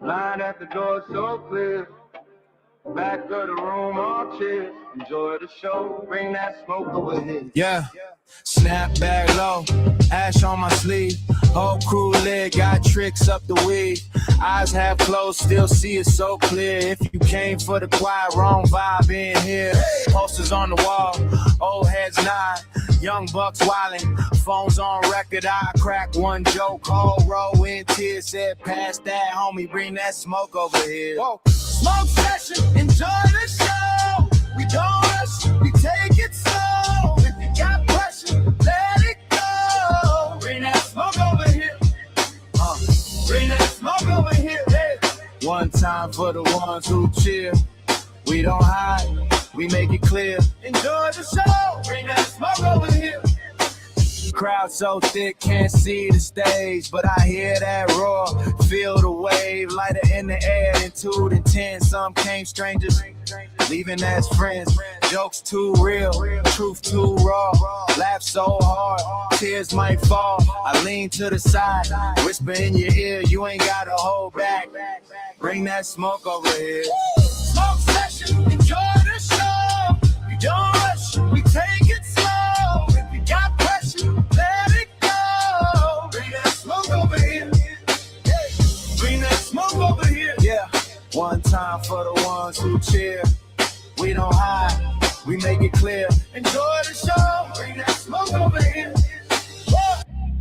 Line at the door so clear. Back of the room, all cheers. Enjoy the show. Bring that smoke over here. Yeah. Snap back low, ash on my sleeve. Whole crew lit, got tricks up the weed. Eyes half closed, still see it so clear. If you came for the quiet, wrong vibe in here. Posters on the wall, old heads nod. Young bucks wildin', phones on record. I crack one joke, whole row in tears. Said, pass that, homie, bring that smoke over here. Whoa. Smoke session, enjoy the show. We don't rush, we take it slow. If you got pressure, let it go. Bring that smoke over here. Bring that smoke over here. Hey. One time for the ones who cheer. We don't hide, we make it clear. Enjoy the show. Bring that smoke over here. Crowd so thick, can't see the stage, but I hear that roar, feel the wave, lighter in the air than 2 to 10. Some came strangers, leaving as friends. Jokes too real, truth too raw. Laugh so hard, tears might fall. I lean to the side, whisper in your ear, you ain't gotta hold back. Bring that smoke over here. Smoke session, enjoy the show. We don't rush, we take it slow. If you got pressure, let it go. Bring that smoke over here. Bring that smoke over here. Yeah. One time for the ones who cheer. We don't hide, we make it clear. Enjoy the show. Bring that smoke over here.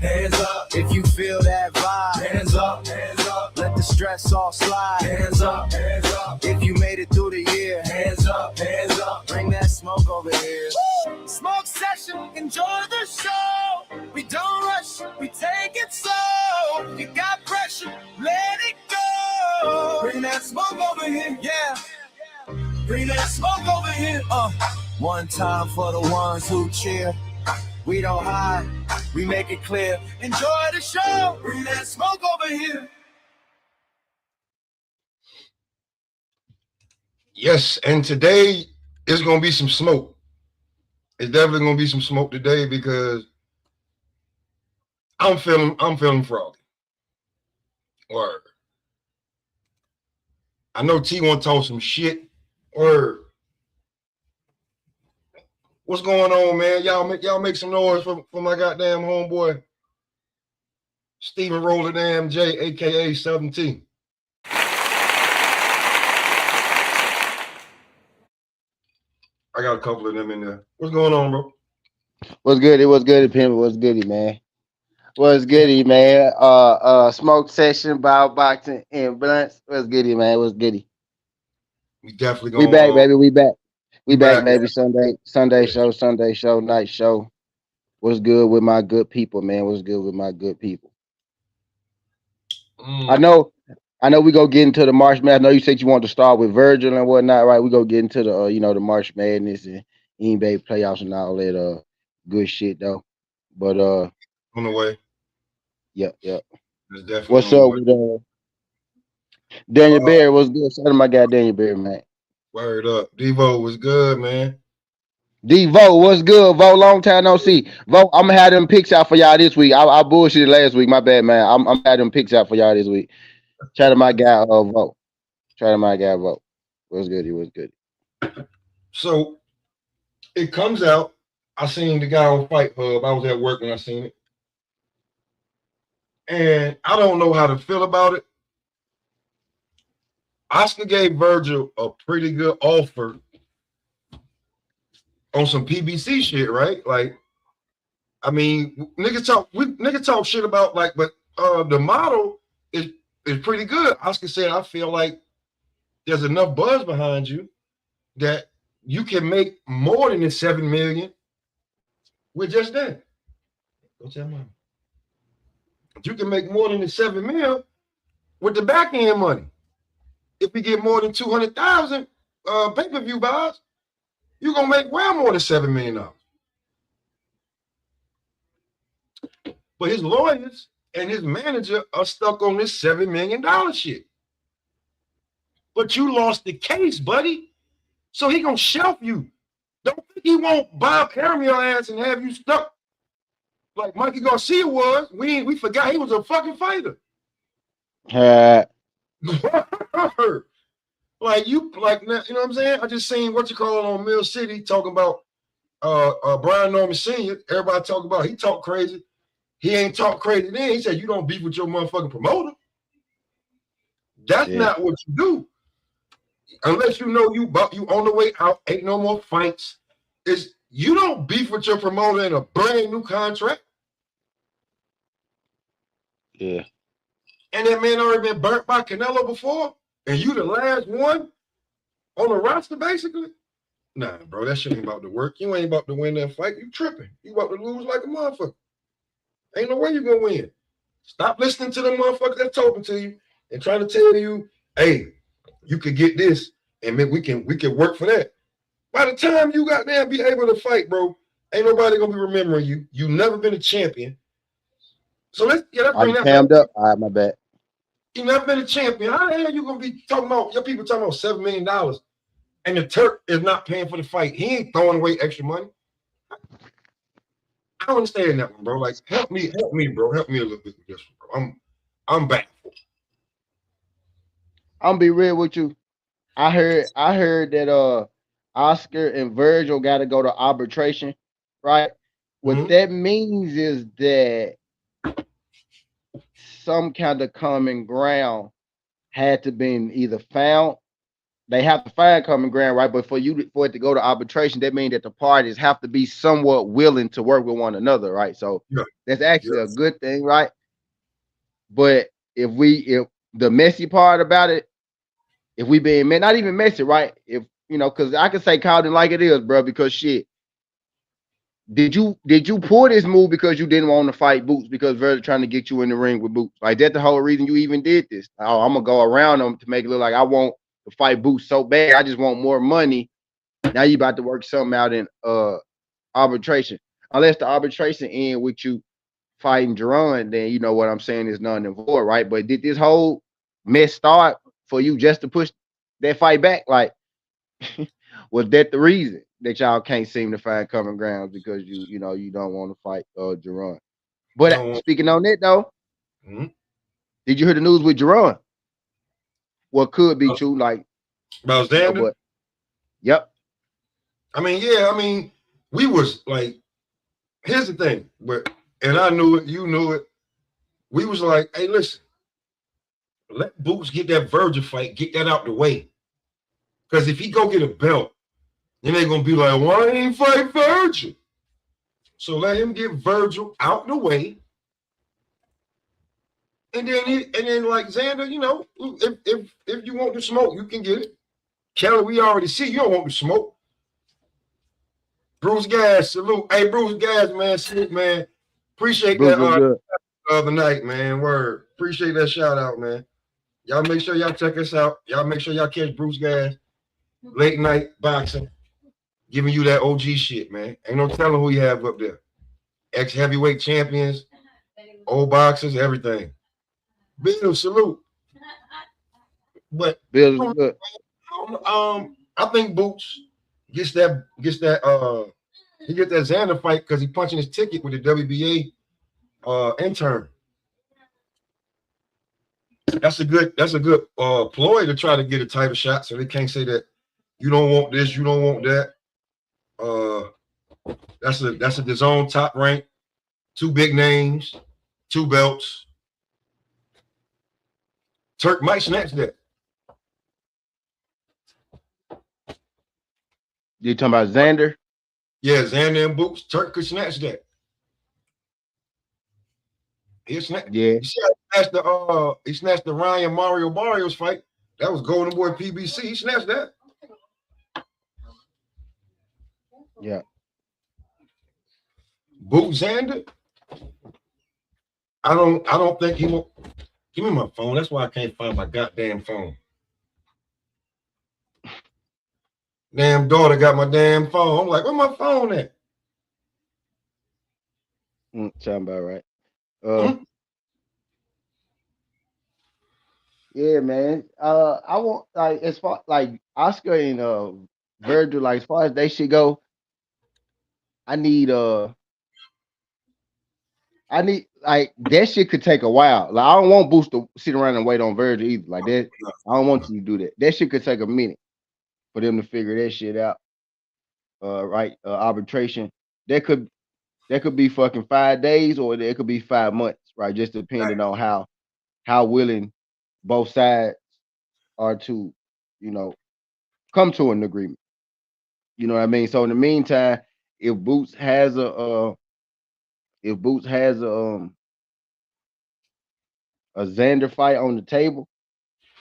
Hands up if you feel that vibe. Hands up, hands up. Let the stress all slide. Hands up, hands up. If you made it through the year. Hands up, hands up. Bring that smoke over here. Woo! Smoke session, enjoy the show. We don't rush, we take it slow. You got pressure, let it go. Bring that smoke over here, yeah. Bring that smoke over here. One time for the ones who cheer. We don't hide, we make it clear. Enjoy the show, bring that smoke over here. Yes, and today is gonna be some smoke. It's definitely gonna be some smoke today because I'm feeling froggy. Word. I know T want to talk some shit. Word. What's going on, man? Y'all make some noise for my goddamn homeboy, Stephen Roller Damn J, aka 17. I got a couple of them in there. What's going on, bro? What's good? It was good, Pimp. What's goody, man? What's goody, man? Smoke session, bow boxing, and blunts. What's goody, man? What's goody? We definitely We gonna back, baby. We back. We back, back. baby. Sunday show, night show. What's good with my good people, man? What's good with my good people? I know we go get into the March Madness. I know you said you want to start with Virgil and whatnot, right? We go get into the the March Madness and NBA playoffs and all that good shit though. But on the way. Yep. What's up with Daniel Berry? What's good? Shout out to my guy Daniel Berry, man. Word up. Devo was good, man. Devo, what's good? Vo, long time no see. Vo, I'm gonna have them picks out for y'all this week. I bullshitted last week. My bad, man. I'm having them picks out for y'all this week. Shout out to my guy Vo. Shout out to my guy Vo. What's good? He was good. So it comes out. I seen the guy on Fight Hub. I was at work when I seen it. And I don't know how to feel about it. Oscar gave Virgil a pretty good offer on some PBC shit, right? Like, I mean, nigga talk shit about like, but the model is pretty good. Oscar said, I feel like there's enough buzz behind you that you can make more than the $7 million with just that. Go tell mom. You can make more than the $7 million with the back end money. If we get more than 200,000 pay-per-view buys, you're gonna make well more than $7 million. But his lawyers and his manager are stuck on this $7 million shit. But you lost the case, buddy. So he gonna shelf you. Don't think he won't Bob Arum your ass and have you stuck like Mikey Garcia was. We forgot he was a fucking fighter. Like you like you know what I'm saying? I just seen what you call it on Mill City talking about Brian Norman Sr. Everybody talk about he talk crazy. He ain't talk crazy then. He said you don't beef with your motherfucking promoter. That's not what you do. Unless you know you on the way out, ain't no more fights. Is you don't beef with your promoter in a brand new contract. Yeah. And that man already been burnt by Canelo before, and you the last one on the roster, basically. Nah, bro, that shit ain't about to work. You ain't about to win that fight. You tripping. You about to lose like a motherfucker. Ain't no way you gonna win. Stop listening to the motherfucker that's talking to you and trying to tell you, hey, you could get this, and we can work for that. By the time you got there and be able to fight, bro, ain't nobody gonna be remembering you. You never been a champion. So let's Are bring you that cammed back. up? All right, my bad. You never been a champion. How the hell you gonna be talking about your people talking about $7 million and the Turk is not paying for the fight? He ain't throwing away extra money. I don't understand that one, bro. Like, help me, bro. Help me a little bit with this one, bro. I'm baffled. I'm gonna be real with you. I heard that Oscar and Virgil got to go to arbitration, right? What that means is that some kind of common ground had to be either found. They have to find common ground, right? But for it to go to arbitration, that means that the parties have to be somewhat willing to work with one another, right? So that's actually a good thing, right? But if the messy part about it, if we being not even messy, right? If you know, because I can say Cowden like it is, bro, because shit. Did you pull this move because you didn't want to fight Boots because Virgil trying to get you in the ring with Boots? Like that's the whole reason you even did this. Oh, I'm gonna go around them to make it look like I want to fight Boots so bad. I just want more money. Now you about to work something out in arbitration. Unless the arbitration end with you fighting Jerron, then you know what I'm saying is none and void, right? But did this whole mess start for you just to push that fight back? Like, was that the reason that y'all can't seem to find common ground because you don't want to fight Jerron? But speaking on that though, did you hear the news with Jerron? What could be true, like about Xander? Yep. I mean, we was like, here's the thing, and I knew it, you knew it. We was like, hey, listen, let Boots get that Virgil fight, get that out the way. Because if he go get a belt, then they're gonna be like, why ain't fight Virgil? So let him get Virgil out the way. And then like Xander, you know, if you want the smoke, you can get it. Kelly, we already see you don't want the smoke. Bruce Gas, salute. Hey, Bruce Gas, man, salute, man. Appreciate Bruce that other night, man. Word. Appreciate that shout out, man. Y'all make sure y'all check us out. Y'all make sure y'all catch Bruce Gas. Late night boxing. Giving you that OG shit, man. Ain't no telling who you have up there. Ex-heavyweight champions, old boxers, everything. Bill, salute. But Bill's good. I think Boots gets that he gets that Xander fight because he punching his ticket with the WBA intern. That's a good ploy to try to get a title shot, so they can't say that you don't want this, you don't want that. That's a DAZN top rank, 2 big names, 2 belts. Turk might snatch that. You talking about Xander? Yeah, Xander and Boots. Turk could snatch that. He snatched the Ryan Mario Barrios fight. That was Golden Boy PBC. He snatched that. Yeah. Boot Xander. I don't think he will. Give me my phone. That's why I can't find my goddamn phone. Damn daughter got my damn phone. I'm like, where my phone at? Sound about right. Yeah, man. I want like as far like Oscar and Virgil, like as far as they should go, I need I need like that shit could take a while. Like I don't want Boost to sit around and wait on Virgil either. Like that, I don't want you to do that. That shit could take a minute for them to figure that shit out. Right? Arbitration. That could be fucking 5 days or it could be 5 months, right? Just depending on how willing both sides are to, you know, come to an agreement. You know what I mean? So in the meantime, if Boots has a Xander fight on the table,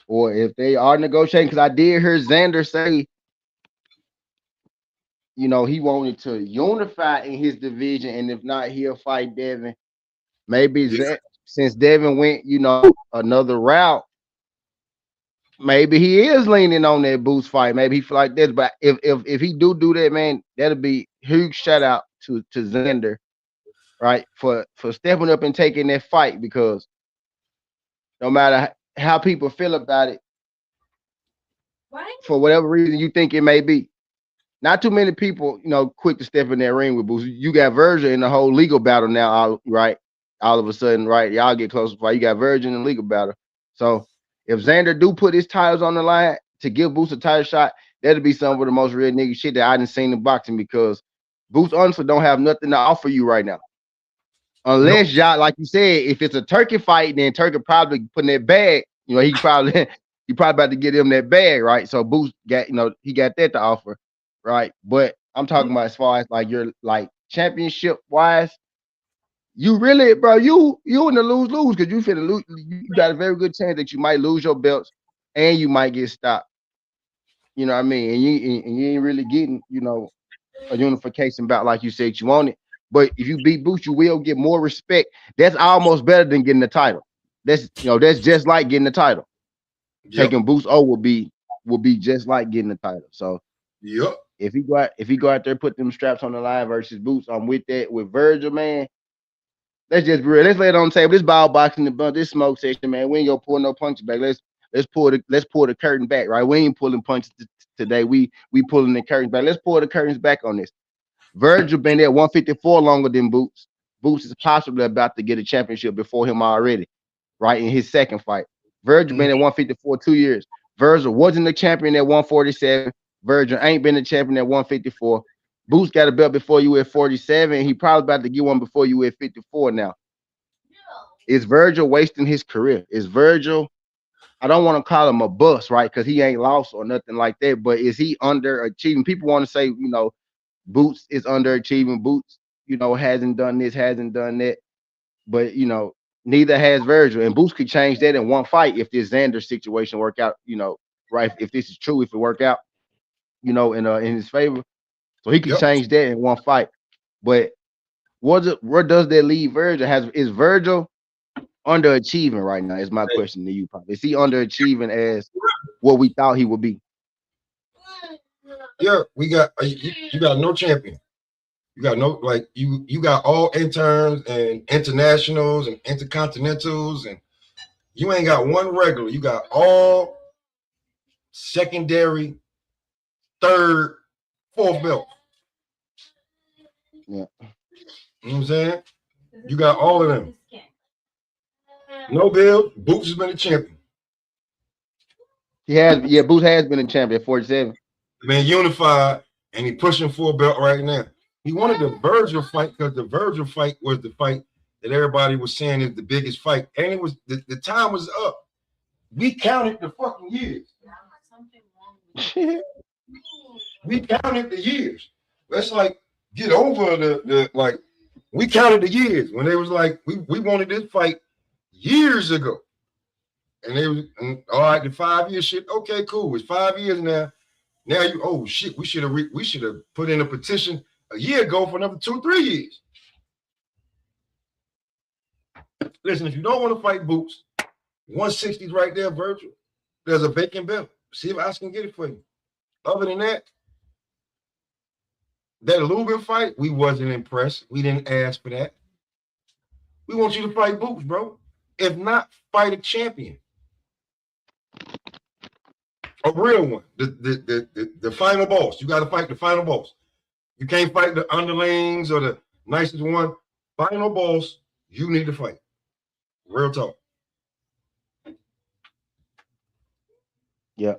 or if they are negotiating, because I did hear Xander say, you know, he wanted to unify in his division, and if not, he'll fight Devin. Maybe since Devin went, you know, another route, maybe he is leaning on that Boost fight. Maybe he feel like this. But if he do that, man, that'll be huge shout out to Xander, right, for stepping up and taking that fight, because no matter how people feel about it, for whatever reason you think it may be, not too many people, you know, quick to step in that ring with Boost. You got Virgil in the whole legal battle now, right? All of a sudden, right? Y'all get close to fight. You got Virgil in the legal battle. So if Xander do put his titles on the line to give Boost a title shot, that'll be some of the most real nigga shit that I didn't seen in boxing, because Boost honestly don't have nothing to offer you right now. Unless y'all, like you said, if it's a Turkey fight, then Turkey probably putting that bag. You know, he probably about to get him that bag, right? So Boost got, you know, he got that to offer, right? But I'm talking about as far as like your like championship wise, you really, bro, you in the lose because you finna lose. You got a very good chance that you might lose your belts and you might get stopped. You know what I mean? And you ain't really getting, you know, a unification bout like you said you wanted. But if you beat Boost, you will get more respect. That's almost better than getting the title. That's, you know, that's just like getting the title. Yep. Taking Boost will be just like getting the title. So yep. If he go out there, put them straps on the line versus Boost, I'm with that. With Virgil, man, let's just be real. Let's lay it on the table. This ball boxing, this smoke section, man. We ain't gonna pull no punches back. Let's pull the curtain back, right? We ain't pulling punches today. We pulling the curtains back. Let's pull the curtains back on this. Virgil been there 154 longer than Boots. Boots is possibly about to get a championship before him already, right? In his second fight. Virgil been at 154 2 years. Virgil wasn't the champion at 147. Virgil ain't been the champion at 154. Boots got a belt before you at 47. He probably about to get one before you at 54 now. Is Virgil wasting his career? Is Virgil, I don't want to call him a bust, right? Because he ain't lost or nothing like that. But is he underachieving? People want to say, you know, Boots is underachieving. Boots, you know, hasn't done this, hasn't done that. But, you know, neither has Virgil. And Boots could change that in one fight if this Xander situation work out, you know, right? If this is true, if it work out, you know, in his favor. So he could change that in one fight. But where does that leave Virgil? Is Virgil underachieving right now? Is my question to you, Pop. Is he underachieving as what we thought he would be? Yeah, you got no champion. You got no, like, you got all interns and internationals and intercontinentals, and you ain't got one regular. You got all secondary, third, fourth belt. Yeah. You know what I'm saying? You got all of them. No bill. Boots has been a champion. Boots has been a champion at 47. Man, unified, and he pushing for a belt right now. He wanted the Virgil fight because the Virgil fight was the fight that everybody was saying is the biggest fight. And it was the time was up. We counted the fucking years. We counted the years. Let's like get over the like we counted the years when they was like we wanted this fight years ago. And they was all right, the 5 year shit. Okay, cool. It's 5 years now. Now you, oh shit, we should have put in a petition a year ago for another 2-3 years. Listen, if you don't want to fight Boots, 160's right there, Virgil. There's a vacant belt. See if I can get it for you. Other than that Lubin fight, we wasn't impressed. We didn't ask for that. We want you to fight Boots, bro. If not, fight a champion. A real one. The final boss. You got to fight the final boss. You can't fight the underlings or the nicest one. Final boss, You need to fight. Real talk. Yeah.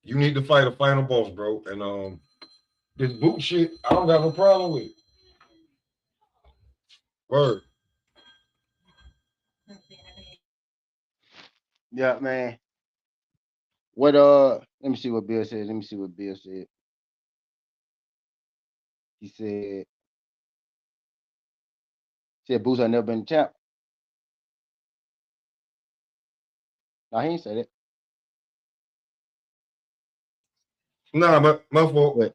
You need to fight a final boss, bro. And this boot shit, I don't got no problem with it. Word. Yeah, man. What let me see what Bill said. He said Boots ain't never been champ. No, he ain't say that. Nah, my fault. What?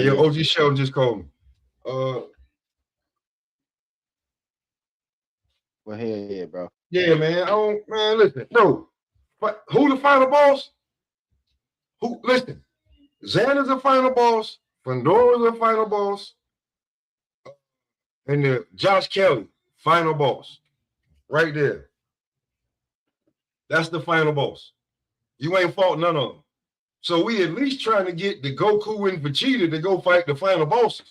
Your OG Sheldon just called me. Well, hell yeah, bro. Yeah, man. Man, listen, bro. Who the final boss? Who? Listen, Xander's the final boss. Fandora's the final boss. And the Josh Kelly, final boss. Right there. That's the final boss. You ain't fought none of them. So we at least trying to get the Goku and Vegeta to go fight the final bosses.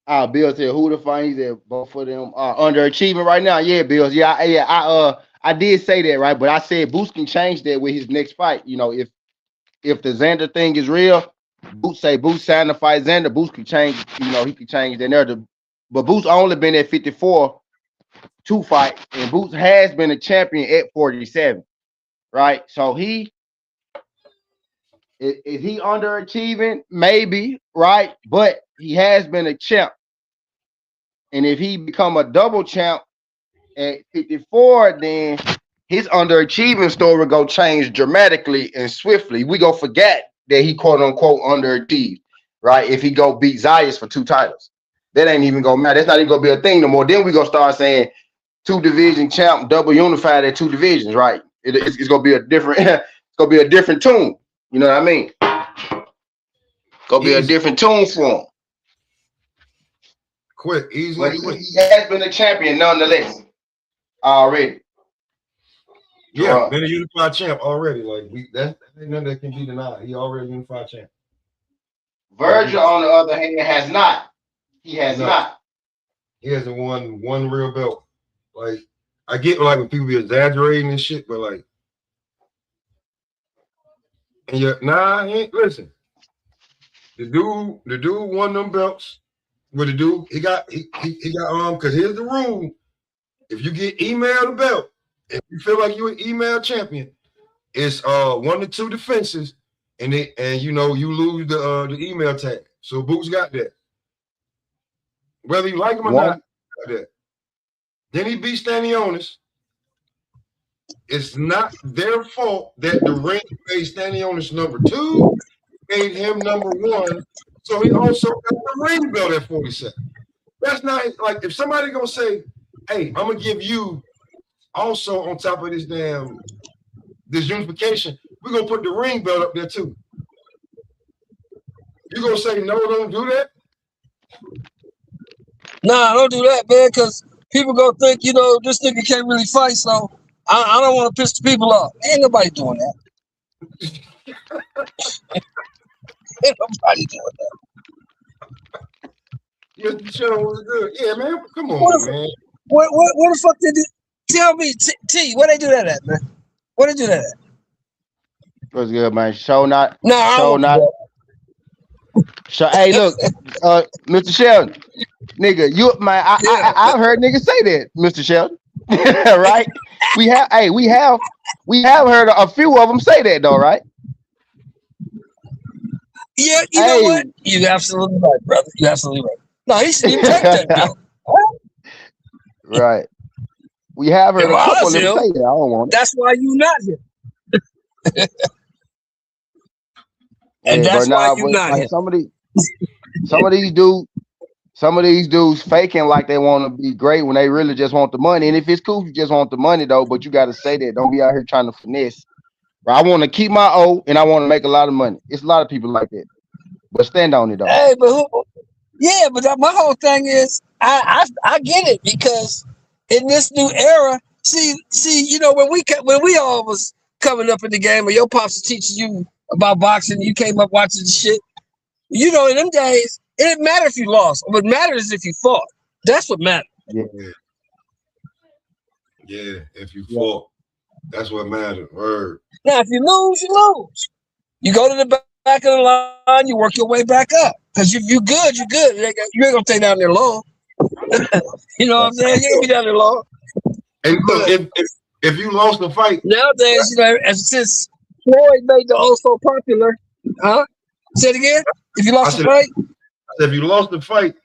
Bill said who the fight? He said both of them are underachieving right now. Yeah, Bill. I did say that, right? But I said Boots can change that with his next fight. You know, if the Xander thing is real, Boots signed to fight Xander, Boots can change, you know, he can change the narrative. But Boots only been at 54 to fight, and Boots has been a champion at 47, right? So is he underachieving? Maybe, right? But he has been a champ. And if he become a double champ at 54, then his underachieving story go change dramatically and swiftly. We go forget that he quote unquote underachieved, right? If he go beat Zayas for 2 titles, that ain't even gonna matter. That's not even gonna be a thing no more. Then we gonna start saying 2 division champ, double unified at 2 divisions, right? It's gonna be a different, it's gonna be a different tune. You know what I mean? Gonna be a different tune for him. Quick, easy. But he has been a champion nonetheless already. Yeah, been a unified champ already. Like that ain't nothing that can be denied. He already unified champ. Virgil, on the other hand, has not. He has not. He hasn't won one real belt. Like, I get like when people be exaggerating and shit, but like, and listen. The dude won them belts. With the dude, he got because here's the rule. If you get emailed a belt, if you feel like you're an email champion, it's 1 to 2 defenses, and you lose the email tag. So Boots got that. Whether you like him or not, he got that. Then he beat Stanionis. It's not their fault that the ring made Stanionis number 2, made him number 1. So he also got the ring belt at 47. That's not like if somebody gonna say, "Hey, I'm gonna give you also on top of this this unification, we're gonna put the ring belt up there too." You gonna say no? Don't do that. Nah, don't do that, man. Because people gonna think this nigga can't really fight. So I don't want to piss the people off. Ain't nobody doing that. Ain't nobody doing that. Yes, the show was good. Yeah, man. Come on, man. What the fuck did they tell me? T, where they do that at, man? Where they do that at? What's good, man? Show not. No, show not. So hey, look, Mr. Sheldon, nigga, I've heard niggas say that, Mr. Sheldon. Right? We have heard a few of them say that though, right? Yeah, you know what? You're absolutely right, brother. You're absolutely right. No, he should even take that belt. Right. We have heard a couple of them say that. I don't want it. That's why you not here. And that's why you not here. Some of these dudes faking like they want to be great when they really just want the money. And if it's cool, you just want the money though, but you got to say that. Don't be out here trying to finesse. I want to keep my O and I want to make a lot of money. It's a lot of people like that. But stand on it though. Hey, but my whole thing is I get it because in this new era, see, when we all was coming up in the game, or your pops was teaching you about boxing, you came up watching the shit. In them days, It didn't matter if you lost. What matters is if you fought. That's what matters. Yeah, if you Yeah. fought, that's what matters. Word. Now, if you lose, you lose. You go to the back of the line, you work your way back up. Because if you good, you good. You ain't gonna stay down there long. You know what I'm saying? You ain't gonna be down there long. And look, if you lost the fight, Nowadays, you know, since Floyd made the oh so popular, huh? Say it again. If you lost the fight, I said if you lost the fight,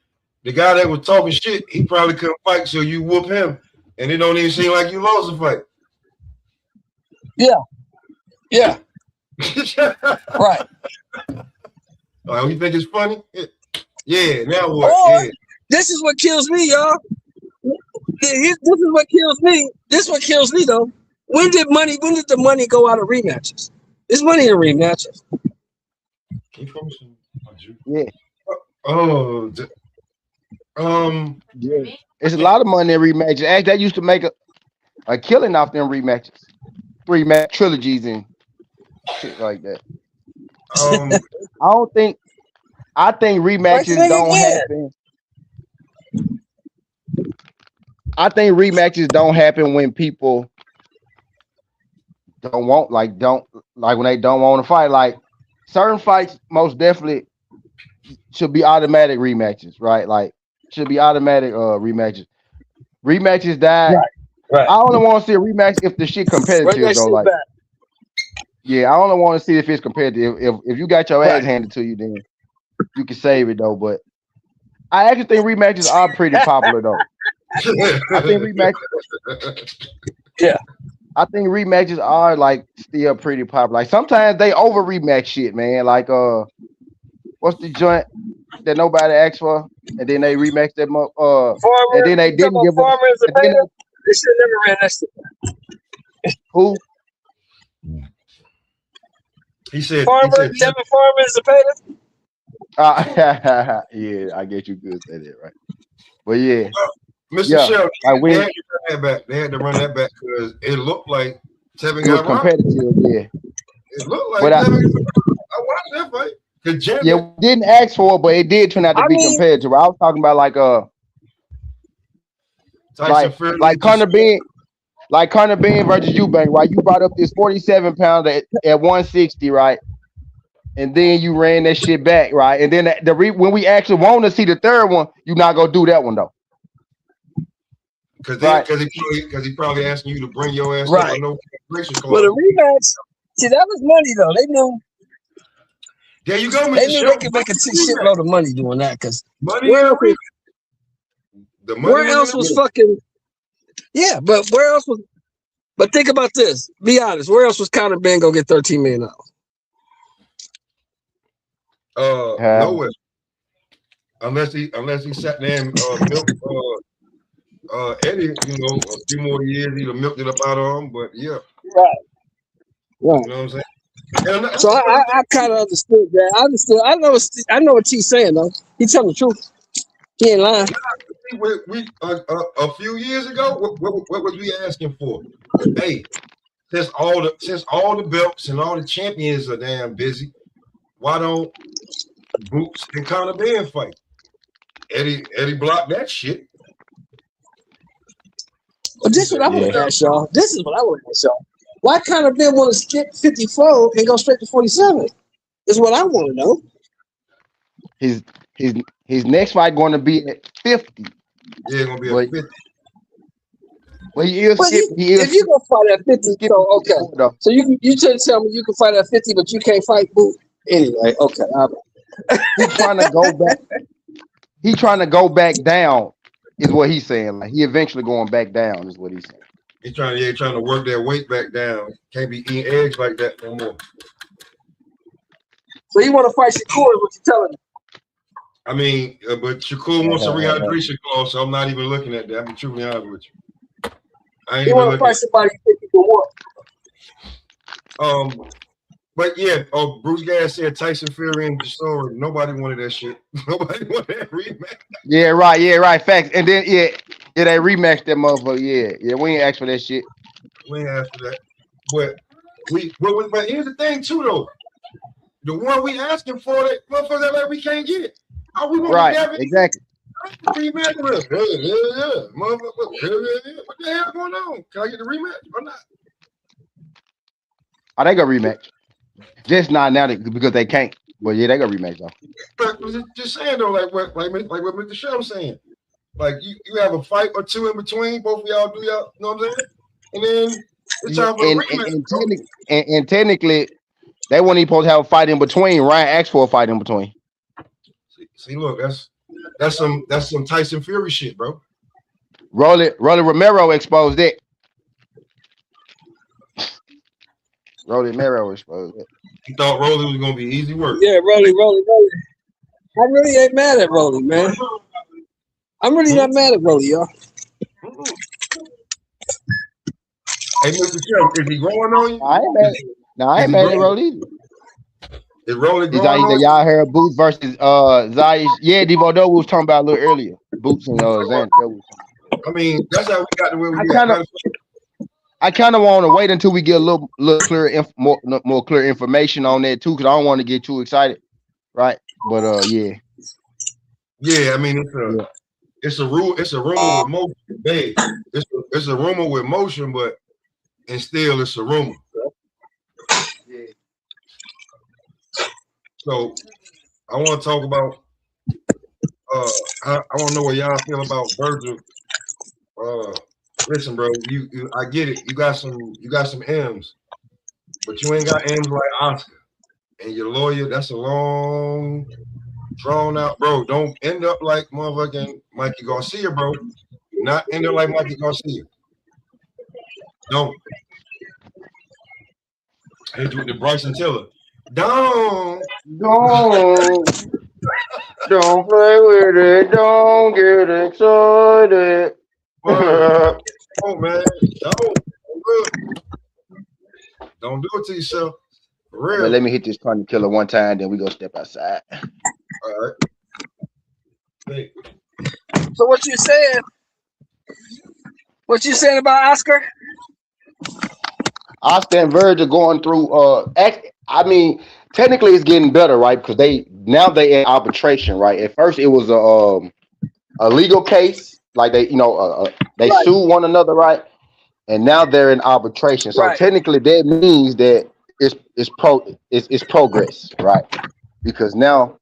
the guy that was talking shit, he probably couldn't fight, so you whoop him, and it don't even seem like you lost the fight. yeah, right. Oh, you think it's funny? Yeah. Now what? Or Yeah. this is what kills me, y'all. This is what kills me. This is what kills me, though. When did the money go out of rematches? There's money in rematches. Yeah. Oh, Yeah. It's a lot of money in rematches. Actually, that used to make a killing off them rematches. 3-match trilogies and shit like that. I think rematches don't happen. I think rematches don't happen when people don't want when they don't want to fight. Like certain fights most definitely should be automatic rematches, right? Like should be automatic rematches. Rematches die. Right. I only want to see a rematch if the shit competitive though. Like yeah, I only want to see if it's competitive. If you got your ass handed to you, then you can save it though. But I actually think rematches are pretty popular though. I think rematches. Yeah. I think rematches are like still pretty popular. Like sometimes they over rematch shit, man. Like what's the joint that nobody asked for, and then they rematch them up. And then they didn't give up. They should never ran that shit. Who? He said Devin Farmer is the yeah, I get you good at it, right? But yeah, Mr. Shell, they had to run that back because it looked like Tevin it was got competitive. Yeah, it looked like Tevin. I watched that fight. Yeah, we didn't ask for it, but it did turn out to be competitive. I was talking about like Conor Benn versus Eubank, right? You brought up this 47-pounder at 160, right? And then you ran that shit back, right? And then when we actually want to see the third one, you're not gonna do that one though. Because he probably asking you to bring your ass up with no cancellation clause. But a rematch, see, that was money though. They knew. There you go, Mr. They knew they could make a shitload of money doing that because where else was fucking? Yeah, but where else was? But think about this. Be honest. Where else was Conor Benn gonna get $13 million? Nowhere. Unless he sat there and milked Eddie, a few more years, he'd have milked it up out of him. But yeah, right. You know what I'm saying? So I kind of understood that. I know what he's saying though. He's telling the truth. He ain't lying. We a few years ago, what was we asking for? Hey, since all the belts and all the champions are damn busy, why don't Boots and Conor Benn fight? Eddie blocked that shit. But this is what I want to ask y'all. Why Conor Benn want to skip 54 and go straight to 47? Is what I want to know. His next fight going to be at 50. Yeah, going to be at 50. Well, he is. If you gonna fight at 50, so okay. So you tell me you can fight at 50, but you can't fight Boot anyway. Okay. He's trying to go back. He trying to go back down, is what he's saying. Like he eventually going back down, is what he's saying. He's trying to work that weight back down. Can't be eating eggs like that no more. So you want to fight Shakur? Is what you're telling me? I mean, but Shakur wants a rehydration clause, so I'm not even looking at that. I'm truly honest with you. I ain't you want to fight somebody you think you can work. But yeah, Bruce Gass said Tyson Fury and Deshaun. Nobody wanted that shit. Nobody wanted that rematch. Yeah, right. Facts. And then they rematched that motherfucker. Yeah. We ain't asked for that shit. We ain't asked for that. But here's the thing too, though. The one we asking for, that motherfucker, we can't get it. Oh, we want Right, to Gavin. exactly. Rematch with us. Yeah. Motherfucker. Yeah. What the hell going on? Can I get the rematch or not? Oh, they gonna rematch. Just not now because they can't. But yeah, they gonna rematch though. But just saying though, like what Mr. Shell was saying. Like you have a fight or two in between, both of y'all do y'all, you know what I'm saying? And then it's time for a rematch. And technically, they weren't even supposed to have a fight in between. Ryan asked for a fight in between. See, look, that's some Tyson Fury shit, bro. Rolly Romero exposed it. Rolly Romero exposed it. He thought Rolly was gonna be easy work. Yeah, Rolly. I really ain't mad at Rolly, man. I'm really not mad at Rolly, y'all. Hey, Mr. Shell, is he growing on you? I ain't mad. No, I ain't mad at Rolly either. Is Rolly Is growing on you? y'all heard Boots versus Zayas? Yeah, Devo Doe was talking about a little earlier. Boots and Xander. I mean, that's how we got to where we got. I kind of want to wait until we get a little clear, more clear information on that too, because I don't want to get too excited, right? But yeah. Yeah, I mean it's a rumor with motion, babe. It's a rumor with motion, but and still it's a rumor. Yeah. So I want to talk about. I want to know what y'all feel about Virgil. Listen, bro, you I get it. You got some M's, but you ain't got M's like Oscar. And your lawyer, that's a long, drawn out, bro. Don't end up like motherfucking Mikey Garcia, bro. Do not end up like Mikey Garcia. Don't. I hit you with the Bryson Tiller. Don't play with it. Don't get excited. Oh man, don't do it to yourself. For real. But let me hit this Tony Killer one time, then we go step outside. All right. Hey. So what you saying? What you saying about Oscar? Oscar and Virgil going through. I mean, technically it's getting better, right? Because they in arbitration, right? At first it was a legal case, like they Right. sue one another, right? And now they're in arbitration. So technically that means that it's progress, right? Because now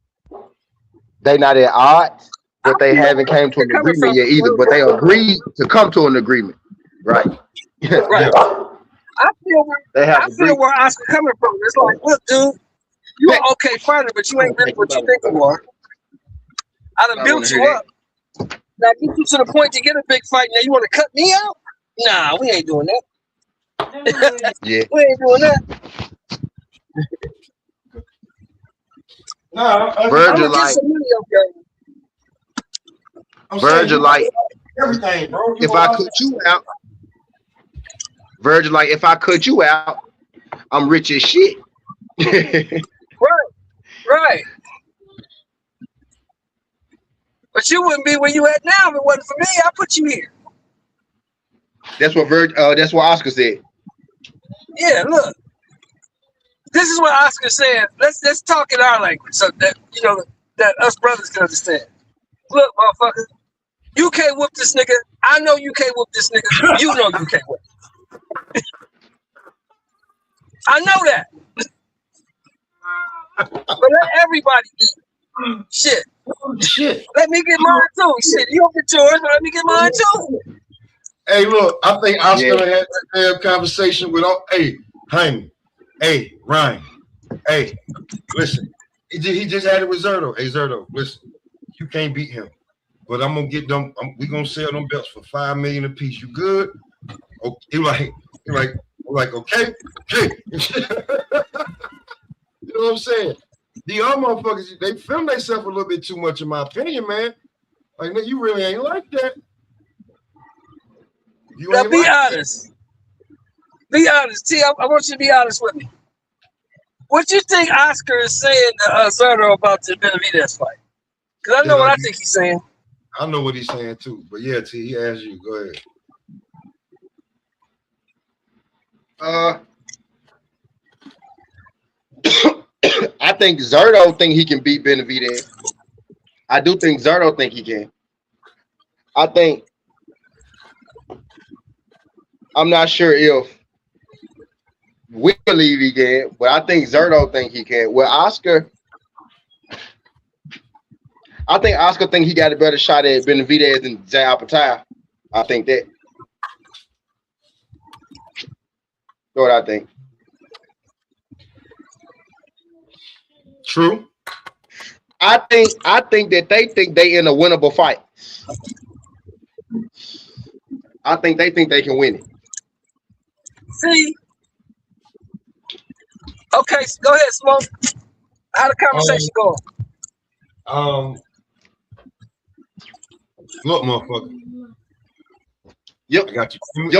they're not at odds, but they haven't came to an agreement yet either. But they agreed to come to an agreement, right? Right. I feel where Oscar coming from. It's like, look, dude, you an okay fighter, but you ain't really what you think you are. I done built you up. Now get you to the point to get a big fight. Now you want to cut me out? Nah, we ain't doing that. Yeah, we ain't doing that. Nah, Virgil like. Virgil like everything, bro. If I cut you out, Virgil like if I cut you out, I'm rich as shit. Right. But you wouldn't be where you at now if it wasn't for me. I put you here. That's what that's what Oscar said. Yeah, look. This is what Oscar said. Let's talk in our language so that that us brothers can understand. Look, motherfucker, you can't whoop this nigga. I know you can't whoop this nigga. You know you can't whoop. I know that. But let everybody eat. Shit. Let me get mine too. Shit, you don't get yours, but let me get mine too. Hey, look, I think Oscar had that damn conversation with hey, Jaime. Hey, Ryan. Hey, listen. He just had it with Zerto. Hey, Zerto, listen. You can't beat him. But I'm gonna get them. We gonna sell them belts for $5 million a piece. You good? Okay. He like okay. You know what I'm saying? The other motherfuckers, they film themselves a little bit too much, in my opinion, man. Like, nigga, you really ain't like that. Now be honest. Be honest. T, I want you to be honest with me. What you think Oscar is saying to Zerto about the Benavidez fight? Because I know what I think he's saying. I know what he's saying too. But yeah, T, he asked you. Go ahead. I think Zerto think he can beat Benavidez. I do think Zerto think he can. I'm not sure if we believe he can, but I think Zerto think he can. Well, I think Oscar think he got a better shot at Benavidez than Jay Apatow. I think that. That's what I think. True. I think that they think they in a winnable fight. I think they can win it. See? Okay, so go ahead, Smoke. How the conversation going? Look, motherfucker. Yep. I got you. You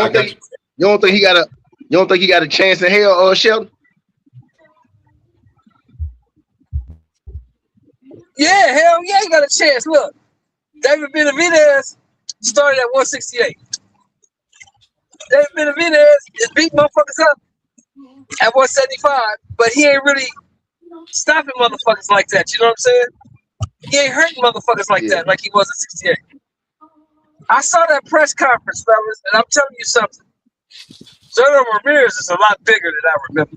don't think he got a chance in hell, Sheldon? Yeah, hell yeah, he got a chance. Look, David Benavidez started at 168. David Benavidez is beating motherfuckers up at 175, but he ain't really stopping motherfuckers like that. You know what I'm saying? He ain't hurting motherfuckers like that, like he was at 68. I saw that press conference, fellas, and I'm telling you something. Zerto Ramirez is a lot bigger than I remember.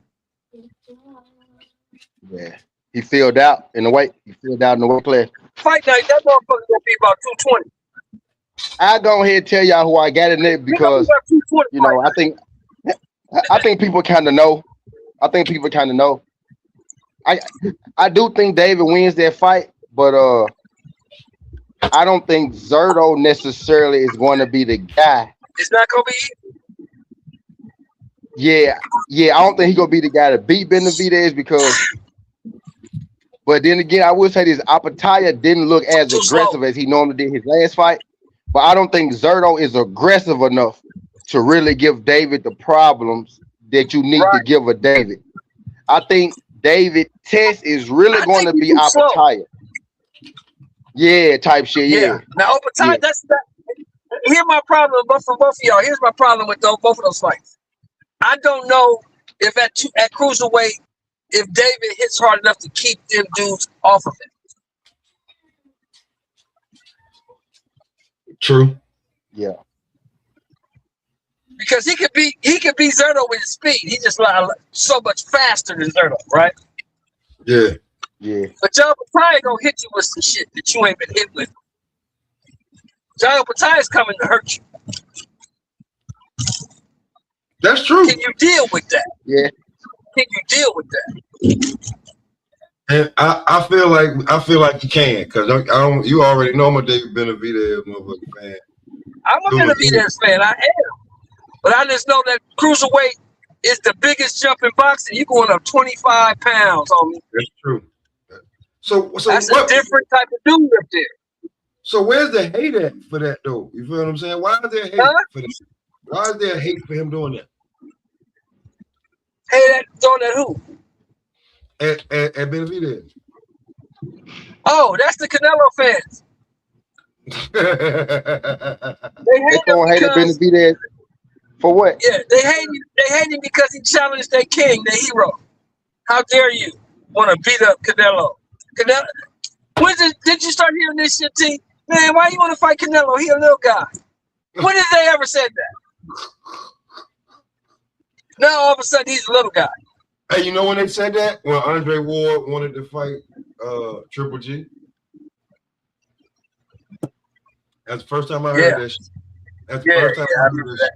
Yeah. He filled out in the weight. Class. Fight night, that motherfucker gonna be about 220. I go ahead and tell y'all who I got in it because you know I think people kind of know. I do think David wins that fight, but I don't think Zerto necessarily is going to be the guy. It's not gonna be. Yeah. I don't think he's gonna be the guy to beat Benavidez because. But then again, I will say this: Apatow didn't look as aggressive as he normally did his last fight. But I don't think Zerto is aggressive enough to really give David the problems that you need to give a David. I think David test is really going to be Apatow. Yeah, type shit. Yeah. Now Apatow, that's that. Here's my problem, but for both of y'all, here's my problem with both of those fights. I don't know if at cruiserweight, if David hits hard enough to keep them dudes off of it. True. Yeah. Because he could beat Zerto with his speed. He's just like so much faster than Zerto, right? Yeah. But John Apatow gonna hit you with some shit that you ain't been hit with. John Apatow is coming to hurt you. That's true. Can you deal with that? Yeah. Can you deal with that? And I feel like you can, because you already know I'm a David Benavidez motherfucking fan. I'm a Benavidez fan. I am. But I just know that cruiserweight is the biggest jump in boxing. You're going up 25 pounds on me. That's true. So that's a different type of dude up there. So where's the hate at for that though? You feel what I'm saying? Why is there hate for that? Why is there hate for him doing that? Hey, doing that who? At Benavidez. Oh, that's the Canelo fans. They hate Benavidez for what? Yeah, they hate him because he challenged their king, their hero. How dare you want to beat up Canelo? Did you start hearing this shit, T? Man, why you want to fight Canelo? He a little guy. When did they ever said that? Now all of a sudden he's a little guy. Hey, you know when they said that? When Andre Ward wanted to fight Triple G? That's the first time I heard that shit. That's the first time I heard that.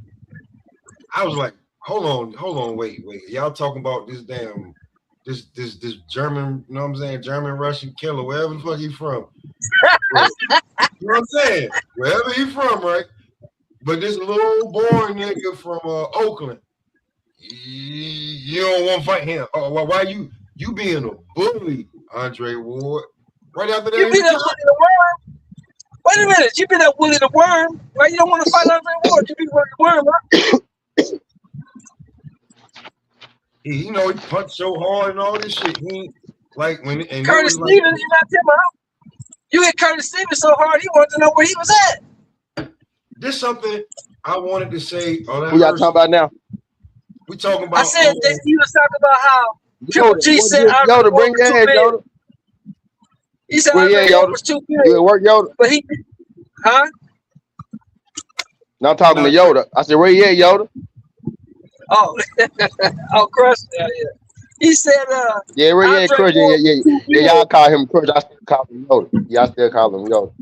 I was like, hold on, wait. Y'all talking about this damn this German, you know what I'm saying, German Russian killer, wherever the fuck he from. You know what I'm saying? Wherever he from, right? But this little boring nigga from Oakland, you don't want to fight him. Oh, well, why you being a bully, Andre Ward? Right after that, you beat up Willie the Worm. Wait a minute, you beat up Willie the Worm. Why you don't want to fight Andre Ward? You beat Willie the Worm, huh? He punched so hard and all this shit. He like when and Curtis Stevens, you're not talking about. You hit Curtis Stevens so hard, he wanted to know where he was at. This something I wanted to say. Who y'all talking about now? We talking about. I said that he was talking about how Triple G said, "Yoda, bring your head, Yoda." He said Well, yeah, Andre Ward Yoda. was too You big, at work, Yoda? but he, huh? No, I'm talking to Yoda. I said, where you at, Yoda? Oh, oh, Crush. Yeah. He said, Yeah, where you at, Andre Crush? Ward was too Yeah, big. y'all call him Crush. I still call him Yoda. Yeah, I still call him Yoda.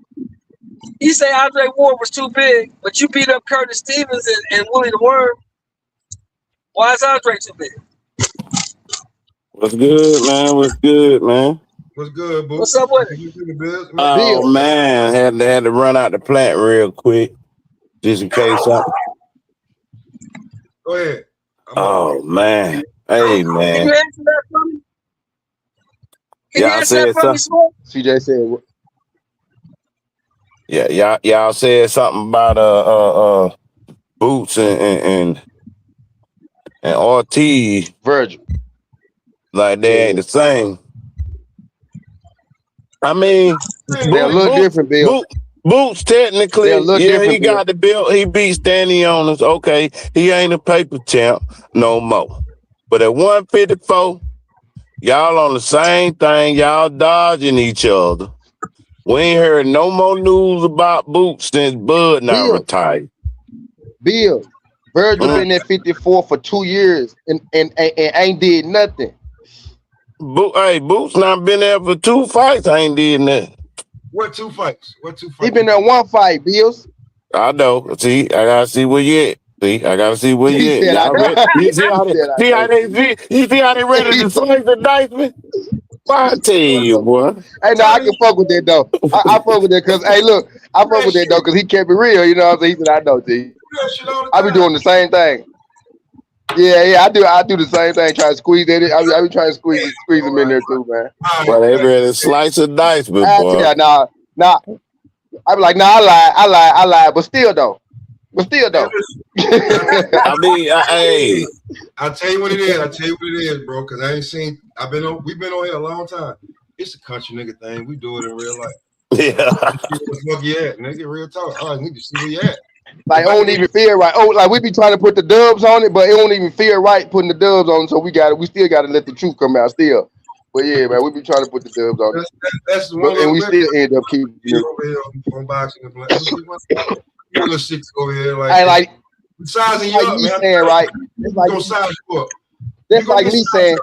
He said Andre Ward was too big, but you beat up Curtis Stevens and Willie the Worm. Why is Andre too big? What's good, man? What's good, man? What's good, boo? What's up with it? Oh man, had to run out the plant real quick, just in case something. Go ahead. Oh man, hey man. Can you answer that for me? Can you Y'all answer that said for me, something. Smoke? CJ said, Yeah, y'all said something about Boots and RT, Virgil. like they ain't the same. I mean, They're a little different, Bill. Boots technically, They're a little yeah, different, he got the belt. He beat Stanley on us. Okay, he ain't a paper champ no more. But at 154, y'all on the same thing. Y'all dodging each other. We ain't heard no more news about Boots since Bud not retired. Bill, Virgil been at 54 for 2 years and ain't did nothing. Boots not been there for 2 fights. I ain't did nothing. What 2 fights? He been there 1 fight, Bills. I know. See, I gotta see where you at. See, I gotta see where you at. Y'all ready? You see how they ready to slice the dice, man? I tell you, boy. Hey, no, I can fuck with that though. I fuck with that because, hey, look, I fuck with that though because he kept it real. You know what I'm saying? He said, I know, T. I be doing the same thing. Yeah, I do the same thing. Trying to squeeze that. I be trying to squeeze him in there too, man. Well, they ready to slice a dice, but boy. Yeah, nah. I be like, nah, I lied, but still though. I mean, hey. I'll tell you what it is, bro. Because I ain't seen. We've been on here a long time. It's a country nigga thing. We do it in real life. Yeah. Fuck you at, nigga. Real talk. I need to see where you at. Like, it don't even feel right. Oh, like we be trying to put the dubs on it, but it don't even feel right putting the dubs on. So we still got to let the truth come out still. But yeah, man, we be trying to put the dubs on it. That's one and we still end up keeping it. Over here on boxing and you little shit over here like. Hey, like sizing like you up, me man. saying, right? It's like size you up. That's like me saying.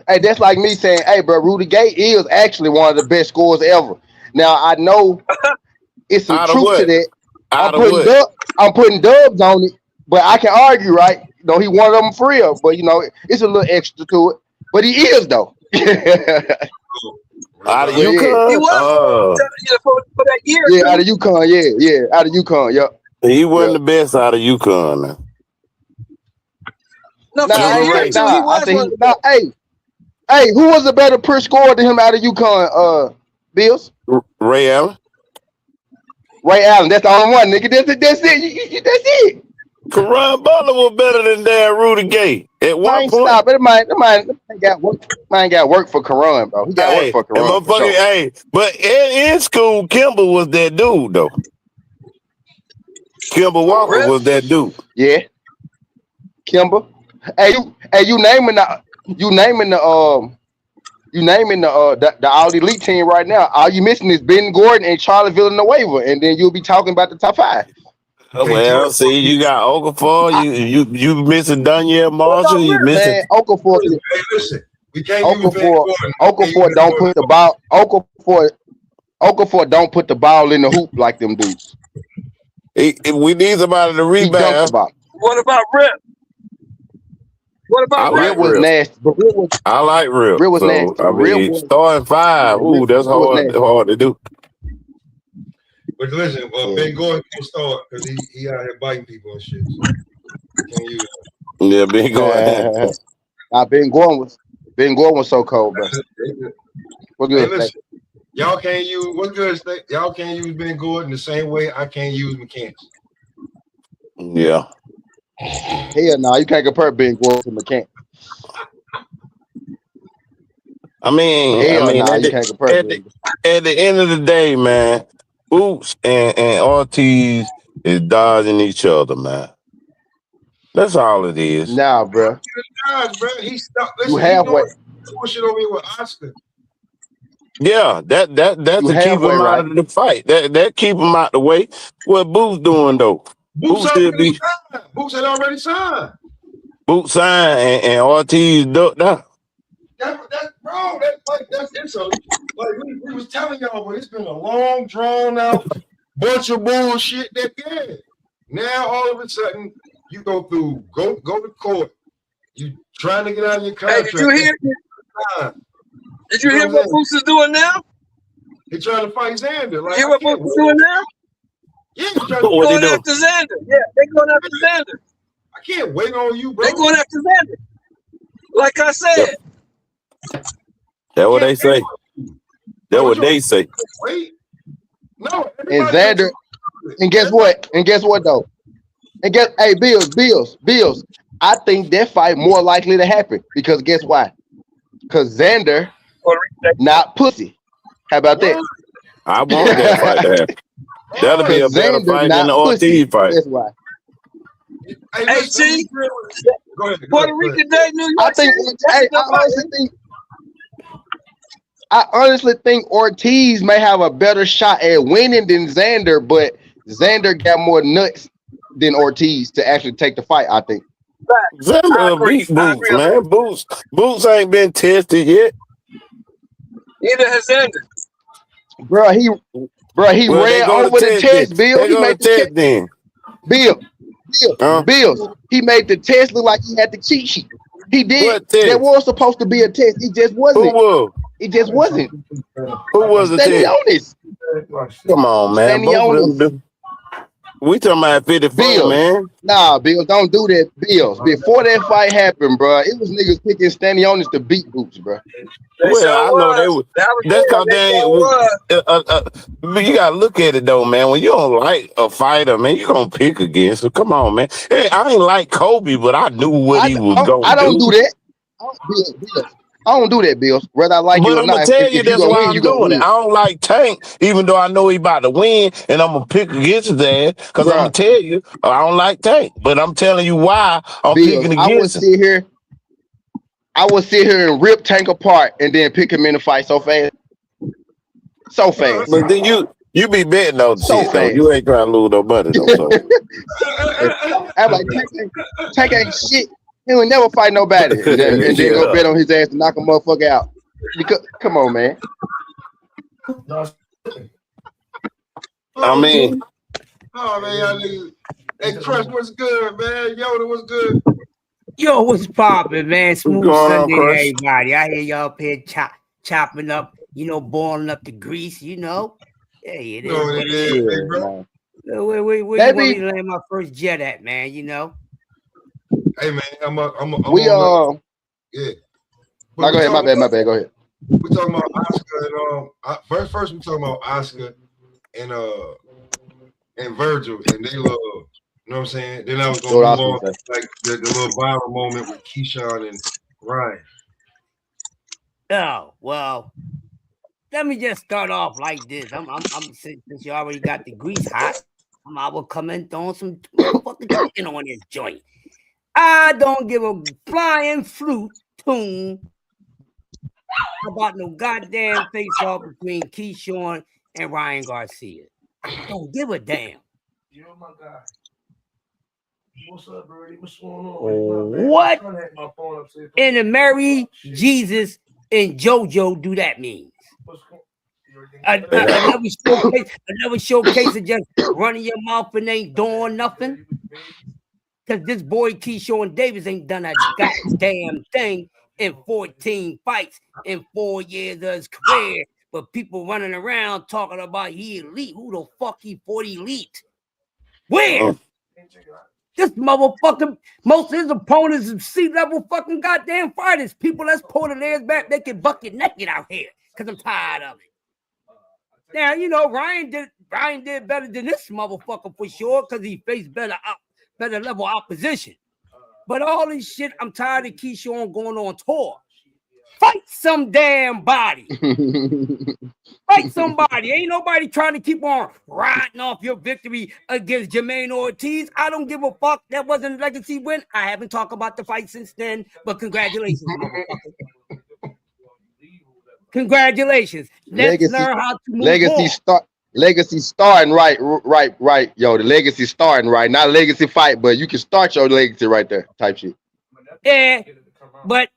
Hey, that's like me saying, hey, bro, Rudy Gay is actually one of the best scorers ever. Now I know it's some truth to that. I'm putting dubs on it, but I can argue, right? You know, he one of them for real, but you know, it's a little extra to it. But he is though. Out of UConn? He was for that year. Yeah, out of UConn, yeah, out of UConn, yep. He wasn't the best out of UConn, man. No, hey, who was a better per scorer than him out of UConn, Bills? Ray Allen. Ray Allen, that's the only one, nigga. That's it. That's it. Karan Butler was better than Dan Rudy Gay. At one point, stop it. Mine got work for Karan, bro. He got work for Karan. Sure. Hey, but in school, Kimber was that dude though. Kimber Walker was that dude. Yeah, Kimber. Hey, you naming the all elite team right now. All you missing is Ben Gordon and Charlie Villanueva, and then you'll be talking about the top 5. Well, see, you got Okafor, you missing Danielle Marshall, you missing Okafor. Hey, listen, we can't Okafor don't put the ball. Okafor don't put the ball in the hoop like them dudes. We need somebody to rebound. What about Rip? Rip was nasty. But I like Rip. Rip was nasty. I mean, starting 5. Ooh, that's hard to do. But listen, Ben Gordon can't start because he out here biting people and shit. So can't use him. Yeah, Ben Gordon. Ben Gordon was so cold, bro. What's good? Hey, listen, y'all can't use y'all can't use Ben Gordon the same way I can't use McCants. Yeah. Hell no, you can't compare Ben Gordon to McCants. I mean, at the end of the day, man, Boots and Ortiz is dodging each other, man. That's all it is. Nah, bro. He stopped. You halfway. Shit over here with Oscar. Yeah, that's to keep him out of the fight. That keep him out the way. What Boots doing though? Boots should be. Boots had already signed. Boots signed and Ortiz ducked out. That's it's a like we was telling y'all, but it's been a long, drawn out bunch of bullshit that now all of a sudden you go to court. You trying to get out of your contract. Hey, did you hear what Boots is doing now? He trying to fight Xander. Like, you hear what Boots is doing now? Yeah, he's going after Xander. Yeah, they're going after Xander. I can't wait on you, bro. They're going after Xander. Like I said. That's what they say. That's what they say. Wait. No. And Xander. And guess what? Though? Hey, Bills. I think that fight more likely to happen because guess why? Because Xander not pussy. How about that? I want that fight to happen. That'll be a better fight than the Ortiz fight. That's why. Hey, see, Puerto Rican Day, New York. I honestly think Ortiz may have a better shot at winning than Xander, but Xander got more nuts than Ortiz to actually take the fight. I think. Xander beat Boots, man. Boots ain't been tested yet. Neither has Xander. Bro, he ran over the test, Bill. He made the test then. Bills. He made the test look like he had the cheat sheet. He did. There was supposed to be a test. He just wasn't. Who was? It just wasn't. Who was the test? Come on, man. We talking about 54, Bills. Man. Nah, Bills, don't do that. Bills. Before that fight happened, bro, it was niggas picking Stanionis to beat Boots, bro. Well, I know they was. That's because they ain't. You gotta look at it though, man. When you don't like a fighter, man, you gonna pick against. So come on, man. Hey, I ain't like Kobe, but I knew what he was going to do. I don't do that. I don't do that, Bills. Whether I like you or not. But I'm gonna tell you that's why I'm doing it. I don't like Tank, even though I know he about to win, and I'm gonna pick against his ass because I'm gonna tell you I don't like Tank. But I'm telling you why I'm picking against him. I would sit here and rip Tank apart and then pick him in the fight so fast. But then you be betting on shit though. You ain't trying to lose no money though. So. I'm like Tank ain't shit. He would never fight nobody and then go bet on his ass to knock a motherfucker out. Come on, man. I mean, oh man, hey, Crush, what's good, man? Yoda, what's good? Yo, what's poppin', man? Smooth Sunday, everybody. I hear y'all up here chopping up, boiling up the grease, Hey, it is. No, it is, bro. Where you want me to land my first jet at, man? Hey man, yeah. Go ahead, my bad. Go ahead. We're talking about Oscar and first we're talking about Oscar and Virgil, and they love. You know what I'm saying? Then I was going to move on like the little viral moment with Keyshawn and Ryan. Oh well, let me just start off like this. I'm since you already got the grease hot, I will come in throwing some fucking chicken on this joint. I don't give a flying flute tune about no goddamn face-off between Keyshawn and Ryan Garcia. Don't give a damn. You're my guy. What's up, Birdie? What's going on? What in the Mary, Jesus, and JoJo do that mean? Another showcase of just running your mouth and ain't doing nothing? Because this boy Keyshawn Davis ain't done a goddamn thing in 14 fights in 4 years of his career. But people running around talking about he elite. Who the fuck he 40 elite? Where? This motherfucking, most of his opponents are C-level fucking goddamn fighters. People that's pulling theirs back, they can buck it naked out here. Because I'm tired of it. Now, Ryan did better than this motherfucker for sure because he faced better level opposition. But all this shit, I'm tired of Keyshawn going on tour. Fight some damn body. Fight somebody. Ain't nobody trying to keep on riding off your victory against Jermaine Ortiz. I don't give a fuck. That wasn't a legacy win. I haven't talked about the fight since then, but congratulations, motherfucker. Congratulations. Let's learn how to move on. Legacy starting right. Yo, the legacy starting right. Not legacy fight, but you can start your legacy right there. Type shit. Yeah, but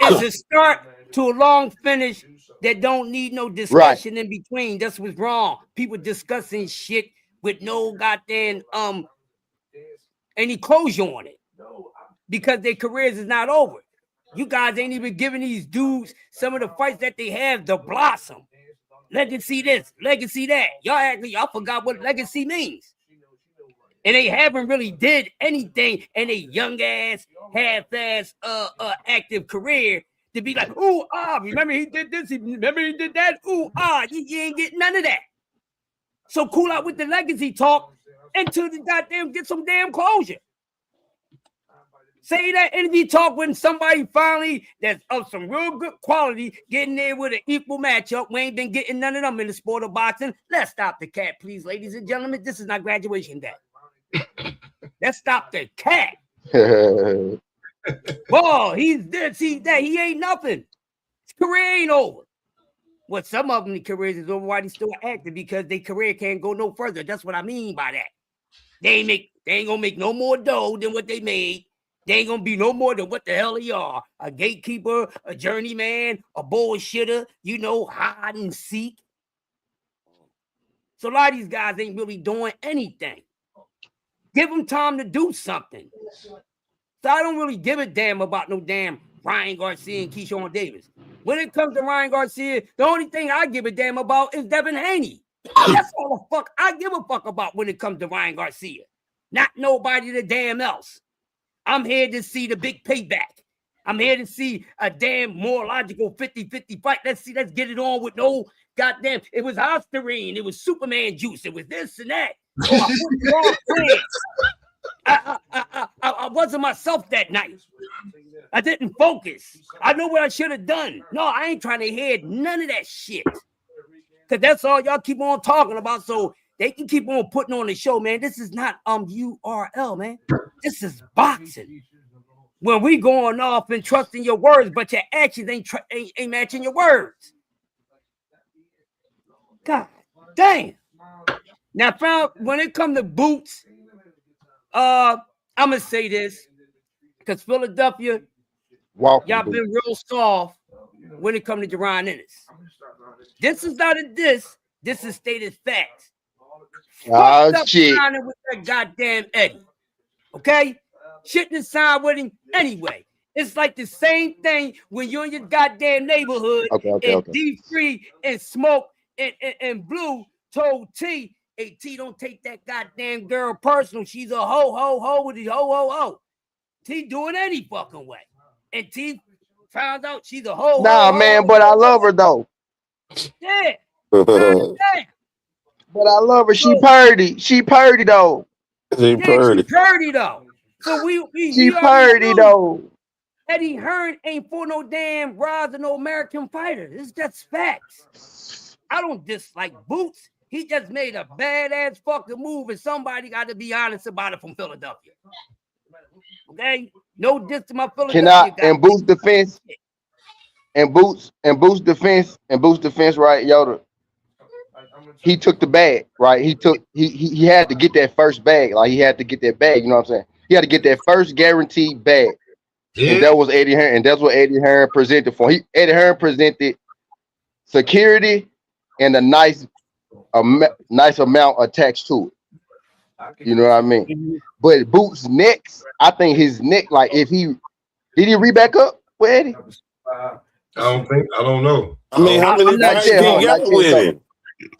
it's a start to a long finish that don't need no discussion in between. That's what's wrong. People discussing shit with no goddamn any closure on it because their careers is not over. You guys ain't even giving these dudes some of the fights that they have to blossom. Legacy this, legacy that. Y'all forgot what legacy means. And they haven't really did anything in a young ass, half-ass active career to be like, ooh, remember he did this, remember he did that, ooh, you ain't getting none of that. So cool out with the legacy talk until the goddamn get some damn closure. Say that interview talk when somebody finally that's of some real good quality getting there with an equal matchup. We ain't been getting none of them in the sport of boxing. Let's stop the cat, please, ladies and gentlemen. This is not graduation day. Let's stop the cat. Boy, he's this, he's that. He ain't nothing. His career ain't over. Well, some of them, the careers is over while they still active because their career can't go no further. That's what I mean by that. They ain't gonna make no more dough than what they made. They ain't gonna be no more than what the hell they are. A gatekeeper, a journeyman, a bullshitter, hide and seek. So a lot of these guys ain't really doing anything. Give them time to do something. So I don't really give a damn about no damn Ryan Garcia and Keyshawn Davis. When it comes to Ryan Garcia, the only thing I give a damn about is Devin Haney. That's all the fuck I give a fuck about when it comes to Ryan Garcia. Not nobody the damn else. I'm here to see the big payback. I'm here to see a damn more logical 50-50 fight. Let's get it on with no goddamn. It was Ostarine. It was Superman juice. It was this and that. Oh, I wasn't myself that night. I didn't focus. I know what I should have done. No, I ain't trying to hear none of that shit. Because that's all y'all keep on talking about. So they can keep on putting on the show, man. This is not URL, man. This is boxing. When we going off and trusting your words, but your actions ain't matching your words. God damn. Now, when it comes to boots, I'm gonna say this because Philadelphia, y'all been real soft when it comes to Jerron Ennis. This is not a diss. This is stated facts. Shit. Signing with that goddamn Eddie. Okay? Shouldn't sign with him anyway. It's like the same thing when you're in your goddamn neighborhood and D3 and Smoke and Blue told T, hey, T, don't take that goddamn girl personal. She's a ho with the ho. T doing any fucking way. And T found out she's a ho. Nah, man, but I love her though. Yeah. But I love her. She purdy. She purdy though. She purdy though. So she purdy though. Eddie Hearn ain't for no damn rise of no American fighter. It's just facts. I don't dislike Boots. He just made a badass fucking move, and somebody got to be honest about it from Philadelphia. Okay, no diss to my Philadelphia guy. And Boots defense. And Boots defense. Right, Yoda. He took the bag, right? He had to get that first bag. Like he had to get that bag, you know what I'm saying? He had to get that first guaranteed bag. Yeah. And that was Eddie Hearn, and that's what Eddie Hearn presented for. Eddie Hearn presented security and a nice amount attached to it. You know what I mean? But Boots' next, I think his neck, like if he did he re-back up with Eddie? I don't know. I mean, how many fights he got with him?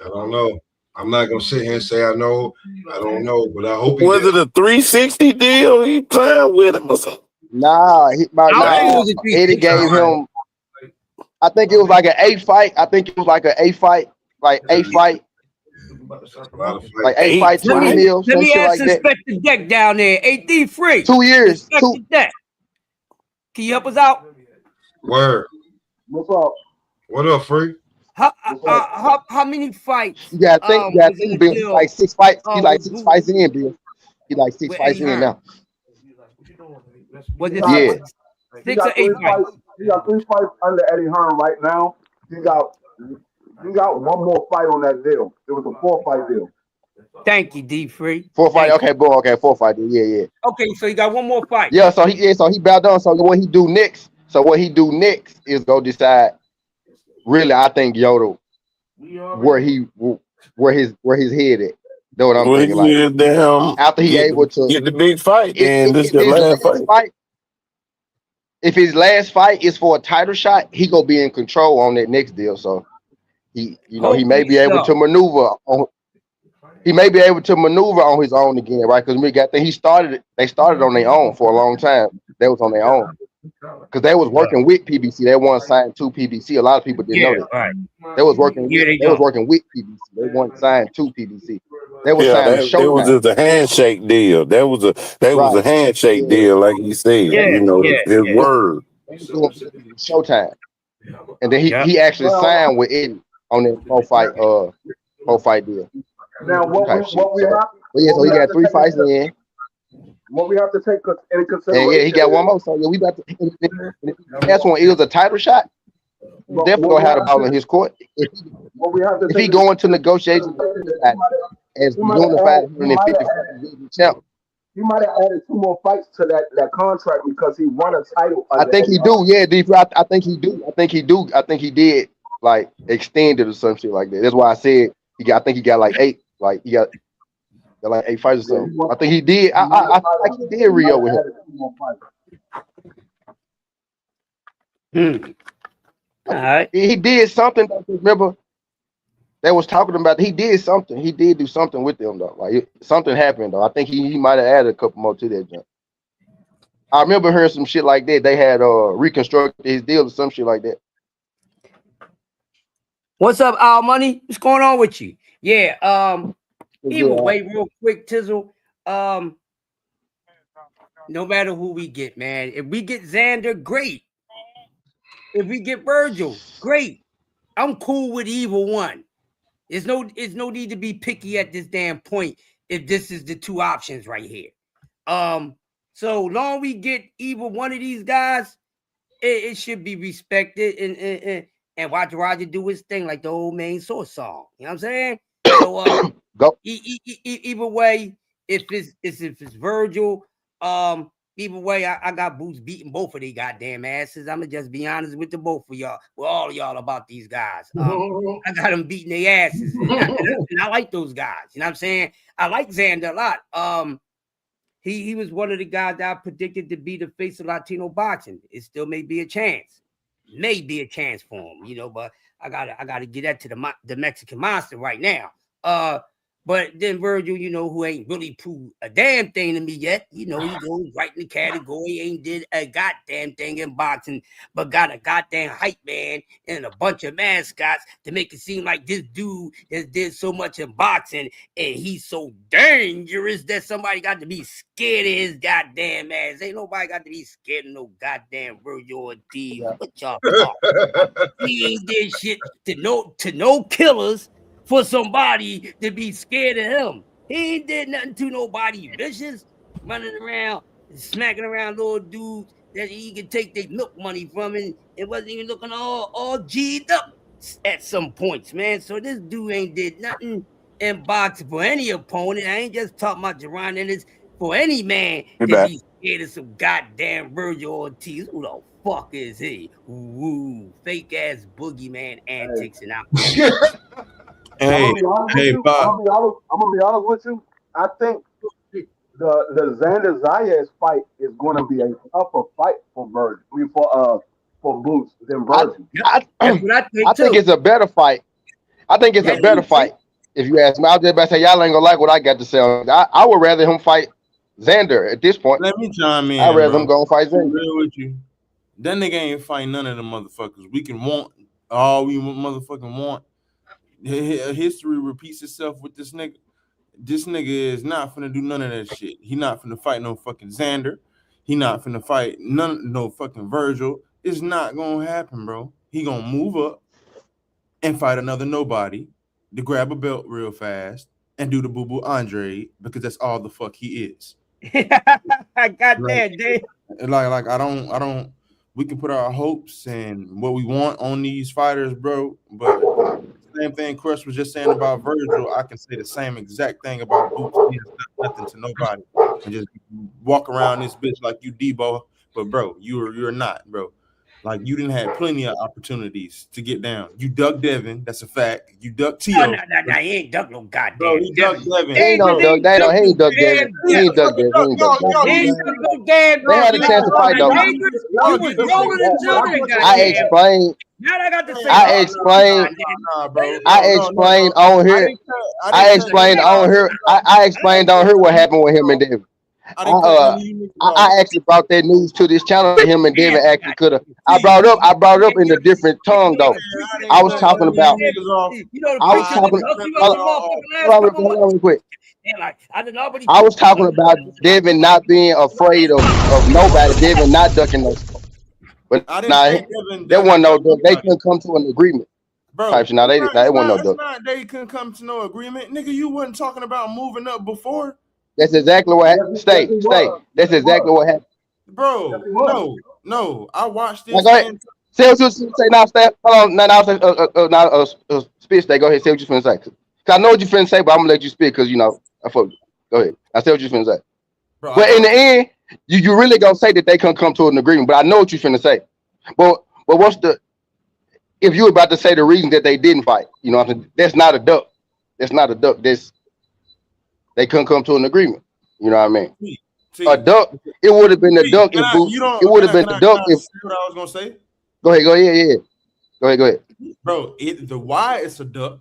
I don't know. I'm not gonna sit here and say I know. I don't know, but I hope. Was it a 360 deal? He playing with him or something? Nah, Eddie gave him. I think it was like an 8 fight. Like 8 fight, 20 meals. Let me ask Inspector Deck down there. AD free. 2 years. Deck. Can you help us out? Word. What's up? What up, free? How many fights? Yeah, I think Bill like 6 fights. He like 6 fights in, Bill. He like 6 fights in now. Was it 6 or 8 fights? He got 3 fights under Eddie Hearn right now. He got one more fight on that deal. It was a 4-fight deal. Thank you, D-Free. 4 fight. Okay, boy. Okay, 4 fight. Yeah. Okay, so he got one more fight. Yeah, so he bowed down. So what he do next? Is go decide. Really, I think Yoda where his head at. That's what I'm thinking. Like after he able to get the big fight, then this is the last fight. If his last fight is for a title shot, he gonna be in control on that next deal. So he may be able to maneuver on. He may be able to maneuver on his own again, right? Because they started on their own for a long time. They was on their own because they was working with PBC. They weren't signed to PBC. A lot of people didn't know that. Right. They was working. They was working with PBC. They weren't signed to PBC. They was signed to Showtime. It was just a handshake deal. That was a handshake deal, like you said. His word. Showtime, and then he actually signed with it on that 4-fight deal. Now so he got 3 fights in. What we have to take into consideration. And he got one more. So we about to. That's when it was a title shot. Definitely gonna have the ball in his court. If he going to negotiations as unified 150 champ. He might have added 2 more fights to that contract because he won a title. I think he do. Yeah, I think he do. I think he did like extend it or some shit like that. That's why I said I think he got like 8. Like he got like 8 fights or something. I think he did. I think he did Rio with him. All right. He did something. Remember, they was talking about. He did something. He did do something with them though. Like something happened though. I think he might have added a couple more to that jump. I remember hearing some shit like that. They had reconstructed his deal or some shit like that. What's up, Al Money? What's going on with you? Yeah. Either way, real quick, Tizzle. No matter who we get, man. If we get Xander, great. If we get Virgil, great. I'm cool with either one. There's no need to be picky at this damn point if this is the 2 options right here. So long we get either one of these guys, it should be respected and watch Roger do his thing like the old main source song. You know what I'm saying? So go either way, if it's Virgil, either way, I got Boots beating both of these goddamn asses. I'm gonna just be honest with the both of y'all, with all of y'all about these guys. I got them beating their asses, and I like those guys. You know what I'm saying? I like Xander a lot. He was one of the guys that I predicted to be the face of Latino boxing. It still may be a chance for him, but I gotta get that to the Mexican monster right now. But then Virgil, who ain't really proved a damn thing to me yet, he goes right in the category, ain't did a goddamn thing in boxing, but got a goddamn hype man and a bunch of mascots to make it seem like this dude has did so much in boxing and he's so dangerous that somebody got to be scared of his goddamn ass. Ain't nobody got to be scared of no goddamn Virgil Ortiz. What y'all talking? He ain't did shit to no killers for somebody to be scared of him. He ain't did nothing to nobody vicious, running around, smacking around little dudes that he could take their milk money from, and it wasn't even looking all G'd up at some points, man. So this dude ain't did nothing in boxing for any opponent. I ain't just talking about Jerron Ennis, for any man to be scared of some goddamn Virgil Ortiz. Who the fuck is he? Ooh, fake ass boogeyman antics and out. I'm gonna be honest with you. I think the Xander Zayas fight is going to be a tougher fight for Virgil. For Boots than Virgil. I think it's a better fight. I think it's a better fight. If you ask me, I was just about to say y'all ain't gonna like what I got to say. I would rather him fight Xander at this point. Let me chime in. I'd rather him go and fight Xander. Real with you. That nigga ain't fighting none of them motherfuckers. We can want all we motherfucking want. History repeats itself with this nigga. This nigga is not finna do none of that shit. He not finna fight no fucking Xander. He not finna fight no fucking Virgil. It's not gonna happen, bro. He gonna move up and fight another nobody to grab a belt real fast and do the boo-boo Andre because that's all the fuck he is. I got that, dude. Like I don't we can put our hopes and what we want on these fighters, bro. But same thing Crush was just saying about Virgil, I can say the same exact thing about Boots. He has done nothing to nobody and just walk around this bitch like you Debo. But bro, you're not, bro. Like you didn't have plenty of opportunities to get down. You ducked Devin, that's a fact. You ducked T.O. No, he ain't duck no goddamn. Bro, he ducked Devin. He ain't no duck. He ain't duck Devin. He ain't duck Devin. He ain't duck Devin. He ain't duck no damn. They had a chance to fight though. You was rolling each other. I explained. Now I got to say. I explained. I explained on here. I explained on here. I explained on here what happened with him and Devin. I actually brought that news to this channel that him and Devin actually could have. I brought up in a different tongue though. I was talking about. I was talking. Hold on real quick. I was talking about Devin not being afraid of nobody. Devin not ducking no stuff. But nah, there wasn't no duck. They couldn't come to an agreement. Bro, now they wasn't no duck. They couldn't come to no agreement, nigga. You wasn't talking about moving up before. That's exactly what happened. Stay. That's exactly what happened. Bro, no. I watched this. Now, go ahead. Say what you say now, stay. Hold on. Now, spit, stay. Go ahead. Say what you finna say. Cause I know what you finna say, but I'm gonna let you spit because you know I fuck you. Go ahead. I say what you finna say. Bro, but in the end, you really gonna say that they couldn't come to an agreement. But I know what you finna say. But what's the if you were about to say the reason that they didn't fight? You know what I'm saying? That's not a duck. That's not a duck. They couldn't come to an agreement. You know what I mean? A duck. It would have been a duck if it would have been a duck if. What I was gonna say? Go ahead. Yeah. Go ahead. Bro, the why it's a duck,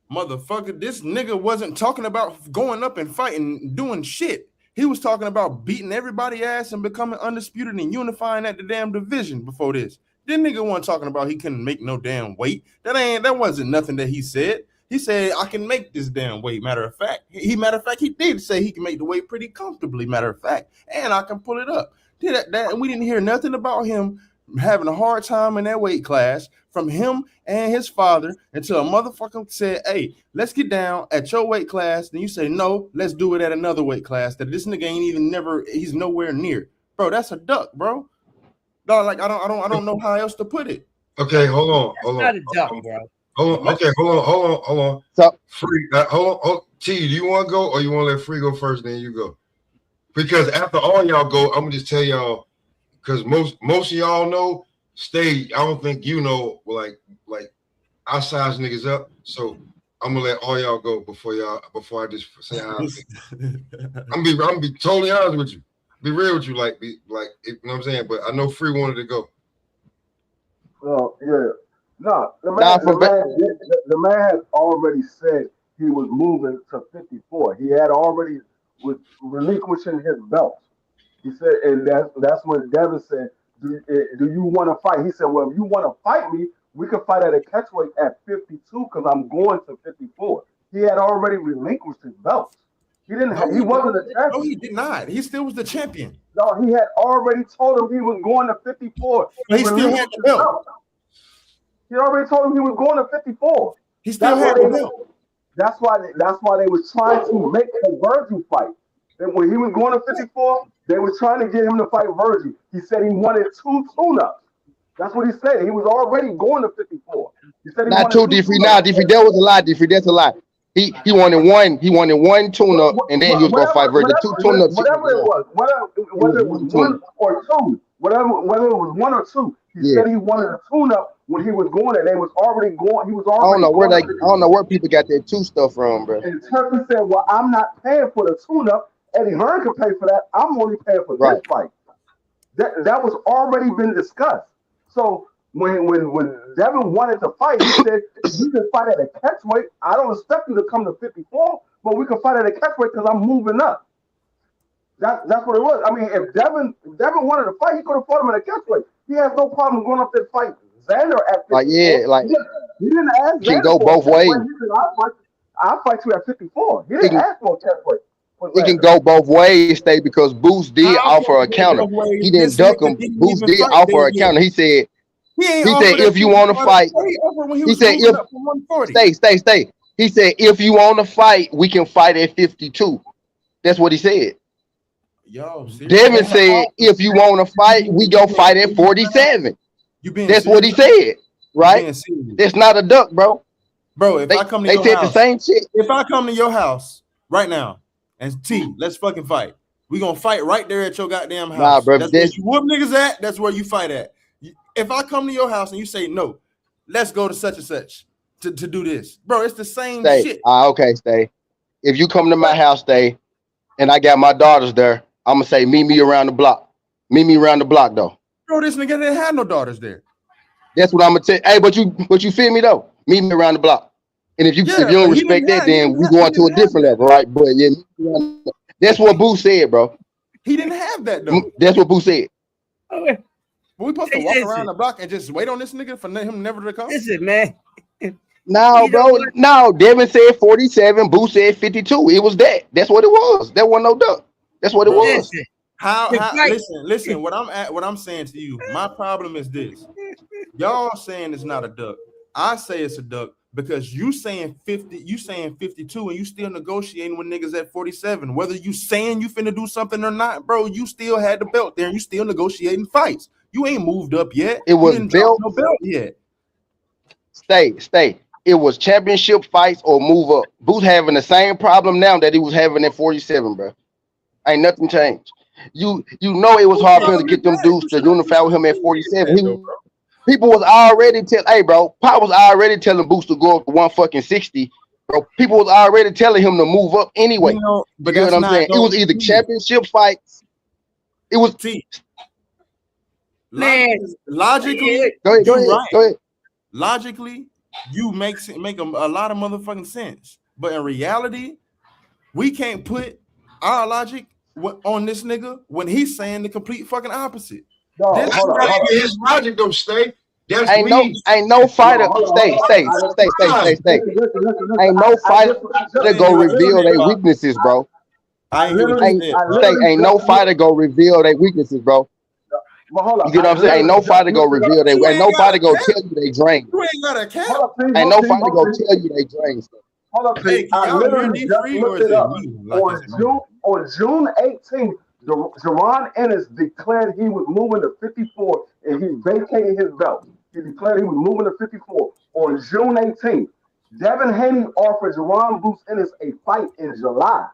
motherfucker. This nigga wasn't talking about going up and fighting, doing shit. He was talking about beating everybody ass and becoming undisputed and unifying at the damn division before this. This nigga wasn't talking about he couldn't make no damn weight. That wasn't nothing that he said. He said, I can make this damn weight. Matter of fact, he did say he can make the weight pretty comfortably, matter of fact, and I can pull it up. And we didn't hear nothing about him having a hard time in that weight class from him and his father until a motherfucker said, hey, let's get down at your weight class. Then you say, no, let's do it at another weight class that this nigga he's nowhere near. Bro, that's a duck, bro. Dog, like I don't know how else to put it. Okay, hold on. Not a duck, bro. Hold on. Okay, hold on. So, Free, hold on. T, do you want to go or you want to let Free go first? Then you go. Because after all y'all go, I'm gonna just tell y'all. Because most of y'all know, I don't think you know. Like I size niggas up. So I'm gonna let all y'all go before I just say how I think. I'm gonna be totally honest with you. Be real with you, you know what I'm saying. But I know Free wanted to go. Well, yeah. No, the man had already said he was moving to 54. He had already was relinquishing his belts. He said, and that's when Devin said, do you want to fight? He said, well, if you want to fight me, we can fight at a catchweight at 52 because I'm going to 54. He had already relinquished his belts. He wasn't a champion. No, he did not. He still was the champion. No, he had already told him he was going to 54. But he still had the belt. He already told him he was going to 54. He still had the belt. That's why they was trying to make a Virgil fight. And when he was going to 54, they were trying to get him to fight Virgil. He said he wanted 2 tune-ups. That's what he said. He was already going to 54. He said he not 2 D3. Nah, D3. That was a lie, D3. That's a lie. He wanted one. He wanted 1 tune-up, and then he was gonna fight Virgil. 2 tune-ups. Whatever it was, whether it was 1 or 2, whether it was 1 or 2, he said he wanted a tune-up when he was going there. They was already going. He was already. I don't know where people got that 2 stuff from, bro. And Turkey said, "Well, I'm not paying for the tune-up. Eddie Hearn can pay for that. I'm only paying for this fight." That was already been discussed. So when Devin wanted to fight, he said, "You can fight at a catchweight. I don't expect you to come to 54, but we can fight at a catchweight because I'm moving up." That's what it was. I mean, if Devin wanted to fight, he could have fought him at a catchweight. He has no problem going up there to fight Xander at 54. He didn't ask Xander. Can go both ways. I'll fight you at 54. He didn't ask for a catchweight. It can go both ways, Stay, because Boost did offer a counter. He didn't duck him. Boost did offer a counter. He said, if you want to fight, he said, stay. He said, if you want to fight, we can fight at 52. That's what he said. Y'all serious? Devin said, if you want to fight, we go fight at 47. That's what he said, right? That's not a duck, bro. Bro, if I come to your said house, the same shit. If I come to your house right now and T, let's fucking fight. We gonna fight right there at your goddamn house. Nah, bro, that's where you whoop niggas at. That's where you fight at. If I come to your house and you say no, let's go to such and such to do this, bro. It's the same shit. Okay, Stay. If you come to my house, Stay, and I got my daughters there, I'm gonna say meet me around the block. Meet me around the block, though. Bro, this nigga didn't have no daughters there. That's what I'm gonna tell. Hey, but you feel me though? Meet me around the block. And if you don't respect that, then we going to a different level, right? But yeah, that's what Boo said, bro. He didn't have that though. That's what Boo said. Okay. We supposed to walk around the block and just wait on this nigga for him never to come? Listen, man. No, bro. No, Devin said 47. Boo said 52. It was that. That's what it was. That wasn't no duck. That's what it was. How listen, what I'm saying to you, my problem is this. Y'all saying it's not a duck. I say it's a duck because you saying 50, you saying 52, and you still negotiating with niggas at 47. Whether you saying you finna do something or not, bro, you still had the belt there and you still negotiating fights. You ain't moved up yet. It was belt. No belt yet. Stay. It was championship fights or move up. Boo's having the same problem now that he was having at 47, bro. Ain't nothing changed. You know it was hard for him to get them dudes to unify with him at 47. People was already hey, bro. Pop was already telling Boots to go up to 160, bro. People was already telling him to move up anyway. You know what I'm saying? It was either championship fights. It was logically. Go ahead. Logically, you make a lot of motherfucking sense, but in reality, we can't put our logic on this nigga when he's saying the complete fucking opposite. No, hold on. His logic don't stay. Ain't no fighter. Stay. Ain't no fighter that go reveal their weaknesses, bro. Ain't no fighter go reveal their weaknesses, bro. But hold on. You know what I'm saying? Ain't no fighter go reveal they. Ain't nobody go tell you they drain. You ain't got a cap. Ain't no fighter go tell you they drain. Hold up, I literally just looked it up. On June 18th, Jerron Ennis declared he was moving to 54 and he vacated his belt. He declared he was moving to 54 on June 18th. Devin Haney offered Jerron Bruce Ennis a fight in July.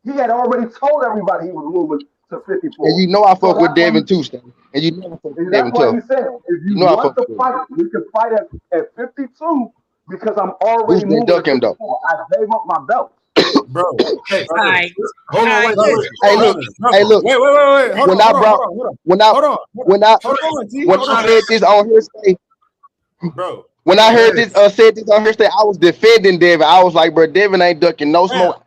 He had already told everybody he was moving to 54. And you know I fuck with Devin too, Stan. And you know I fuck with Devin too. He said, if you want to fight, we can fight at 52 because I'm already moving to 54. I gave up my belt. Bro, hey, hold on, wait. Hey, look. Wait. When I said this on his stage, bro. When I heard this, said this on her stage, I was defending Devin. I was like, bro, Devin ain't ducking no smoke.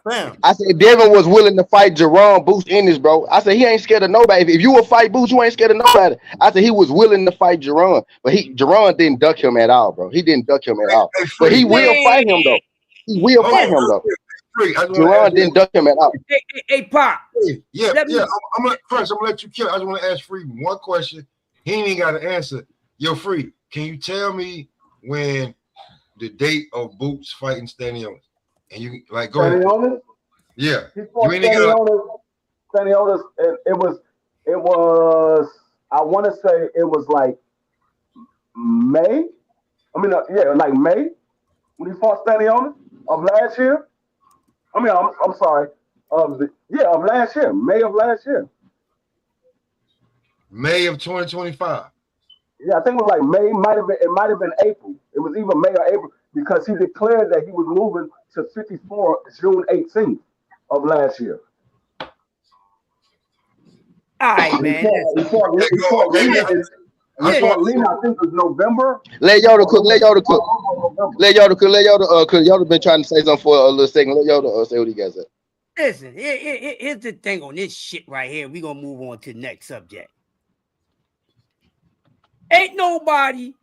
I said Devin was willing to fight Jerron Boost in this, bro. I said he ain't scared of nobody. If you will fight Boost, you ain't scared of nobody. I said he was willing to fight Jerron, but Jerron didn't duck him at all, bro. He didn't duck him at all. But he will fight him though. He will fight him though. Jerron didn't duck him at all. Hey, Pop. Yeah. I'm gonna let you kill. I just want to ask Free one question. He ain't got an answer. Yo, Free, can you tell me when the date of Boots fighting Stanionis? And you like go ahead. Yeah. He fought Stanionis, and it was I want to say it was like May. I mean, like May when he fought Stanionis of last year. I mean, I'm sorry. Of last year, May of last year. May of 2025. Yeah, I think it was like May. It might have been April. It was either May or April because he declared that he was moving to 54 June 18th of last year. All right, man. He fought Lena. I think it was November. Let Yoda cook. Cause Yoda been trying to say something for a little second. Let Yoda say what he got to say. Listen, here's the thing on this shit right here. We're gonna move on to the next subject. Ain't nobody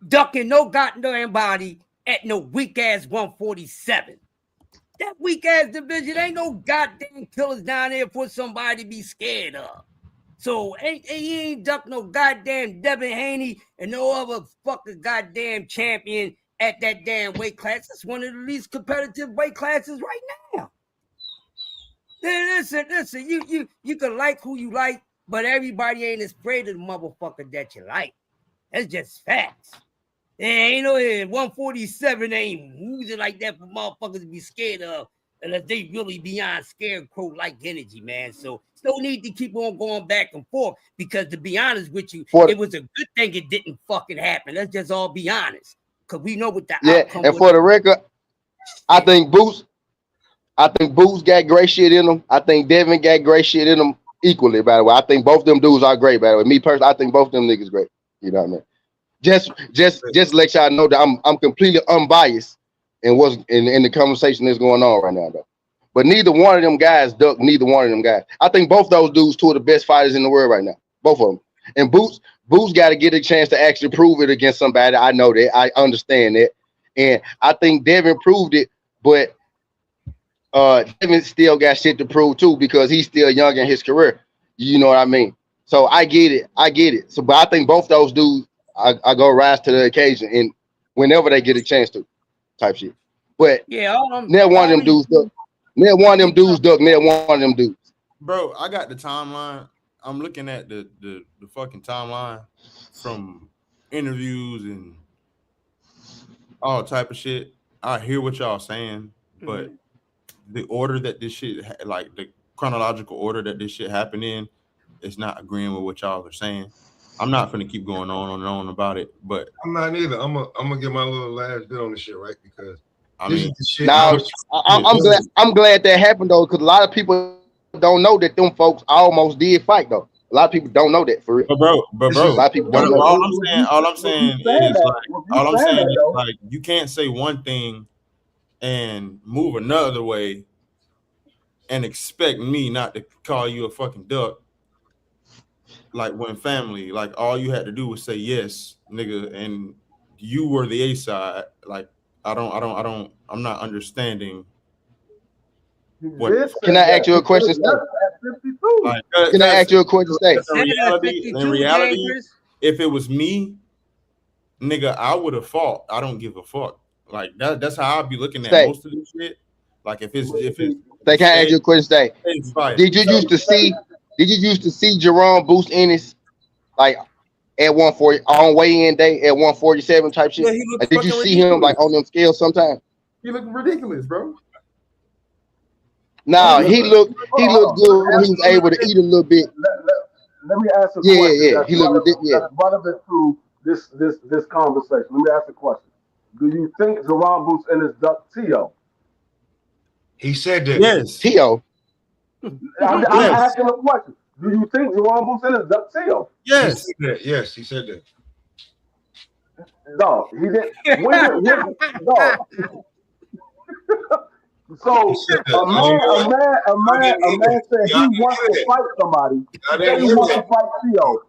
ducking no goddamn body at no weak ass 147. That weak ass division ain't no goddamn killers down there for somebody to be scared of. So he ain't duck no goddamn Devin Haney and no other fucking goddamn champion at that damn weight class. It's one of the least competitive weight classes right now. Listen. You can like who you like, but everybody ain't as afraid of the motherfucker that you like. That's just facts. Ain't no 147 ain't moving like that for motherfuckers to be scared of unless they really beyond scarecrow like energy, man. So no need to keep on going back and forth because to be honest with you, it was a good thing it didn't fucking happen. Let's just all be honest. Because we know what the outcome and for the record, I think Boots got great shit in them. I think Devin got great shit in them equally, by the way. I think both them dudes are great, by the way. Me personally, I think both them niggas great. You know what I mean? Just let y'all know that I'm completely unbiased in what's in the conversation that's going on right now, though. But neither one of them guys duck neither one of them guys. I think both those dudes two of the best fighters in the world right now. Both of them. And Boots got to get a chance to actually prove it against somebody. I know that. I understand that. And I think Devin proved it, but Devin still got shit to prove too because he's still young in his career. You know what I mean? So I get it. So, but I think both those dudes I go rise to the occasion and whenever they get a chance to, type shit. But never one of them dudes duck. Never one of them dudes duck. Never one of them dudes. Bro, I got the timeline. I'm looking at the fucking timeline from interviews and all type of shit. I hear what y'all saying, but the order that this shit, like the chronological order that this shit happened in, is not agreeing with what y'all are saying. I'm not gonna keep going on and on about it, but I'm not either. I'm gonna get my little last bit on this shit, right? Because I'm glad that happened though, because a lot of people don't know that them folks almost did fight though. A lot of people don't know that for real. But bro, a lot of people don't know. All I'm saying is like you can't say one thing and move another way and expect me not to call you a fucking duck. Like when family, like all you had to do was say yes, nigga, and you were the A side. Like I'm not understanding. Can I ask you a question, Stay? Can I ask you a question, Stay? In reality, if it was me, nigga, I would have fought. I don't give a fuck. Like that's how I'd be looking at most of this shit. Like if it's They can't ask you a question, Stay. Did you used to see Jerome Boost Ennis like at 140 on weigh-in day at 147 type shit? Yeah, did you see him like on them scales sometimes? He looked ridiculous, bro. Nah, he looked good when he was able to eat a little bit. Let me ask a question. Yeah, he looked ridiculous. That's relevant to this conversation. Let me ask a question. Do you think Jerome Boost Ennis ducked Tio? He said that. Yes. Tio. I'm asking a question. Do you think Jerome Boost Ennis ducked Tio? Yes. Yes, he said that. No, he didn't. No. So a man said he wants to fight somebody. He wants to fight Tio,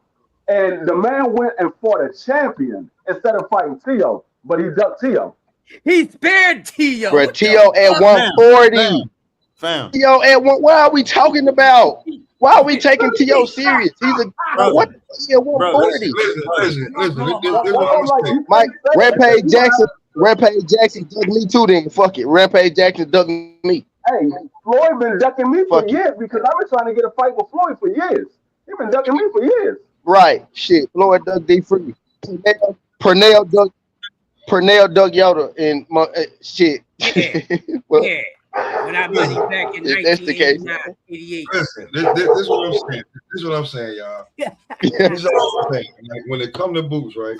and the man went and fought a champion instead of fighting Tio, but he ducked Tio. He spared Tio. Bro, Tio at 140. Fam. Tio at one. What are we talking about? Why are we taking Tio serious? He's a what? Yeah, 140. Listen. Mike, Rampage Jackson ducked me too. Then fuck it. Rampage Jackson ducked me. Hey, Floyd been ducking me for years because I've been trying to get a fight with Floyd for years. He been ducking me for years. Right. Shit. Floyd ducked D Free. Pernell ducked Yoda and shit. Yeah. Well, yeah. When I money back in 1988. Listen, this is what I'm saying. This is what I'm saying, y'all. This is what I'm saying. Like when it comes to Boots, right?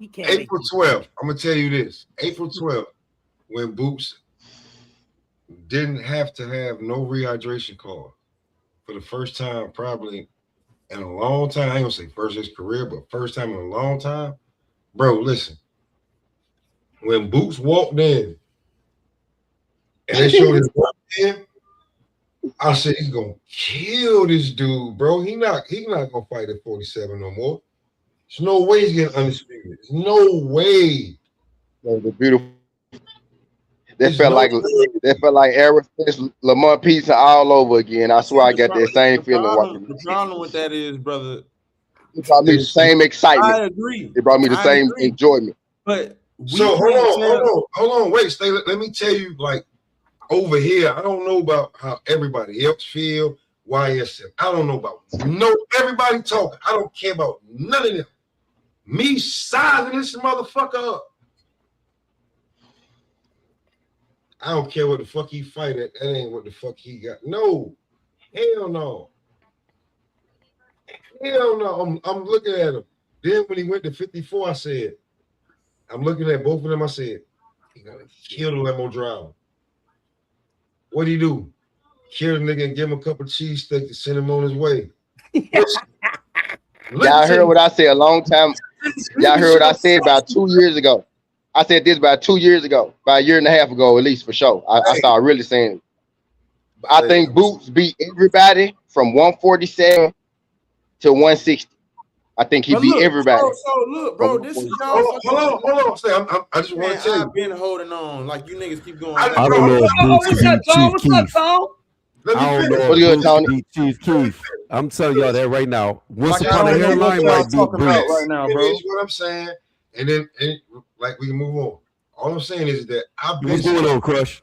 April 12th, I'm gonna tell you this. April 12th, when Boots didn't have to have no rehydration card for the first time, probably in a long time. I ain't gonna say first in his career, but first time in a long time. Bro, listen. When Boots walked in and they showed his in, I said he's gonna kill this dude, bro. He not gonna fight at 47 no more. There's no way he's getting undisputed. There's no way. That was beautiful. That felt like Aerosmith, Lamont Peterson all over again. I swear I got that same feeling watching. The problem with that is, brother, it brought me the same excitement. I agree. It brought me the same enjoyment. But so hold on, wait, stay. Let me tell you, like, over here, I don't know about how everybody else feel. YSM, I don't know about everybody talking. I don't care about none of them. Me sizing this motherfucker up. I don't care what the fuck he fight at. That ain't what the fuck he got. No, hell no. Hell no. I'm looking at him. Then when he went to 54, I said, I'm looking at both of them. I said, he gotta kill the limo driver. What'd he do? Kill the nigga and give him a couple of cheesesteaks to send him on his way. Y'all heard what I said a long time. Y'all heard what I said about 2 years ago. I said this about 2 years ago, about a year and a half ago, at least for sure. I started really saying it. I think Boots beat everybody from 147 to 160. I think he beat everybody. So look, bro, this is y'all. Hold on. I just want to tell you. I've been holding on. Like, you niggas keep going. I don't know if Boots beat Chief Keef. I don't know if Boots beat Chief Keef. I'm telling y'all that right now. Once upon a hairline might beat Boots. Right now, bro. That's what I'm saying. And then, like, we can move on. All I'm saying is that what's going on, Crush?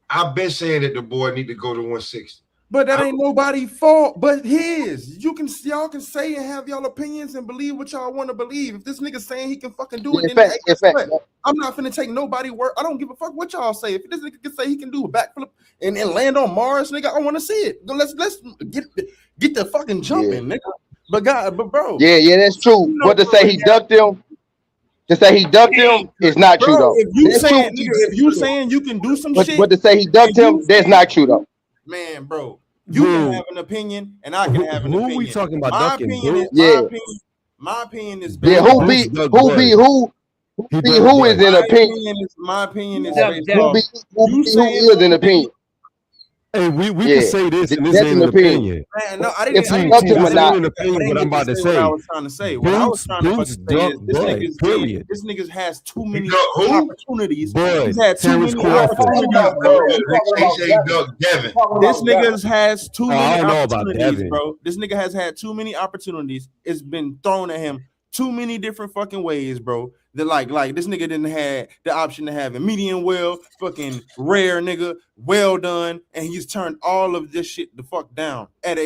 I've been saying that the boy need to go to 160. But that ain't nobody's fault but his. Y'all can say and have y'all opinions and believe what y'all want to believe. If this nigga saying he can fucking do it, then I'm not finna take nobody word. I don't give a fuck what y'all say. If this nigga can say he can do a backflip and land on Mars, nigga, I want to see it. Let's get the fucking jumping, nigga. But bro. Yeah, that's true. But to say he ducked him, is not true though. If you saying you can do some shit, but to say he ducked him, that's not true though. Man, bro, you can have an opinion, and I can have an opinion. Who are we talking about? My ducking, opinion is, my opinion is. Yeah, who is an opinion? My opinion is. Who is an opinion? Hey, we can say this, and this ain't an opinion. Man, no, I didn't. This ain't an opinion. What I'm about to say. What I was trying to say. What I was trying to say is this nigga has too many opportunities. Boy, He's had too many opportunities. This nigga has too many opportunities, bro. This nigga has had too many opportunities. It's been thrown at him too many different fucking ways, bro. That like this nigga didn't have the option to have a medium well, fucking rare nigga, well done, and he's turned all of this shit the fuck down. At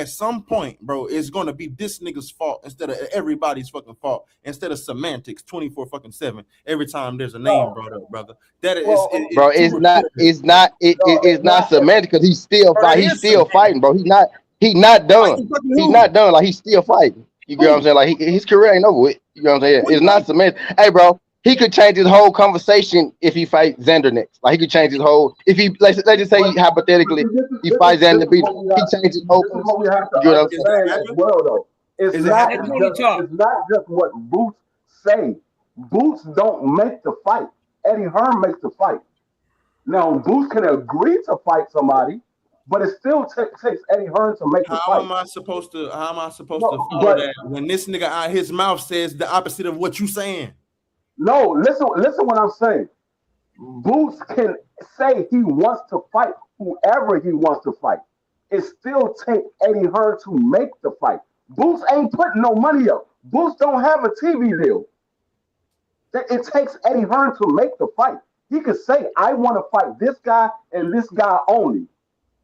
some point, bro, it's gonna be this nigga's fault instead of everybody's fucking fault. Instead of semantics 24/7 every time there's a name brought up, brother. That is, bro. It's not semantic because he's still fighting. He's still fighting, bro. He's not done. He's not done. Like, he's still fighting. You get what I'm saying? Like, his career ain't over with. You know what I'm saying? It's not semantic. Hey, bro, he could change his whole conversation if he fights Xander next. Like, he could change his whole. If he let's just say hypothetically he fights Xander, beat him. He changes his whole. You know what I'm saying? As well, though, it's not just what Boots say. Boots don't make the fight. Eddie Hearn makes the fight. Now, Boots can agree to fight somebody, but it still takes Eddie Hearn to make the fight. How am I supposed to follow that when this nigga out his mouth says the opposite of what you saying? No, listen what I'm saying. Boots can say he wants to fight whoever he wants to fight. It still takes Eddie Hearn to make the fight. Boots ain't putting no money up. Boots don't have a TV deal. It takes Eddie Hearn to make the fight. He could say, I want to fight this guy and this guy only.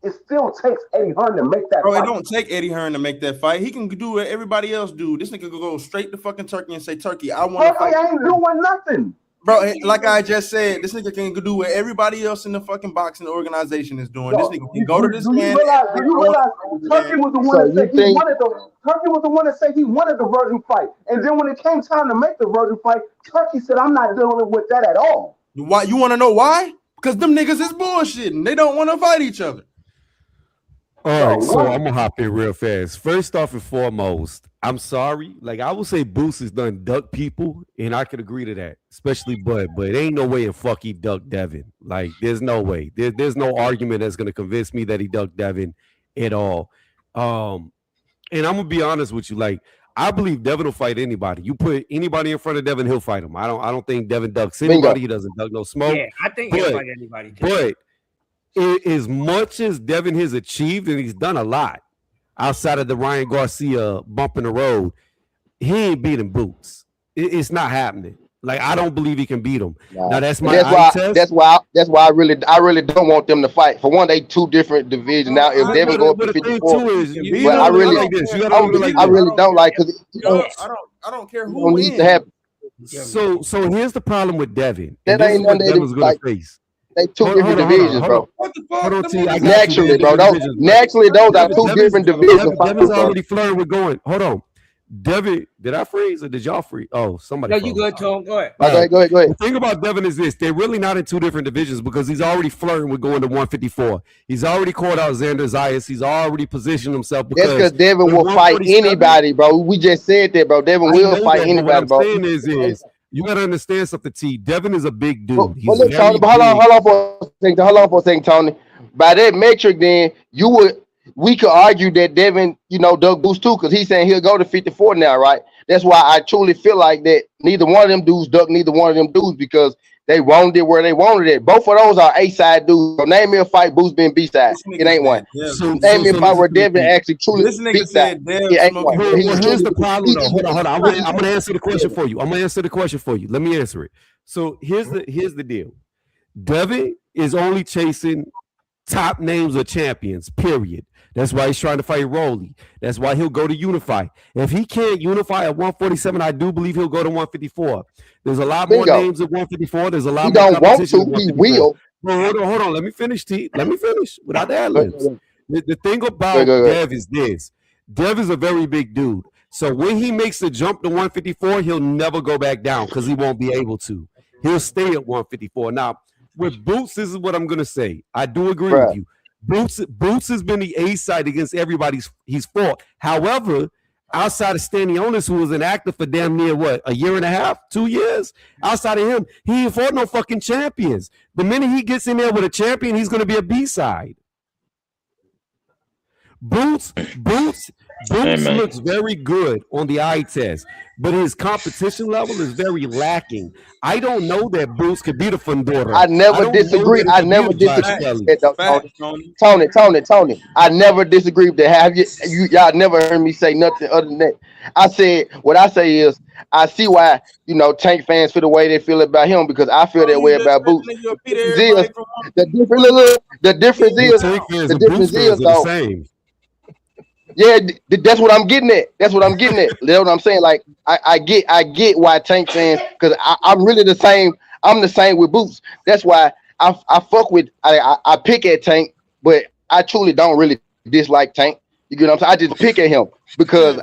It still takes Eddie Hearn to make that fight. It don't take Eddie Hearn to make that fight. He can do what everybody else do. This nigga could go straight to fucking Turkey and say, Turkey, I want to fight. Turkey ain't doing nothing. Bro, like I just said, this nigga can do what everybody else in the fucking boxing organization is doing. This nigga can go to this man. Do you realize Turkey was the one that said he wanted Turkey was the one that said he wanted the virgin fight. And then when it came time to make the virgin fight, Turkey said, I'm not dealing with that at all. Why? You want to know why? Because them niggas is bullshitting. They don't want to fight each other. All right, so I'm gonna hop in real fast. First off and foremost, I'm sorry. Like, I would say Boots has done duck people, and I could agree to that, especially Bud. But it ain't no way in fuck he ducked Devin. Like, there's no way. There's no argument that's gonna convince me that he ducked Devin at all. And I'm gonna be honest with you. Like, I believe Devin will fight anybody. You put anybody in front of Devin, he'll fight him. I don't think Devin ducks anybody. He doesn't duck no smoke. Yeah, I think he'll fight anybody. But as much as Devin has achieved, and he's done a lot outside of the Ryan Garcia bump in the road, he ain't beating Boots. It's not happening. Like I don't believe he can beat him. Nah. Now that's my That's why I really don't want them to fight. For one, they two different divisions. Now if Devin go up to 54, but I really don't like because I don't care who don't need to happen. So here's the problem with Devin. That ain't nothing Devin's gonna face. They two different divisions, bro. What the fuck? Naturally, bro. Naturally, those are two different divisions. Devin's already flirting with going. Hold on. Devin, did I freeze or did y'all freeze? Oh, somebody. No, you good, Tom. Go ahead. Go ahead. The thing about Devin is this: they're really not in two different divisions because he's already flirting with going to 154. He's already called out Xander Zayas. He's already positioned himself. That's because Devin will fight anybody, bro. We just said that, bro. Devin will fight anybody, bro. What I'm saying is you got to understand something, T. Devin is a big dude. Hold on for a second, Tony. By that metric, then we could argue that Devin, Doug Boost too, because he's saying he'll go to 54 now, right? That's why I truly feel like that neither one of them dudes duck neither one of them dudes because they wanted it where they wanted it. Both of those are A-side dudes. So name me a fight Boost being B-side. It ain't one. Name me a fight where Devin actually truly B-side. It ain't one. Here's the problem, though. Hold on. I'm going to answer the question for you. Let me answer it. So here's the deal. Devin is only chasing top names of champions, period. That's why he's trying to fight Rolly. That's why he'll go to Unify. If he can't unify at 147, I do believe he'll go to 154. There's a lot more names at 154. There's a lot more competition. He don't want to. He will. Hold on. Let me finish, T. Let me finish without the ad-libs. The thing about Dev is this. Dev is a very big dude. So when he makes the jump to 154, he'll never go back down because he won't be able to. He'll stay at 154. Now, with Boots, this is what I'm going to say. I do agree with you. Boots has been the A side against everybody's he's fought. However, outside of Stanionis, who was an actor for damn near a year and a half, 2 years, outside of him, he ain't fought no fucking champions. The minute he gets in there with a champion, he's going to be a B side. Boots looks very good on the eye test, but his competition level is very lacking. I don't know that Boots could beat a Fundora. I never disagree. I never disagree. Tony. I never disagree with that. Y'all never heard me say nothing other than that. I said what I say is I see why Tank fans feel the way they feel about him because I feel that way about Boots. The difference is though. Yeah, that's what I'm getting at. You know what I'm saying? Like I get why Tank fans, because I'm really the same. I'm the same with Boots. That's why I fuck with I pick at Tank, but I truly don't really dislike Tank. You get what I'm saying? I just pick at him because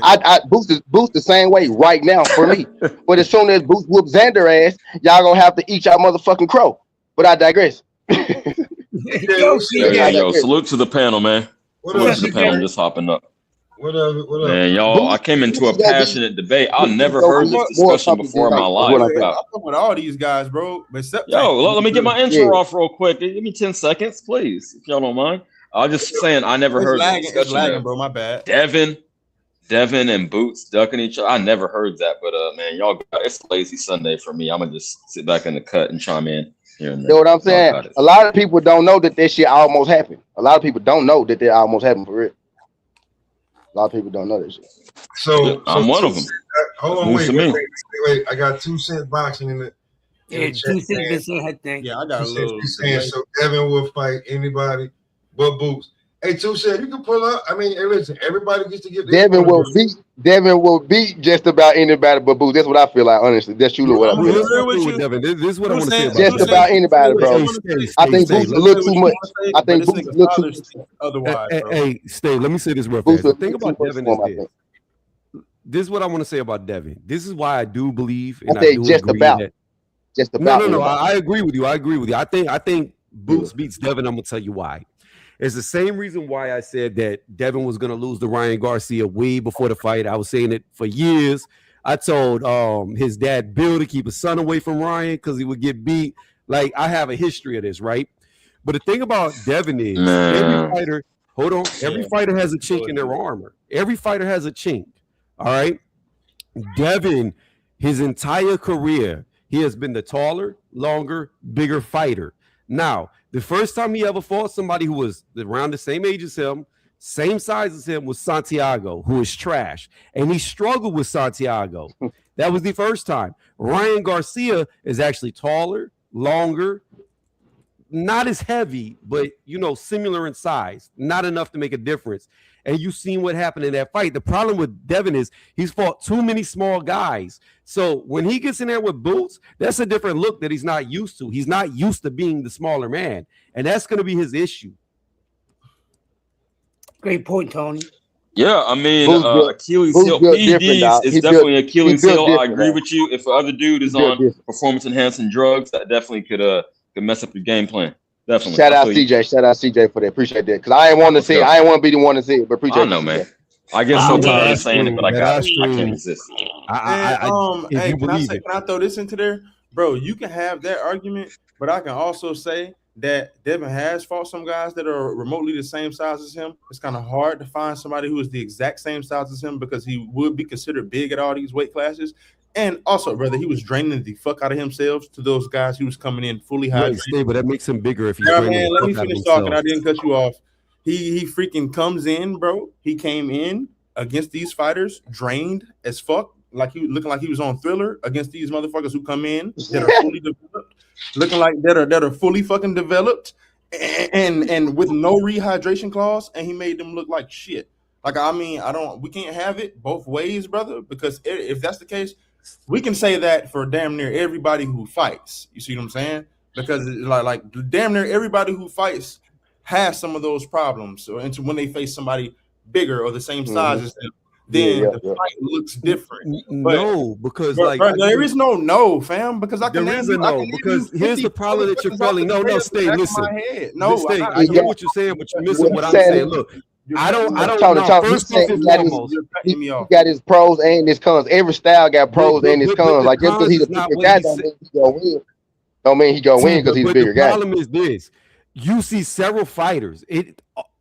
I Boost the same way right now for me. But as soon as Boost whoops Xander ass, y'all gonna have to eat y'all motherfucking crow. But I digress. Yo, salute to the panel, man. The panel just hopping up. What up? Man, y'all, I came into a passionate debate. I never heard this discussion before in my life. I'm with all these guys, bro. Let me get my intro off real quick. Give me 10 seconds, please, if y'all don't mind. I'm just saying I never heard this discussion. It's lagging, bro. My bad. Devin and Boots ducking each other. I never heard that, but man, y'all, it's a lazy Sunday for me. I'm gonna just sit back in the cut and chime in. You know what I'm saying? A lot of people don't know that shit almost happened. A lot of people don't know that almost happened for real. A lot of people don't know that shit. So I'm one of them. Hold on, wait. I got 2 cent boxing in it. Yeah, 2 cents thing. Yeah, I got a little. So Devin will fight anybody but Boots. Hey, 2 cent, you can pull up. I mean, hey, listen, everybody gets to get. Devin will beat just about anybody but Boots. That's what I feel like, honestly. That's truly what I feel like. Devin, this is what I want to say about just about anybody, bro. I think Boots a little too much. I think Boots a little too much. Otherwise, hey, stay. Let me say this real fast. The thing about Devin is this. This is what I want to say about Devin. This is why I do believe, and I do agree that. Just about. No. I agree with you. I think Boots beats Devin. I'm gonna tell you why. It's the same reason why I said that Devin was going to lose to Ryan Garcia way before the fight. I was saying it for years. I told his dad, Bill, to keep his son away from Ryan because he would get beat. Like, I have a history of this, right? But the thing about Devin is every fighter has a chink in their armor. Every fighter has a chink, all right? Devin, his entire career, he has been the taller, longer, bigger fighter. Now, the first time he ever fought somebody who was around the same age as him, same size as him was Santiago, who is trash. And he struggled with Santiago. That was the first time. Ryan Garcia is actually taller, longer, not as heavy, but, you know, similar in size. Not enough to make a difference. And you've seen what happened in that fight. The problem with Devin is he's fought too many small guys. So when he gets in there with Boots, that's a different look that he's not used to. He's not used to being the smaller man. And that's going to be his issue. Great point, Tony. Yeah, I mean, Achilles heel. PEDs is definitely Achilles heel. I agree with you. If the other dude is on performance-enhancing drugs, that definitely could mess up your game plan. Definitely. Shout out CJ. Shout out CJ for that. Appreciate that. Because I ain't want to see it. I ain't want to be the one to see it, but appreciate it. I know, man. I get so tired of saying it, but I can't resist. Can I throw this into there? Bro, you can have that argument, but I can also say that Devin has fought some guys that are remotely the same size as him. It's kind of hard to find somebody who is the exact same size as him because he would be considered big at all these weight classes. And also, brother, he was draining the fuck out of himself to those guys. He was coming in fully hydrated. But that makes him bigger if he's man, let me finish talking. I didn't cut you off. He freaking comes in, bro. He came in against these fighters, drained as fuck, like he looking like he was on Thriller against these motherfuckers who come in that are fully developed, looking like that are fully fucking developed, and with no rehydration clause, and he made them look like shit. Like, I mean, we can't have it both ways, brother, because if that's the case, we can say that for damn near everybody who fights. You see what I'm saying? Because like damn near everybody who fights has some of those problems. So when they face somebody bigger or the same size as them, then the fight looks different. Because there is no, fam. Because I can there is a no. Because here's the problem that you're feeling. No, stay. Listen. Stay. I hear what you're saying, but you're missing what I'm saying. Look. I don't know. First he got his pros and his cons. Every style got pros and his cons. Like just because he's a bigger guy don't mean he gonna win. Don't mean he gonna win because he's a bigger guy. The problem is this: you see several fighters.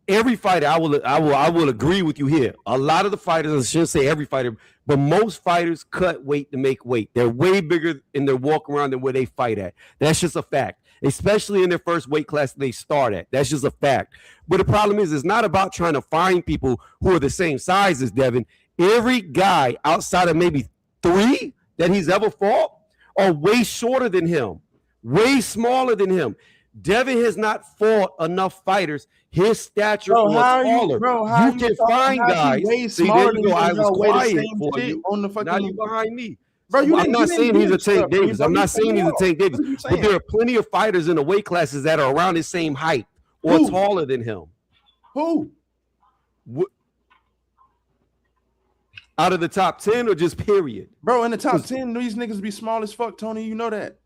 Every fighter, I will agree with you here. A lot of the fighters, I shouldn't say every fighter, but most fighters cut weight to make weight. They're way bigger in their walk around than where they fight at. That's just a fact. Especially in their first weight class they start at. That's just a fact. But the problem is, it's not about trying to find people who are the same size as Devin. Every guy outside of maybe 3 that he's ever fought are way shorter than him, way smaller than him. Devin has not fought enough fighters. His stature was taller. You can find guys. Way smaller than I was quiet for you. On the fucking, now you behind me. Bro, I'm not saying he's a Tank Davis. I'm not saying he's a Tank Davis. But there are plenty of fighters in the weight classes that are around his same height or taller than him. Who? Out of the top 10 or just period? Bro, in the top 10, these niggas be small as fuck, Tony. You know that.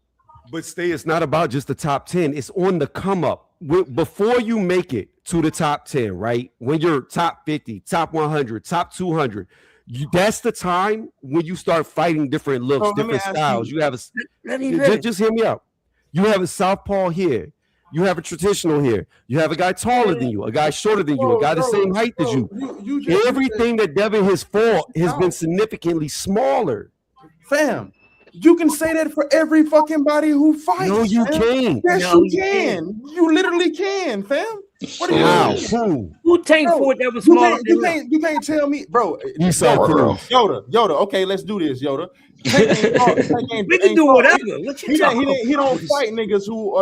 But it's not about just the top 10. It's on the come up. Before you make it to the top 10, right? When you're top 50, top 100, top 200, that's the time when you start fighting different looks, different styles. You have just hear me out. You have a southpaw here. You have a traditional here. You have a guy taller than you, a guy shorter than you, a guy the same height as you. Everything that Devin has fought has been significantly smaller. Fam, you can say that for every fucking body who fights. No, you can't. Yes, you can. You literally can, fam. What are you Who Tank fought that was smaller than him? You can't tell me, bro. You saw Yoda. Okay, let's do this, Yoda. We can do whatever. What you talking about? He don't fight niggas who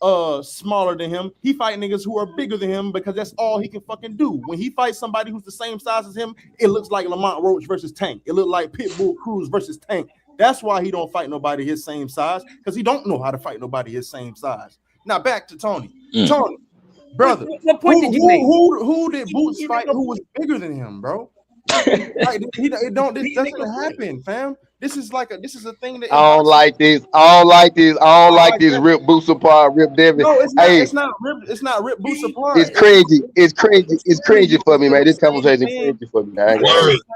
are smaller than him. He fight niggas who are bigger than him because that's all he can fucking do. When he fights somebody who's the same size as him, it looks like Lamont Roach versus Tank. It looked like Pitbull Cruz versus Tank. That's why he don't fight nobody his same size, because he don't know how to fight nobody his same size. Now back to Tony. Tony, brother, what point did you make? Who did Boots fight who was bigger than him, bro? Like, this doesn't happen, fam. This is a thing that I don't like this. Rip Boots apart, Rip Devin. No, it's not Rip Boots apart. It's crazy for me, man. This conversation is crazy for me. Man.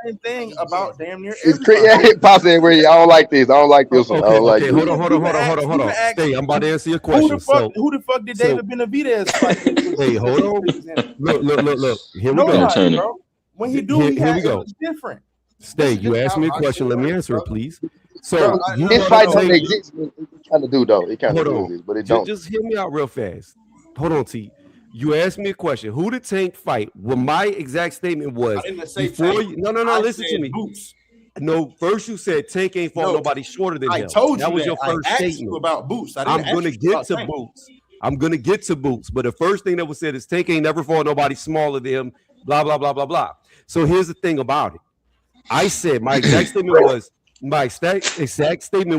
Same thing about damn near. It's crazy. I don't like this. One. I don't like this. Hold on. Hey, I'm about to answer your question. Who the fuck did David Benavidez fight? Hey, hold on. Look. Here we go. Bro. When he do, it was different. Stay. You asked me a question. Let me answer it, please. So this fight doesn't exist. It kind of do though. It kind of does, but it don't. Just hear me out real fast. Hold on, T. You asked me a question. Who did Tank fight? Well, my exact statement was I didn't say before Tank. you. No. I Listen to said me. Boots. No, first you said Tank ain't fought No, nobody shorter than I him. told That you was that. your first I asked statement. you about Boots. I I'm didn't gonna ask you get about to Tank. Boots. I'm gonna get to Boots. But the first thing that was said is Tank ain't never fought nobody smaller than him. Blah blah blah blah blah. So here's the thing about it. I said my exact statement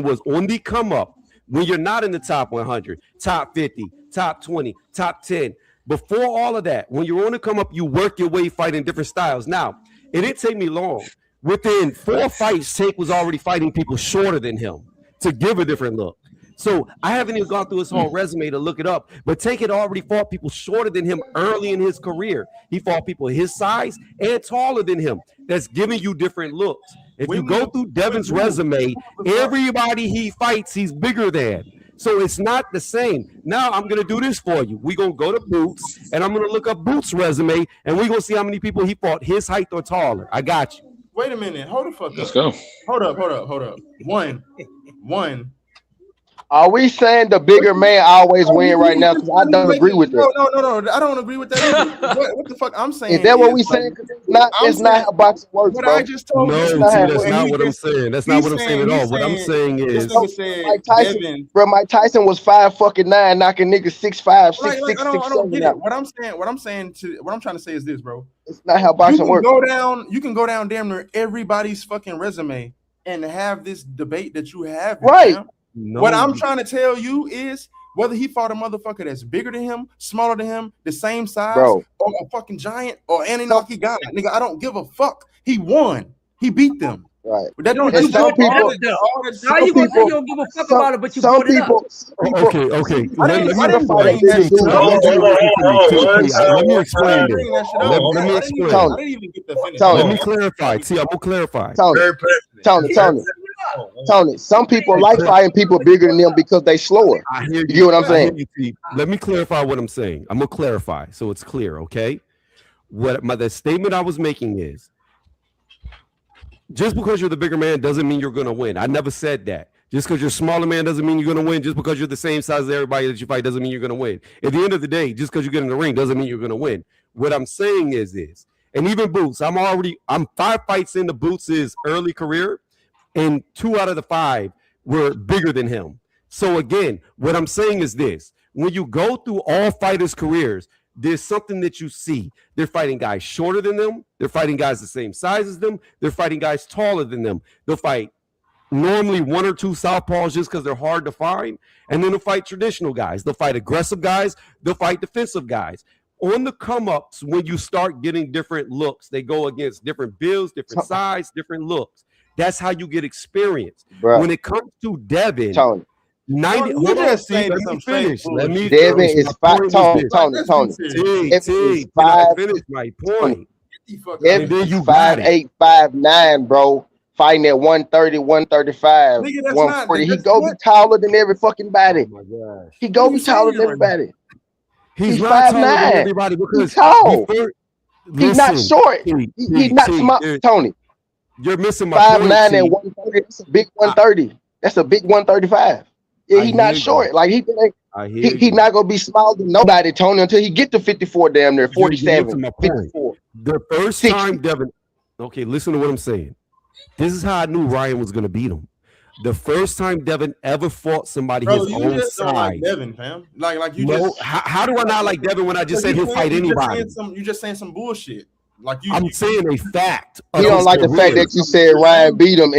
was on the come up when you're not in the top 100, top 50, top 20, top 10. Before all of that, when you're on the come up, you work your way fighting different styles. Now, it didn't take me long. Within 4 fights, Tank was already fighting people shorter than him to give a different look. So I haven't even gone through his whole resume to look it up, but Tank had already fought people shorter than him early in his career. He fought people his size and taller than him. That's giving you different looks. If you go through Devin's resume, everybody he fights, he's bigger than. So it's not the same. Now I'm going to do this for you. We're going to go to Boots, and I'm going to look up Boots' resume, and we're going to see how many people he fought his height or taller. I got you. Wait a minute. Hold the fuck up. Let's go. Hold up. One. Are we saying the bigger man always win right now? Because I don't agree with that. No. I don't agree with that either. what the fuck I'm saying? Is that what we saying? It's not how boxing works, what bro. I just told you. No, that's not what I'm saying. That's not what I'm saying at all. What I'm saying is, Mike Tyson, bro. Mike Tyson was 5'9", knocking niggas 6'5", 6'6", I don't get it. What I'm trying to say is this, bro. It's not how boxing works. You can go down damn near everybody's fucking resume and have this debate that you have, right? No. What I'm trying to tell you is whether he fought a motherfucker that's bigger than him, smaller than him, the same size, bro, or a fucking giant, or Anunnaki guy, nigga, I don't give a fuck. He won. He beat them. Right. But that don't. And some people, how you gonna say you don't give a fuck about it, but you brought it up? Okay. Let me explain this. Let me explain. I didn't even get the finish. Let me clarify. See, I'm gonna clarify. Tony, some people like fighting people bigger than them because they slower. I hear you. You know what I'm saying? Let me clarify what I'm saying. I'm gonna clarify so it's clear, okay? The statement I was making is, just because you're the bigger man doesn't mean you're gonna win. I never said that. Just because you're a smaller man doesn't mean you're gonna win. Just because you're the same size as everybody that you fight doesn't mean you're gonna win. At the end of the day, just because you get in the ring doesn't mean you're gonna win. What I'm saying is this, and even Boots, I'm 5 fights into Boots' early career, and 2 out of the 5 were bigger than him. So again, what I'm saying is this: when you go through all fighters' careers, there's something that you see. They're fighting guys shorter than them. They're fighting guys the same size as them. They're fighting guys taller than them. They'll fight normally 1 or 2 southpaws just because they're hard to find. And then they'll fight traditional guys. They'll fight aggressive guys. They'll fight defensive guys. On the come-ups, when you start getting different looks, they go against different builds, different size, different looks. That's how you get experience. Bro. When it comes to Devin, Tony. 90. You just say let me finish. Let me Devin finish. is 5. Tony. T, I finish my point. And then you 5'8", 5'9", bro. Fighting at 130, 135, 140. He go be taller than every fucking body. Oh my gosh. He go be taller than everybody. He's not taller than everybody because he's tall. He's not short. He's not small. Tony. You're missing my 5'9" and 130. That's a big 130. That's a big 135. Yeah, he's not short. Like he's not gonna be smaller than nobody, Tony, until he get to 54, damn near 47, 54. The first time Devin. Okay, listen to what I'm saying. This is how I knew Ryan was gonna beat him. The first time Devin ever fought somebody his own size. Like Devin, fam. Like you no, just. How do I not like Devin when I just said he'll fight anybody? You just saying some bullshit. Like I'm saying a fact. He don't like the fact that you said Ryan beat him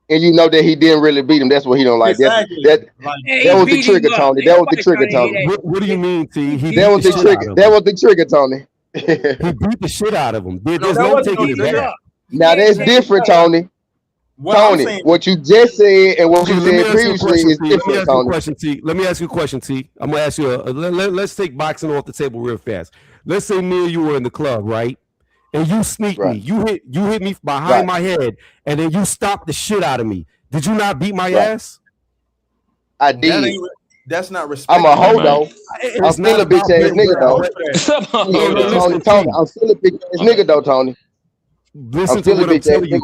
and you know that he didn't really beat him. That's what he don't like. Exactly. That was the trigger, Tony. That was the trigger, Tony. What do you mean, T? That was the trigger. That was the trigger, Tony. He beat the shit out of him. There's no taking it back. Now that's different, Tony. Tony, what you just said and what you said previously is different, Tony. Let me ask you a question, T. I'm gonna ask you. Let's take boxing off the table real fast. Let's say me and you were in the club, right? And you sneak me. You hit me behind my head, and then you stopped the shit out of me. Did you not beat my ass? I did. That's not respect. I'm a hoe though. I'm still a bitch ass nigga though. Tony, I'm still a bitch ass nigga though, Tony. Listen to what I'm telling you,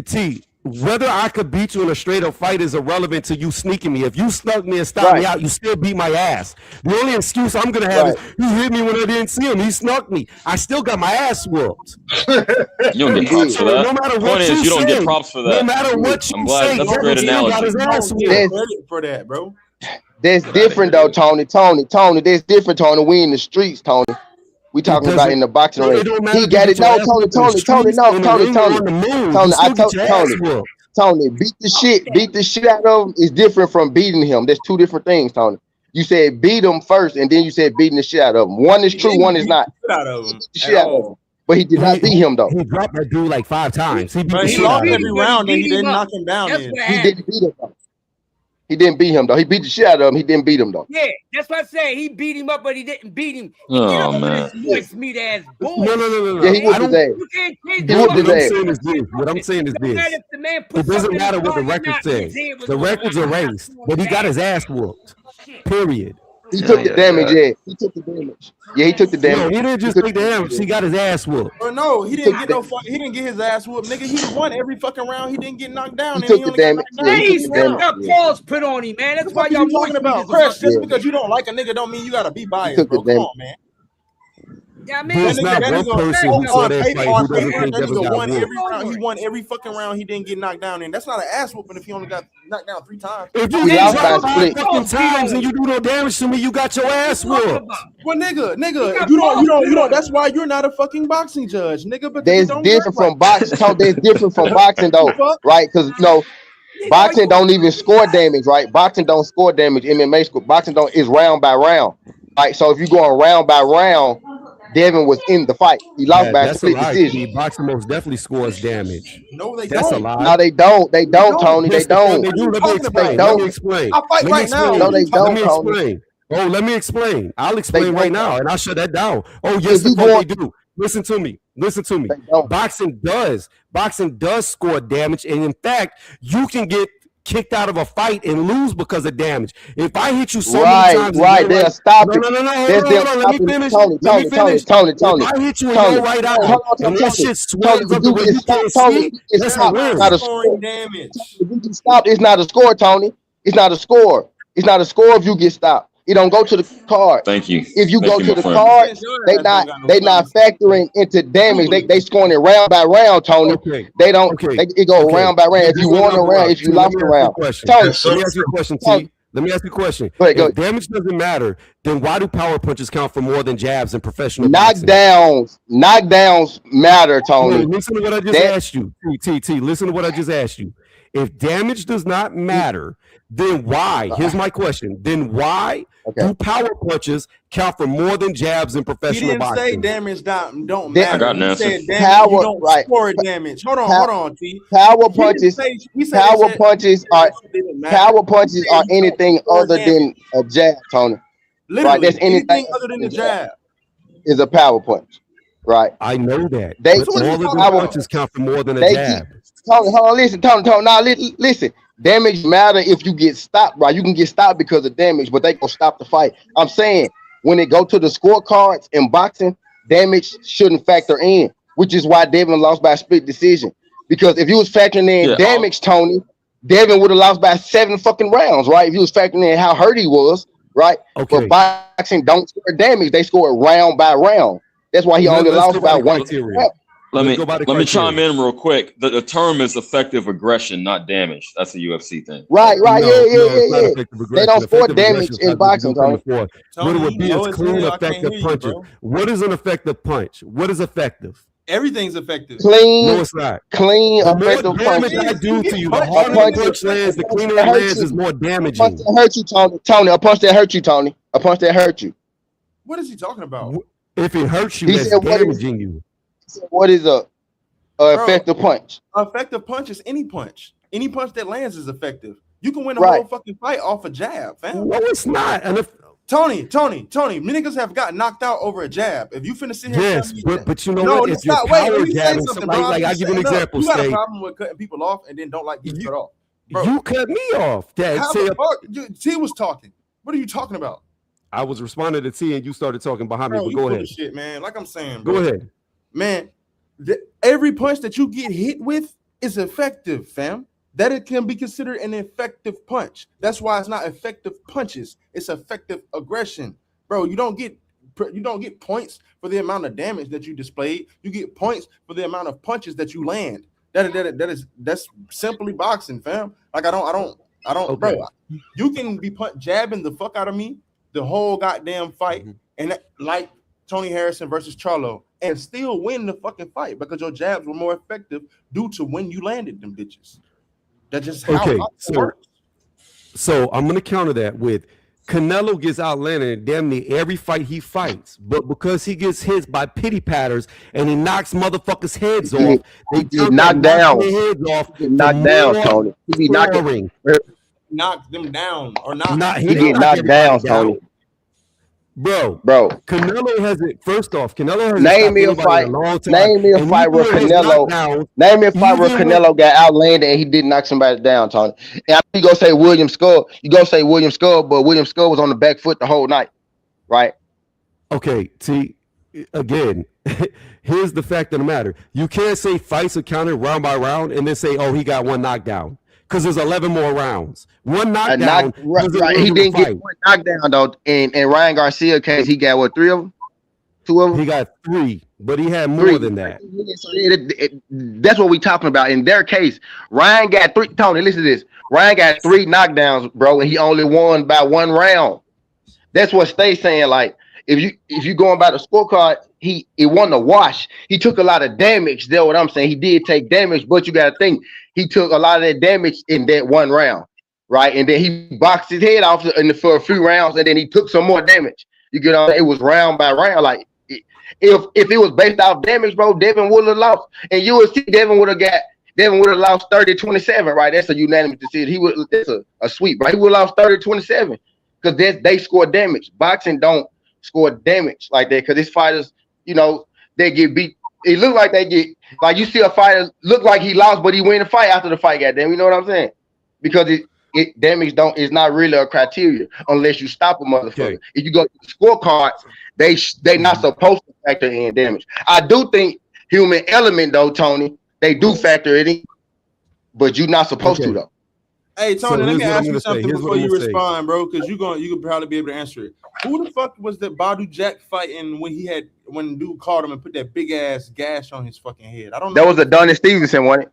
T. whether I could beat you in a straight up fight is irrelevant to you sneaking me. If you snuck me and stopped me out, you still beat my ass. The only excuse I'm gonna have is you hit me when I didn't see him. He snuck me. I still got my ass whooped. You don't get props for that. No matter what Point is, you don't get props for that. No matter what I'm glad that's a great analogy. You don't get credit for that, bro. That's different though, Tony. That's different, Tony. We in the streets, Tony. We talking about in the boxing ring. He got it. No, Tony. Tony, beat the shit out of him is different from beating him. There's two different things, Tony. You said beat him first, and then you said beating the shit out of him. One is true, one is not. But he did not beat him though. He dropped that dude like 5 times. He lost every round, and he didn't knock him down. He didn't beat him though. He didn't beat him though. He beat the shit out of him. He didn't beat him though. Yeah, that's what I said. He beat him up, but he didn't beat him. Oh man. Moist meat ass boy. No. Yeah, he whooped his ass. What I'm saying is this. It doesn't matter what the record says. The records are erased, but he got his ass whooped. Period. He took the damage. Yeah, he took the damage. Yeah, he took the damage. No, he didn't just take the damage. He got his ass whooped. Or no, he didn't get he didn't get his ass whooped, nigga. He won every fucking round. He didn't get knocked down. He took the damage. He still got paws put on him, man. That's why y'all talking about Chris. Just because you don't like a nigga don't mean you gotta be biased, bro. Come on, man. Yeah, I mean, There's not one person who saw that fight who doesn't think Devin got won every round. He won every fucking round. He didn't get knocked down, and that's not an ass whooping if he only got knocked down 3 times. If you get knocked 5 fucking times and you do no damage to me, you got your ass whooped. Well, nigga, you don't. That's why you're not a fucking boxing judge, nigga. But there's different from boxing. There's different from boxing though, right? Because boxing don't even score damage, right? Boxing don't score damage. MMA score. Boxing don't is round by round, right? So if you going round by round. Devin was in the fight. He lost by a split decision. Boxing most definitely scores damage. No, they That's don't. a lie. No, they don't. They don't, Tony. They don't. They do. Let me explain. I fight right now. No, they don't, Tony. Let me explain. I'll explain right now, and I'll shut that down. Oh, yes, they do. Listen to me. Boxing does score damage, and in fact, you can get kicked out of a fight and lose because of damage. If I hit you so many times, they'll stop it. No. Hold on. Let me finish. Tony. If I hit you in your right eye and that shit swells up the way you can't see, that's a win. Not a score. If you get stopped, it's not a score, Tony. It's not a score. It's not a score if you get stopped. You don't go to the card. Thank you. If you go to the card, they not factoring into damage. They scoring it round by round, Tony. They don't. It go round by round. If you won a round, if you lost a round. Tony, let me ask you a question, T. Let me ask you a question. If damage doesn't matter, then why do power punches count for more than jabs in professional boxing? Knockdowns matter, Tony. Listen to what I just asked you. T. Listen to what I just asked you. If damage does not matter, then why? Here's my question. Then why do power punches count for more than jabs in professional boxing? He didn't say damage don't matter. I got an answer. He said damage, you don't score damage. Hold on, T. Power punches are anything other than a jab, Tony. Literally, right? That's anything other than the jab is a power punch, right? I know that. All of the punches count for more than a jab. Tony, hold on, listen, Tony. Now, listen. Damage matter if you get stopped, right? You can get stopped because of damage, but they gonna stop the fight. I'm saying when it go to the scorecards in boxing, damage shouldn't factor in, which is why Devin lost by a split decision. Because if you was factoring in damage, Tony, Devin would have lost by 7 fucking rounds, right? If you was factoring in how hurt he was, right? Okay. But boxing don't score damage; they score round by round. That's why he only lost by 1 round. Let me chime in real quick. The term is effective aggression, not damage. That's a UFC thing. Right. Yeah. They don't score damage in boxing, Tony. What it would be is clean, effective punches. What is an effective punch? What is effective? Everything's effective. Clean. No, it's not. Clean, the more effective damage punch. I do to you, the harder the punch lands, the cleaner it lands is more damaging. A punch that hurt you, Tony. A punch that hurt you, Tony. A punch that hurt you. What is he talking about? If it hurts you, that's damaging you. What is a effective punch? Effective punch is any punch. Any punch that lands is effective. You can win a whole fucking fight off a jab, fam. No, it's not. And if Tony, niggas have got knocked out over a jab. If you finna sit here, yes, but you know what? If you're power jabbing somebody, like I'll give you an example. You got a problem with cutting people off and then don't like getting cut off. Bro, you cut me off. T was talking. What are you talking about? I was responding to T and you started talking behind me. But go ahead. Shit, man. Like I'm saying, bro. Go ahead, man. Every punch that you get hit with is effective, fam. That it can be considered an effective punch. That's why it's not effective punches. It's effective aggression, bro. You don't get points for the amount of damage that you displayed. You get points for the amount of punches that you land. That's simply boxing, fam. Like I don't, okay. Bro. You can be jabbing the fuck out of me the whole goddamn fight, and like Tony Harrison versus Charlo, and still win the fucking fight because your jabs were more effective due to when you landed them bitches. That's just how it works. So I'm gonna counter that with Canelo gets outlanded in damn near every fight he fights, but because he gets hit by pity patters and he knocks motherfuckers' heads off, they get knocked down. Heads off. Knocked down, Tony. He knock them down or not. He get knocked down, Tony. Bro, Canelo has it. First off, Canelo has name me a fight. Name me a fight where Canelo. Name me a fight where Canelo got outlanded and he didn't knock somebody down, Tony. And you go say William Skull. You go say William Skull, but William Skull was on the back foot the whole night, right? Okay. See, again, here's the fact of the matter. You can't say fights are counted round by round and then say, oh, he got one knockdown. Because there's 11 more rounds. One knockdown. Right. He didn't get one knockdown, though. In Ryan Garcia case, he got what, 3 of them? 2 of them? He got 3, but he had more than that. So that's what we're talking about. In their case, Ryan got 3. Tony, listen to this. Ryan got 3 knockdowns, bro, and he only won by 1 round. That's what Stay's saying. Like, if you going by the scorecard, it wasn't a wash. He took a lot of damage. That's what I'm saying. He did take damage, but you got to think he took a lot of that damage in that 1 round, right? And then he boxed his head off for a few rounds, and then he took some more damage. You get on? It was round by round. Like if it was based off damage, bro, Devin would have lost, and you would see Devin would have lost 30-27, right? That's a unanimous decision. That's a sweep, right? He would have lost 30-27 because they score damage. Boxing don't score damage like that because these fighters, they get beat. It look like they get like you see a fighter look like he lost, but he win the fight after the fight. Goddamn, you know what I'm saying? Because it damage is not really a criteria unless you stop a motherfucker. Okay. If you go to the scorecards, they not supposed to factor in damage. I do think human element though, Tony, they do factor it in, but you're not supposed to though. Hey Tony, let me ask you something before you respond, bro, because you could probably be able to answer it. Who the fuck was that Badu Jack fighting when dude called him and put that big ass gash on his fucking head? I don't know. That was Adonis Stevenson, wasn't it?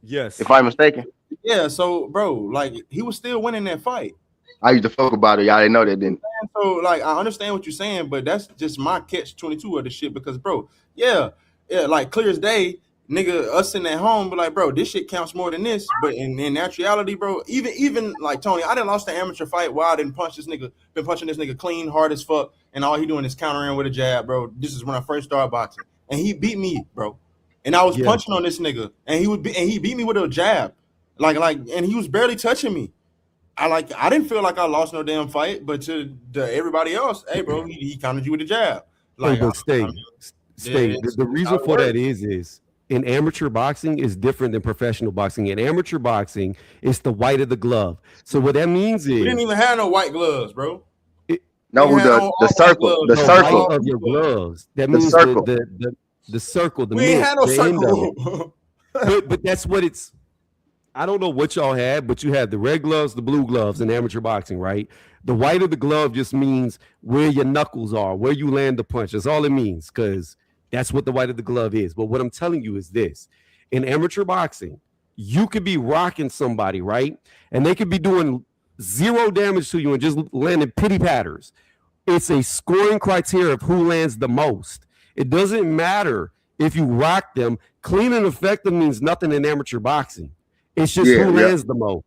Yes. If I'm mistaken. Yeah, so bro, like he was still winning that fight. I used to fuck about it. Y'all didn't know that, didn't? So like I understand what you're saying, but that's just my catch-22 of the shit because bro, yeah, like clear as day. Nigga, us sitting at home, but like, bro, this shit counts more than this. But in actuality, bro, even like Tony, I done lost the amateur fight while I didn't punch this nigga, been punching this nigga clean, hard as fuck, and all he doing is countering with a jab, bro. This is when I first started boxing, and he beat me, bro. And I was punching on this nigga, and he beat me with a jab, like, and he was barely touching me. I didn't feel like I lost no damn fight, but to everybody else, hey, bro, he countered you with a jab. Like, hey, but stay. The reason for that is. In amateur boxing is different than professional boxing. In amateur boxing, it's the white of the glove. So what that means is we didn't even have no white gloves, bro. The circle of your gloves. That means the circle. We ain't had no circle. but that's what it's. I don't know what y'all had, but you had the red gloves, the blue gloves in amateur boxing, right? The white of the glove just means where your knuckles are, where you land the punch. That's all it means, because that's what the white of the glove is. But what I'm telling you is this. In amateur boxing, you could be rocking somebody, right? And they could be doing 0 damage to you and just landing pity patters. It's a scoring criteria of who lands the most. It doesn't matter if you rock them. Clean and effective means nothing in amateur boxing. It's just who lands the most.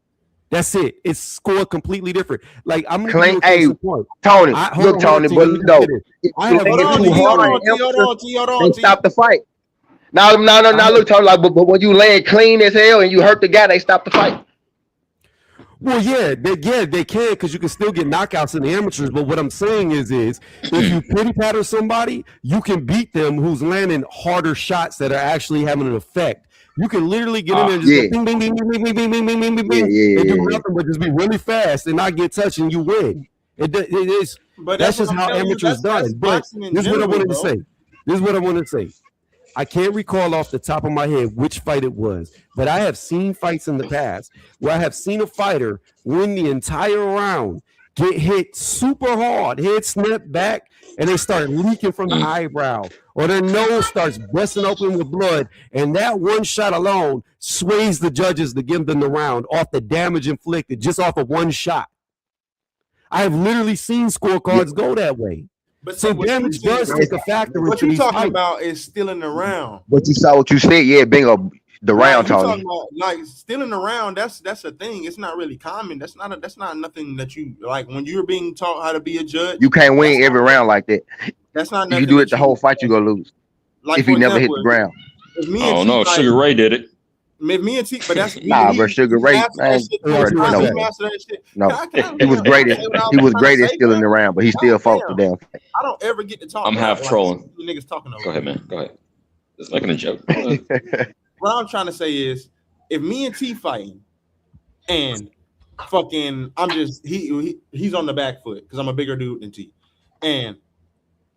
That's it. It's scored completely different. Like I'm gonna Tony, look, Tony, but no, they stop the fight. Now, look, Tony, like, but when you land clean as hell and you hurt the guy, they stop the fight. Well, they can, because you can still get knockouts in the amateurs. But what I'm saying is if you pity patter somebody, you can beat them who's landing harder shots that are actually having an effect. You can literally get in there and just go bing, bing, bing, bing, bing, bing, bing, bing, bing, bing, bing, and do nothing but just be really fast and not get touched, and you win. It is. But that's just how amateurs done. But this is what I wanted to say. I can't recall off the top of my head which fight it was, but I have seen fights in the past where I have seen a fighter win the entire round, get hit super hard, head snap back, and they start leaking from the eyebrow, or their nose starts busting open with blood, and that one shot alone sways the judges to give them the round off the damage inflicted just off of one shot. I have literally seen scorecards go that way. But so damage does take a factor. What you're talking about is stealing the round. But you saw what you said, yeah, bingo, the round, Tony. About, like stealing the round, that's a thing. It's not really common. That's not nothing that you like when you're being taught how to be a judge. You can't win every round like that. That's not. If you do it the whole fight, you gonna lose. Like if you never hit the ground. Oh no, Sugar Ray did it. Me and T, but that's bro. Sugar Ray, man, no, he was great at stealing the round, but he still fought the damn fight. I don't ever get to talk. I'm half trolling. Niggas talking over. Go ahead, man. Go ahead. Just making a joke. What I'm trying to say is, if me and T fighting, and fucking, I'm just he's on the back foot because I'm a bigger dude than T, and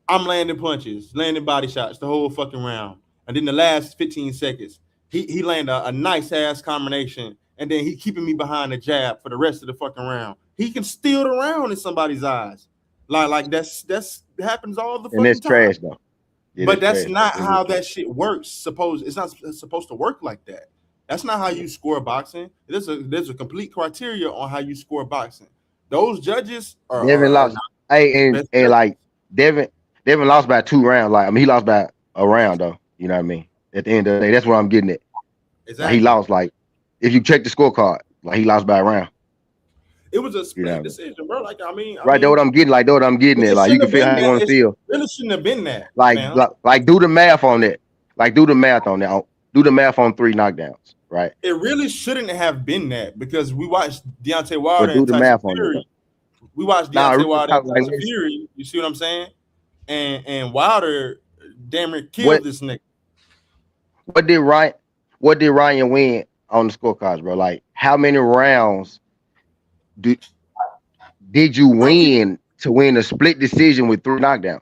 I'm landing punches, landing body shots the whole fucking round, and then the last 15 seconds. He landed a nice ass combination, and then he keeping me behind the jab for the rest of the fucking round. He can steal the round in somebody's eyes, like that's happens all the fucking time. And it's trash though. Yeah, but that's not how that shit works. It's not supposed to work like that. That's not how you score boxing. There's a complete criteria on how you score boxing. Those judges are Devin lost. And like Devin lost by 2 rounds. Like I mean, he lost by a round though. You know what I mean? At the end of the day, that's what I'm getting at. Exactly. Like he lost, like if you check the scorecard, like he lost by a round. It was a split decision, bro. Like I mean, that's what I'm getting. Like that's what I'm getting at. Like you can feel how you want to feel. Really shouldn't have been that. Like do the math on that. Like do the math on that. Do the math on 3 knockdowns. Right. It really shouldn't have been that because we watched Deontay Wilder and Tyson Fury. We watched Deontay Wilder and Tyson Fury. You see what I'm saying? And Wilder damn near killed this nigga. What did Ryan win on the scorecards, bro? Like, how many rounds did you win to win a split decision with 3 knockdowns?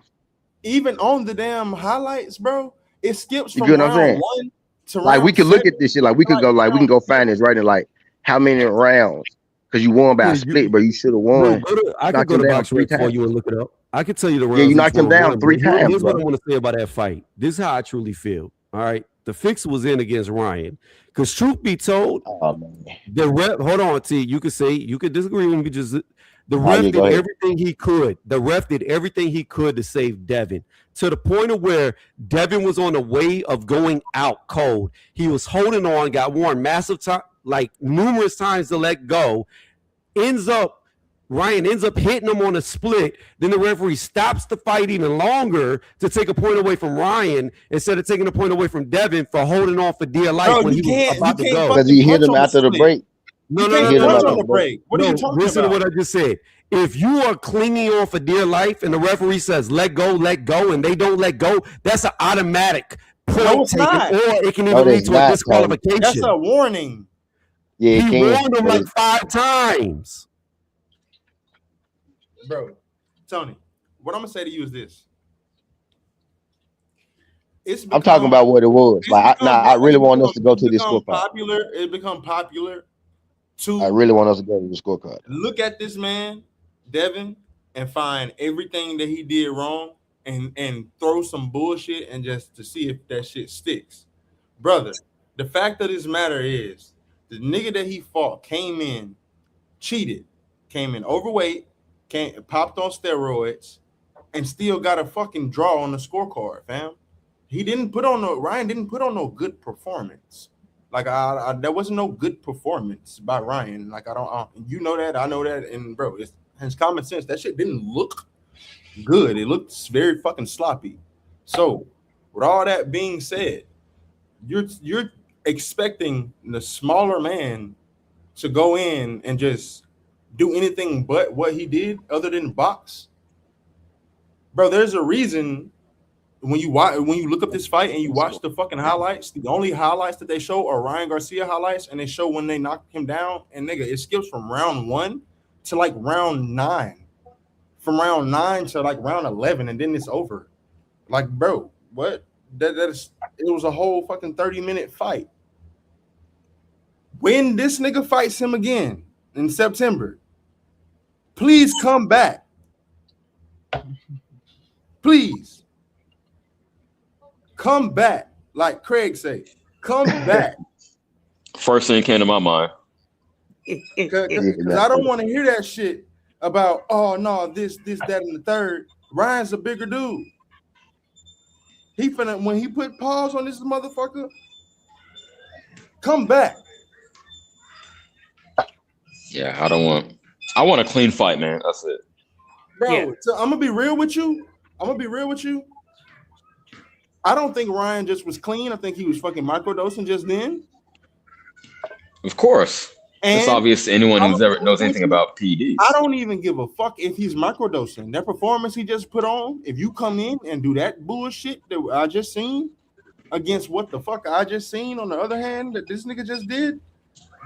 Even on the damn highlights, bro, it skips from round 1 to like we could look at this shit. Like we could go, like we can go find this right now. Like how many rounds? Because you won by a split, but you should have won. I could go to box rate for you and look it up. I could tell you the rounds. Yeah, you knocked him down 3 times. Here's what I want to say about that fight. This is how I truly feel. All right. The fix was in against Ryan. Because truth be told, the ref, hold on, T. You could disagree with me. Just the ref did everything he could. The ref did everything he could to save Devin. To the point of where Devin was on the way of going out cold. He was holding on, got warned massive time, like numerous times to let go. Ryan ends up hitting him on a split. Then the referee stops the fight even longer to take a point away from Ryan instead of taking a point away from Devin for holding on for dear life when he was about to go. Because he hit him after the break. No. What are you talking about? To what I just said. If you are clinging on for dear life and the referee says let go, and they don't let go, that's an automatic point taken, or it can even lead to a disqualification. That's a warning. Yeah, he warned him like 5 times. Bro, Tony, what I'm gonna say to you is this. I'm talking about what it was. Like, I really want us to go to this scorecard. It become popular. I really want us to go to the scorecard. Look at this man, Devin, and find everything that he did wrong, and throw some bullshit, and just to see if that shit sticks, brother. The fact of this matter is, the nigga that he fought came in, cheated, came in overweight. Popped on steroids and still got a fucking draw on the scorecard, fam. Ryan didn't put on no good performance. Like there wasn't no good performance by Ryan. Like you know that, I know that, and bro, it's common sense. That shit didn't look good. It looked very fucking sloppy. So, with all that being said, you're expecting the smaller man to go in and just do anything but what he did other than box, bro. There's a reason when you look up this fight and you watch the fucking highlights, the only highlights that they show are Ryan Garcia highlights, and they show when they knocked him down, and nigga, it skips from round 1 to like round 9, from round 9 to like round 11, and then it's over. Like, bro, what? it was a whole fucking 30-minute fight. When this nigga fights him again in September, please come back. Please. Come back. Like Craig say, come back. First thing came to my mind. Because I don't want to hear that shit about, oh no, this, that, and the third. Ryan's a bigger dude. He finna, when he put pause on this motherfucker, come back. Yeah, I want a clean fight, man. That's it. Bro, so I'm gonna be real with you. I don't think Ryan just was clean. I think he was fucking microdosing just then. Of course. And it's obvious to anyone who's ever knows anything about PEDs. I don't even give a fuck if he's microdosing. That performance he just put on, if you come in and do that bullshit that I just seen against what the fuck I just seen on the other hand that this nigga just did,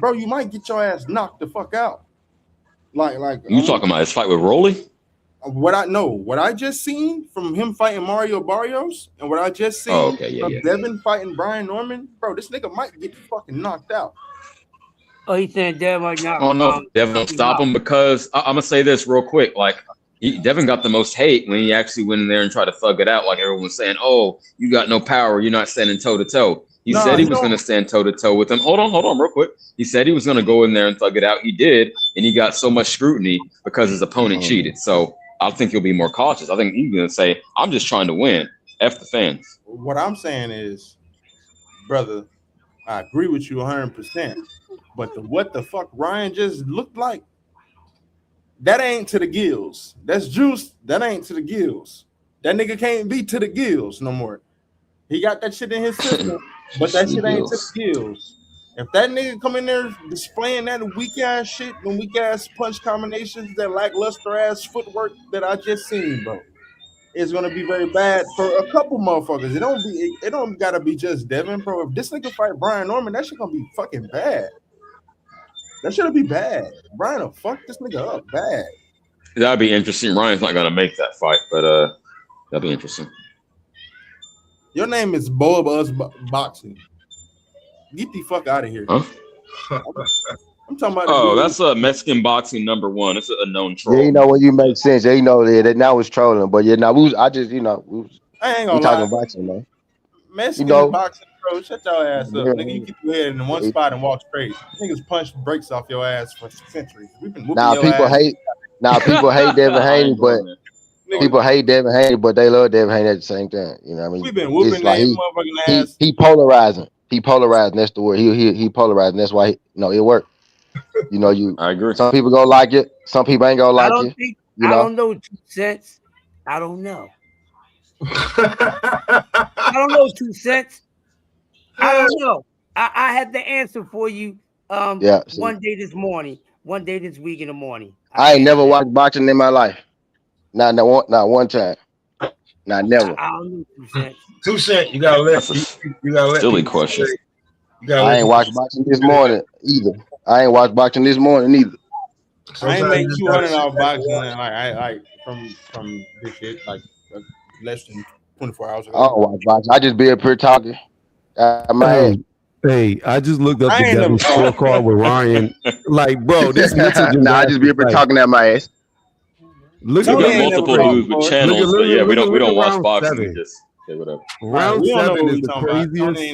bro, you might get your ass knocked the fuck out. Like you talking about his fight with Rolly? What I just seen from him fighting Mario Barrios and what I just seen of Devin fighting Brian Norman, bro, this nigga might get fucking knocked out. Oh, he's saying Devin might not. Oh no, Devin don't stop him because I'm gonna say this real quick. Like Devin got the most hate when he actually went in there and tried to thug it out. Like everyone was saying, "Oh, you got no power. You're not standing toe to toe." He said he was going to stand toe to toe with him. Hold on, real quick. He said he was going to go in there and thug it out. He did, and he got so much scrutiny because his opponent cheated. So I think he'll be more cautious. I think he's going to say, "I'm just trying to win. F the fans." What I'm saying is, brother, I agree with you 100%. But what the fuck Ryan just looked like, that ain't to the gills. That's juice. That ain't to the gills. That nigga can't be to the gills no more. He got that shit in his system, but that shit ain't to the gills. If that nigga come in there displaying that weak ass shit, the weak ass punch combinations, that lackluster ass footwork that I just seen, bro, it's gonna be very bad for a couple motherfuckers. It don't gotta be just Devin, bro. If this nigga fight Brian Norman, that shit gonna be fucking bad. That should be bad. Brian will fuck this nigga up bad. That'd be interesting. Ryan's not gonna make that fight, but that'd be interesting. Your name is Boa Buzz Boxing. Get the fuck out of here. Huh? I'm talking about. Oh, that's a Mexican boxing #1. It's a known troll. Yeah, you know when you make sense. Yeah, you know that now it's trolling, but yeah, now I just I ain't gonna we talking boxing, man. Mexican boxing, bro. Shut your ass up, nigga. You keep your head in one spot and walk straight. Niggas punched brakes off your ass for centuries. We've been whooping your ass. People hate Devin Haney, but people hate Devin Haney, but they love Devin Haney at the same time. You know what I mean? We've been whooping that motherfucking ass. He polarizing. He polarizing. That's the word. He polarizing. That's why it worked. I agree. Some people gonna like it. Some people ain't gonna like it. I don't know 2 cents. I don't know. I don't know 2 cents. I don't know. I had the answer for you. One day this morning, one day this week in the morning. I ain't never watched boxing in my life. Not one time. Not never. I don't know 2 cents. 2 cents. You gotta let. You gotta let. Silly question. I ain't watched boxing this morning either. I ain't make 200 off boxing like from this shit like less than 24 hours ago. I don't watch boxing. I just be up here talking. Hey, I just looked up the Devin scorecard with Ryan. Like, bro, this I just be up here talking at my ass. Look at multiple dudes with channels, but yeah, we don't watch boxing. Just whatever. Round 7 is the craziest. I ain't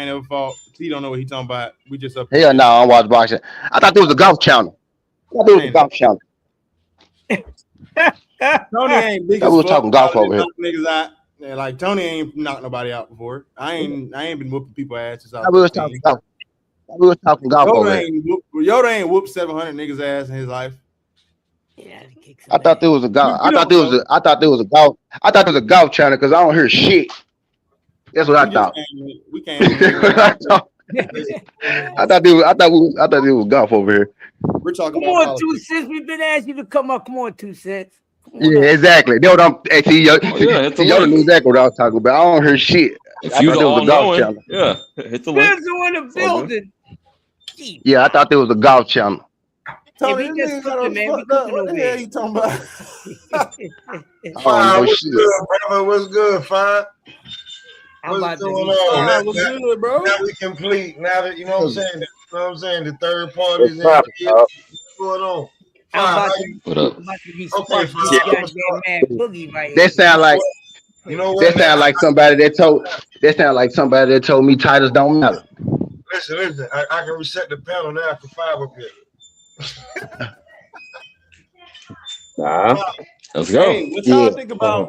never fought. He don't know what he talking about. We just up. Hell no, I don't watch boxing. I thought there was a golf channel. Tony ain't big. We was talking golf over here. Niggas out. Yeah, like Tony ain't knocked nobody out before. I ain't been whooping people's asses out. We was talking golf. Over here. Yoda ain't whooped 700 niggas ass in his life. Yeah, I thought there was a golf. I thought there was a golf channel because I don't hear shit. That's what I thought. We can't. I thought there was golf over here. We're talking. Come on, 2 cents. We've been asking you to come up. Come on, 2 cents. Yeah, exactly. That's what I'm. Y'all knew exactly what I was talking about. I don't hear shit. If you all knowing, hit the link. There's one in the building. Yeah, I thought there was a golf channel. Tony, what the hell you talking about? What's good, brother? What's good, Fine? What's going on? What's good, bro? Now we complete. Now that you know what I'm saying. You know what I'm saying. The third party is in What's here. up, What's going on? I'm about What up? to be Okay, sparking fine. this I'm gonna goddamn start. mad boogie right That here. sound like You know what? that sound like somebody that told me titles don't matter. Listen. I can reset the panel now for 5 up here. Nah. Let's go. Hey, what y'all think about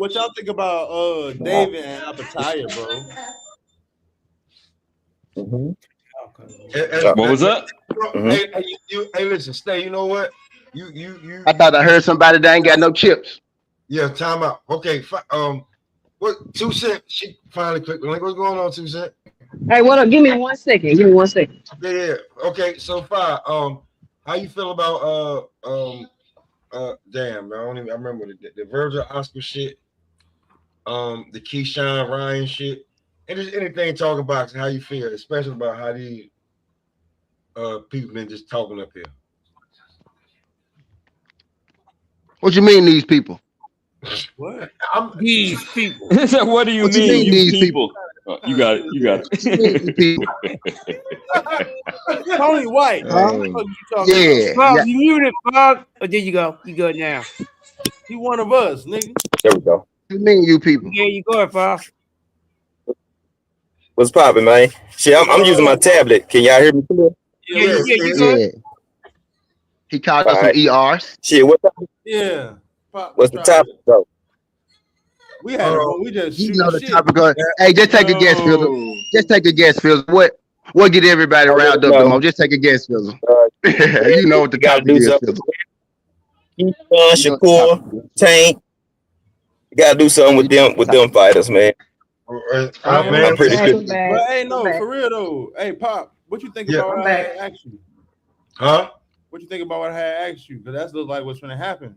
David and Appetite, bro? What was that? Hey, listen, Stay. You know what? You. I thought I heard somebody that ain't got no chips. Yeah, time out. Okay, what 2 Cent? She finally clicked. Like, what's going on, 2 Cent? Hey, what up? Give me 1 second. Yeah. Okay, so far, how you feel about damn, man, I remember the Virgil Oscar shit, the Keyshawn Ryan shit, and just anything talking about how you feel, especially about how these people been just talking up here. What you mean these people? What? These people. What do you mean, you people? You got it. Tony White. Yeah. Well, you muted, Bob. Oh, there you go. You good now. He one of us, nigga. There we go. What you mean you people? Yeah, you go, Bob. What's poppin', man? Shit, I'm using my tablet. Can y'all hear me clear? Yeah, you good. Yeah. He called us some ERs. Shit, what's up? Yeah. What's the topic though? We had we just you know the topic. Hey, just take a guess, Phil. Just take a guess, Phil. What get everybody riled up the most? Just take a guess, Phil. You know what the topic is, Phil. Shakur, Tank. You gotta do something with them fighters, man. I'm pretty good. But hey, no, for real though. Hey, Pop, what you think about what I had asked you? Huh? What you think about what I had asked you? Because that's look like what's gonna happen.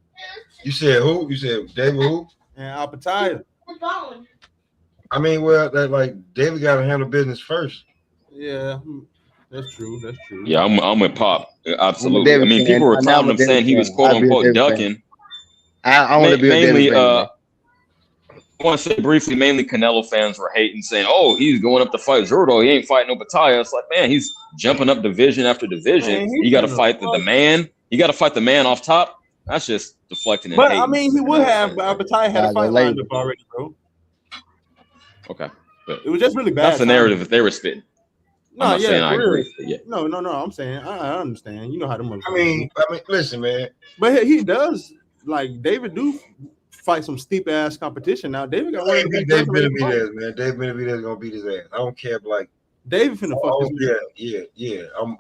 You said who? You said David who? And Appetite. I mean, well, that like David got to handle business first. Yeah, that's true. Yeah, I'm with Pop. Absolutely. I mean, people were clowning him saying he was quote unquote ducking. I want to be mainly. I want to say briefly, mainly Canelo fans were hating, saying, "Oh, he's going up to fight Zurdo. He ain't fighting no Battaglia." It's like, man, he's jumping up division after division. Man, you got to fight the man. You got to fight the man off top. That's just deflecting. But I mean, he would have. Battaglia had a fight lined up already, bro. Okay, but it was just really bad. That's the narrative that they were spitting. No, I'm not saying I agree. Yeah. No. I'm saying I understand. You know how them. I mean, listen, man. But he does like David do fight some steep ass competition now. David got one of the best. David Benavidez, man. David Benavidez gonna beat his ass. I don't care if like David finna fuck his man. Yeah. I'm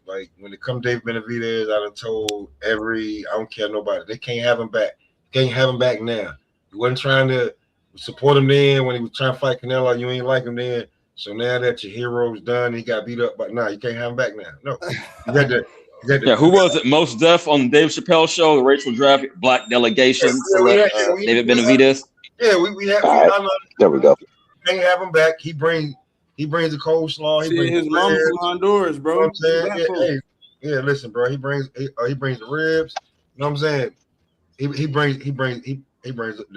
like when it comes to David Benavidez, I done told I don't care nobody. They can't have him back. Can't have him back now. You wasn't trying to support him then when he was trying to fight Canelo. You ain't like him then. So now that your hero's done, he got beat up. But now you can't have him back now. No, you got to. Yeah, who was it? Most Def on the Dave Chappelle show, the Rachel Draft Black Delegation, David Benavidez. Yeah, we have. There we go. Can't have him back. He brings the coleslaw. He brings his mom from Honduras, bro. You know what I'm saying? Yeah, listen, bro. He brings the ribs. You know what I'm saying? He brings the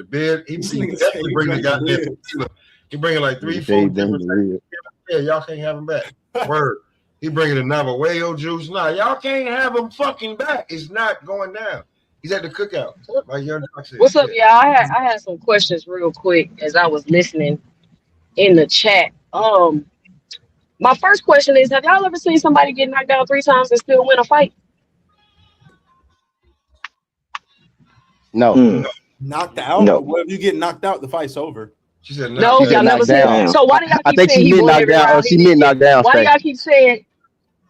beard. He brings the goddamn. He bringing like 3-4 different things. Yeah, y'all can't have him back. Word. He bringing the Navajo juice. Nah, y'all can't have him fucking back. It's not going down. He's at the cookout. Like Young Doc said. What's up, y'all? I had some questions real quick as I was listening in the chat. My first question is: have y'all ever seen somebody get knocked out 3 times and still win a fight? No. Knocked out? No. Well, if you get knocked out, the fight's over. She said no. Y'all never seen it. So why do y'all keep saying he won every round? She meant knocked down. Why do y'all keep saying?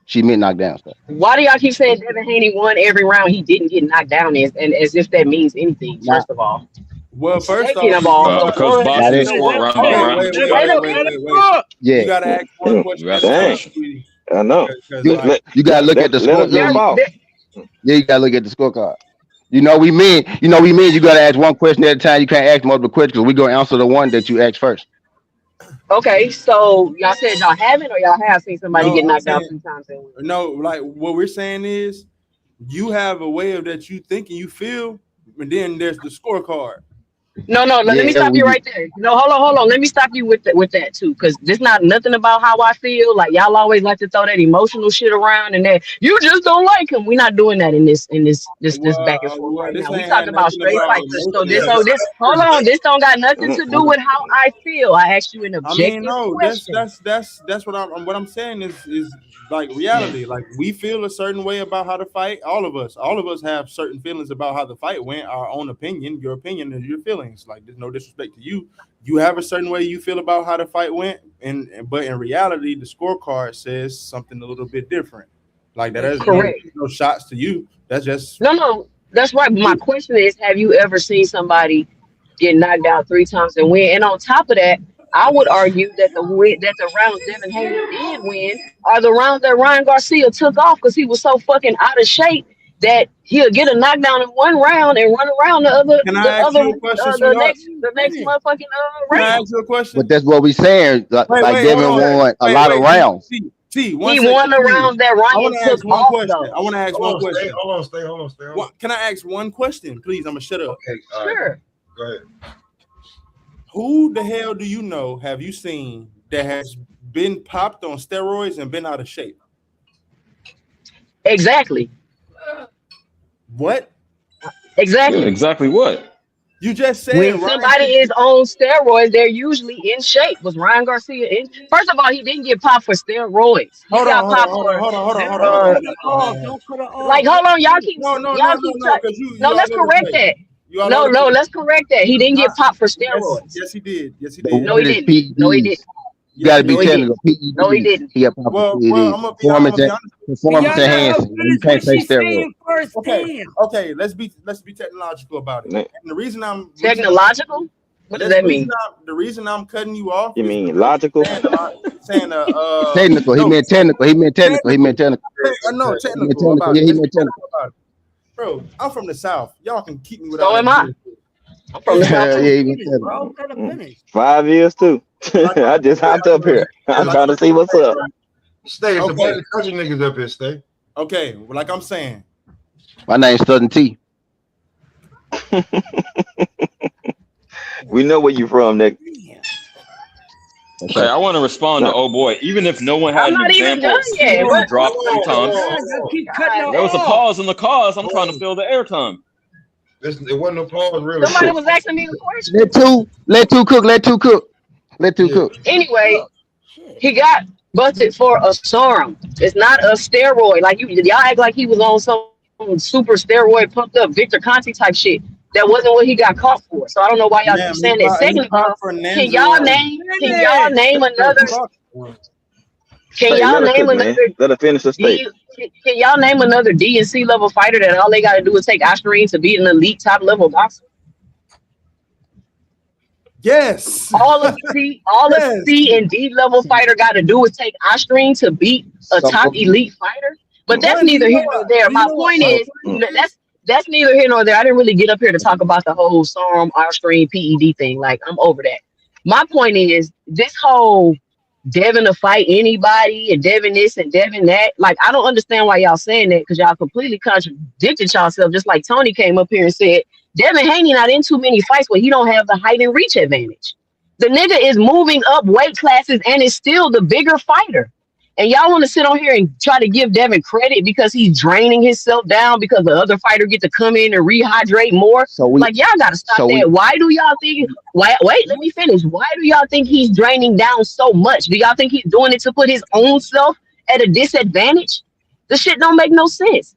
She meant knocked down. Why do y'all keep saying Devin Haney won every round? He didn't get knocked down, as if that means anything. First of all. Well, first of all, because boxing is sport round by round. Wait. Yeah. You gotta ask one question. I know. You gotta look at the scorecard. Yeah, you gotta look at the scorecard. You know we mean you gotta ask one question at a time. You can't ask multiple questions because we're gonna answer the one that you asked first. Okay, so y'all said y'all haven't or y'all have seen somebody get knocked out 3 times and win? No, like what we're saying is you have a way of that you think and you feel, and then there's the scorecard. No, let me Yeah, stop we you did. right there. No, hold on. Let me stop you with that too, because this not nothing about how I feel. Like y'all always like to throw that emotional shit around, and that you just don't like him. We're not doing that in this back and forth right This now. We ain't talking had about nothing straight about fights. So emotion. this hold on. This don't got nothing to do with how I feel. I asked you an I mean, objective no, question. that's what I'm saying is like reality. Like we feel a certain way about how to fight. All of us have certain feelings about how the fight went. Our own opinion, your opinion is your feelings. Like there's no disrespect to you. You have a certain way you feel about how the fight went, but in reality, the scorecard says something a little bit different. Like that has Correct. no shots to you. That's just No, that's right. But my question is, have you ever seen somebody get knocked out 3 times and win? And on top of that, I would argue that the rounds Devin Haney did win are the rounds that Ryan Garcia took off because he was so fucking out of shape that he'll get a knockdown in one round and run around Can I ask you a question, sweetheart? the next motherfucking Can I round. ask you a question? But that's what we saying. Like Wait, Devin hold on. won a lot of rounds. See, He won the rounds that I Ryan want to took ask one off question. though. I want to ask one question. Hold on. Can I ask one question, please? I'm gonna shut up. Okay, Sure. Go ahead. Who the hell do you know? Have you seen that has been popped on steroids and been out of shape? Exactly. What? Exactly. Yeah, exactly what? You just said When somebody is on steroids, they're usually in shape. Was Ryan Garcia in? First of all, he didn't get popped for steroids. He got popped for. Hold Don't cut it off. Like, hold on, y'all keep. No, Let's correct that. No, let's correct that. He didn't get popped for steroids. Yes, he did. Yes, he But did. No, he what is didn't. No, he didn't. You got to be No, he technical. didn't. No, he didn't. He got Well, I'm gonna be performance enhancing. You can't say steroids. Okay. Let's be technological about it. And the reason I'm Technological. What does that mean? The reason I'm cutting you off. You mean logical? Saying technical. He meant technical. He meant technical. No, technical. About Yeah, it. he meant technical. Bro, I'm from the South. Y'all can keep me without. So am I. I'm from the South too. Yeah, he meant technical. 5 years too. I just hopped up here. I'm trying to see what's up. Stay. It's a bunch of country niggas up here. Stay. Okay. Well, like I'm saying. My name's Southern T. We know where you from, Nick. Okay, I want to respond to boy. Even if no one had I'm an not even example, done yet. he was dropped 3 times. There There was a pause in the cause. I'm trying to fill the airtime. It wasn't no pause, really. Somebody was asking me a question. Let two cook. Anyway, he got busted for a SARM. It's not a steroid. Like y'all act like he was on some super steroid pumped up Victor Conti type shit. That wasn't what he got caught for. So I don't know why y'all keep saying that. Second of all, can y'all name another? Let her finish the state. Can y'all name another D and C level fighter that all they got to do is take aspirin to beat an elite top level boxer? Yes. All of C and D level fighter got to do is take aspirin to beat a top elite fighter. But that's neither here nor there. My point is that's neither here nor there. I didn't really get up here to talk about the whole SARM, aspirin, PED thing. Like, I'm over that. My point is this whole Devin to fight anybody and Devin this and Devin that. Like, I don't understand why y'all saying that because y'all completely contradicted yourself. Just like Tony came up here and said, Devin Haney not in too many fights where he don't have the height and reach advantage. The nigga is moving up weight classes and is still the bigger fighter. And y'all want to sit on here and try to give Devin credit because he's draining himself down because the other fighter get to come in and rehydrate more. Like, y'all got to stop that. Why do y'all think? Wait, let me finish. Why do y'all think he's draining down so much? Do y'all think he's doing it to put his own self at a disadvantage? The shit don't make no sense.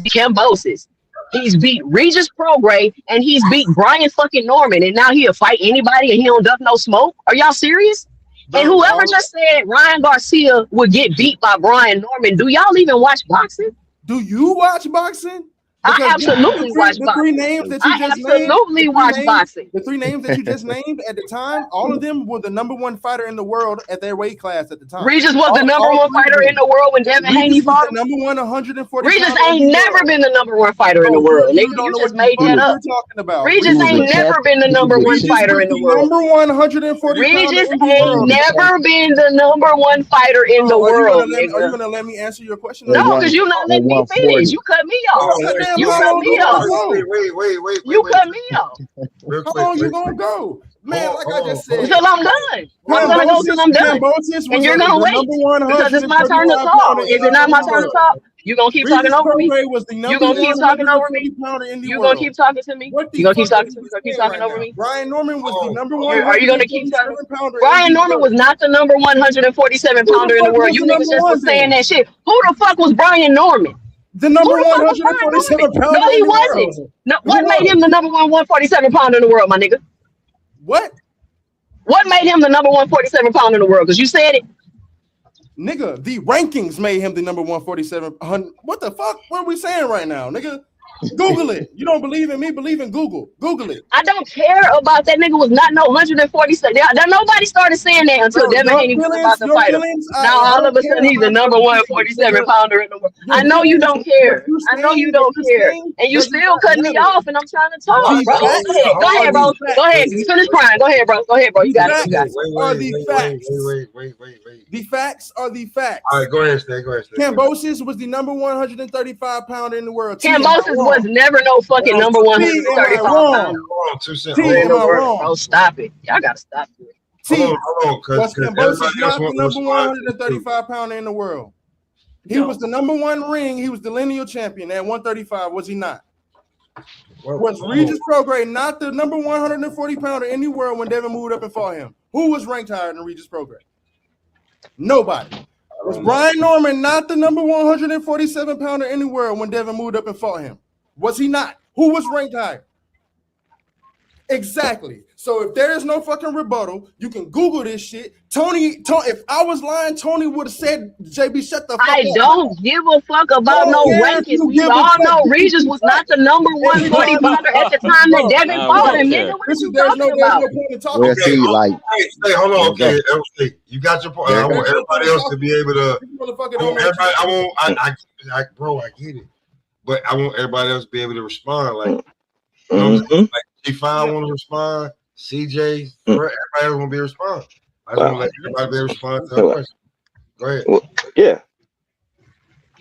Cambosis. He's beat Regis Prograis and he's beat Brian fucking Norman, and now he'll fight anybody and he don't duck no smoke. Are y'all serious? And whoever just said Ryan Garcia would get beat by Brian Norman, do y'all even watch boxing? Do you watch boxing? I absolutely watch boxing. The 3 names that you just named. Absolutely watch boxing. The 3 names that you just named at the time, all of them were the #1 fighter in the world at their weight class at the time. Regis was the #1 fighter in the world when Devin Haney fought him. #1 140. Regis ain't never been the #1 fighter in the world. Nigga, you just made that up. Regis ain't never been the #1 fighter in the world. #1 140. Regis ain't never been the #1 fighter in the world. Are you gonna let me answer your question? No, because you're not letting me finish. You cut me off. Cam, You how cut long me you gonna off. go? You cut me off. Real How quick, long you gonna go? Man, like I just said, Until I'm done. I'm gonna go till I'm done. Cambosis And was you're gonna the wait. number Because it's my turn to 135 talk. pounder Is it not in my the turn to world. talk? You gonna keep talking Regis over me? Prograis was the You number gonna keep talking over me? 140 pounder in the You gonna world. keep talking to me? What the You gonna keep fuck are talking to me? you You gonna keep saying talking right over now? me? Brian Norman was the number Are you gonna keep 147 talking? pounder in Brian the Norman was world. not the number 147 Who the pounder in the fuck world. was You the niggas number just one was saying then? that shit. Who the fuck was Brian Norman? The Who number the fuck was Brian 147 Norman? No, pounder he in the wasn't. world. No, Who what made was? him the number 147 pounder in the world, my nigga? What? What made him the number 147 pounder in the world? Because you said it. Nigga, the rankings made him the number 147. What the fuck? What are we saying right now, nigga? Google it. You don't believe in me? Believe in Google. Google it. I don't care about that nigga was not no 147. Nobody started saying that until Bro, Devin Haney was about to your fight him. feelings, Now I all of don't a care sudden he's the about number your feelings, 147 nigga. pounder in the world. Your I know you feelings, don't care. I know you don't care. And you doesn't still cutting me matter. off and I'm trying to talk, The bro. facts Go ahead, bro. Go ahead. You finish crying. Go ahead, bro. Go ahead, bro. You got it. You got it. Are the facts. Wait. The facts are the facts. All right, go ahead, Stay. Cambosis was the number 135 pounder in the world. Cambosis was never no fucking number 135 pounder. Am I wrong? Bro, stop it. Y'all gotta stop it. Hold on, Was Cambosis not the number 135 pounder in the world? He was the number one ring. He was the lineal champion at 135. Was he not? Was Regis Prograis not the number 140 pounder in the world when Devin moved up and fought him? Who was ranked higher than Regis Prograis? Nobody. Was Brian Norman not the number 147 pounder in the world when Devin moved up and fought him? Was he not? Who was ranked higher? Exactly. So if there is no fucking rebuttal, you can Google this shit. Tony, if I was lying, Tony would have said, JB, shut the fuck up. I don't give a fuck about no rankings. We all know Regis was not the number 140 pounder at the time that Devin fought him, nigga. What you talking about? Well, see, like, hey, hold on, okay, you got your point. I want everybody else to be able to. Bro, I get it, but I want everybody else to be able to respond. Like, you know what I'm saying? Like, G5 want to respond. CJ, everybody else want to be respond. I just want to let everybody be able to respond to that question. Go ahead. Well, yeah.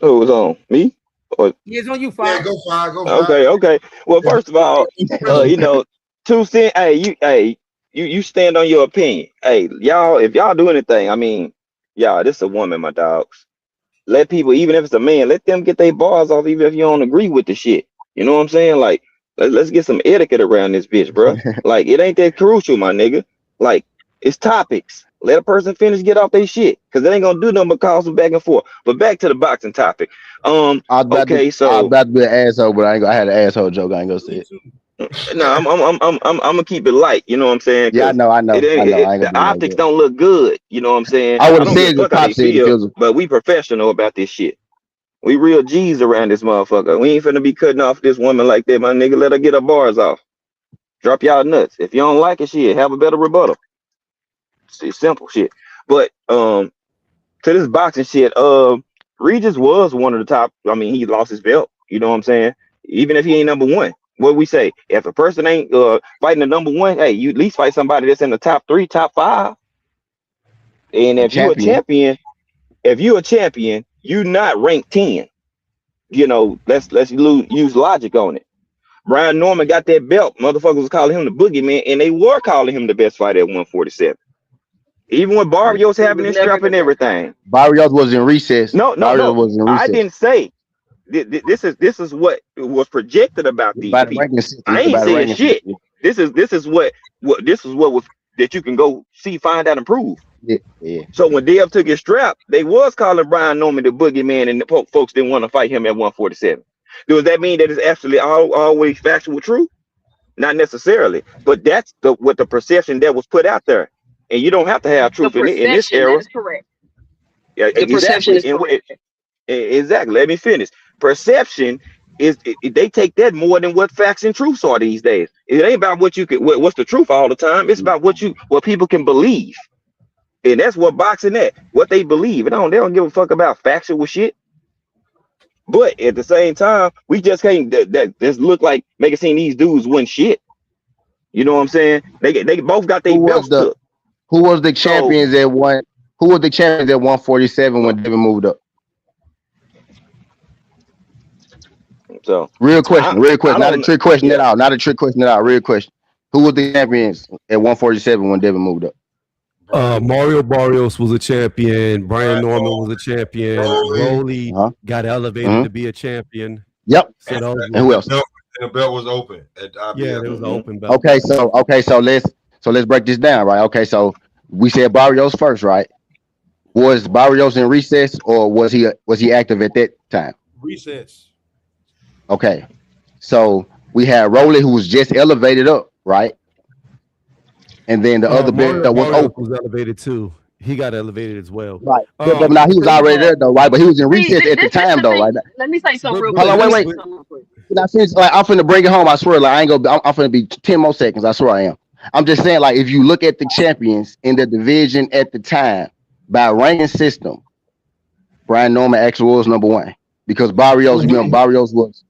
Who was on me? Or it's on you, Five. Yeah, go Five. Okay. Well, first of all, you know, 2 cents. Hey, you stand on your opinion. Hey, y'all, if y'all do anything, I mean, y'all, this is a woman, my dogs. Let people, even if it's a man, let them get their bars off, even if you don't agree with the shit. You know what I'm saying? Like, let's get some etiquette around this bitch, bro. Like, it ain't that crucial, my nigga. Like, it's topics. Let a person finish, get off their shit, because they ain't gonna do nothing but cause them back and forth. But back to the boxing topic. I was about to be an asshole, but I had an asshole joke. I ain't gonna say it. No, I'm gonna keep it light. You know what I'm saying? Yeah, I know. The optics don't look good. You know what I'm saying? I would have said the top said, but we professional about this shit. We real G's around this motherfucker. We ain't finna be cutting off this woman like that, my nigga. Let her get her bars off. Drop y'all nuts. If you don't like it, shit, have a better rebuttal. See, simple shit. But to this boxing shit, Regis was one of the top. I mean, he lost his belt. You know what I'm saying? Even if he ain't number one. What we say? If a person ain't fighting the number one, hey, you at least fight somebody that's in the top 3, top 5. And if you're a champion, you're not ranked 10. You know, let's use logic on it. Brian Norman got that belt. Motherfuckers was calling him the boogeyman, and they were calling him the best fighter at 147. Even when Barrios having his strap and everything. Barrios was in recess. No. I didn't say. This is what was projected about these people. I ain't saying shit. This is what was that you can go see, find out, and prove. Yeah. So when Dev took his strap, they was calling Brian Norman the boogeyman, and the folks didn't want to fight him at 147. Does that mean that it's actually always factual truth? Not necessarily, but that's what the perception that was put out there, and you don't have to have truth in this era. That is correct. Yeah, the perception is correct. Exactly. Let me finish. Perception is they take that more than what facts and truths are these days. It ain't about what you can what's the truth all the time. It's about what people can believe, and that's what boxing at. What they believe. They don't give a fuck about factual shit. But at the same time, we just can't that just look like making seem these dudes win shit. You know what I'm saying? They both got their belts took. Who was the champions at one? Who was the champions at 147 when Devin moved up? So real question. I Not a don't. trick question at Yeah, all. Not a trick question at all. Real question. Who was the champions at 147 when Devin moved up? Mario Barrios was a champion. Brian Norman was a champion. Rolly. Rolly got elevated to be a champion. Yep. So those And who else? The belt was open at IBF. Yeah, there was an open belt. Okay, so let's break this down, right? Okay, so we said Barrios first, right? Was Barrios in recess or was he active at that time? Recess. Okay, so we had Rolly who was just elevated up, right? And then the other belt that was Mario open. was elevated too. He got elevated as well. Right. But now he was already there though, right? But he was in recess at the time though, right? Let me say something real Hold on, quick. wait. Now, since, like, I'm finna bring it home. I swear, like I ain't gonna. I'm finna be 10 more seconds. I swear I am. I'm just saying, like, if you look at the champions in the division at the time by ranking system, Brian Norman actually was number one because Barrios was.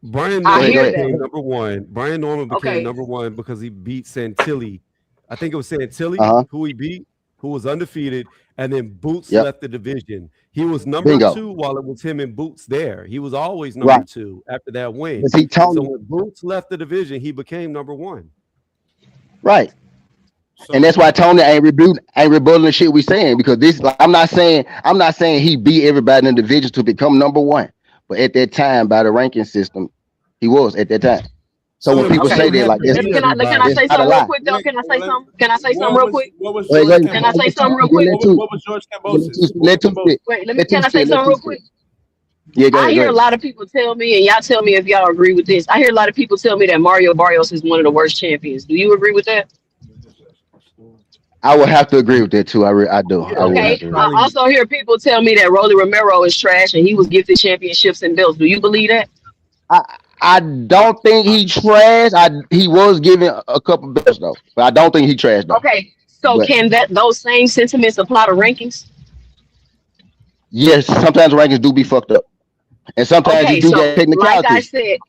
Brian Norman became number one. Brian Norman became number one because he beat Santilli. I think it was Santilli who he beat, who was undefeated, and then Boots left the division. He was number two while it was him and Boots there. He was always number two after that win. So when Boots left the division, he became number one. Right. And that's why Tony ain't rebutting the shit we saying because this, like, I'm not saying he beat everybody in the division to become number one, but at that time by the ranking system, he was at that time. So when people say that, like, can I say something real quick though? Can I say something? Can I say something real quick? Can I say something real quick? What was George Cambosis? Wait, can I say something real quick? Yeah, I hear a lot of people tell me, and y'all tell me if y'all agree with this. I hear a lot of people tell me that Mario Barrios is one of the worst champions. Do you agree with that? I would have to agree with that too. I do. Okay. I also hear people tell me that Rolly Romero is trash and he was gifted championships and belts. Do you believe that? I don't think he trash. He was given a couple belts though, but I don't think he trash though. Okay. So can those same sentiments apply to rankings? Yes, sometimes rankings do be fucked up. And sometimes you do get technicality.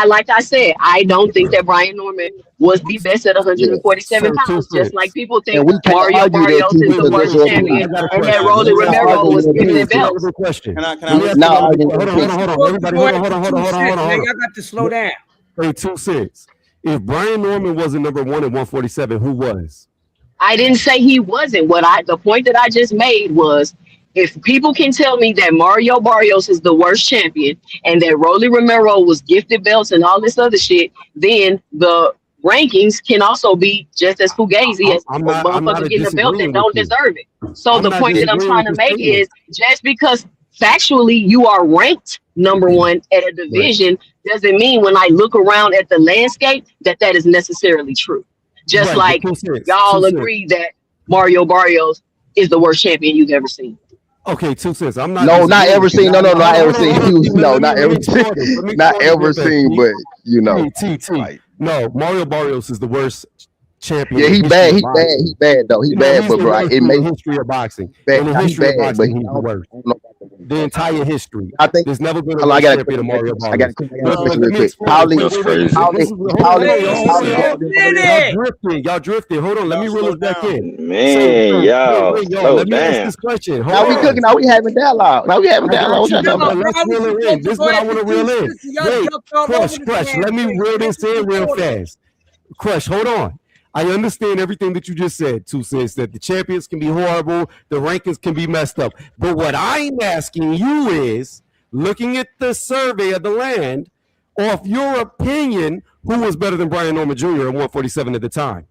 Like I said, I don't think that Brian Norman was the best at 147 pounds. Just like people think Mario Barrios is the worst champion, and that Rolly Romero was gifted belts. Hold on. Y'all got to slow down. Hey, 2-6. If Brian Norman wasn't number one at 147, who was? I didn't say he wasn't. The point that I just made was, if people can tell me that Mario Barrios is the worst champion and that Rolly Romero was gifted belts and all this other shit, then the rankings can also be just as fugazi as motherfuckers getting a belt that don't deserve it. So the point that I'm trying to make is, just because factually you are ranked number one at a division doesn't mean when I look around at the landscape that is necessarily true. Just like y'all agree that Mario Barrios is the worst champion you've ever seen. Okay, 2-6. I'm not. No, not ever seen. Not ever seen. No, not ever seen. Not ever seen. But you know, no, Mario Barrios is the worst champion. Yeah, he bad. He bad though. He bad, but bro, it made history of boxing. In the history of boxing, but he's the worst. The entire history. I think there's never been a champion of Mario Barrios. I got a question real quick. Y'all drifting. Hold on, let me reel this back in. Man, y'all. Let me ask this question. Now we cooking. Now we having dialogue. Let's reel it in. This is what I want to reel in. Wait, Crush. Let me reel this in real fast. Crush, hold on. I understand everything that you just said, 2-6, that the champions can be horrible, the rankings can be messed up. But what I'm asking you is, looking at the survey of the land, off your opinion, who was better than Brian Norman Jr. at 147 at the time?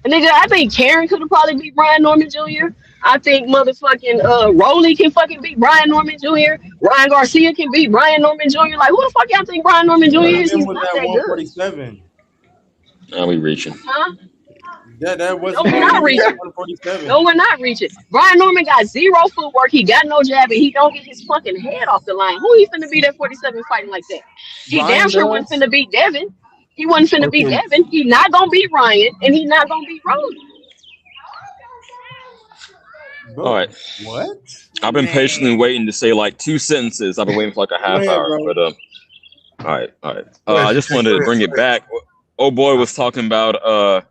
Nigga, I think Karen could have probably beat Brian Norman Jr. I think motherfucking Rolly can fucking beat Brian Norman Jr. Ryan Garcia can beat Brian Norman Jr. Like, who the fuck y'all think Brian Norman Jr. is? He's not that good. Now we reaching. Huh? That was no, we're not reaching. No, we're not reaching. Brian Norman got zero footwork. He got no jab, and he don't get his fucking head off the line. Who he finna beat at 47 fighting like that? He damn sure wasn't finna beat Devin. He wasn't finna beat Devin. He not gonna beat Ryan, and he not gonna beat Rolly. All right. What? I've been patiently waiting to say like 2 sentences. I've been waiting for like a half hour, but all right. I just wanted to bring it back. Old boy was talking about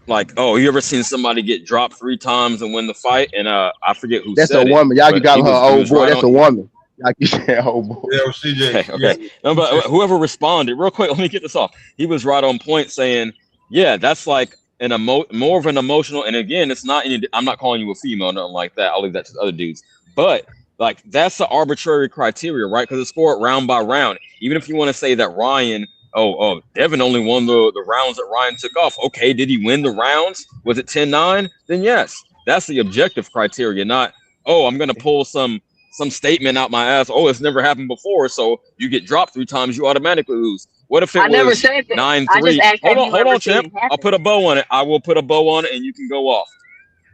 like, oh, you ever seen somebody get dropped 3 times and win the fight? And I forget who that's said a woman. Y'all got her old boy. That's a woman. Like you said, oh boy. Yeah, with CJ. Okay. No, but whoever responded, real quick, let me get this off. He was right on point saying, yeah, that's like more of an emotional, and again, it's not any, I'm not calling you a female, nothing like that. I'll leave that to the other dudes. But like that's the arbitrary criteria, right? Because it's scored round by round. Even if you want to say that Ryan, Devin only won the rounds that Ryan took off. Okay, did he win the rounds? Was it 10-9? Then yes. That's the objective criteria, not, I'm gonna pull some statement out my ass. Oh, it's never happened before, so you get dropped 3 times, you automatically lose. What if it was never said that. 9-3? I just asked, Hold on, champ. I'll put a bow on it. I will put a bow on it, and you can go off.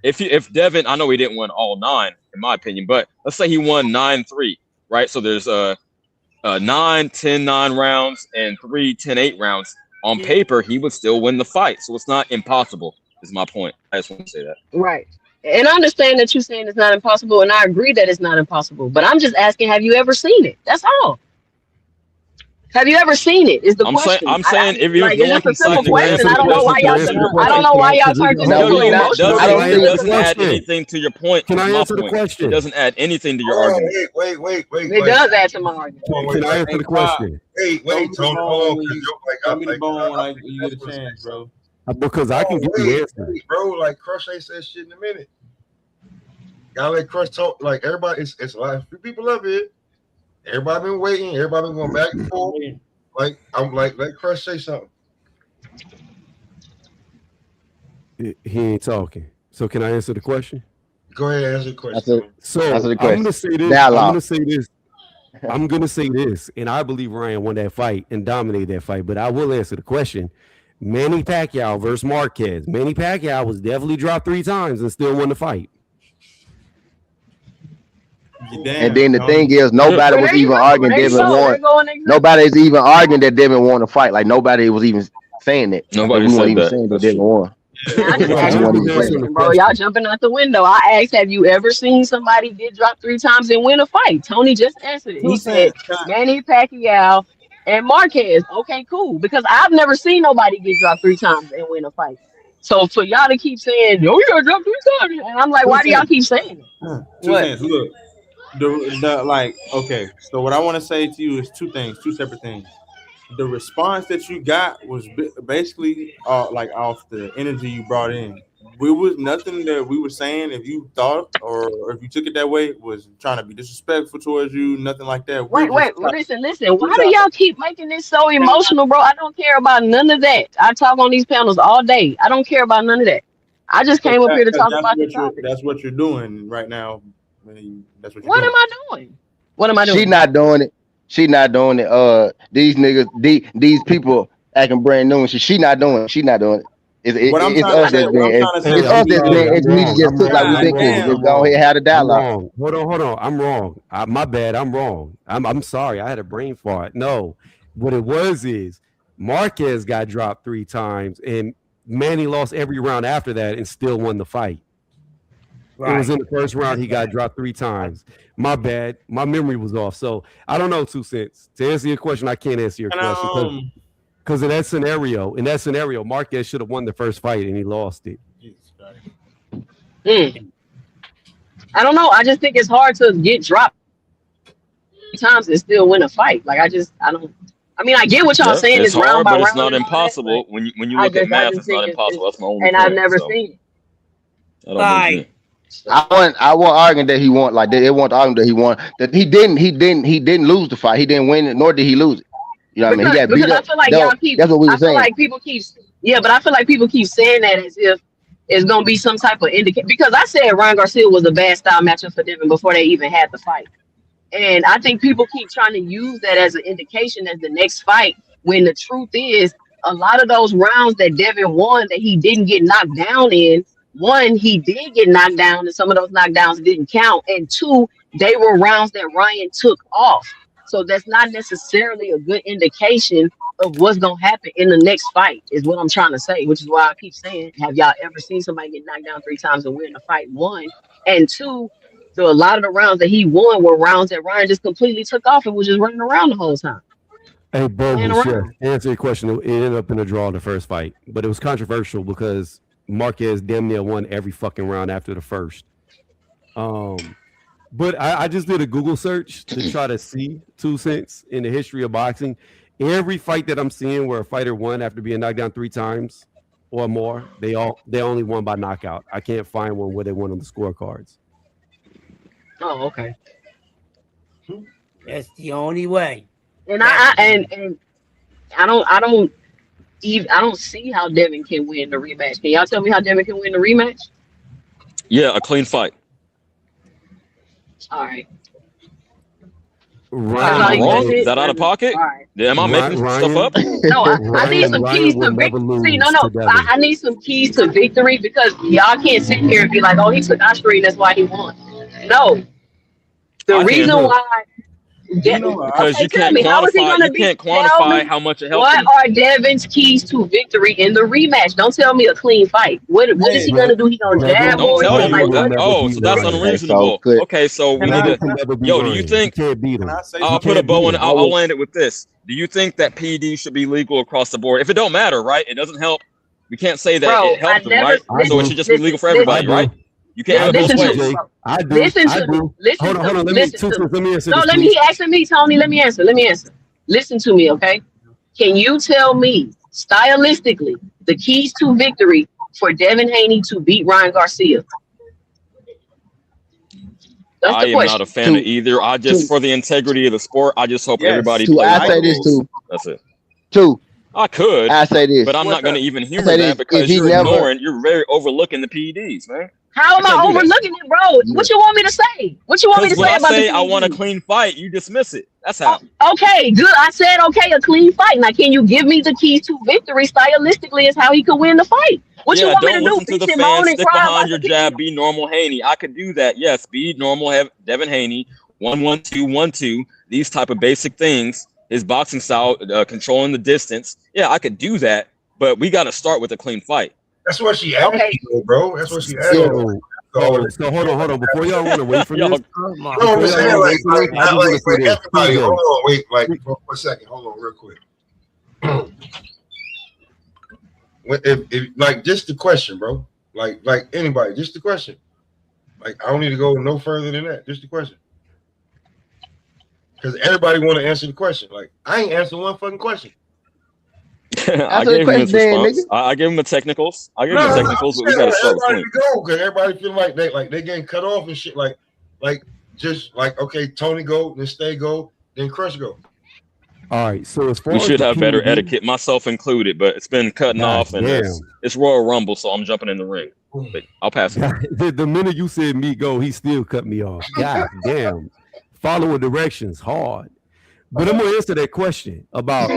If Devin, I know he didn't win all 9, in my opinion, but let's say he won 9-3, right? So there's 9 10-9 rounds and 3 10-8 rounds. On paper, he would still win the fight, so it's not impossible. Is my point. I just want to say that. Right. And I understand that you're saying it's not impossible, and I agree that it's not impossible. But I'm just asking, have you ever seen it? That's all. Have you ever seen it? Is the question. I'm saying if you like, it's just a simple question. I don't know why y'all turned this into emotional. It doesn't add anything to your point. Can I answer the question? It doesn't add anything to your argument. Wait. It does add to my argument. Can I answer the question? Wait, Tony. Hold on. Give me the bone when you get a chance, bro. Because I can give you the answer. Bro, like Crush ain't said shit in a minute. Gotta let Crush talk. Like everybody, it's a lot of people up here. Everybody been waiting. Everybody been going back and forth. Like I'm like, let Crush say something. He ain't talking. So can I answer the question? Go ahead, answer the question. I'm gonna say this. I'm gonna say this, and I believe Ryan won that fight and dominated that fight. But I will answer the question. Manny Pacquiao versus Marquez. Manny Pacquiao was definitely dropped 3 times and still won the fight. And then the thing is, nobody was even arguing Devin won. Nobody's even arguing that Devin won the fight. Like nobody was even saying that. Nobody was said even that. saying that Devin won. I just asked you, bro. Y'all jumping out the window. I asked, have you ever seen somebody get dropped 3 times and win a fight? Tony just answered it. He said Manny Pacquiao and Marquez. Okay, cool. Because I've never seen nobody get dropped 3 times and win a fight. So for y'all to keep saying, "Yo, you got dropped 3 times," and I'm like, why do y'all keep saying it? Two things. Look, okay. So what I want to say to you is 2 things, 2 separate things. The response that you got was basically like off the energy you brought in. We was nothing that we were saying. If you thought or if you took it that way, was trying to be disrespectful towards you. Nothing like that. Wait, listen. Why do y'all keep making this so emotional, bro? I don't care about none of that. I talk on these panels all day. I don't care about none of that. I just came up here to talk about the topic. That's what you're doing right now. That's what. What am I doing? What am I doing? She's not doing it. She not doing it. These niggas, these people acting brand new and shit. She not doing it. She not doing it. It's us that's being. It's us that's being intermediate. Just took like we think. Just go ahead and have the dialogue. Hold on. I'm wrong. My bad. I'm wrong. I'm sorry. I had a brain fart. No, what it was is Marquez got dropped 3 times and Manny lost every round after that and still won the fight. Right. It was in the first round. He got dropped 3 times. My bad. My memory was off. So I don't know, 2 cents. To answer your question, I can't answer your question because in that scenario, Marquez should have won the first fight and he lost it. I don't know. I just think it's hard to get dropped times and still win a fight. Like I don't. I mean, I get what y'all saying. It's round by round. It's not impossible. When you look at math, it's not impossible. That's my only point. And I've never seen it. I won't argue that he won. Like they want to argue that he won. That he didn't lose the fight. He didn't win it, nor did he lose it. You know what I mean? He got beat up. I feel like y'all keep. That's what we were saying. Like people keep. Yeah, but I feel like people keep saying that as if it's gonna be some type of indication. Because I said Ryan Garcia was a bad style matchup for Devin before they even had the fight, and I think people keep trying to use that as an indication as the next fight. When the truth is, a lot of those rounds that Devin won that he didn't get knocked down in. 1, he did get knocked down, and some of those knockdowns didn't count. And 2, they were rounds that Ryan took off. So that's not necessarily a good indication of what's gonna happen in the next fight, is what I'm trying to say. Which is why I keep saying, have y'all ever seen somebody get knocked down 3 times and win a fight? 1 and 2. So a lot of the rounds that he won were rounds that Ryan just completely took off and was just running around the whole time. Hey, Bo, to answer your question, it ended up in a draw in the first fight, but it was controversial because Marquez damn near won every fucking round after the first. But I just did a Google search to try to see 2 cents in the history of boxing. Every fight that I'm seeing where a fighter won after being knocked down 3 times or more, they only won by knockout. I can't find one where they won on the scorecards. Oh, okay. That's the only way. And I don't see how Devin can win the rematch. Can y'all tell me how Devin can win the rematch? Yeah, a clean fight. All right. Am I wrong? Is that out of pocket? Right. Am I making stuff up? No, I need some keys to victory. See, no, I need some keys to victory because y'all can't sit here and be like, oh, he took Osprey, that's why he won. No. The reason why. Because you can't quantify how much it helps. What are Devin's keys to victory in the rematch? Don't tell me a clean fight. What is he gonna do? He gonna jab? Don't tell you. So that's unreasonable. Okay, so we need to. Yo, do you think? I'll put a bow and I'll land it with this. Do you think that PED should be legal across the board? If it don't matter, right? It doesn't help. We can't say that it helps them, right? So it should just be legal for everybody, right? You can't have it both ways. I do. Listen I to do. me. Listen hold on. Let me answer. No, he asking me, Tony. Let me answer. Listen to me, okay? Can you tell me stylistically the keys to victory for Devin Haney to beat Ryan Garcia? That's I am not a fan of either. I just, for the integrity of the sport, I just hope everybody plays. I say this too. That's it. I could. I say this, but I'm not going to even humor that because you're very overlooking the PEDs, man. How am I overlooking it, bro? What you want me to say? What you want me to say about the PEDs? I want a clean fight, you dismiss it. That's how. Okay, good. I said okay, a clean fight. Now, can you give me the keys to victory stylistically is how he could win the fight? What you want me to do? Don't listen to the fans. Stick behind your jab. Be normal, Haney. I could do that. Yes, be normal, Devin Haney. 1-1-2-1-2. These type of basic things. His boxing style, controlling the distance. Yeah, I could do that, but we got to start with a clean fight. That's what she asked, bro. That's what she asked. So hold on. Before y'all run away from this, everybody. Hold on, wait, for a second. Hold on, real quick. if just the question, bro. Like anybody, just the question. Like I don't need to go no further than that. Just the question. Because everybody want to answer the question. Like I ain't answering one fucking question. I gave him his response. I gave him the technicals. But we got to start with go because everybody feel like they getting cut off and shit. Like okay, Tony go, then Stay go, then Crush go. All right, so as far we should have better etiquette, myself included. But it's been cutting off, and it's Royal Rumble, so I'm jumping in the ring. But I'll pass it. The minute you said me go, he still cut me off. God damn, following directions hard. But I'm gonna answer that question about.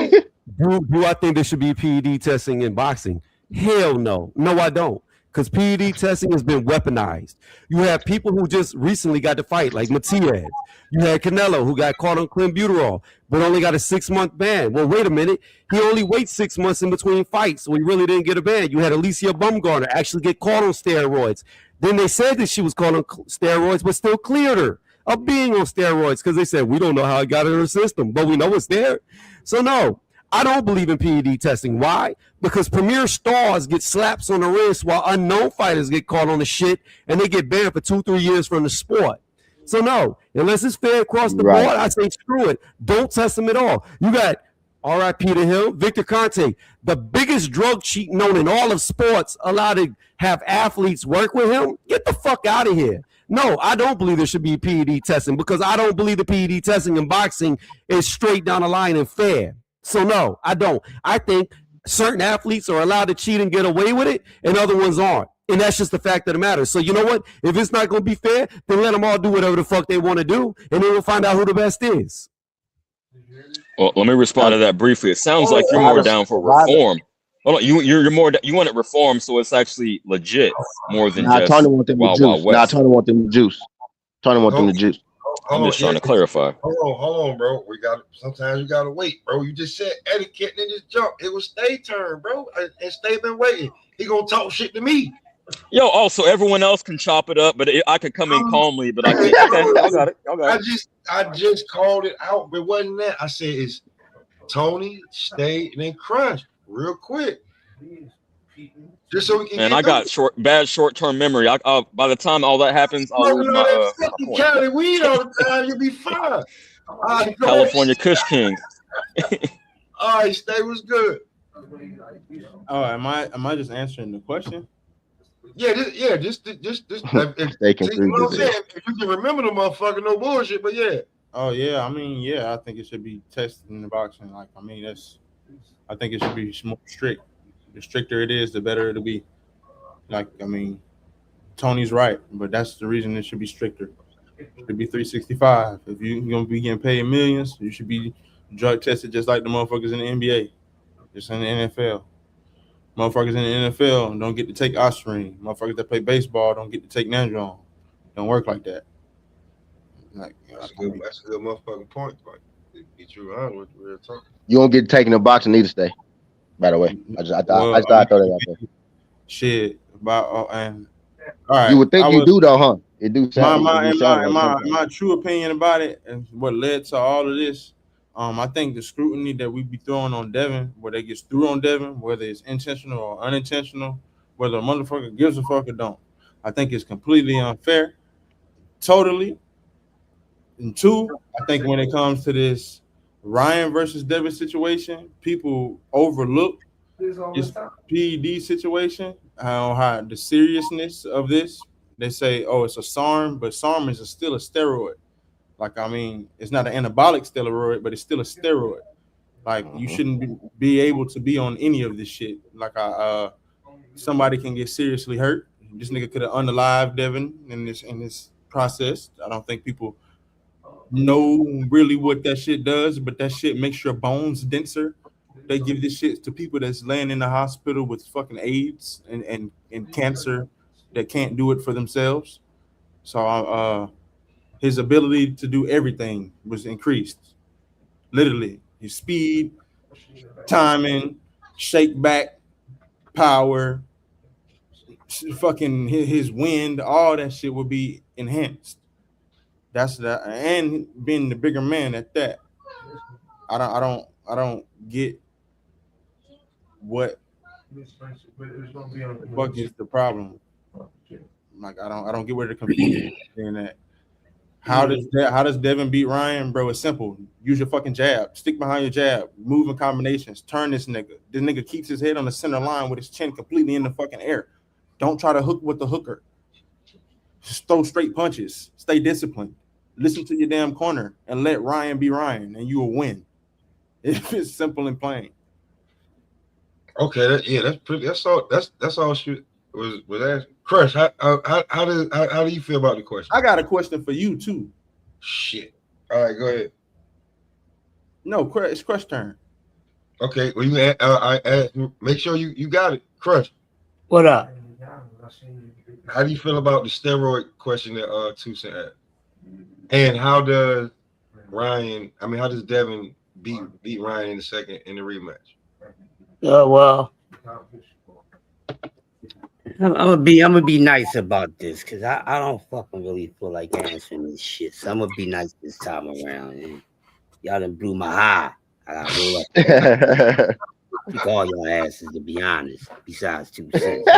Do I think there should be PED testing in boxing? Hell no. No, I don't. Because PED testing has been weaponized. You have people who just recently got to fight, like Matias. You had Canelo, who got caught on clenbuterol, but only got a 6-month ban. Well, wait a minute. He only waits 6 months in between fights, so he really didn't get a ban. You had Alicia Bumgarner actually get caught on steroids. Then they said that she was caught on steroids, but still cleared her of being on steroids because they said, we don't know how it got in her system, but we know it's there. So, no. I don't believe in PED testing. Why? Because premier stars get slaps on the wrist while unknown fighters get caught on the shit and they get banned for 2-3 years from the sport. So no, unless it's fair across the board, I say screw it. Don't test them at all. You got R.I.P. to him, Victor Conte, the biggest drug cheat known in all of sports, allowed to have athletes work with him. Get the fuck out of here. No, I don't believe there should be PED testing because I don't believe the PED testing in boxing is straight down the line and fair. So no, I don't. I think certain athletes are allowed to cheat and get away with it, and other ones aren't. And that's just the fact of the matter. So you know what? If it's not going to be fair, then let them all do whatever the fuck they want to do, and then we'll find out who the best is. Well, let me respond to that briefly. It sounds like you're more down for reform. Hold on, you're more. You want it reformed so it's actually legit more than just Wild West. Tony want them juice. Tony want them the juice. I'm just trying to clarify. Hold on, bro. Sometimes you gotta wait, bro. You just said etiquette and then just jump. It was Stay turn, bro. And Stay been waiting. He gonna talk shit to me. Yo, also everyone else can chop it up, but I could come in calmly, but I can't. Okay, y'all got it. I just called it out, but it wasn't that. I said it's Tony, Stay, and then Crunch real quick. Just so we can Man, get I got bad short-term memory. By the time all that happens, I'll lose my point. Cali weed all the time, you'll be fine. All right, California Kush King. All right, stay was good. Oh, am I just answering the question? Yeah, just They can see, you know what I'm saying? If you can remember the motherfucker, no bullshit, but yeah. Oh yeah, I mean, yeah, I think it should be tested in the boxing. Like, I mean, I think it should be more strict. The stricter it is, the better it'll be. Like, I mean, Tony's right, but that's the reason it should be stricter. It should be 365. If you're gonna be getting paid millions, you should be drug tested just like the motherfuckers in the NBA, just in the NFL. Motherfuckers in the NFL don't get to take Ostarine. Motherfuckers that play baseball don't get to take Nandron. Don't work like that. Like, that's a good motherfucking point. Like, be true honest with real talk. You won't get taken in the box and either stay. By the way, I thought I'd throw that out there. Shit about and all right. You would think you do though, huh? It do sound. My true opinion about it and what led to all of this. I think the scrutiny that we be throwing on Devin, whether it gets through on Devin, whether it's intentional or unintentional, whether a motherfucker gives a fuck or don't, I think it's completely unfair. Totally. And two, I think when it comes to this Ryan versus Devin situation, people overlook this PED situation, how the seriousness of this. They say, oh, it's a SARM, but SARM is still a steroid. Like, I mean, it's not an anabolic steroid, but it's still a steroid. Like, you shouldn't be able to be on any of this shit. Like, somebody can get seriously hurt. This nigga could have unalived Devin in this process. I don't think people know really what that shit does, but that shit makes your bones denser. They give this shit to people that's laying in the hospital with fucking AIDS and cancer that can't do it for themselves. So his ability to do everything was increased. Literally, his speed, timing, shake back, power, fucking his wind, all that shit would be enhanced. That's that, and being the bigger man at that. I don't get what the fuck is the problem. Like, I don't get where the confusion is in that. How does Devin beat Ryan, bro? It's simple. Use your fucking jab. Stick behind your jab. Move in combinations. Turn this nigga. This nigga keeps his head on the center line with his chin completely in the fucking air. Don't try to hook with the hooker. Just throw straight punches. Stay disciplined. Listen to your damn corner and let Ryan be Ryan, and you will win. It's simple and plain. Okay, that's pretty. That's all she was asked. Crush, how do you feel about the question? I got a question for you too. Shit. All right, go ahead. No, it's Crush turn. Okay, well, you make sure you got it. Crush. What up? How do you feel about the steroid question that Tucson had? And how does Devin beat Ryan in the rematch? Well, I'm gonna be nice about this because I don't fucking really feel like answering this shit. So I'm gonna be nice this time around. And y'all done blew my high. I gotta roll up. Kick all your asses, to be honest. Besides 2 cents,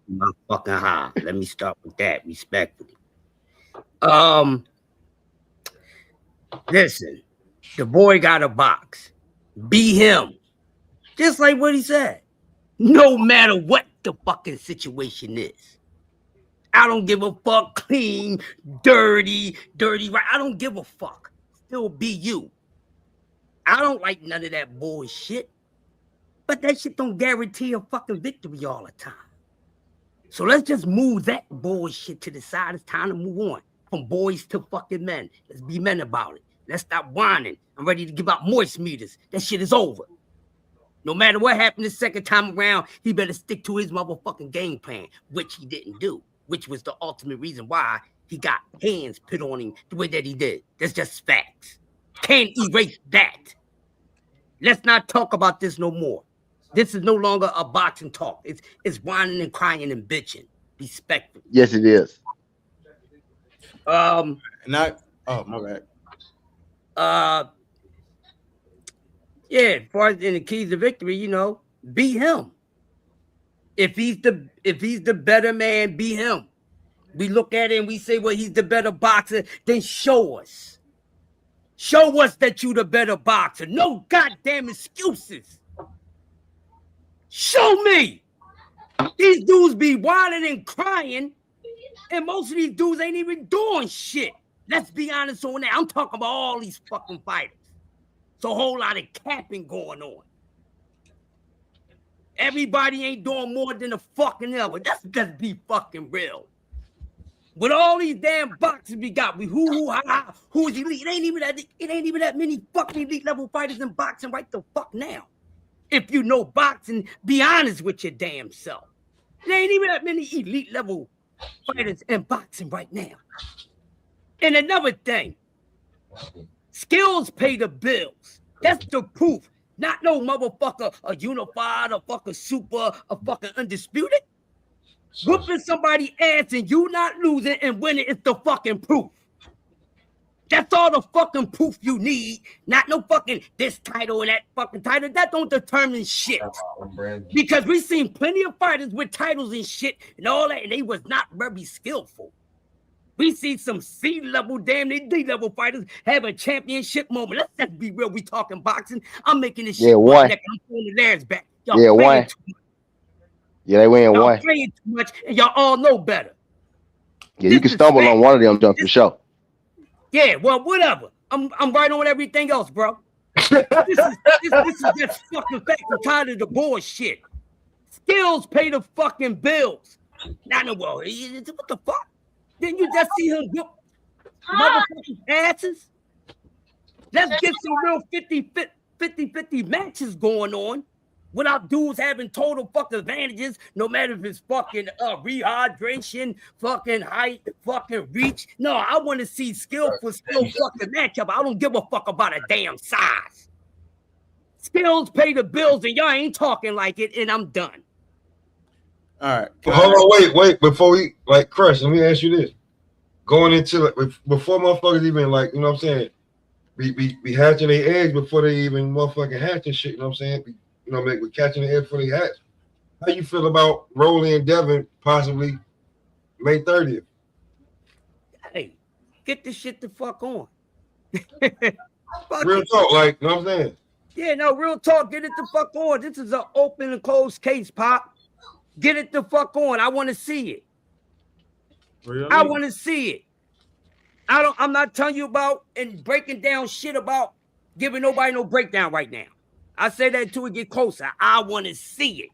my fucking high. Let me start with that respectfully. Listen, the boy got a box. Be him. Just like what he said. No matter what the fucking situation is. I don't give a fuck. Clean, dirty, right? I don't give a fuck. Still be you. I don't like none of that bullshit. But that shit don't guarantee a fucking victory all the time. So let's just move that bullshit to the side. It's time to move on. From boys to fucking men. Let's be men about it. Let's stop whining. I'm ready to give out moist meters. That shit is over. No matter what happened the second time around, he better stick to his motherfucking game plan, which he didn't do, which was the ultimate reason why he got hands put on him the way that he did. That's just facts. Can't erase that. Let's not talk about this no more. This is no longer a boxing talk. It's whining and crying and bitching. Respectfully. Yes, it is. My bad. Yeah, as far as in the keys to victory, be him. If he's the better man, be him. We look at it and we say, well, he's the better boxer. Then show us. Show us that you the better boxer. No goddamn excuses. Show me. These dudes be whining and crying, and most of these dudes ain't even doing shit. Let's be honest on that. I'm talking about all these fucking fighters. It's a whole lot of capping going on. Everybody ain't doing more than a fucking other. Let's just be fucking real. With all these damn boxers we got, who's elite? It ain't even that many fucking elite level fighters in boxing right the fuck now. If you know boxing, be honest with your damn self. There ain't even that many elite level fighters in boxing right now. And another thing, skills pay the bills. That's the proof. Not no motherfucker, a unified, a fucking super, a fucking undisputed. Whooping somebody's ass and you not losing and winning is the fucking proof. That's all the fucking proof you need. Not no fucking this title and that fucking title. That don't determine shit. Because we've seen plenty of fighters with titles and shit and all that, and they was not very skillful. We see some C-level, damn near D-level fighters have a championship moment. Let's just be real. We talking boxing. I'm making this shit one. I'm throwing the theirs back. Y'all one. Yeah, they win y'all one. Playing too much, and y'all all know better. Yeah, you can stumble on one of them jumps for sure. Yeah, well, whatever. I'm right on everything else, bro. This is just fucking fact. I'm tired of the bullshit. Skills pay the fucking bills. Not no well. What the fuck? Didn't you just see him whip motherfucking asses? Let's get some real 50-50 matches going on without dudes having total fucking advantages, no matter if it's fucking rehydration, fucking height, fucking reach. No, I want to see skill for skill fucking matchup. I don't give a fuck about a damn size. Skills pay the bills, and y'all ain't talking like it, and I'm done. All right. Hold on, wait. Before we Crush, let me ask you this. Going into before motherfuckers even you know what I'm saying, we hatching their eggs before they even motherfucking hatch and shit, you know what I'm saying? We're catching the egg before they hatch. How you feel about Rolly and Devin possibly May 30th? Hey, get this shit the fuck on. Real talk, you know what I'm saying? Yeah, no, real talk, get it the fuck on. This is an open and closed case, Pop. Get it the fuck on. I want to see it. Really? I want to see it. I'm not telling you about and breaking down shit about giving nobody no breakdown right now. I say that until we get closer. I want to see it.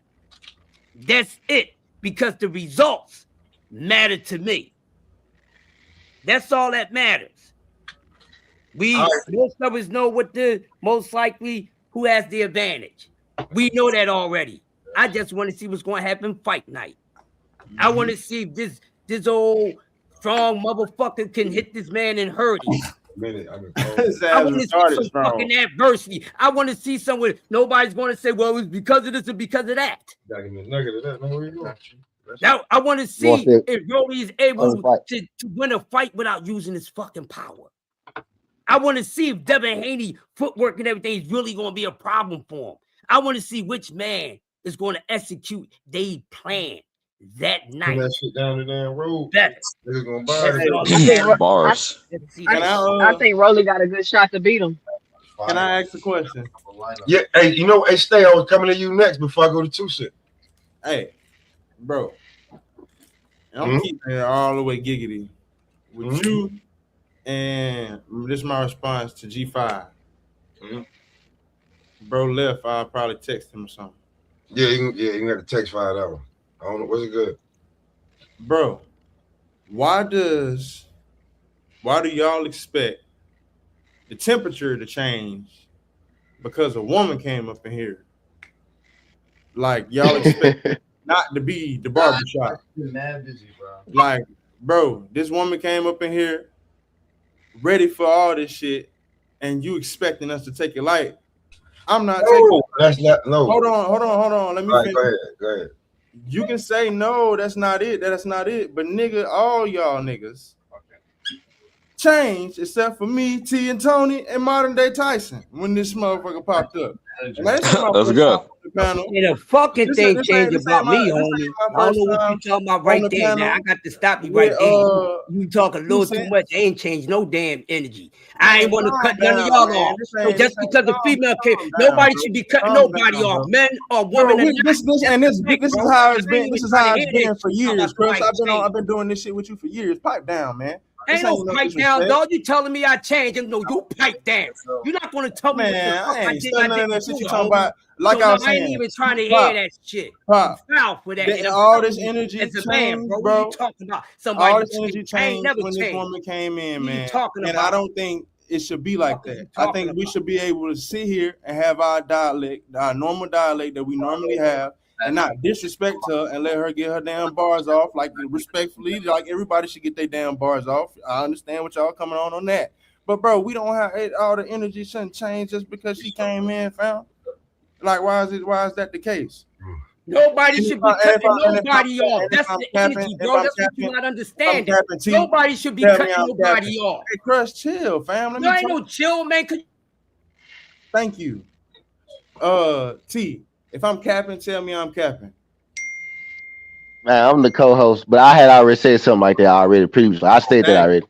That's it. Because the results matter to me. That's all that matters. Most of us know what the most likely who has the advantage. We know that already. I just want to see what's going to happen fight night. I want to see if this old strong motherfucker can hit this man and hurt him. I want to see some fucking adversity. I want to see someone. Nobody's going to say, well, it was because of this or because of that. Now, I want to see if Rolly is able to win a fight without using his fucking power. I want to see if Devin Haney footwork and everything is really going to be a problem for him. I want to see which man is going to execute their plan that night. That shit down the damn road. Better. They're going to buy bars. I think Rolly got a good shot to beat him. Can I ask a question? Yeah, hey, Stay, I was coming to you next before I go to Tucson. Hey, bro. I'm keeping it all the way giggity with you, and this is my response to G5. Bro left, I'll probably text him or something. Yeah, you can get a text $5. I don't know. Was it good? Bro, why do y'all expect the temperature to change because a woman came up in here? Like, y'all expect not to be the barbershop. Mad busy, bro. Like, bro, this woman came up in here ready for all this shit, and you expecting us to take it light. I'm not taking that's not no. Hold on. Let me finish. Go ahead. You can say no, that's not it. But nigga, all y'all niggas changed except for me, T and Tony, and modern day Tyson when this motherfucker popped up. Let's go. panel. The fucking thing changed about me, this homie. ain't my I don't first know what time you talking about on right the there. Now I panel got to stop you with right there. You talk a little too much. I ain't changed no damn energy. I ain't want to cut none of y'all off. So just because the female came, nobody should be cutting nobody off, men or women. Bro, this is how it's been. This is how it's been for years, Chris. I've been doing this shit with you for years. Pipe down, man. Ain't no pipe down, dog. You telling me I changed? And no, you pipe down. You're not gonna tell me what the fuck I did. I didn't that shit do, you talking about. Like so I was I ain't saying, even trying to Pop, hear that shit. Pop, I'm foul for that. And I'm all this telling you, energy as a man, changed, bro. bro. What you talking about? Somebody All this energy I ain't changed never when changed. this woman came in, man. Talking And about? I don't think it should be like that. I think we should be able to sit here and have our dialect, our normal dialect that we normally have, and not disrespect her and let her get her damn bars off, like respectfully, like everybody should get their damn bars off. I understand what y'all coming on that. But bro, we don't have all the energy shouldn't change just because she came in, fam. Like, why is that the case? Nobody should be cutting nobody off. That's the energy, bro. That's what you not understanding. Nobody should be cutting nobody off. Hey, Crush, chill, fam. No, ain't no chill, man. Thank you. T, if I'm capping, tell me I'm capping. Man, I'm the co-host, but I had already said something like that already previously. I said that already.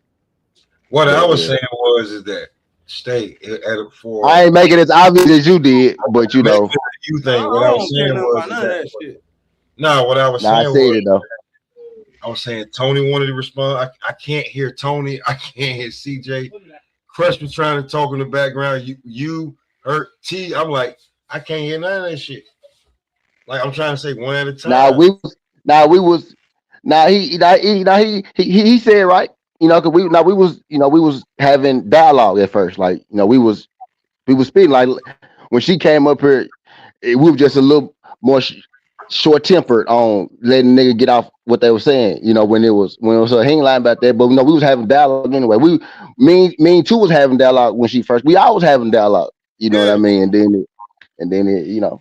What I was saying was that stay at it for. I ain't making it as obvious as you did, but you know. You think what I was saying was that. No, what I was saying I said it though. I was saying Tony wanted to respond. I can't hear Tony. I can't hear CJ. Crush was trying to talk in the background. You hurt T. I'm like, I can't hear none of that shit. Like I'm trying to say one at a time. He said right. You know, cause we was having dialogue at first. Like, you know, we was speaking. Like when she came up here, we were just a little more short tempered on letting nigga get off what they were saying. You know, when it was a hang line about that. But you know, we was having dialogue anyway. Me and too was having dialogue when she first. We always having dialogue. You know what I mean? And then it, you know.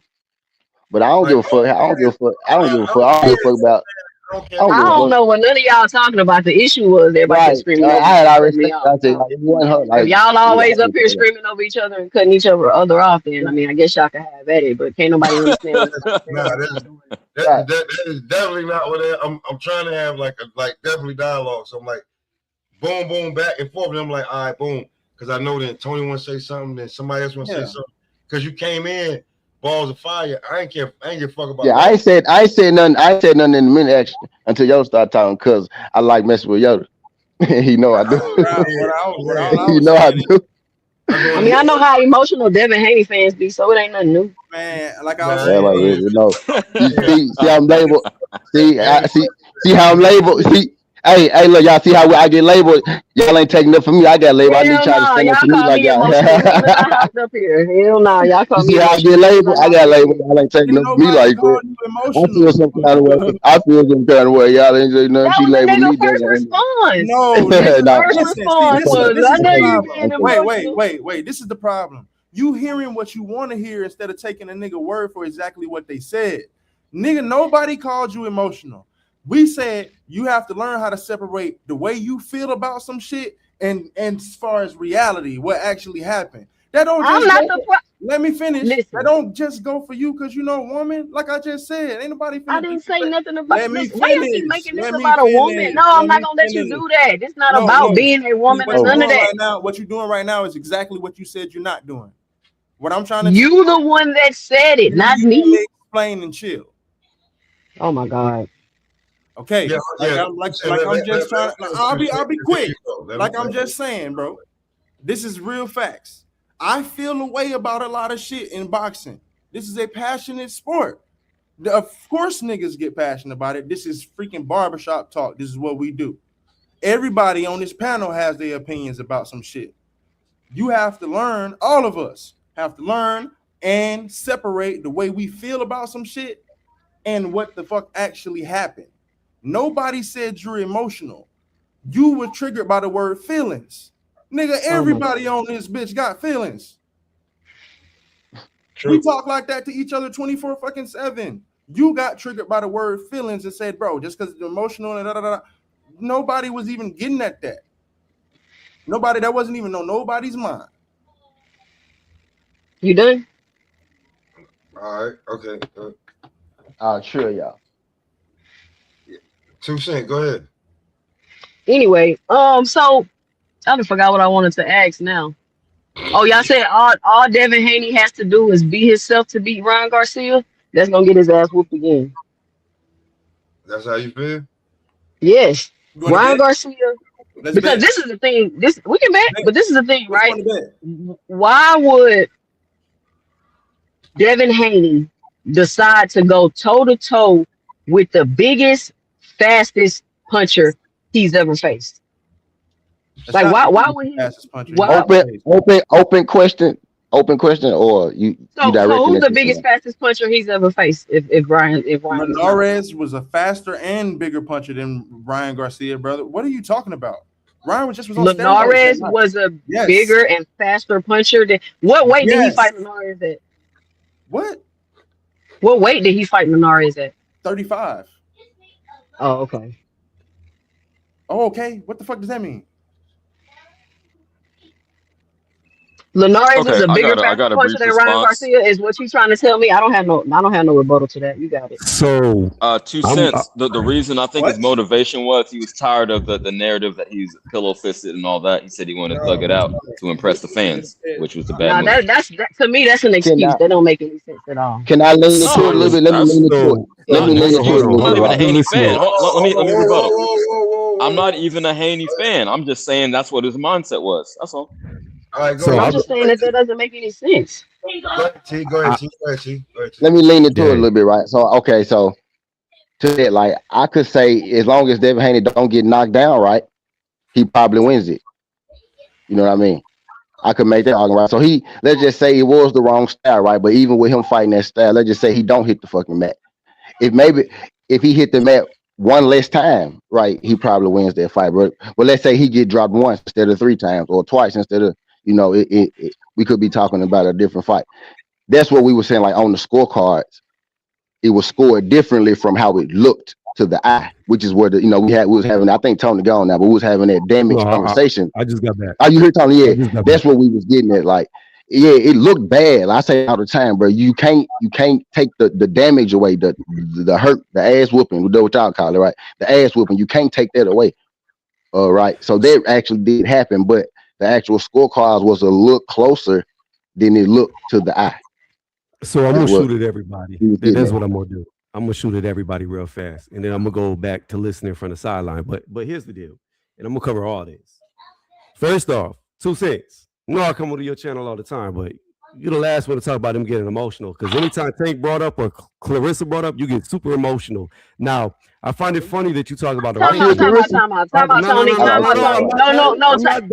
But I don't give a fuck. I don't give a fuck. I don't give a fuck. I don't give a fuck about. I don't know what none of y'all talking about. The issue was everybody screaming over I had already me said off. that. If y'all always up here screaming over each other and cutting each other off, then I mean, I guess y'all can have at it. But can't nobody understand. That is definitely not what I'm trying to have like definitely dialogue. So I'm like, boom, boom, back and forth. And I'm like, all right, boom, because I know that Tony want to say something, then somebody else want to say something. Because you came in. Balls of fire. I ain't give a fuck about. Yeah, I ain't said nothing. I ain't said nothing in a minute actually until Yoda started talking because I like messing with Yoda. You know I do. You know I do. I mean, I know how emotional Devin Haney fans be, so it ain't nothing new. Man, like I was saying, you know, see how I'm labeled. See how I'm labeled. See. Hey, look, y'all see how I get labeled? Y'all ain't taking up for me. I got labeled. I need y'all to stand up for me like y'all. I hopped up here. Hell no, y'all call me. See how I get labeled? I got labeled. Y'all ain't taking up for me like that. I feel some kind of way. Y'all ain't saying nothing. She labeled me. First response. No, first response was I know you being emotional. Wait. This is the problem. You hearing what you want to hear instead of taking a nigga word for exactly what they said. Nigga, nobody called you emotional. We said you have to learn how to separate the way you feel about some shit and as far as reality, what actually happened. That don't just let me finish. Listen. That don't just go for you because you know woman. Like I just said, ain't nobody. I didn't say nothing about. Let me Why you keep making this about a woman? No, I'm not gonna let you do that. It's not No. about being a woman or none of that. What you're doing right now is exactly what you said you're not doing. What I'm trying to. You the one that said it, not me. Explain and chill. Oh my God. Okay, I'm just trying. I'll be quick. Like I'm just saying, bro. This is real facts. I feel a way about a lot of shit in boxing. This is a passionate sport. Of course, niggas get passionate about it. This is freaking barbershop talk. This is what we do. Everybody on this panel has their opinions about some shit. You have to learn. All of us have to learn and separate the way we feel about some shit and what the fuck actually happened. Nobody said you're emotional. You were triggered by the word feelings. Nigga, everybody on this bitch got feelings. True. We talk like that to each other 24/7. You got triggered by the word feelings and said, bro, just because it's emotional and da. Nobody was even getting at that. That wasn't even on nobody's mind. You done? All right. Okay. Sure, y'all. 2 Cent, go ahead. Anyway, so I done forgot what I wanted to ask now. Oh, y'all said all Devin Haney has to do is be himself to beat Ryan Garcia. That's gonna get his ass whooped again. That's how you feel? Yes, Ryan bet? Garcia. Let's because bet. this is the thing. This we can bet, but this is the thing, Which right? one to bet? Why would Devin Haney decide to go toe to toe with the biggest, fastest puncher he's ever faced? It's Like, not why the would he? fastest puncher. Why? Open question, or you So directing who's this the to biggest, someone? fastest puncher he's ever faced? If Ryan is not. Linares was a faster and bigger puncher than Ryan Garcia, brother. What are you talking about? Ryan was on steroids. Linares was a Yes. bigger and faster puncher than. What weight did he fight Linares at? What? What weight did he fight Linares at? 35. Oh, okay. Oh, okay. What the fuck does that mean? Linares Okay, is a I bigger, got faster a puncher brief than Ryan response. Garcia. Is what you trying to tell me? I don't have no rebuttal to that. You got it. So 2 cents. The reason I think his motivation was he was tired of the narrative that he's pillow fisted and all that. He said he wanted to thug it out to impress the fans, which was the bad Now move. that's to me that's an excuse. That don't make any sense at all. Can I lean into it a little bit? Let me lean into it. Let me lean into it a I'm little not bit. even a Right? Haney fan. Let me rebuttal. I'm not even a Haney fan. I'm just saying that's what his mindset was. That's all. All right, go So ahead. I'm just saying that doesn't make any sense. Go ahead, T. Let me lean into it a little bit, right? So okay, so to that, like I could say, as long as Devin Haney don't get knocked down, right, he probably wins it. You know what I mean? I could make that argument, right? So let's just say it was the wrong style, right? But even with him fighting that style, let's just say he don't hit the fucking mat. If he hit the mat one less time, right, he probably wins that fight. But let's say he get dropped once instead of 3 times, or twice instead of, we could be talking about a different fight. That's what we were saying, like on the scorecards, it was scored differently from how it looked to the eye, which is where we was having, I think Tony gone now, but we was having that damage conversation. I just got back. Oh, you heard Tony? Yeah, that's what we was getting at. Like, yeah, it looked bad. I say all the time, bro. You can't take the damage away, the hurt, the ass whooping, what y'all call it, right? The ass whooping. You can't take that away. All right. So that actually did happen, but the actual scorecards was a look closer than it looked to the eye. So I'm gonna shoot at everybody. That's what I'm gonna do. I'm gonna shoot at everybody real fast, and then I'm gonna go back to listening from the sideline. But here's the deal, and I'm gonna cover all this. First off, 2 cents. I come to your channel all the time, but you're the last one to talk about him getting emotional. Because anytime Tank brought up or Clarissa brought up, you get super emotional. Now, I find it funny that you talk about the Time out, Tony. Time out, Tony. No.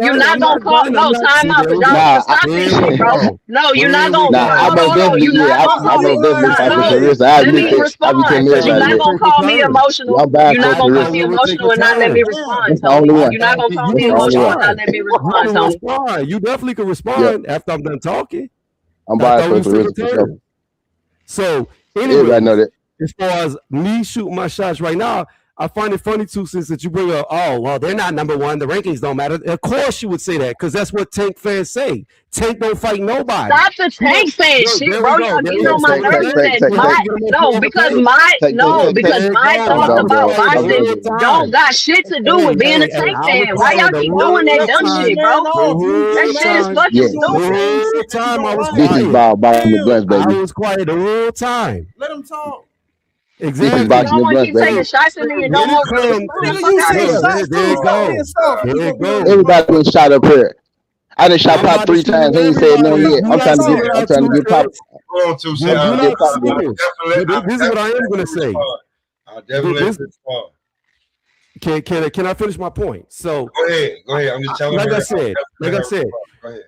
You're not gonna call. No, time out. Y'all need to stop this shit, bro. No, you're not gonna. No. You're not gonna call me. Let me respond. You're not gonna call me emotional. You're not gonna call me emotional and not let me respond, Tony. You're not gonna call me emotional and not let me respond, Tony. You definitely can respond after I'm done talking. I'm biased for Clarissa. So anyway, as far as me shooting my shots right now, I find it funny too, since that you bring up, oh, well, they're not number one. The rankings don't matter. Of course you would say that, because that's what Tank fans say. Tank don't fight nobody. Stop the Tank fan shit, bro. Y'all getting on my nerves because my thoughts about boxing don't got shit to do with being a Tank fan. Why y'all keep doing that dumb shit, bro? That shit is fucking stupid. The whole time I was This is quiet. baby. I was quiet the whole time. Let him talk. Exactly. You don't want to keep taking shots at me and don't want to respond. There it goes. Everybody been shot up here. I done shot Pop 3 times. He ain't said nothing yet. I'm trying to get Pop. This is what I am gonna say. I'll definitely respond. Can I finish my point? So go ahead. I'm just telling you. Like I said,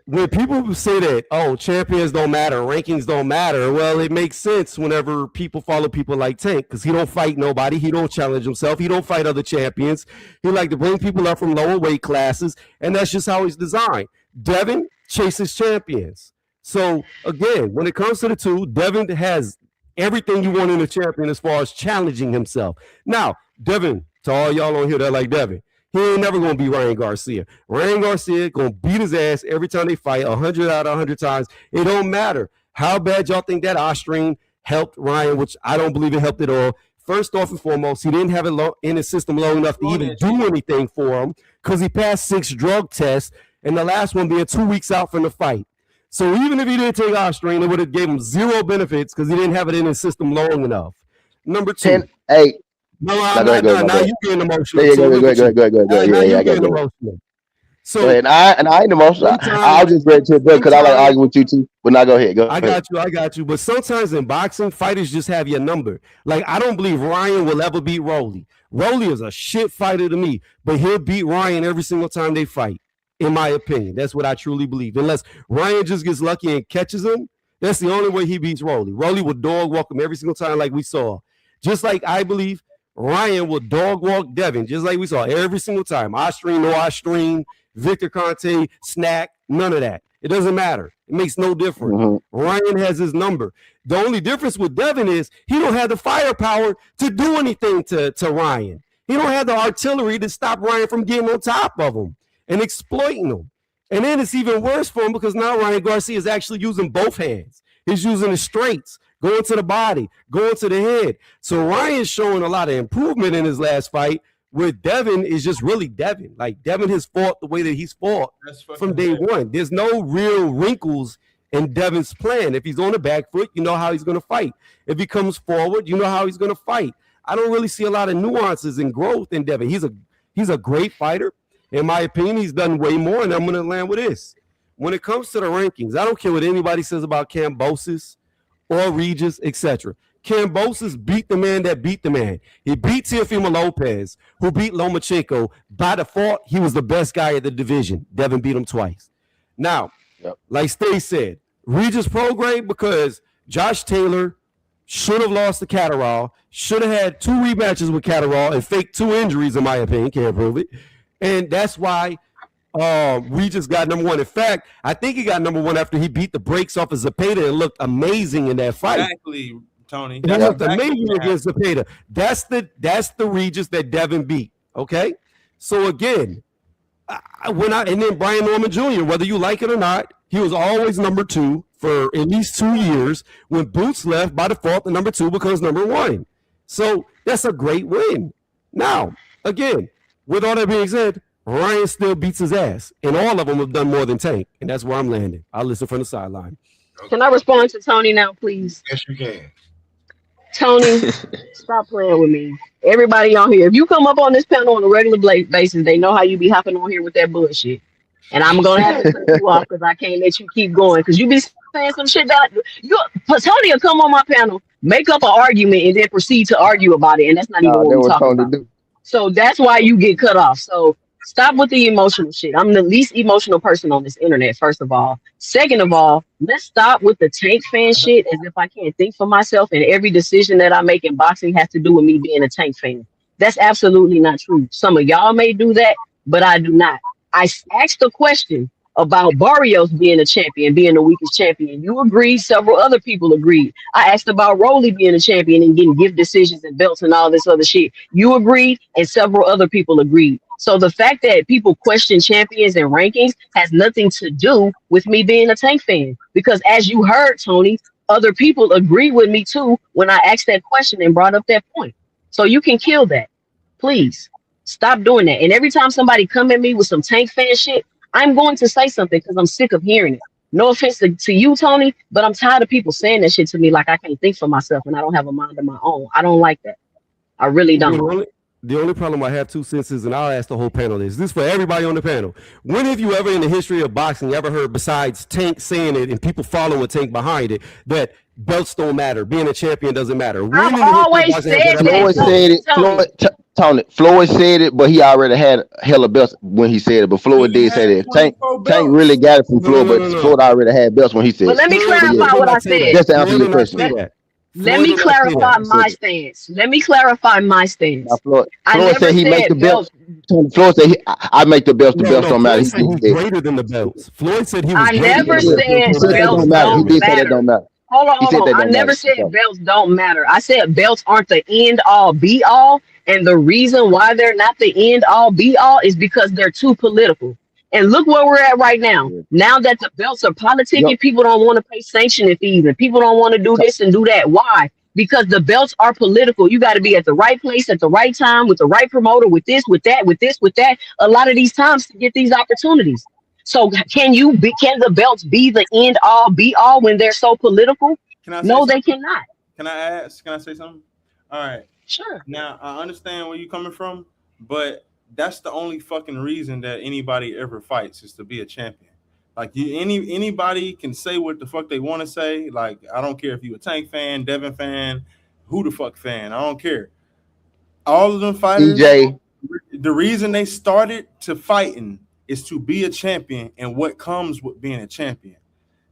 when people say that, oh, champions don't matter, rankings don't matter, well, it makes sense whenever people follow people like Tank, because he don't fight nobody, he don't challenge himself, he don't fight other champions. He like to bring people up from lower weight classes, and that's just how he's designed. Devin chases champions. So again, when it comes to the two, Devin has everything you want in a champion as far as challenging himself. Now, Devin, to all y'all on here that like Devin, he ain't never gonna be Ryan Garcia. Ryan Garcia gonna beat his ass every time they fight, 100 out of 100 times. It don't matter how bad y'all think that eye stream helped Ryan, which I don't believe it helped at all. First off and foremost, he didn't have it in his system long enough to even do anything for him because he passed 6 drug tests, and the last one being 2 weeks out from the fight. So even if he didn't take Ostraine, it would have gave him 0 benefits because he didn't have it in his system long enough. Number 2. Now you getting emotional. Now you getting emotional. So and I ain't emotional. I'll just read to it because I like arguing with you too. But now go ahead. I got you. But sometimes in boxing, fighters just have your number. Like I don't believe Ryan will ever beat Rolly. Rolly is a shit fighter to me, but he'll beat Ryan every single time they fight. In my opinion, that's what I truly believe. Unless Ryan just gets lucky and catches him, that's the only way he beats Rolly. Rolly will dog walk him every single time, like we saw. Just like I believe Ryan will dog walk Devin, just like we saw every single time. Ostraine, no Ostraine, Victor Conte, snack, none of that. It doesn't matter. It makes no difference. Ryan has his number. The only difference with Devin is he don't have the firepower to do anything to Ryan. He don't have the artillery to stop Ryan from getting on top of him and exploiting him. And then it's even worse for him because now Ryan Garcia is actually using both hands. He's using the straights, going to the body, going to the head. So Ryan's showing a lot of improvement in his last fight, where Devin is just really Devin. Like Devin has fought the way that he's fought from day one. There's no real wrinkles in Devin's plan. If he's on the back foot, you know how he's going to fight. If he comes forward, you know how he's going to fight. I don't really see a lot of nuances and growth in Devin. He's a great fighter. In my opinion, he's done way more, and I'm going to land with this. When it comes to the rankings, I don't care what anybody says about Kambosos or Regis, etc. Kambosos beat the man that beat the man. He beat Teofimo Lopez, who beat Lomachenko. By default, he was the best guy at the division. Devin beat him twice. Now, like Stay said, Regis prograde because Josh Taylor should have lost to Catterall, should have had 2 rematches with Catterall and faked 2 injuries, in my opinion. Can't prove it. And that's why Regis got number 1. In fact, I think he got number 1 after he beat the brakes off of Zepeda and looked amazing in that fight. Exactly, Tony. He looked amazing against Zepeda. That's the Regis that Devin beat. Okay, so again, and then Brian Norman Jr., whether you like it or not, he was always number 2 for at least 2 years. When Boots left, by default, the number 2 becomes number 1. So that's a great win. Now, again, with all that being said, Ryan still beats his ass, and all of them have done more than Tank, and that's where I'm landing. I'll listen from the sideline. Can I respond to Tony now, please? Yes, you can. Tony, stop playing with me. Everybody on here, if you come up on this panel on a regular basis, they know how you be hopping on here with that bullshit. And I'm going to have to cut you off because I can't let you keep going because you be saying some shit that Tony will come on my panel, make up an argument, and then proceed to argue about it, and that's not even what we're talking about. So that's why you get cut off. So stop with the emotional shit. I'm the least emotional person on this internet, first of all. Second of all, let's stop with the Tank fan shit as if I can't think for myself and every decision that I make in boxing has to do with me being a Tank fan. That's absolutely not true. Some of y'all may do that, but I do not. I asked a question about Barrios being a champion, being the weakest champion. You agreed. Several other people agreed. I asked about Rolly being a champion and getting gift decisions and belts and all this other shit. You agreed, and several other people agreed. So the fact that people question champions and rankings has nothing to do with me being a Tank fan. Because as you heard, Tony, other people agree with me too when I asked that question and brought up that point. So you can kill that. Please stop doing that. And every time somebody come at me with some Tank fan shit, I'm going to say something because I'm sick of hearing it. No offense to you, Tony, but I'm tired of people saying that shit to me like I can't think for myself and I don't have a mind of my own. I don't like that. I really don't. The only problem I have, 2 cents, is, and I'll ask the whole panel this is for everybody on the panel. When have you ever in the history of boxing ever heard, besides Tank saying it and people following Tank behind it, that belts don't matter, being a champion doesn't matter? I've always said that. Floyd said it, but he already had hella belts when he said it. But Floyd did say that. Tank really got it from Floyd, but Floyd already had belts when he said it. But let me clarify what I said. Just to answer your question. Let me clarify my stance. Floyd said he make the belts. Floyd said I make the belts. The belts don't matter. He said he's greater than the belts. Floyd said he was. I never said belts don't matter. He did say that don't matter. Hold on. I never said belts don't matter. I said belts aren't the end all be all. And the reason why they're not the end all be all is because they're too political. And look where we're at right now. Now that the belts are politicking, people don't want to pay sanctioning fees and people don't want to do this and do that. Why? Because the belts are political. You got to be at the right place at the right time with the right promoter, with this, with that, with this, with that. A lot of these times to get these opportunities. So can the belts be the end all be all when they're so political? No, they cannot. Can I say something? All right. Sure. Now I understand where you're coming from, but that's the only fucking reason that anybody ever fights is to be a champion. Like anybody can say what the fuck they want to say. Like I don't care if you a Tank fan, Devin fan, who the fuck fan. I don't care. All of them fighters. DJ. The reason they started to fighting is to be a champion and what comes with being a champion.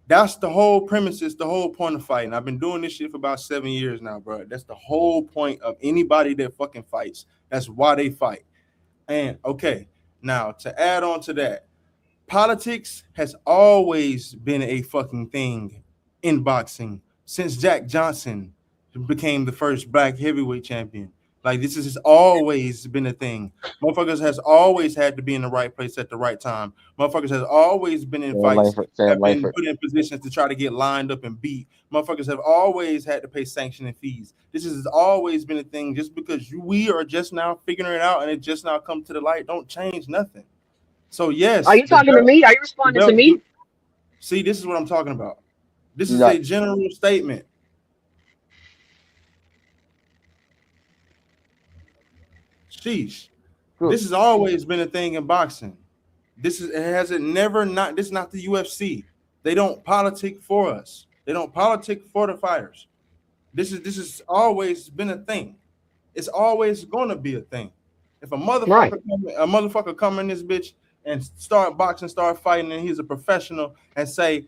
That's the whole premise. It's the whole point of fighting. I've been doing this shit for about 7 years now, bro. That's the whole point of anybody that fucking fights. That's why they fight. And okay, now to add on to that, politics has always been a fucking thing in boxing since Jack Johnson became the first black heavyweight champion. Like this has always been a thing. Motherfuckers has always had to be in the right place at the right time. Motherfuckers has always been in fights, have been put in positions to try to get lined up and beat. Motherfuckers have always had to pay sanctioning fees. This has always been a thing. Just because we are just now figuring it out and it just now come to the light, don't change nothing. So yes. Are you talking to me? Are you responding to me? See, this is what I'm talking about. This is a general statement. Sheesh. This has always been a thing in boxing. This is this is not the UFC. They don't politic for us. They don't politic for the fighters. This has always been a thing. It's always gonna be a thing. If a motherfucker come in this bitch and start boxing, start fighting, and he's a professional and say,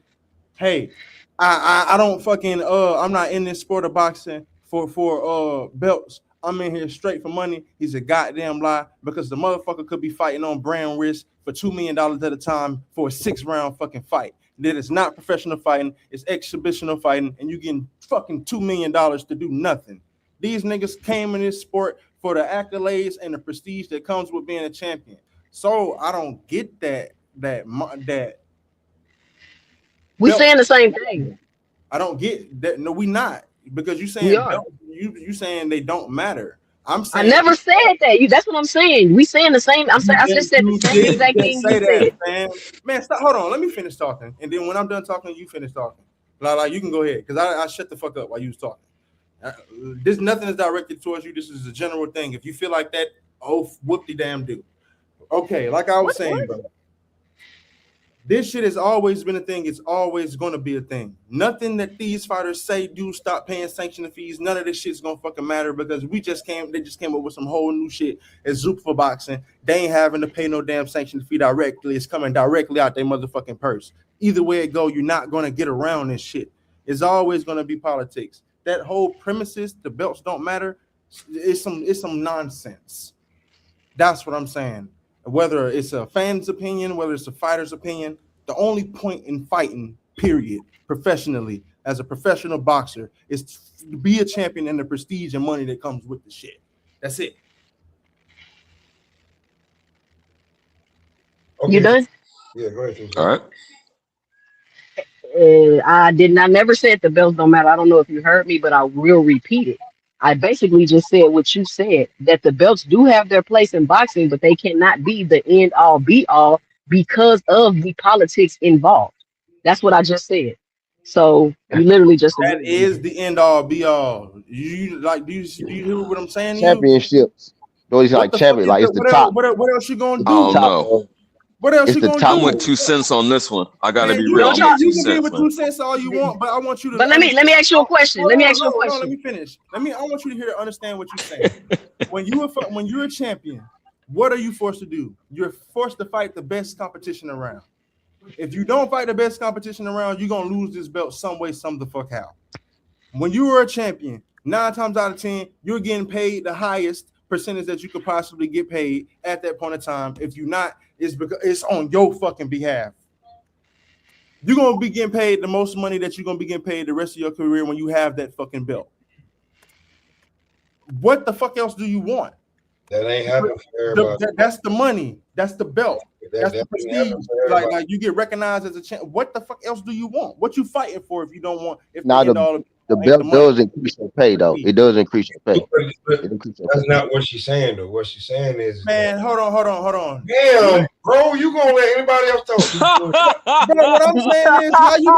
hey, I don't fucking I'm not in this sport of boxing for belts. I'm in here straight for money. He's a goddamn lie because the motherfucker could be fighting on brand risk for $2 million at a time for a 6-round fucking fight. That is not professional fighting. It's exhibitional fighting, and you getting fucking $2 million to do nothing. These niggas came in this sport for the accolades and the prestige that comes with being a champion. So I don't get that. We saying the same thing. I don't get that. No, we not. Because you saying you saying they don't matter. I'm saying I never said that. That's what I'm saying. We saying the same. I just said the same exact thing you said. Man, stop. Hold on. Let me finish talking, and then when I'm done talking, you finish talking. Like you can go ahead because I shut the fuck up while you was talking. This nothing is directed towards you. This is a general thing. If you feel like that, whoop-de-damn do. Okay, like I was saying, bro. This shit has always been a thing. It's always going to be a thing. Nothing that these fighters say, do stop paying sanctioning fees. None of this shit's going to fucking matter because they just came up with some whole new shit as Zoop for boxing. They ain't having to pay no damn sanctioning fee directly. It's coming directly out their motherfucking purse. Either way it go, you're not going to get around this shit. It's always going to be politics. That whole premises, the belts don't matter, it's some nonsense. That's what I'm saying. Whether it's a fan's opinion, whether it's a fighter's opinion, the only point in fighting, period, professionally, as a professional boxer, is to be a champion and the prestige and money that comes with the shit. That's it. Okay. You done? Yeah, go ahead. All right. I never said the belts don't matter. I don't know if you heard me, but I will repeat it. I basically just said what you said, that the belts do have their place in boxing, but they cannot be the end all be all because of the politics involved. That's what I just said. So you literally just that is the end all be all. You like do you hear what I'm saying? Championships. Those like champion, like it's the top. What else you gonna do? I don't know. What else you gonna do? I'm with 2 cents on this one. I gotta be real. You can be with 2 cents all you want, but I want you to. But let me ask you a question. Let me finish. I want you to hear to understand what you're saying. when you're a champion, what are you forced to do? You're forced to fight the best competition around. If you don't fight the best competition around, you're gonna lose this belt some way, some the fuck how. When you were a champion, 9 times out of 10, you're getting paid the highest percentage that you could possibly get paid at that point in time. If you're not, it's because it's on your fucking behalf. You're gonna be getting paid the most money that you're gonna be getting paid the rest of your career when you have that fucking belt. What the fuck else do you want? That ain't happening for everybody. That's the money. That's the belt. That's the That ain't prestige. happening for everybody. Like you get recognized as a champ. What the fuck else do you want? What you fighting for if you don't want? If Now the belt does increase your pay though. It does increase your pay. That's not what she's saying though. What she's saying is, man, hold on. Damn, bro, you gonna let anybody else talk? Bro, what I'm saying is, how you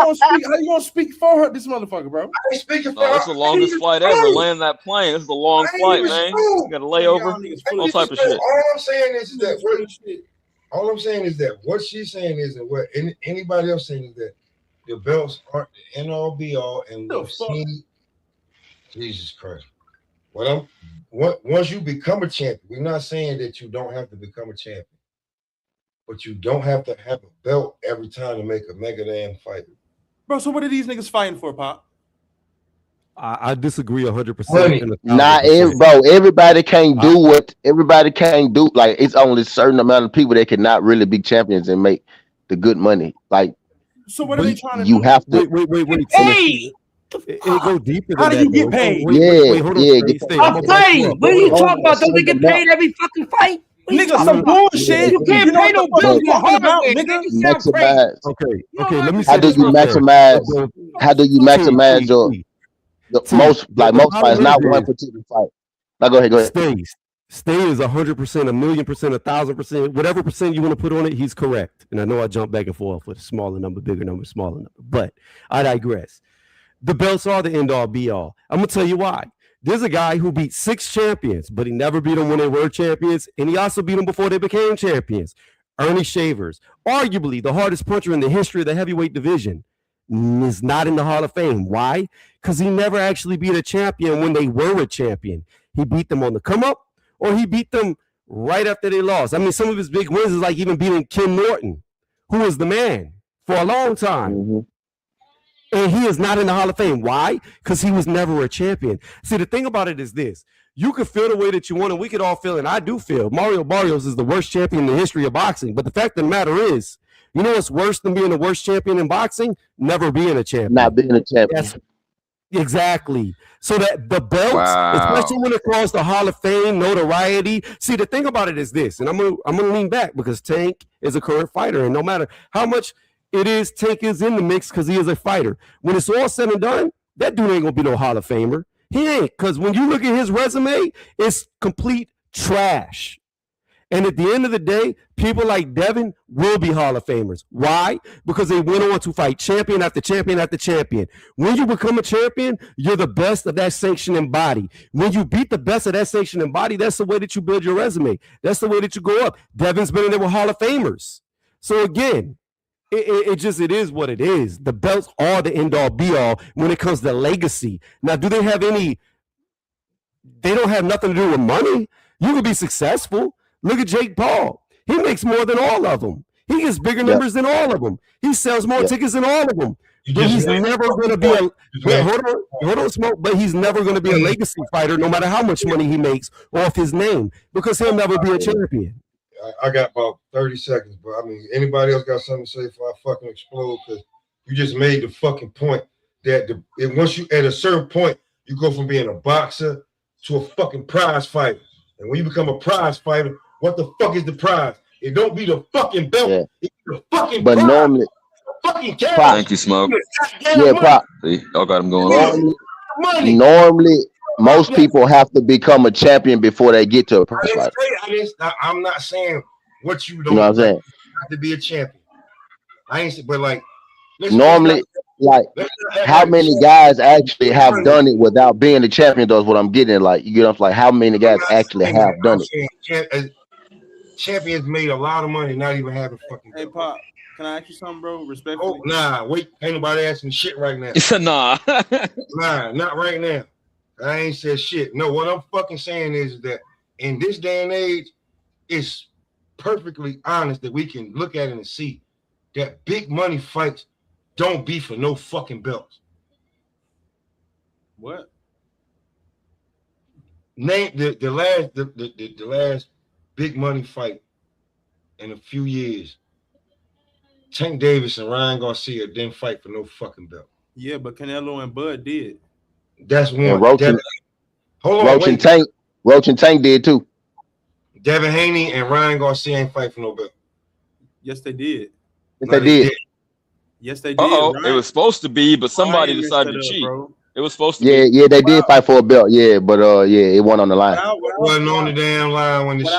gonna speak for her, this motherfucker, bro? I ain't speaking for No, her. it's the longest flight ever. Land that plane. This is a long flight, man. You got to lay over all type of shit. All I'm saying is that what she's saying is, and what anybody else saying is that the belts aren't the end all be all, and we've seen. Jesus Christ! Once you become a champion, we're not saying that you don't have to become a champion, but you don't have to have a belt every time to make a mega damn fight. Bro, so what are these niggas fighting for, Pop? I disagree 100%. Not bro. Everybody can't do what everybody can't do. Like it's only a certain amount of people that cannot really be champions and make the good money. Like, so what are they trying to do? You have to wait. Hey, it go deeper than how do that, you get paid? Hold on. I'm playing. What are you talking about? Don't they get paid every fucking fight? Nigga, some bullshit. You can't pay no bills for hardware, nigga. You sound crazy. Okay. Let me say how do you maximize? How do you maximize your most fights? Not one particular fight. Now go ahead. Stay is 100%, 1,000,000%, 1,000%, whatever percent you want to put on it. He's correct. And I know I jump back and forth with a smaller number, bigger number, smaller number. But I digress. The belts are the end all be all. I'm gonna tell you why. There's a guy who beat 6 champions, but he never beat them when they were champions, and he also beat them before they became champions. Ernie Shavers, arguably the hardest puncher in the history of the heavyweight division, is not in the Hall of Fame. Why? Because he never actually beat a champion when they were a champion. He beat them on the come up, or he beat them right after they lost. I mean, some of his big wins is like even beating Ken Norton, who was the man for a long time. Mm-hmm. And he is not in the Hall of Fame. Why? Because he was never a champion. See, the thing about it is this. You could feel the way that you want, and we could all feel, and I do feel, Mario Barrios is the worst champion in the history of boxing. But the fact of the matter is, you know what's worse than being the worst champion in boxing? Never being a champion. Not being a champion. Yes. Exactly. So that the belts, especially when it calls the Hall of Fame, notoriety. See, the thing about it is this, and I'm gonna lean back because Tank is a current fighter, and no matter how much it is, Tank is in the mix because he is a fighter. When it's all said and done, that dude ain't gonna be no Hall of Famer. He ain't, because when you look at his resume, it's complete trash. And at the end of the day, people like Devin will be Hall of Famers. Why? Because they went on to fight champion after champion after champion. When you become a champion, you're the best of that sanctioning body. When you beat the best of that sanctioning body, that's the way that you build your resume. That's the way that you go up. Devin's been in there with Hall of Famers. So again, it is what it is. The belts are the end all be all when it comes to legacy. Now, do they have any? They don't have nothing to do with money. You can be successful. Look at Jake Paul. He makes more than all of them. He gets bigger numbers than all of them. He sells more tickets than all of them. But he's never going to be hold on, Smoke. But he's never going to be a legacy fighter, no matter how much money he makes off his name, because he'll never be a champion. I got about 30 seconds, but I mean, anybody else got something to say before I fucking explode? Because you just made the fucking point that once you at a certain point, you go from being a boxer to a fucking prize fighter. And when you become a prize fighter, what the fuck is the prize? It don't be the fucking belt. It's the fucking but prize. Normally, fucking cash. Thank you, Smoke. Yeah, Pop. See, y'all got him going on. Normally, most people have to become a champion before they get to a prize fight. I'm not saying what you don't. You know what I'm saying? Have to be a champion. I ain't, but like normally, how many guys actually have done it without being the champion? That's what I'm getting. Like, you get like how many guys actually have done it? Champions made a lot of money, not even having fucking. Hey, Pop, can I ask you something, bro? Respectfully. Oh, nah, wait, ain't nobody asking shit right now. You said nah. Nah, not right now. I ain't said shit. No, what I'm fucking saying is that in this day and age, it's perfectly honest that we can look at it and see that big money fights don't be for no fucking belts. What? Name the last big money fight in a few years. Tank Davis and Ryan Garcia didn't fight for no fucking belt. Yeah, but Canelo and Bud did. That's one. And Roach and Tank did too. Devin Haney and Ryan Garcia ain't fight for no belt. Yes, they did. Yes, they did. Yes, they did. Uh-oh. It was supposed to be, but somebody Ryan decided to messed it up, cheat. bro. It was supposed to be. Yeah, they did fight for a belt. Yeah, but it wasn't on the line. Wasn't on the damn line when the shit.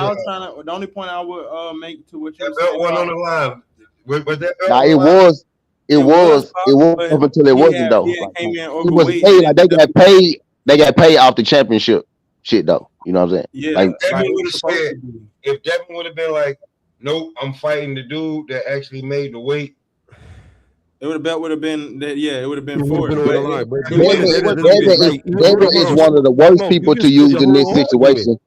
The only point I would make to what you that belt wasn't on the line. Was that belt? Nah, it was up until it wasn't though. He wasn't paid. Like they got paid off the championship shit though. You know what I'm saying? Yeah. Like, if Devin would have been like, nope, I'm fighting the dude that actually made the weight. It would have been that. Yeah, it would have been for it. Devin is one of the worst people to use in this situation.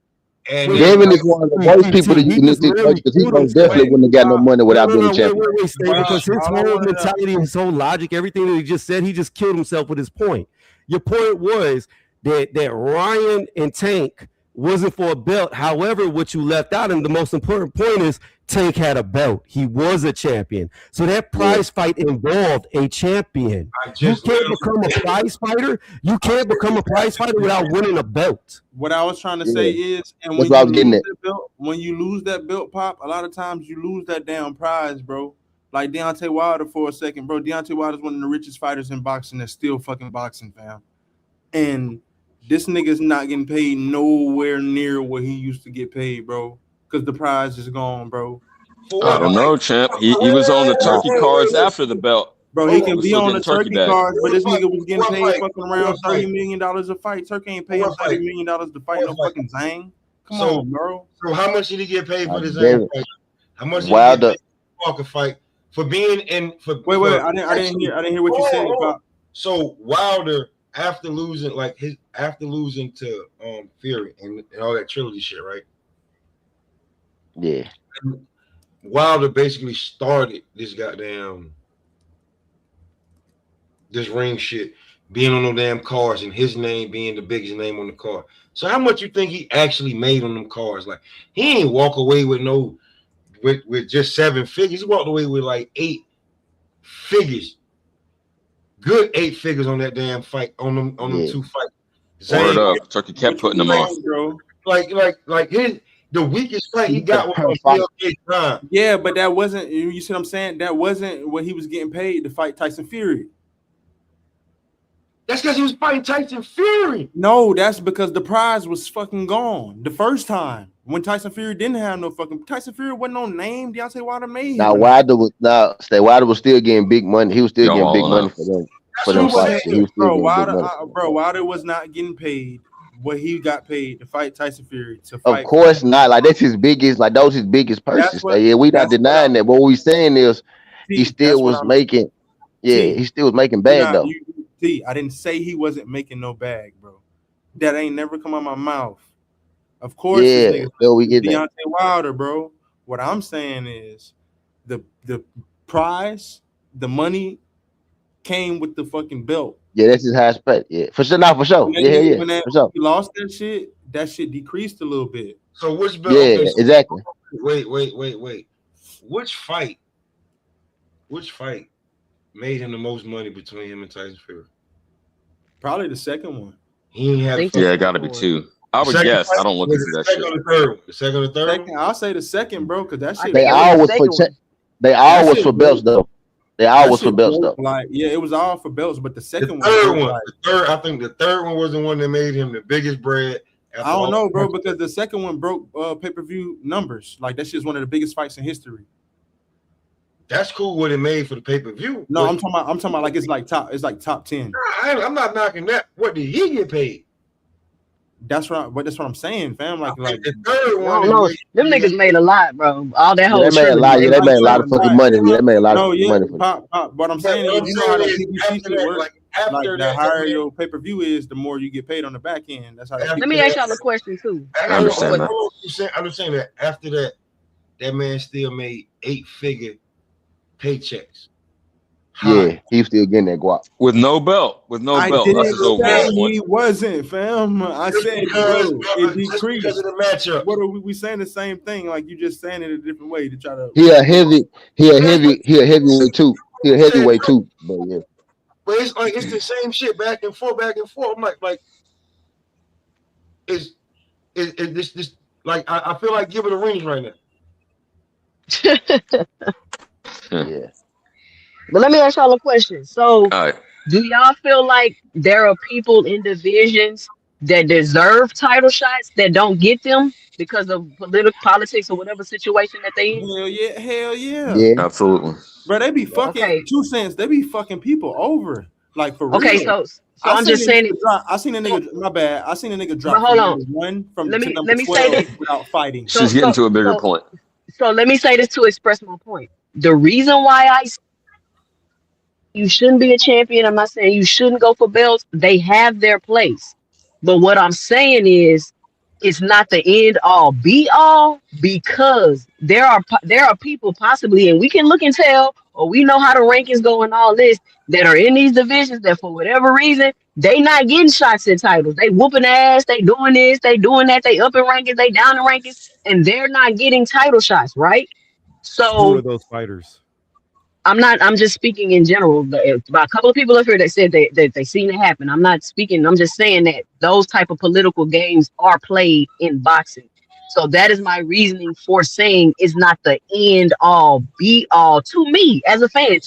And Devin is one of the worst people to use in this situation because he definitely wouldn't have got no money without being a champion. Because his whole mentality, his whole logic, everything that he just said, he just killed himself with his point. Your point was that Ryan and Tank wasn't for a belt. However, what you left out, and the most important point is Tank had a belt. He was a champion. So that prize fight involved a champion. You can't become a prize fighter. You can't become a prize fighter without winning a belt. What I was trying to say is, and when you lose that belt, Pop, a lot of times you lose that damn prize, bro. Like Deontay Wilder for a second, bro. Deontay Wilder is one of the richest fighters in boxing that's still fucking boxing, fam. And this nigga's not getting paid nowhere near what he used to get paid, bro. Because the prize is gone, bro. I don't know, champ. He was on the turkey cards after the belt. Bro, he can be on the turkey cards, but this nigga was getting paid fucking around $30 million a fight. Turkey ain't paying $30 million to fight no fucking Zang. Come on, bro. So how much did he get paid for the Zang fight? How much did he get paid for the Walker fight? For being in for wait, I didn't hear what you said, Pop. So Wilder after losing to Fury and all that trilogy shit, right? Yeah. Wilder basically started this ring shit, being on them damn cars and his name being the biggest name on the car. So how much you think he actually made on them cars? Like he ain't walk away with with just 7 figures. He walked away with like 8 figures. Good 8 figures on that damn fight, on them 2 fights. Word up. Turkey kept putting them on. Bro. Like the weakest fight he got was on time. Yeah, but that wasn't, you see what I'm saying? That wasn't what he was getting paid to fight Tyson Fury. That's because he was fighting Tyson Fury. No, that's because the prize was fucking gone the first time. When Tyson Fury didn't have no fucking Tyson Fury wasn't no name. Deontay Wilder made. Wilder was still getting big money. He was still getting big money for them fights. Wilder was not getting paid what he got paid to fight Tyson Fury. Of course not. Like that's his biggest. Like those his biggest purses. We not denying that. But what we saying is he still was making. He still was making bag though. I didn't say he wasn't making no bag, bro. That ain't never come out my mouth. Of course, we get Deontay Wilder, bro. What I'm saying is the prize, the money came with the fucking belt. Yeah, that's his highest pay. Yeah, for sure. Not for sure. When he lost that shit decreased a little bit. So which belt? Yeah, exactly. Wait. Which fight made him the most money between him and Tyson Fury? Probably the second one. He ain't have. It got to be 2. I would guess. I don't look into that shit. The second or third? I'll say the second, bro, because that shit. They all was for belts though. They all was for belts though. Like, yeah, it was all for belts, but the second one. I think the third one was the one that made him the biggest bread. I don't know, bro, because the second one broke pay-per-view numbers. Like that shit's one of the biggest fights in history. That's cool what it made for the pay-per-view. No, I'm talking about like it's like top 10. I'm not knocking that. What did he get paid? That's right, but that's what I'm saying, fam. Like the third one. No, them niggas made a lot, bro. All that whole they made a lot. Yeah, they made a lot of fucking money. They made a lot of money. Pop. What I'm saying is, you know how the PPC shit works. Like the higher your pay-per-view is, the more you get paid on the back end. That's how. Let me ask y'all a question too. I understand that. I'm saying that after that man still made 8-figure paychecks. Yeah, he's still getting that guap with no belt. That's his overall point. He wasn't, fam. I said it decreased. Because of the matchup. What are we saying? The same thing, like you just saying it a different way to try to. He a heavyweight too. But yeah. But it's like it's the same shit back and forth. I'm like, is this Like I feel like giving the rings right now. Yeah. But let me ask y'all a question. So, do y'all feel like there are people in divisions that deserve title shots that don't get them because of politics or whatever situation that they in? Hell yeah. Yeah. Absolutely. Bro, they be fucking Okay. 2 cents. They be fucking people over. Like for Okay, real. so I'm just saying it. I seen a nigga. My bad. I seen a nigga drop But hold from on. number 1 from Let to me number say 12 this. without fighting. She's getting to a bigger point. So let me say this to express my point. The reason why you shouldn't be a champion, I'm not saying you shouldn't go for belts. They have their place. But what I'm saying is it's not the end all be all, because there are people possibly, and we can look and tell, or we know how the rankings go and all this, that are in these divisions that for whatever reason they not getting shots at titles. They whooping ass, they doing this, they doing that, they up in rankings, they down in rankings, and they're not getting title shots, right? Who are So those fighters? I'm just speaking in general. About a couple of people up here that said that they seen it happen. I'm not speaking, I'm just saying that those type of political games are played in boxing. So that is my reasoning for saying it's not the end all be all to me as a fan,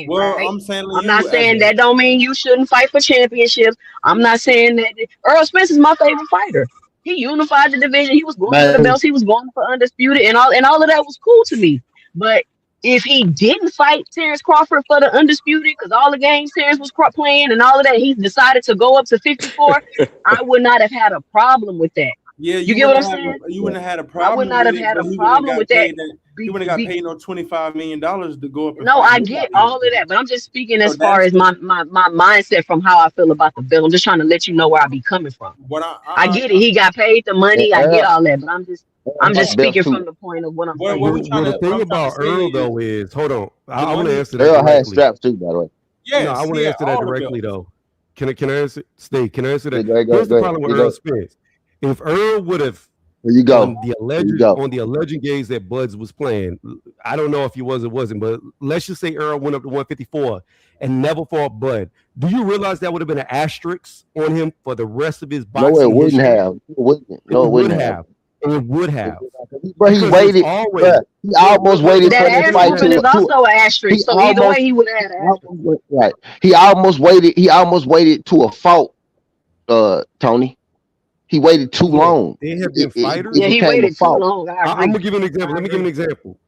Well, right? I'm saying I'm not you as saying that don't mean you shouldn't fight for championships. I'm not saying that Earl Spence is my favorite fighter. He unified the division. He was going for the belts. He was going for undisputed, and all of that was cool to me. But if he didn't fight Terrence Crawford for the undisputed, because all the games Terrence was playing and all of that, he decided to go up to 54, I would not have had a problem with that. Yeah, you get what I'm saying? You wouldn't have had a I problem. would not have with it, had but a he problem with that. He wouldn't have got paid no $25 million to go up. And No, fight I get all of that, but I'm just speaking as far as that's my mindset from how I feel about the bill. I'm just trying to let you know where I be coming from. What I get it. He got paid the money. I get all that, but I'm just speaking too. from the point of what I'm saying. Well, the thing about Earl though is, hold on, I want to answer that Earl directly. has straps too, by the way. Yes, no, I want to answer that directly though. Can I answer? Steve, can I answer that? Go Here's the problem with Earl ahead. Spence. If Earl would have on the alleged games that Buds was playing, I don't know if he was or wasn't, but let's just say Earl went up to 154 and never fought Bud. Do you realize that would have been an asterisk on him for the rest of his boxing? No, it wouldn't history? have. It would have. It would have. But he waited. He almost waited for this fight is also an asterisk. So either way, he would have had an asterisk. Right. He almost waited. He almost waited to a fault. Tony. He waited too long. They have been fighters. He waited too long. I'm gonna give you an example. Let me give you an example.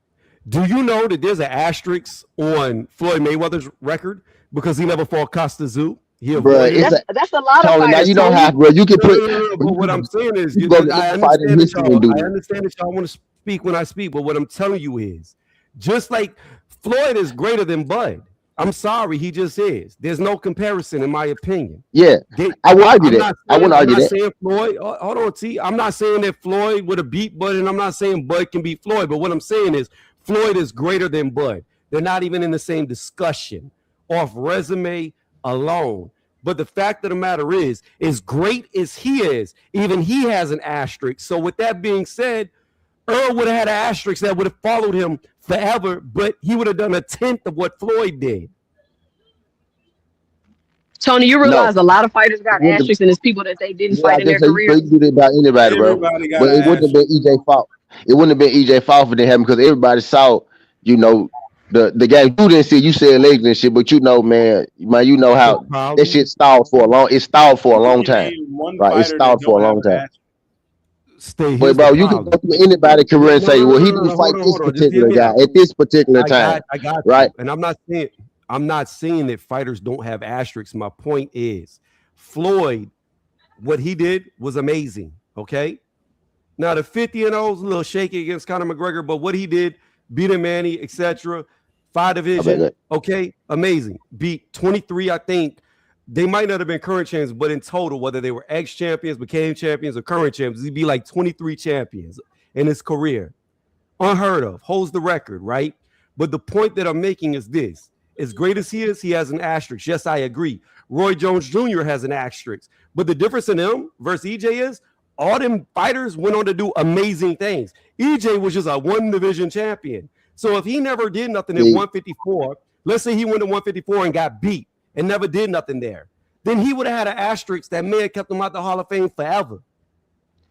Do you know that there's an asterisk on Floyd Mayweather's record because he never fought Costa Zoo? That's a lot of fighters. Now you don't have, bro. You can put. But what I'm saying is, I understand that y'all want to speak when I speak, but what I'm telling you is, just like Floyd is greater than Bud. I'm sorry, he just is. There's no comparison, in my opinion. Yeah, I would argue that. I wouldn't argue that. I'm not saying Floyd. Hold on, T. I'm not saying that Floyd would have beat Bud, and I'm not saying Bud can beat Floyd. But what I'm saying is, Floyd is greater than Bud. They're not even in the same discussion off resume alone. But the fact of the matter is, as great as he is, even he has an asterisk. So with that being said, Earl would have had an asterisk that would have followed him forever, but he would have done a tenth of what Floyd did. Tony, you realize a lot of fighters got asterisks, and it's people that they didn't fight in their career. You do that about anybody, bro. But it wouldn't have been EJ fault. It wouldn't have been EJ fault for them because everybody saw, the game. You didn't see. You said legs and shit, but man, you know how that shit stalled for a long. It stalled for a long time, right? It stalled for a long time. But bro, you can go through anybody's career and say, well, he didn't fight this particular guy at this particular time. I got right? And I'm not saying that fighters don't have asterisks. My point is, Floyd, what he did was amazing. Okay. Now the 50-0 is a little shaky against Conor McGregor, but what he did, beat him, Manny, etc. 5 division, okay, amazing. Beat 23, I think. They might not have been current champions, but in total, whether they were ex-champions, became champions, or current champions, he'd be like 23 champions in his career. Unheard of, holds the record, right? But the point that I'm making is this. As great as he is, he has an asterisk. Yes, I agree. Roy Jones Jr. has an asterisk. But the difference in him versus EJ is all them fighters went on to do amazing things. EJ was just a one-division champion. So if he never did nothing at 154, let's say he went to 154 and got beat and never did nothing there, then he would have had an asterisk that may have kept him out the Hall of Fame forever.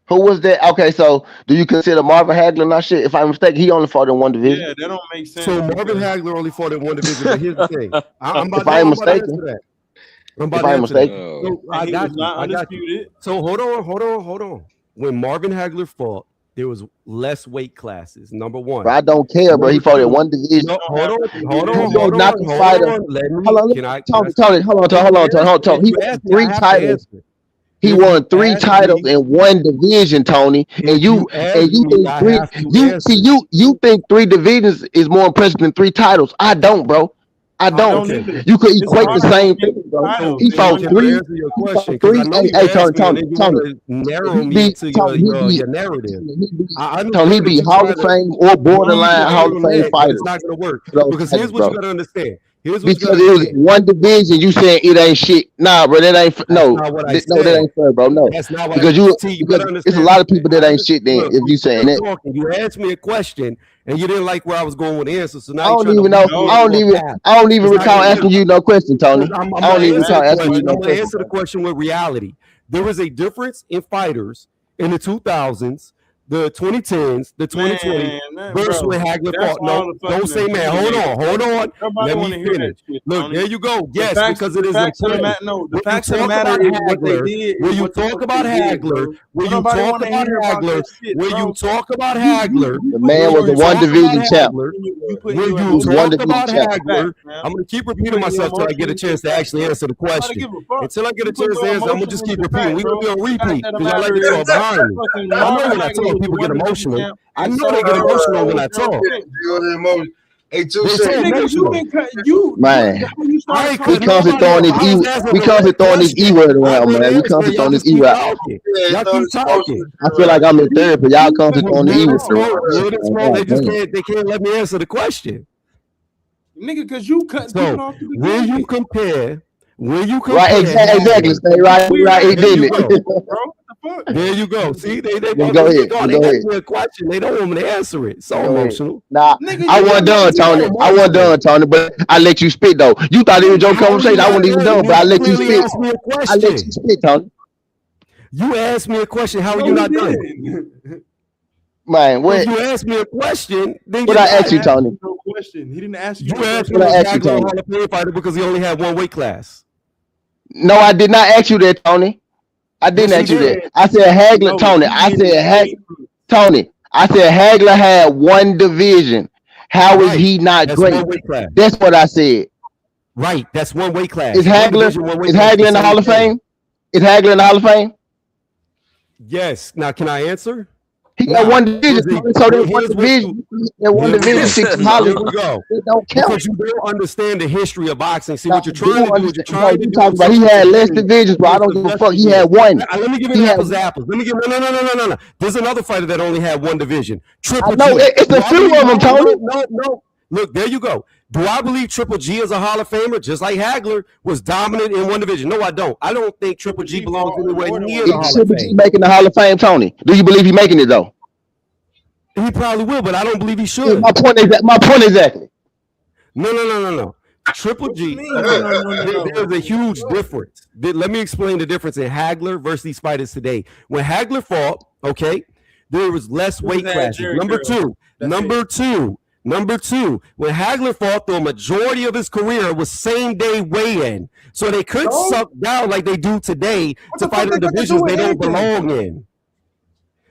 Who was that? Okay, so do you consider Marvin Hagler not shit? If I'm mistaken, he only fought in one division. Yeah, that don't make sense. So Marvin Hagler only fought in one division, but here's the thing. I'm about I ain't to answer mistaken. that. I'm about to answer that. So And he was not I got you. undisputed. So hold on. When Marvin Hagler fought, there was less weight classes. Number one. Bro, I don't care, bro. He fought in one division. No, hold on. Tony, hold on. Tony. He won 3 titles. He won 3 titles in one division, Tony. And you think 3 divisions is more impressive than 3 titles. I don't, bro. I don't. You could equate the same thing, bro. He fought 3. Hey, Tony. He beat Hall of Fame or borderline Hall of Fame fighters. It's not gonna work because here's what you gotta understand. Because it was one division, you saying it ain't shit. Nah, bro, that ain't that ain't fair, bro. No, that's not what because it's a lot of people that ain't shit. Then if you saying that, you asked me a question and you didn't like where I was going with the answer, so now I don't even know. I don't even recall asking you no question, Tony. I don't even recall asking you no question. I'm gonna answer the question with reality. There was a difference in fighters in the 2000s. The 2010s, the 2020s, versus when Hagler fought. No, don't say man. Hold on. Let me finish. Look, there you go. Yes, because it is important. The facts of the matter is what they did. When you talk about Hagler, the man was a one division champ. When you talk about Hagler, I'm gonna keep repeating myself till I get a chance to actually answer the question. Until I get a chance to answer, I'm gonna just keep repeating. We're gonna be on repeat because I like to talk behind me. I know when I talk. People get emotional. I know they get emotional when I talk. Hey, man, we constantly throwing this E word around, man. We constantly throwing this E word. Y'all keep talking. I feel like I'm in therapy. Y'all constantly throwing the E word. They can't let me answer the question, nigga, because you cut. So when you compare, right, exactly. Stay right, didn't it? There you go. See, they go ahead. They ask me a question. They don't want me to answer it. So emotional. Nah, I wasn't done, Tony. But I let you spit though. You thought it was your conversation. I wasn't even done, but I let you spit. I let you spit, Tony. You asked me a question. How are you not done? Man, if you asked me a question, then what I asked you, Tony? No question. He didn't ask you. You asked me was Hagler a Hall of Fame fighter because he only had one weight class. No, I did not ask you that, Tony. I didn't ask you that. I said Hagler, Tony. Tony. I said Hagler had one division. How is he not great? That's what I said. Right. That's one weight class. Is Hagler in the Hall of Fame? Is Hagler in the Hall of Fame? Yes. Now, can I answer? He got one division. So there's one division. One division. 6 Hollywood. Here we go. It don't count. Because you don't understand the history of boxing. See what you're trying to do. What you're trying to do. Talking about he had less divisions, but I don't give a fuck. He had one. Let me give you apples to apples. Let me give no. There's another fighter that only had one division. Triple G. No, it's a few of them, Tony. No. Look, there you go. Do I believe Triple G is a Hall of Famer, just like Hagler was dominant in one division? No, I don't. I don't think Triple G belongs anywhere near the Hall of Fame. Triple G making the Hall of Fame, Tony? Do you believe he's making it though? He probably will, but I don't believe he should. My point exactly. No. Triple G. There's a huge difference. Let me explain the difference in Hagler versus these fighters today. When Hagler fought, okay, there was less weight classes. Number two, when Hagler fought, the majority of his career was same-day weigh-in. So they could suck down like they do today to fight in divisions they don't belong in.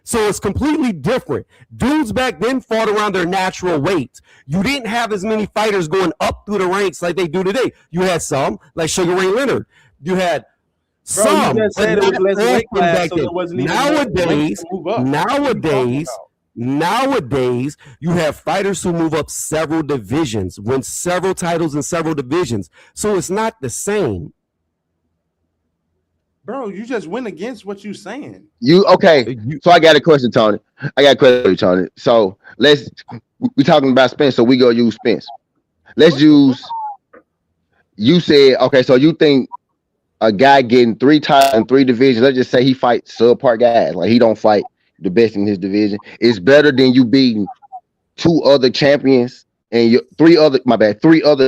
So it's completely different. Dudes back then fought around their natural weight. You didn't have as many fighters going up through the ranks like they do today. You had some, like Sugar Ray Leonard. You had some. Nowadays, you have fighters who move up several divisions, win several titles in several divisions. So it's not the same. Bro, you just went against what you're saying. So I got a question, Tony. So we're talking about Spence, so we go use Spence. Let's use. You said so you think a guy getting 3 titles in 3 divisions? Let's just say he fights subpar guys, like he don't fight the best in his division. It's better than you beating 2 other champions and 3 other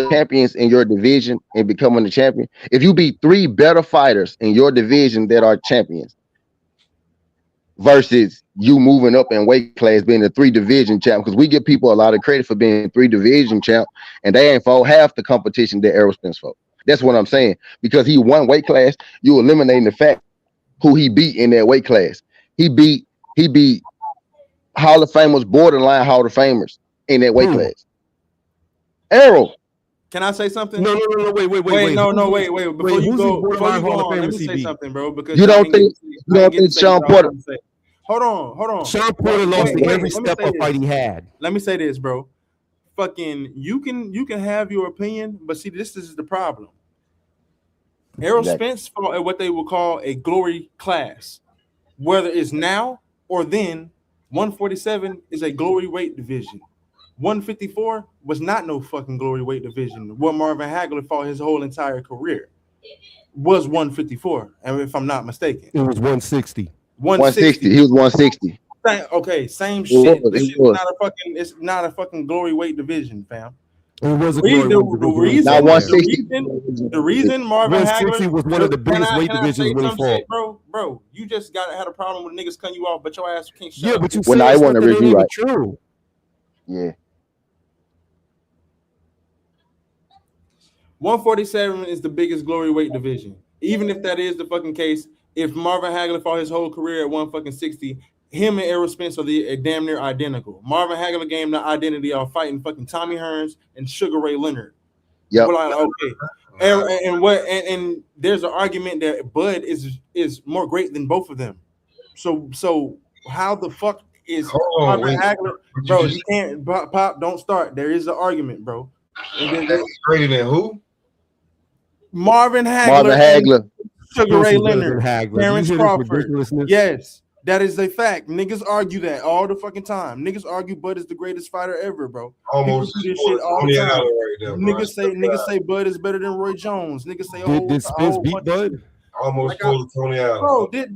champions in your division and becoming the champion. If you beat 3 better fighters in your division that are champions, versus you moving up in weight class, being a 3 division champ. Because we give people a lot of credit for being 3 division champ, and they ain't for half the competition that Errol Spence for. That's what I'm saying. Because he won weight class, you eliminating the fact who he beat in that weight class. He beat Hall of Famers, borderline Hall of Famers in that weight class. Errol. Can I say something? No, wait. Wait. Before you go on, let me say something, bro. Because you don't think Sean Porter? Hold on. Sean Porter lost every step of fight he had. Let me say this, bro. Fucking, you can have your opinion, but see, this is the problem. Errol Spence fought at what they would call a glory class, whether it's now or then. 147 is a glory weight division. 154 was not no fucking glory weight division. What Marvin Hagler fought his whole entire career was 154, and if I'm not mistaken, it was 160. 160. He was 160. Okay, same shit. It's not a fucking glory weight division, fam. It was a glory the reason Marvin Hagler was one of the biggest weight divisions when he fought. Bro, you just had a problem with niggas cutting you off, but your ass can't shut up. Yeah, but you said something that ain't true. Yeah. 147 is the biggest glory weight division. Even if that is the fucking case, if Marvin Hagler fought his whole career at 160, him and Errol Spence are damn near identical. Marvin Hagler gained the identity of fighting fucking Tommy Hearns and Sugar Ray Leonard. Yeah. Okay. And there's an argument that Bud is more great than both of them. So how the fuck is Marvin Hagler, bro? You can't pop. Don't start. There is an argument, bro. That's greater than who? Marvin Hagler. Sugar Ray Leonard. Terrence Crawford. Yes. That is a fact. Niggas argue that all the fucking time. Niggas argue Bud is the greatest fighter ever, bro. Almost do this shit all the time. Niggas say Bud is better than Roy Jones. Niggas say did Spence beat Bud? Almost pulled Tony Allen. Bro, did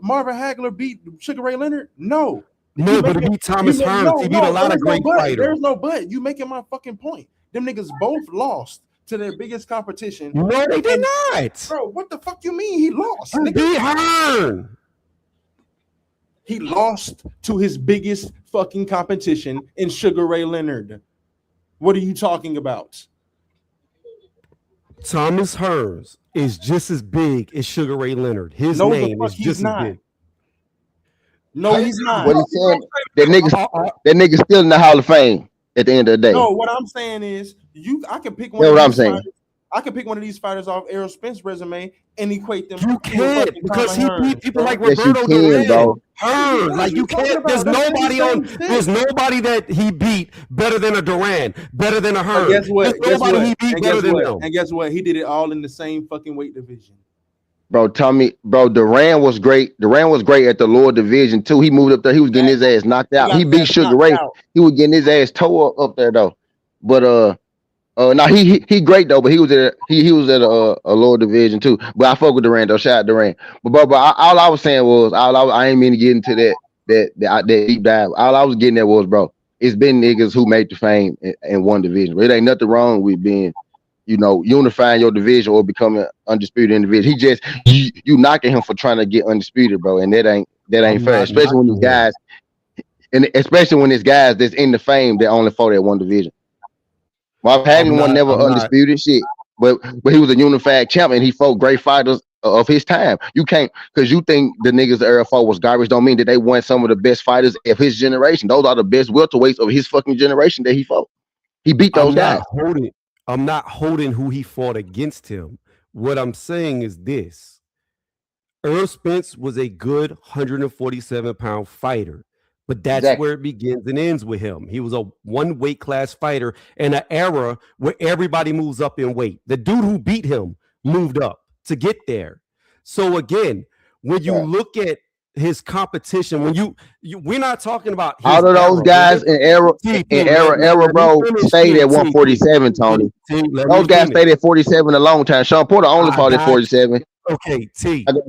Marvin Hagler beat Sugar Ray Leonard? No. No, but he beat Thomas Hearns. He beat a lot of great fighters. There's no but. You making my fucking point. Them niggas both lost to their biggest competition. No, they did not. Bro, what the fuck you mean he lost? He beat Hearn. He lost to his biggest fucking competition in Sugar Ray Leonard. What are you talking about? Thomas Hearns is just as big as Sugar Ray Leonard. His name is just as big. No, he's not. What he's saying, that nigga still in the Hall of Fame at the end of the day. No, what I'm saying is I can pick one. That's what I'm saying. I can pick one of these fighters off Errol Spence's resume and equate them. You can't because he beat people like Roberto Duran. Like you can't. There's nobody that he beat better than a Duran, better than a Hearn. Guess what? There's nobody he beat better than him. And guess what? He did it all in the same fucking weight division. Bro, Duran was great. Duran was great at the lower division too. He moved up there. He was getting his ass knocked out. He beat Sugar Ray. He was getting his ass tore up there though. But now he great though. But he was at a lower division too. But I fuck with Duran though. Shout out Duran. But all I was saying was I ain't mean to get into that deep dive. All I was getting at was, bro, it's been niggas who made the fame in one division. It ain't nothing wrong with being, unifying your division or becoming undisputed individual. He just you knocking him for trying to get undisputed, bro, and that ain't fair. Especially when these guys, and especially when there's guys that's in the fame that only fought at one division. Marvin Hagler was never undisputed shit, but he was a unified champion. He fought great fighters of his time. You can't, because you think the niggas the era fought was garbage, don't mean that they won some of the best fighters of his generation. Those are the best welterweights of his fucking generation that he fought. He beat those guys. I'm not holding who he fought against him. What I'm saying is this. Errol Spence was a good 147-pound fighter, but that's where it begins and ends with him. He was a one weight class fighter in an era where everybody moves up in weight. The dude who beat him moved up to get there. So again, when you look at his competition, when we're not talking about all of those guys in era, bro, stayed at 147, Tony. Those guys stayed at 47 a long time. Sean Porter only fought at 47. Okay,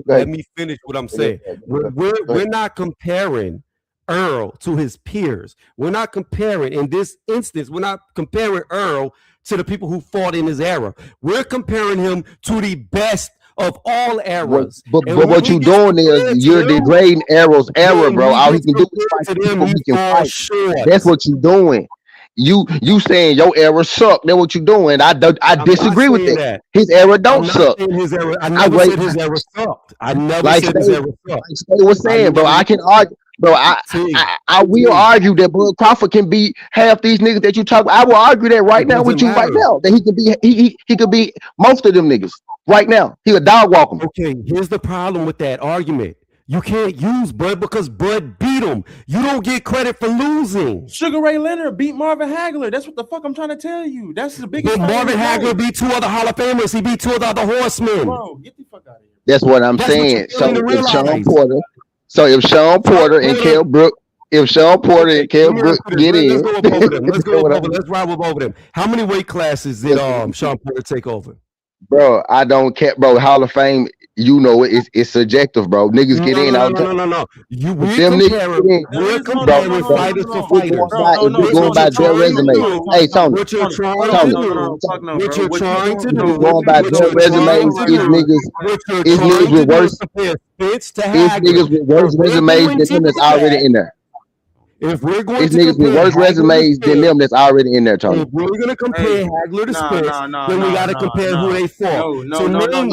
let me finish what I'm saying. We're not comparing Earl to his peers. We're not comparing, in this instance, we're not comparing Earl to the people who fought in his era. We're comparing him to the best of all But eras. but, And but when what he you gets doing is compared to you're them, degrading Arrow's era, when bro. he All he gets can do is compared fight to the them, people he he can falls fight. short. That's what you doing. You saying your era suck. That's what you doing. I I'm not disagree with saying that. that. His era don't I'm not suck. saying his era. I I never rate said his era sucked. I never like said his Stay era sucked. was I saying, bro. never I can argue, bro. T. I will argue that Bud Crawford can beat half these niggas that you talk about. I will argue that right It now with doesn't you right matter. now. That he can be he could beat most of them niggas right now. He a dog walk them. Okay, here's the problem with that argument. You can't use Bud because Bud beat him. You don't get credit for losing. Sugar Ray Leonard beat Marvin Hagler. That's what the fuck I'm trying to tell you. That's the biggest. But Marvin Hagler beat 2 other Hall of Famers. He beat 2 of the other horsemen. Bro, get the fuck out of here. That's what I'm That's what saying. you're failing to realize. If Sean Porter and Kell Brook, get in, Let's go over them. Let's go over. Let's ride over them. How many weight classes did Sean Porter take over? Bro, I don't care, bro. Hall of Fame, you know it's subjective, bro. Niggas get in all the time. No. We're comparing fighters for fighters. We're going by their resume. Hey, Tony. What you're trying to do, going by their resumes, is niggas with worse. It's niggas with worse resumes than them that's already in there. If we're going it's to niggas with worse resumes than them that's already in there, Tony. If we're going to compare Hagler to Spence, then we got to compare who they fought.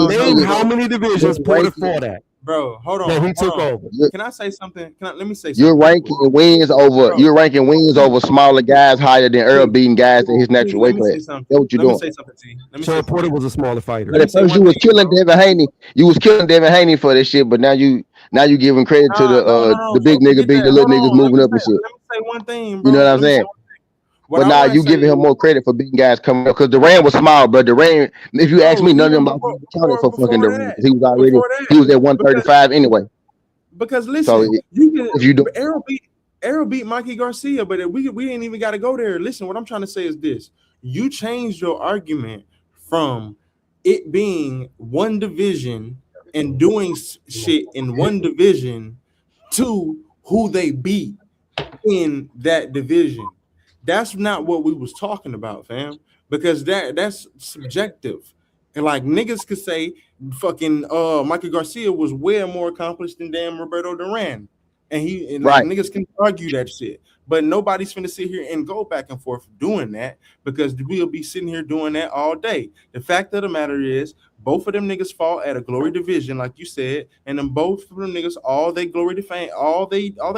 Name how many divisions Porter fought at. Bro, hold on. That he took over. Can I say something? Let me say something. You're ranking wins over smaller guys higher than Earl beating guys in his natural weight class. That's what you're doing. Let me say something to you. Sean Porter was a smaller fighter. But at first you was killing Devin Haney. You was killing Devin Haney for this shit, but now you giving credit to the big nigga beating the little niggas moving up and shit. Let me say one thing, bro. You know what I'm saying? But now you giving him more credit for beating guys coming up because Duran was small, but Duran, if you ask me, none of them counted for fucking Duran. He was at 135 anyway. Because listen, Errol beat Mikey Garcia, but we ain't even got to go there. Listen, what I'm trying to say is this: you changed your argument from it being one division and doing shit in one division to who they beat in that division. That's not what we was talking about, fam, because that's subjective. And like niggas could say fucking Michael Garcia was way more accomplished than damn Roberto Duran. And like, niggas can argue that shit. But nobody's finna sit here and go back and forth doing that because we'll be sitting here doing that all day. The fact of the matter is both of them niggas fought at a glory division, like you said, and then both of them niggas, all they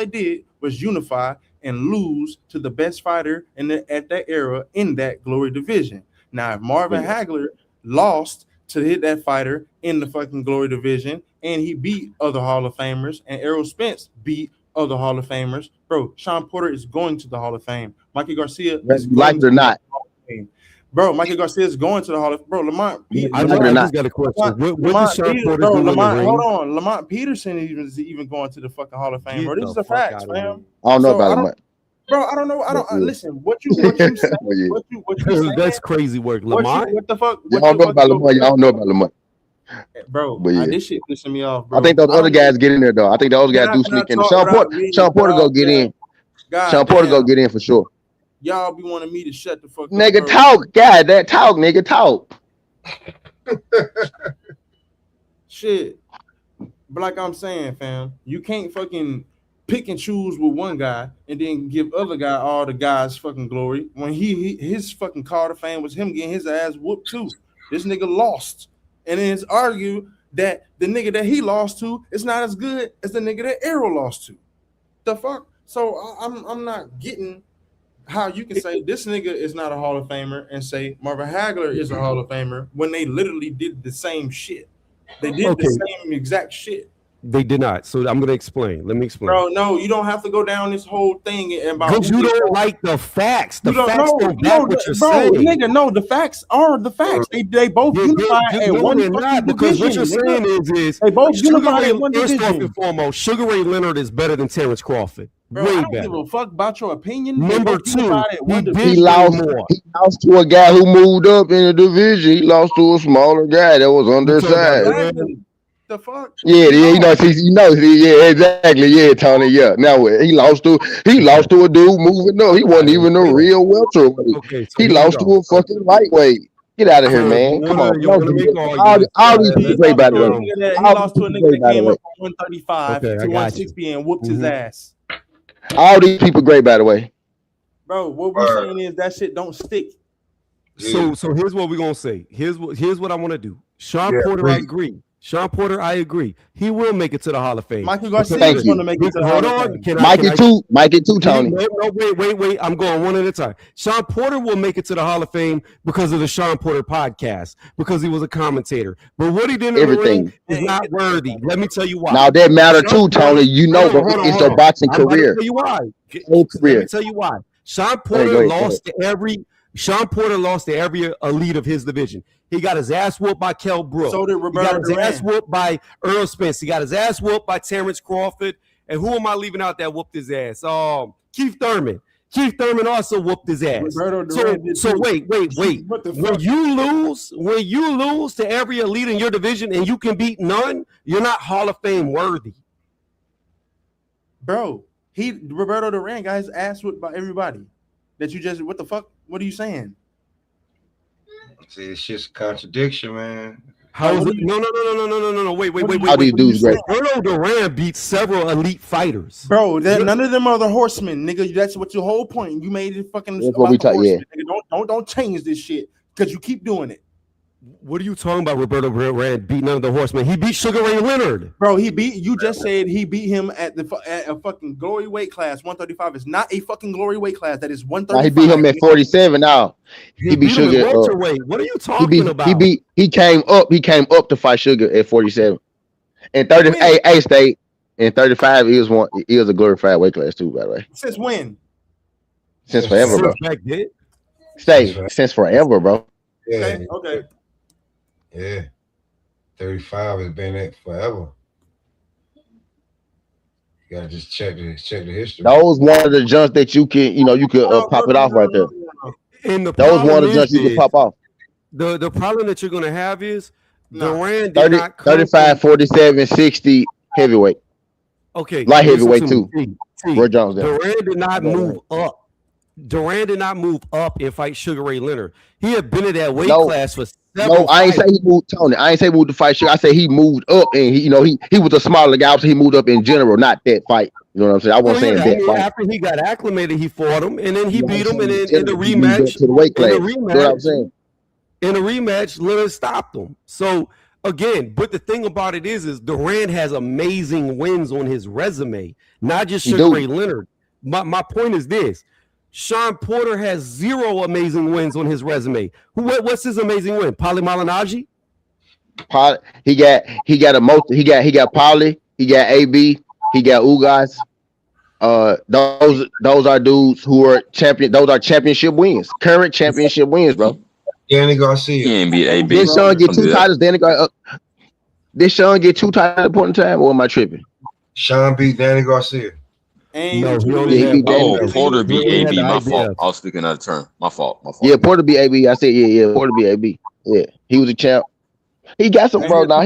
did was unify and lose to the best fighter at that era in that glory division. Now, if Marvin Hagler lost to hit that fighter in the fucking glory division and he beat other Hall of Famers and Errol Spence beat other Hall of Famers, bro, Sean Porter is going to the Hall of Fame. Mikey Garcia is like it or not. Bro, Mikey Garcia is going to the Hall of Fame. Bro, Lamont Peterson. I just got a question. What did Sean Porter do in the ring? Hold on. Lamont Peterson is even going to the fucking Hall of Fame, bro. This is a fact, fam. I don't know about Lamont. Bro, I don't know. Listen. What you saying? What you saying? That's crazy work, Lamont. What the fuck? Y'all don't know about Lamont. Y'all don't know about Lamont. Bro, this shit pissing me off, bro. I think those other guys get in there though. I think the other guys do sneak in. Sean Porter go get in. Sean Porter go get in for sure. Y'all be wanting me to shut the fuck up. Nigga, talk. God, that talk, nigga, talk. Shit. But like I'm saying, fam, you can't fucking pick and choose with one guy and then give other guy all the guys fucking glory when his fucking call to fame was him getting his ass whooped too. This nigga lost. And then it's argued that the nigga that he lost to is not as good as the nigga that Errol lost to. The fuck? So I'm not getting how you can say this nigga is not a Hall of Famer and say Marvin Hagler is a Hall of Famer when they literally did the same shit. They did the same exact shit. They did not. So I'm going to explain. Let me explain. Bro, no, you don't have to go down this whole thing about because you don't like the facts. The facts don't back what you're saying. Nigga, no, the facts are the facts. They both unify at one fucking because division. What you're saying is they both unify at one division. First and foremost, Sugar Ray Leonard is better than Terrence Crawford. Bro, Way I don't better. give a fuck about your opinion. Number two, he lost to a guy who moved up in the division. He lost to a smaller guy that was undersized. The fuck? Yeah, yeah, exactly. Yeah, Tony. Yeah. Now he lost to a dude moving up. He wasn't even a real welterweight. Okay, so he lost to a fucking lightweight. Get out of here, So man. Come on. you're Don't gonna do make that. arguments. All these people great, by the way. He All these lost to a people nigga great, that by the came way. up from 135 Okay, I to got 160 and whooped his ass. All these people great, by the way. Bro, what we're saying is that shit don't stick. So here's what we're gonna say. Here's what I want to do. Sean Porter, I agree. Sean Porter, I agree. He will make it to the Hall of Fame. Michael Garcia is going to make it to the Hall of Fame. Mikey too, Tony. No, wait. I'm going one at a time. Sean Porter will make it to the Hall of Fame because of the Sean Porter podcast, because he was a commentator. But what he did in the ring is not worthy. Let me tell you why. Now that matter too, Tony. You know, it's a boxing career. Let me tell you why. Let me tell you why. Sean Porter lost to every elite of his division. He got his ass whooped by Kell Brook. So did Roberto He got his Duran. ass whooped by Earl Spence. He got his ass whooped by Terrence Crawford. And who am I leaving out that whooped his ass? Keith Thurman. Keith Thurman also whooped his ass. So wait. When you lose to every elite in your division and you can beat none, you're not Hall of Fame worthy. Bro, Roberto Duran got his ass whooped by everybody. What the fuck? What are you saying? See, it's just a contradiction, man. How is it? No. Wait. How do you do great? Roberto Duran beat several elite fighters. Bro, none of them are the horsemen, nigga. That's what your whole point. You made it fucking That's what we talk, yeah. Nigga, don't change this shit because you keep doing it. What are you talking about? Roberto Duran beat none of the horsemen. He beat Sugar Ray Leonard. Bro, you just said he beat him at a fucking glory weight class. 135 is not a fucking glory weight class. That is 135. He beat him at 47 now. He beat Sugar. What are you talking about? He came up to fight Sugar at 47. And 38 state and 35 is a glorified weight class too, by the way. Since when? Since forever, bro. Since forever, bro. Yeah. Okay. Yeah. 35 has been it forever. You gotta just check the history. That was one of the jumps that you can pop it off right there. And that was one of the jumps you could pop off. The problem that you're gonna have is Duran did 30, not 35, 47, 60 heavyweight. Okay. Light heavyweight too. Roy Jones Duran did not move up. Duran did not move up and fight Sugar Ray Leonard. He had been in that weight class for several I ain't say he moved, Tony. I ain't say he moved to fight Sugar. I said he moved up, and he was a smaller guy, so he moved up in general, not that fight. You know what I'm saying? I wasn't saying that fight. After he got acclimated, he fought him, and then he beat him, and then in the rematch, in the rematch, Leonard stopped him. So again, but the thing about it is Duran has amazing wins on his resume, not just Sugar Ray Leonard. My point is this. Sean Porter has 0 amazing wins on his resume. What's his amazing win? Paulie Malignaggi? He got Paulie, he got AB, he got Ugas. Those are dudes who are champion. Those are championship wins, current championship wins, bro. Danny Garcia. He ain't beat AB. Did Sean get 2 titles? Did Sean get 2 titles at a point in time, or am I tripping? Sean beat Danny Garcia. Porter beat AB. My fault. I was speaking out of turn. My fault. Yeah, Porter beat AB. I said, yeah, Porter beat AB. Yeah, he was a champ. He got some, bro. Now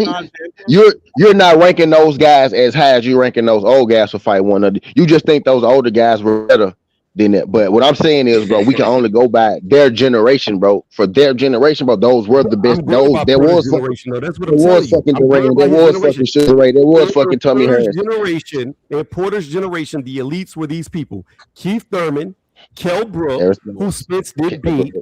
you're not ranking those guys as high as you ranking those old guys for fight one another. You just think those older guys were better than that. But what I'm saying is, bro, we can only go by their generation, bro. For their generation, bro, those were the best. There was fucking Duran. There was fucking Sugar Ray. There was fucking Tommy Harris. Generation in Porter's generation, the elites were these people: Keith Thurman, Kell Brook, who Spence did beat,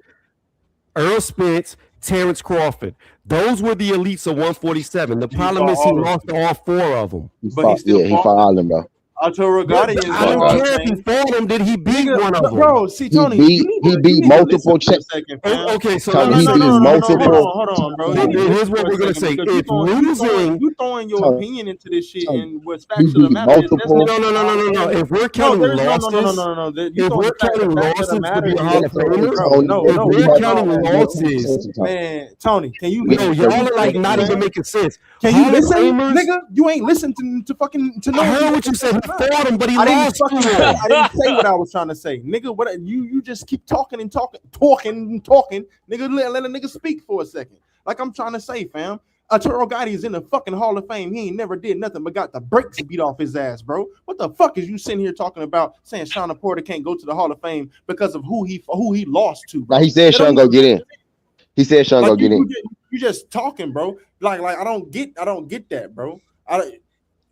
Earl Spence, Terrence Crawford. Those were the elites of 147. The problem is he lost all 4 of them. He fought all of them, bro. Arturo Gatti I don't care if he fought him. Did he beat one of them? Bro, see, Tony, he beat multiple. Okay, so Tony, he beat multiple. Hold on, bro. Here's what we're gonna say: if losing, you throwing your opinion into this shit, and what's factual matter is no. If we're counting losses, if we're counting losses to be a Hall of Famer, if we're counting losses, man, Tony, can you? No, y'all are like not even making sense. Can you listen, nigga? You ain't listening to no. I heard what you said. He fought him, but he lost. I didn't say what I was trying to say, nigga. What you just keep talking, nigga. Let a nigga speak for a second. Like I'm trying to say, fam. Arturo Gatti is in the fucking Hall of Fame. He ain't never did nothing but got the brakes beat off his ass, bro. What the fuck is you sitting here talking about saying Sean Porter can't go to the Hall of Fame because of who he lost to? Now he said Sean go get in. He said Sean Like go get in. you just talking, bro. Like I don't get that, bro.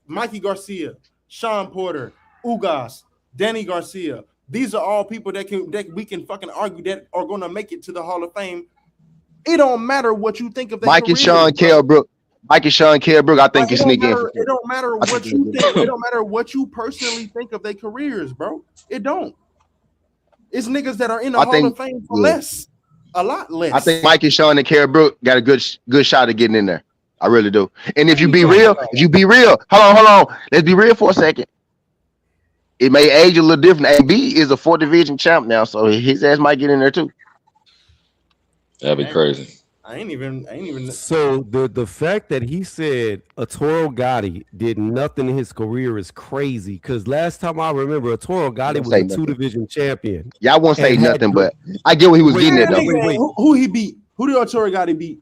Mikey Garcia, Sean Porter, Ugas, Danny Garcia. These are all people that we can fucking argue that are gonna make it to the Hall of Fame. It don't matter what you think of their Mike and Sean Kelbrook. I think can sneak in. It don't matter what you think. It don't matter what you personally think of their careers, bro. It don't. It's niggas that are in the Hall of Fame for less, a lot less. I think Mike and Sean and Kelbrook got a good shot at getting in there. I really do. And if you be real, hold on. Let's be real for a second. It may age a little different. AB is a 4th division champ now, so his ass might get in there too. That'd be crazy. I ain't even. So the fact that he said Arturo Gotti did nothing in his career is crazy. Because last time I remember, Arturo Gotti was a 2-division champion. Yeah, I won't say nothing, but I get what he was getting at though. Who he beat? Who did Arturo Gotti beat?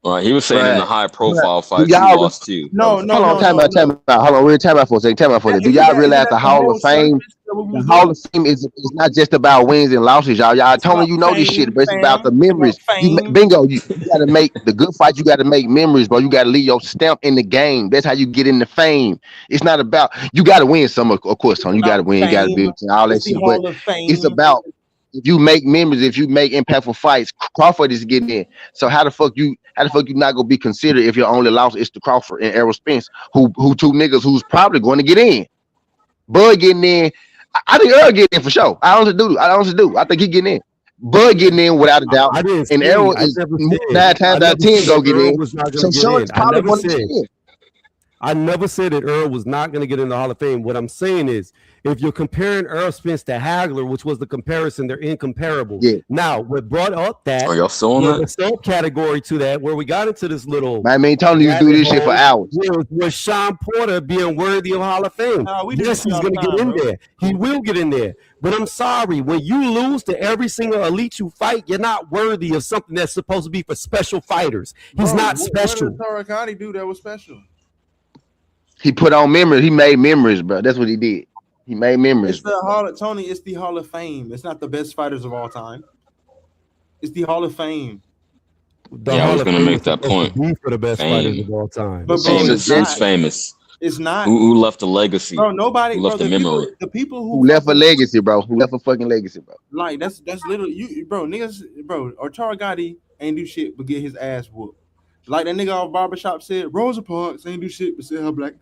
All right, he was saying in the high-profile fight he lost to. No. Time out. Hold on, we're time out for a second. Do y'all realize the Hall of Fame? The Hall of Fame is not just about wins and losses, y'all. Y'all telling you know this shit, but it's about the memories. Bingo, you gotta make the good fights. You gotta make memories, bro. You gotta leave your stamp in the game. That's how you get into fame. It's not about you gotta win some, of course, Tony. You gotta win. You gotta be all that shit. But it's about if you make memories, if you make impactful fights. Crawford is getting in. So how the fuck you not gonna be considered if your only loss is to Crawford and Errol Spence, who two niggas who's probably going to get in. Bud getting in. I think Earl getting in for sure. I honestly do. I think he getting in. Bud getting in without a doubt. And Errol is 9 times out of 10 go get in. So Sean's probably going to get in. I never said that Earl was not going to get in the Hall of Fame. What I'm saying is, if you're comparing Earl Spence to Hagler, which was the comparison, they're incomparable. Yeah. Now, what brought up that y'all still on that? The subcategory to that, where we got into this little. I mean, Tony, you do this shit for hours. Was Sean Porter being worthy of Hall of Fame? Yes, he's going to get in there. He will get in there. But I'm sorry, when you lose to every single elite you fight, you're not worthy of something that's supposed to be for special fighters. He's not special. What did Arturo Gotti do that was special? He put on memories. He made memories, bro. That's what he did. He made memories. It's the Hall of Fame. It's not the best fighters of all time. It's the Hall of Fame. I was going to make that point. For the best fighters of all time. But it's famous. It's not. Who left a legacy? Bro, nobody who left a memory. The people who left a legacy, bro. Who left a fucking legacy, bro. Like that's literally you, bro. Niggas, bro. Arturo Gotti ain't do shit but get his ass whooped. Like that nigga off Barbershop said, Rosa Parks ain't do shit but say her black.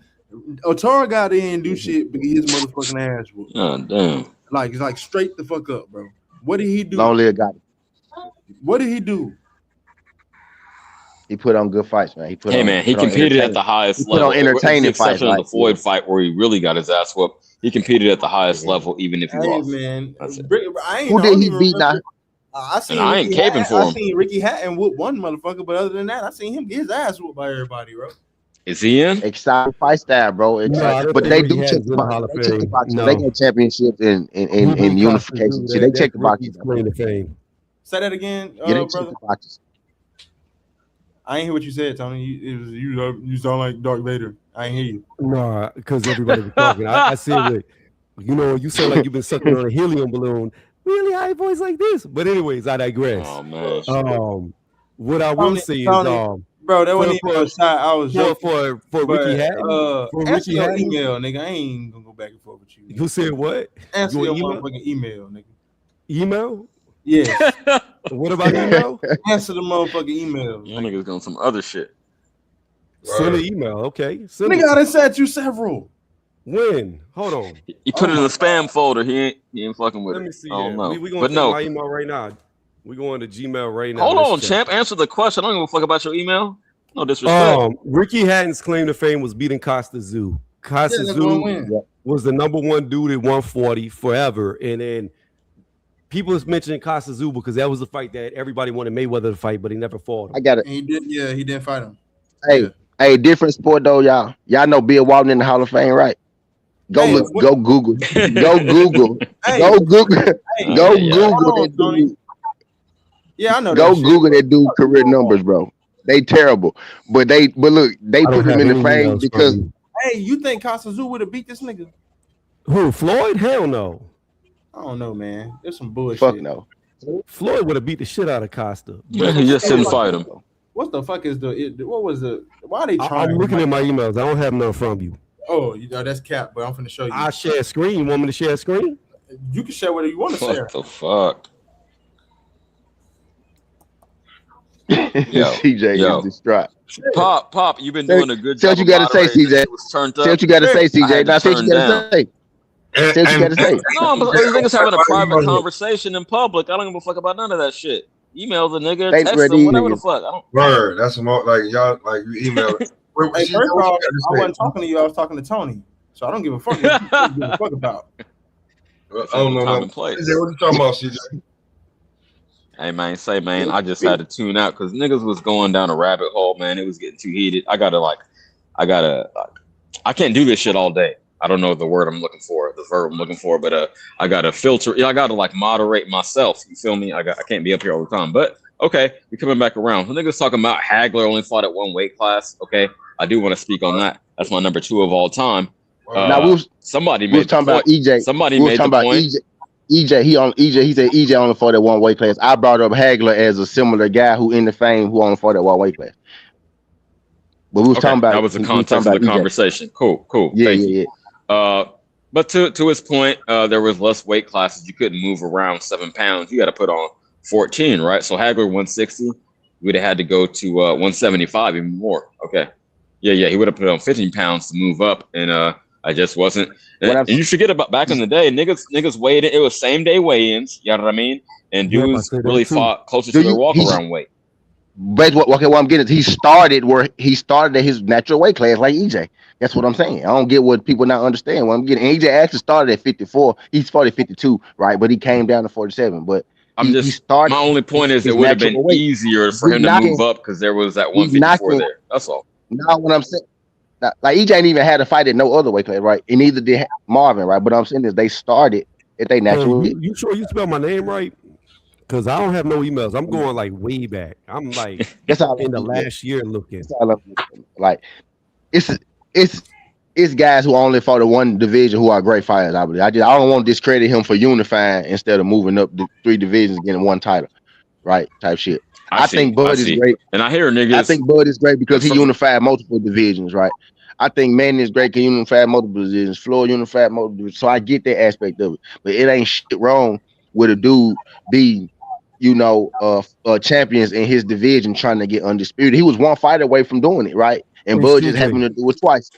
Arturo Gotti ain't do shit but get his motherfucking ass whooped. Oh damn! Like it's like straight the fuck up, bro. What did he do? Long live Gotti. What did he do? He put on good fights, man. He competed at the highest level. Put on entertaining fights. Exception of the Floyd fight where he really got his ass whooped. He competed at the highest level, even if he lost. Man, who did he beat now? I ain't caping for him. I seen Ricky Hatton whoop one motherfucker, but other than that, I seen him get his ass whooped by everybody, bro. Is he in? Exciting fight style, bro. But they do check the boxes. They got championships in unification. See, they check the boxes. Say that again, brother. I ain't hear what you said, Tony. You sound like Darth Vader. I ain't hear you. No, because everybody was talking. I said it. You sound like you've been sucking on a helium balloon. Really high voice like this. But anyways, I digress. Oh man. What I will say is, bro, that wasn't even a shot. I was for Ricky Hatton. For Ricky Hatton, email, nigga. I ain't gonna go back and forth with you. Who said what? Answer your motherfucking email, nigga. Email? Yes. What about email? Answer the motherfucking email. Y'all niggas going some other shit. Send an email, okay. Nigga, I done sent you several. When? Hold on. He put it in the spam folder. He ain't fucking with it. Let me see. I don't know. We going to my email right now. We going to Gmail right now. Hold on, champ. Answer the question. I don't give a fuck about your email. No disrespect. Ricky Hatton's claim to fame was beating Costa Zoo. Costa Zoo was the number one dude at 140 forever. And then people was mentioning Costa Zoo because that was the fight that everybody wanted Mayweather to fight, but he never fought him. I got it. He didn't fight him. Hey, different sport though, y'all. Y'all know Bill Walton in the Hall of Fame, right? Go Google. Go Google. Go Google. Go Google that dude. Yeah, I know. Go Google that dude career numbers, bro. They terrible. But look, they put him in the frame because hey, you think Costa Zoo would have beat this nigga? Who? Floyd? Hell no. I don't know, man. There's some bullshit. Fuck no. Floyd would have beat the shit out of Costa. He just didn't fight him. What the fuck is what was the? Why are they trying? I'm looking at my emails. I don't have none from you. Oh, that's cap, but I'm finna show you. I share a screen. You want me to share a screen? You can share whatever you want to share. What the fuck? CJ is distraught. Pop, you've been doing a good job. Say what you got to say, CJ. Say what you got to say, CJ. Now say what you got to say. Say what you got to say. No, but I think it's having a private conversation in public. I don't give a fuck about none of that shit. Email the nigga, text him, whatever the fuck. I don't. Word, that's more like y'all like you email. Hey, first of all, I wasn't talking to you. I was talking to Tony, so I don't give a fuck. What you give a fuck about? I don't know. What you talking about, CJ? Hey man, I just had to tune out because niggas was going down a rabbit hole, man. It was getting too heated. I can't do this shit all day. I don't know the word I'm looking for, the verb I'm looking for, but I gotta filter. I gotta like moderate myself. You feel me? I can't be up here all the time. But okay, we're coming back around. The niggas talking about Hagler only fought at one weight class. Okay, I do want to speak on that. That's my number 2 of all time. Now somebody made talking about EJ. Somebody made the point. EJ, he said EJ only fought at one weight class. I brought up Hagler as a similar guy who in the fame who only fought at one weight class. But we was talking about that was the context of the conversation. Cool. Yeah. But to his point, there was less weight classes. You couldn't move around 7 pounds. You got to put on 14, right? So Hagler 160, we'd have had to go to 175, even more. Okay. Yeah. He would have put on 15 pounds to move up, and I just wasn't. And you forget about back in the day, niggas weighed in. It was same day weigh-ins. You know what I mean? And dudes really fought closer to their walk around weight. But what I'm getting is he started at his natural weight class like EJ. That's what I'm saying. I don't get what people not understand. What I'm getting, EJ actually started at 54. He started 52, right? But he came down to 47. But he started. My only point is it would have been easier for him to move up because there was that 154 there. That's all. Not what I'm saying. Like EJ ain't even had a fight at no other weight class, right? And neither did Marvin, right? But I'm saying is they started at their natural. You sure you spell my name right? Because I don't have no emails. I'm going like way back. I'm like in the last year looking. Like it's guys who only fought in one division who are great fighters. I believe. I don't want to discredit him for unifying instead of moving up the 3 divisions, getting one title, right? Type shit. I think Bud is great, and I hear niggas. I think Bud is great because he unified multiple divisions, right? I think Manny is great, can unify multiple divisions. Floyd unified multiple divisions, so I get that aspect of it. But it ain't shit wrong with a dude be, champions in his division trying to get undisputed. He was one fight away from doing it, right? And Bud just happened to do it twice.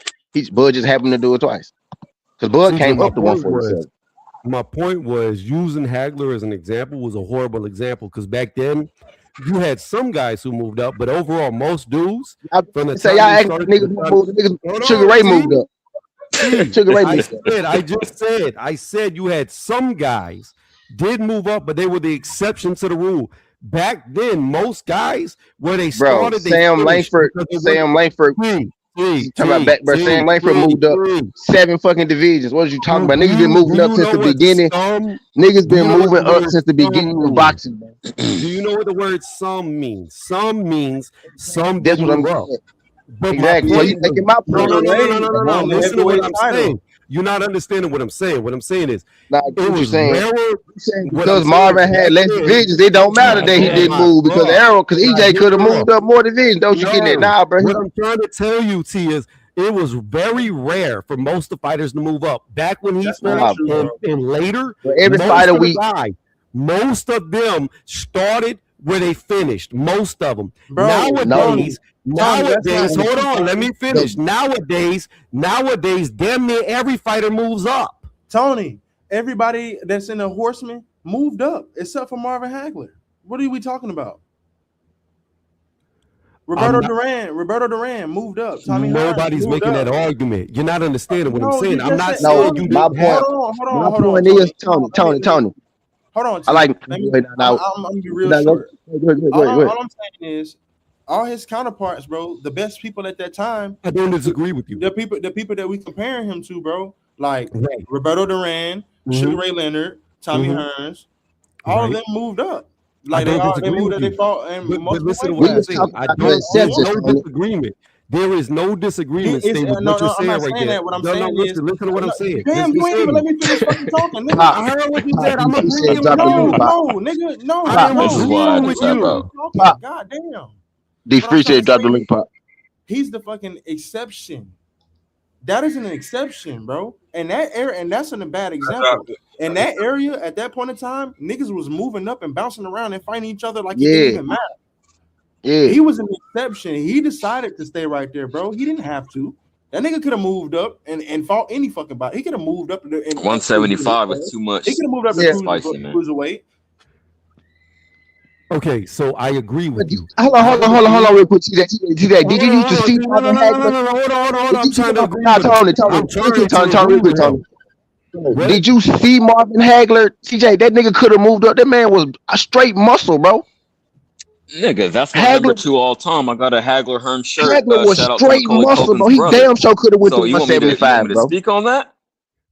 Bud just happened to do it twice because Bud came up to 147. My point was using Hagler as an example was a horrible example because back then. You had some guys who moved up, but overall, most dudes. From the say y'all niggas Sugar Ray moved up. Sugar Ray moved up. I said you had some guys did move up, but they were the exception to the rule. Back then, most guys where they started. Sam Langford. Sam Langford moved up 7 fucking divisions. What are you talking about? Niggas been moving up since the beginning. Niggas been moving up since the beginning of boxing. Do you know what the word "some" means? Some means some. That's what I'm saying. Exactly. So you taking my point? No. Listen to what I'm saying. You're not understanding what I'm saying. What I'm saying is, it was rarer. Because Marvin had less divisions, it don't matter that he didn't move because EJ could have moved up more divisions. Don't you get that now, bro? What I'm trying to tell you, T, is it was very rare for most of the fighters to move up. Back when he fought and later, most of them started where they finished. Most of them. Nowadays, hold on, let me finish. Nowadays, damn near every fighter moves up. Tony, everybody that's in the Horseman moved up except for Marvin Hagler. What are we talking about? Roberto Duran moved up. Nobody's making that argument. You're not understanding what I'm saying. I'm not saying you. My point is, Tony. Hold on. I like. I'm gonna be real short. All I'm saying is, all his counterparts, bro, the best people at that time. I don't disagree with you. The people that we comparing him to, bro, like Roberto Duran, Sugar Ray Leonard, Tommy Hearns, all of them moved up. Like they moved up, they fought, and but listen to what I'm saying. I don't disagreement. There is no disagreement with what you're saying right there. What I'm saying is, listen to what I'm saying. Damn, you ain't even let me finish fucking talking, nigga. I heard what you said. I'm agreeing with you. No. This is why I had to tap out. God damn. Appreciate drop the link, Pop. He's the fucking exception. That is an exception, bro. And that area, and that's a bad example. In that area, at that point in time, niggas was moving up and bouncing around and fighting each other like it didn't even matter. Yeah, he was an exception. He decided to stay right there, bro. He didn't have to. That nigga could have moved up and fought any fucking body. He could have moved up. 175 is too much. He could have moved up to cruiserweight. Okay, so I agree with you. Hold on, real quick. TJ, did you used to see Marvin Hagler? Hold on. I'm trying to agree. Tony. Did you see Marvin Hagler? TJ, that nigga could have moved up. That man was a straight muscle, bro. Nigga, that's my number 2 all time. I got a Hagler Hearn shirt. Hagler was straight muscle, bro. He damn sure could have went to 175, bro. Speak on that?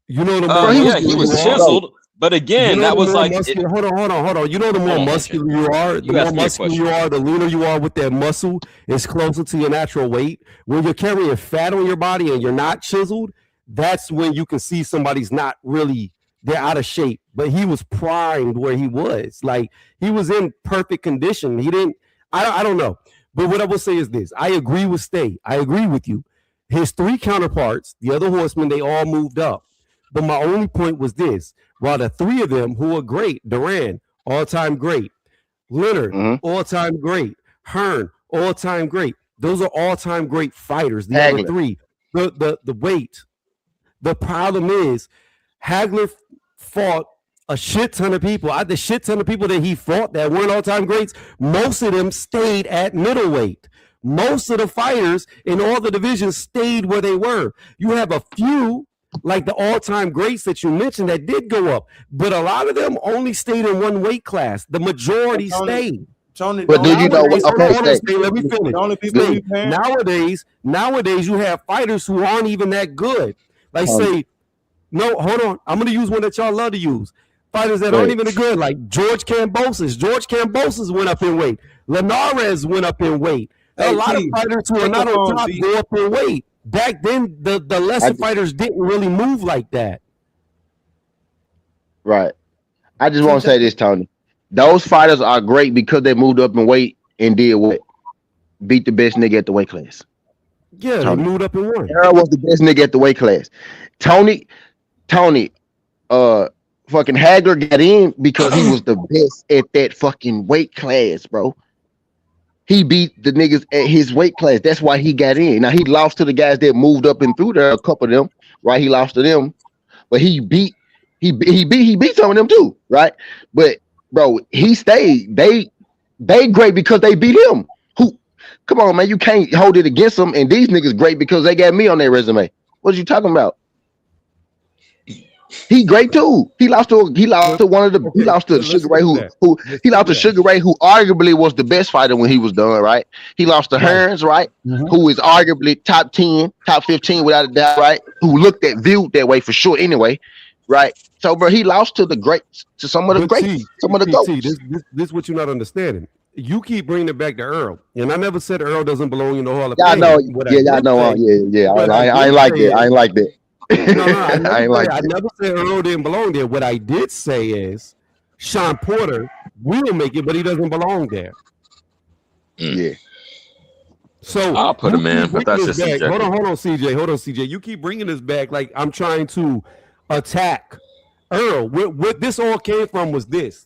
You know the more he was chiseled. But again, that was like hold on. You know, the more muscular you are, the leaner you are with that muscle is closer to your natural weight. When you're carrying fat on your body and you're not chiseled, that's when you can see somebody's not really, they're out of shape. But he was primed where he was. Like, he was in perfect condition. He didn't, I don't know. But what I will say is this. I agree with Stay. I agree with you. His 3 counterparts, the other horsemen, they all moved up. But my only point was this. While the 3 of them who are great, Duran, all-time great, Leonard, all-time great, Hearn, all-time great. Those are all-time great fighters. The other 3, the weight. The problem is Hagler fought a shit ton of people. The shit ton of people that he fought that weren't all-time greats, most of them stayed at middleweight. Most of the fighters in all the divisions stayed where they were. You have a few, like the all-time greats that you mentioned, that did go up, but a lot of them only stayed in one weight class. The majority stayed. Tony, but do you know what? Let me finish. Nowadays, you have fighters who aren't even that good. Like no, hold on. I'm going to use one that y'all love to use. Fighters that aren't even good, like George Kambosos. George Kambosos went up in weight. Linares went up in weight. A lot of fighters who are not on top go up in weight. Back then, the lesser fighters didn't really move like that. Right. I just want to say this, Tony. Those fighters are great because they moved up in weight and did what? Beat the best nigga at the weight class. Yeah, Tony. They moved up and won. Earl was the best nigga at the weight class. Tony, fucking Hagler got in because he was the best at that fucking weight class, bro. He beat the niggas at his weight class. That's why he got in. Now he lost to the guys that moved up and through there. A couple of them, right? He lost to them, but he beat some of them too, right? But bro, he stayed. They great because they beat him. Come on, man, you can't hold it against them. And these niggas great because they got me on their resume. What are you talking about? He great too. He lost to one of the. He lost to Sugar Ray, who Sugar Ray, who arguably was the best fighter when he was done. Right. He lost to Hearns, right? Who is arguably top 10, top 15 without a doubt. Right. Who viewed that way for sure. Anyway. Right. So, bro, he lost to the greats, to some of the greats, some of the goats. This is what you're not understanding. You keep bringing it back to Earl, and I never said Earl doesn't belong in the Hall of Fame. I ain't like that. I never said Earl didn't belong there. What I did say is Sean Porter will make it, but he doesn't belong there. Yeah. So I'll put him in, but that's just hold on, CJ. You keep bringing this back like I'm trying to attack Earl. What this all came from was this.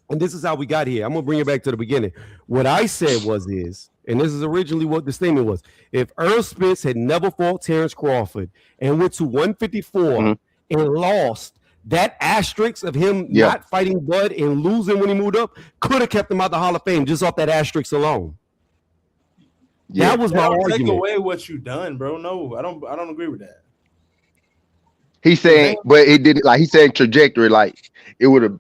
And this is how we got here. I'm going to bring it back to the beginning. What I said and this is originally what the statement was, if Earl Spence had never fought Terrence Crawford and went to 154 and lost, that asterisk of him not fighting Bud and losing when he moved up could have kept him out the Hall of Fame just off that asterisk alone. Yeah. That was my argument. Take away what you done, bro. No, I don't agree with that. He's saying, but it didn't, like, he's saying trajectory, like it would have.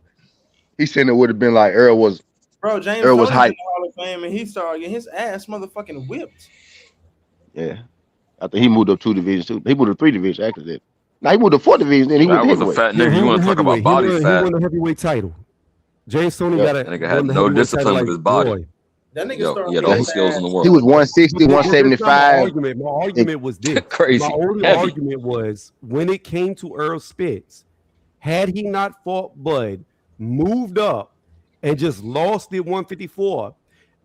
He's saying it would have been like Earl was. Bro, James Earl was hyped. In the Hall of Fame, and he started getting his ass motherfucking whipped. Yeah, I think he moved up 2 divisions too. He moved up 3 divisions after that. Now he moved up 4 divisions. Then he was a fat nigga. You want to talk about body fat? He won the heavyweight title. James Toney got a nigga had no discipline with his body. That nigga started. He had all the skills in the world. He was 160, But that's not 175. my argument was this. Crazy. My only Heavy. argument was when it came to Earl Spence, had he not fought Bud, moved up, and just lost at 154,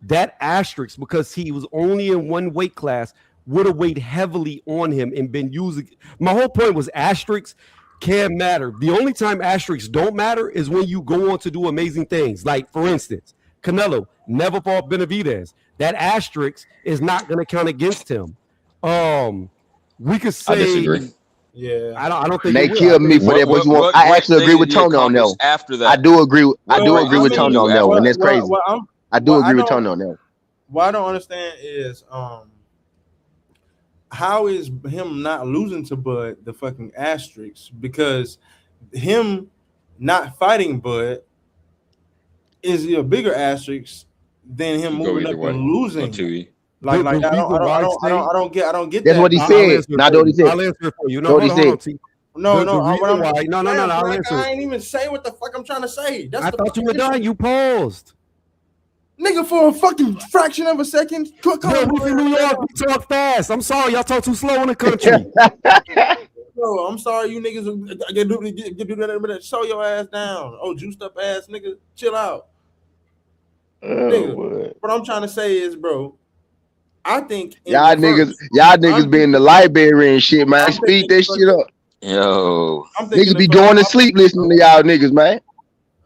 that asterisk, because he was only in one weight class, would have weighed heavily on him and been using. My whole point was asterisks can't matter. The only time asterisks don't matter is when you go on to do amazing things. Like, for instance, Canelo never fought Benavidez. That asterisk is not going to count against him. We could say. I disagree. Yeah, I don't think they killed me for that. But you want? I actually agree with Tony on that. After that, I do agree. I do agree with Tony on that one. That's crazy. I do agree with Tony on that. What I don't understand is how is him not losing to Bud the fucking asterisk? Because him not fighting Bud is a bigger asterisk than him moving up and losing. Like I don't get that. That's what he said. Not what he said. I'll answer it for you. No, I'll answer. I ain't even say what the fuck I'm trying to say. I thought you were done. You paused. Nigga, for a fucking fraction of a second. We in New York, we talk fast. I'm sorry, y'all talk too slow in the country. Bro, I'm sorry, you niggas get that. Show your ass down. Oh, juiced up ass nigga, chill out. Nigga, what I'm trying to say is, bro, I think y'all niggas being the library and shit, man. Speed that shit up. Yo, niggas be going to sleep listening to y'all niggas, man.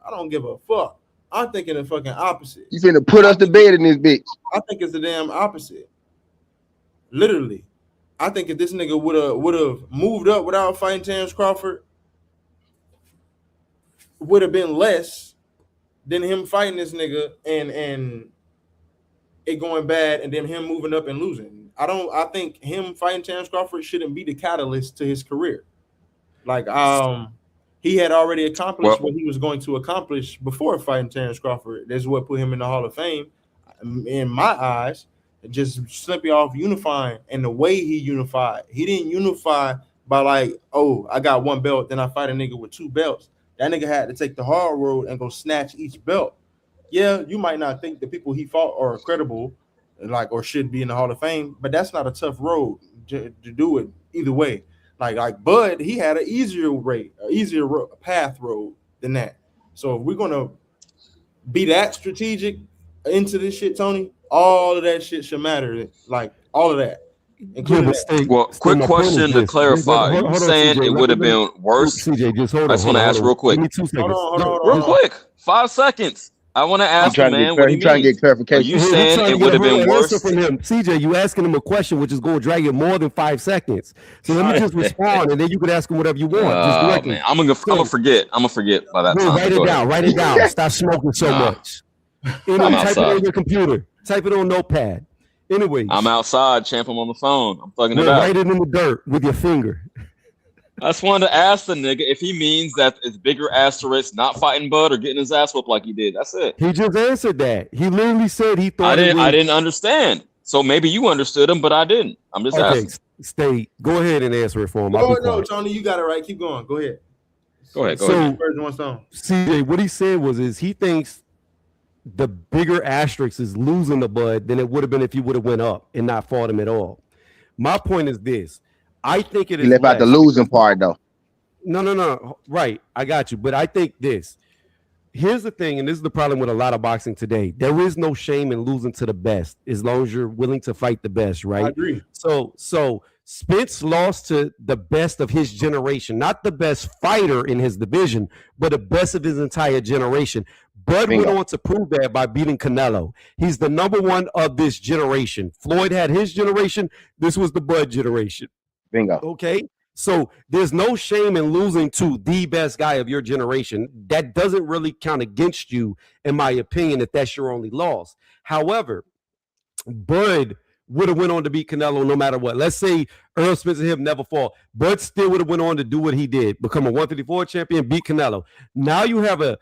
I don't give a fuck. I'm thinking the fucking opposite. You finna put us to bed in this bitch. I think it's the damn opposite. Literally, I think if this nigga would have moved up without fighting Terrence Crawford, would have been less than him fighting this nigga and it going bad, and then him moving up and losing. I think him fighting Terrence Crawford shouldn't be the catalyst to his career. Like, he had already accomplished what he was going to accomplish before fighting Terrence Crawford. That's what put him in the Hall of Fame. In my eyes, just simply off unifying and the way he unified. He didn't unify by like, oh, I got one belt, then I fight a nigga with two belts. That nigga had to take the hard road and go snatch each belt. Yeah, you might not think the people he fought are credible, like, or should be in the Hall of Fame, but that's not a tough road to do it either way. Like Bud, he had an easier path road than that. So if we're gonna be that strategic into this shit, Tony, all of that shit should matter. Like all of that. Well, quick question to clarify. Are you saying it would have been worse? CJ, just hold on. I just want to ask real quick. Give me 2 seconds. Real quick. 5 seconds. I want to ask the man what he means. Trying to get clarification. Are you saying it would have been worse? From him. CJ, you asking him a question which is going to drag it more than 5 seconds. So let me just respond, and then you can ask him whatever you want. Just directly. Man. I'm gonna forget. I'm gonna forget by that time. Write it down. Write it down. Stop smoking so much. Anyway, type it on your computer. Type it on Notepad. Anyway, I'm outside, champ. I'm on the phone. I'm thugging it out. Write it in the dirt with your finger. I just wanted to ask the nigga if he means that it's bigger asterisk not fighting Bud or getting his ass whooped like he did. That's it. He just answered that. He literally said he thought. I didn't understand. So maybe you understood him, but I didn't. I'm just asking. Go ahead and answer it for him. No, Tony, you got it right. Keep going. Go ahead. Go ahead. So, CJ, what he said is he thinks the bigger asterisk is losing the Bud than it would have been if he would have went up and not fought him at all. My point is this. I think it is. He left out the losing part, though. No. Right. I got you. But I think this. Here's the thing, and this is the problem with a lot of boxing today. There is no shame in losing to the best as long as you're willing to fight the best, right? I agree. So Spence lost to the best of his generation, not the best fighter in his division, but the best of his entire generation. Bud went on to prove that by beating Canelo. He's the number one of this generation. Floyd had his generation. This was the Bud generation. Bingo. Okay. So there's no shame in losing to the best guy of your generation. That doesn't really count against you, in my opinion, if that's your only loss. However, Bud would have went on to beat Canelo no matter what. Let's say Earl Spence and him never fought. Bud still would have went on to do what he did, become a 154 champion, beat Canelo. Now you have a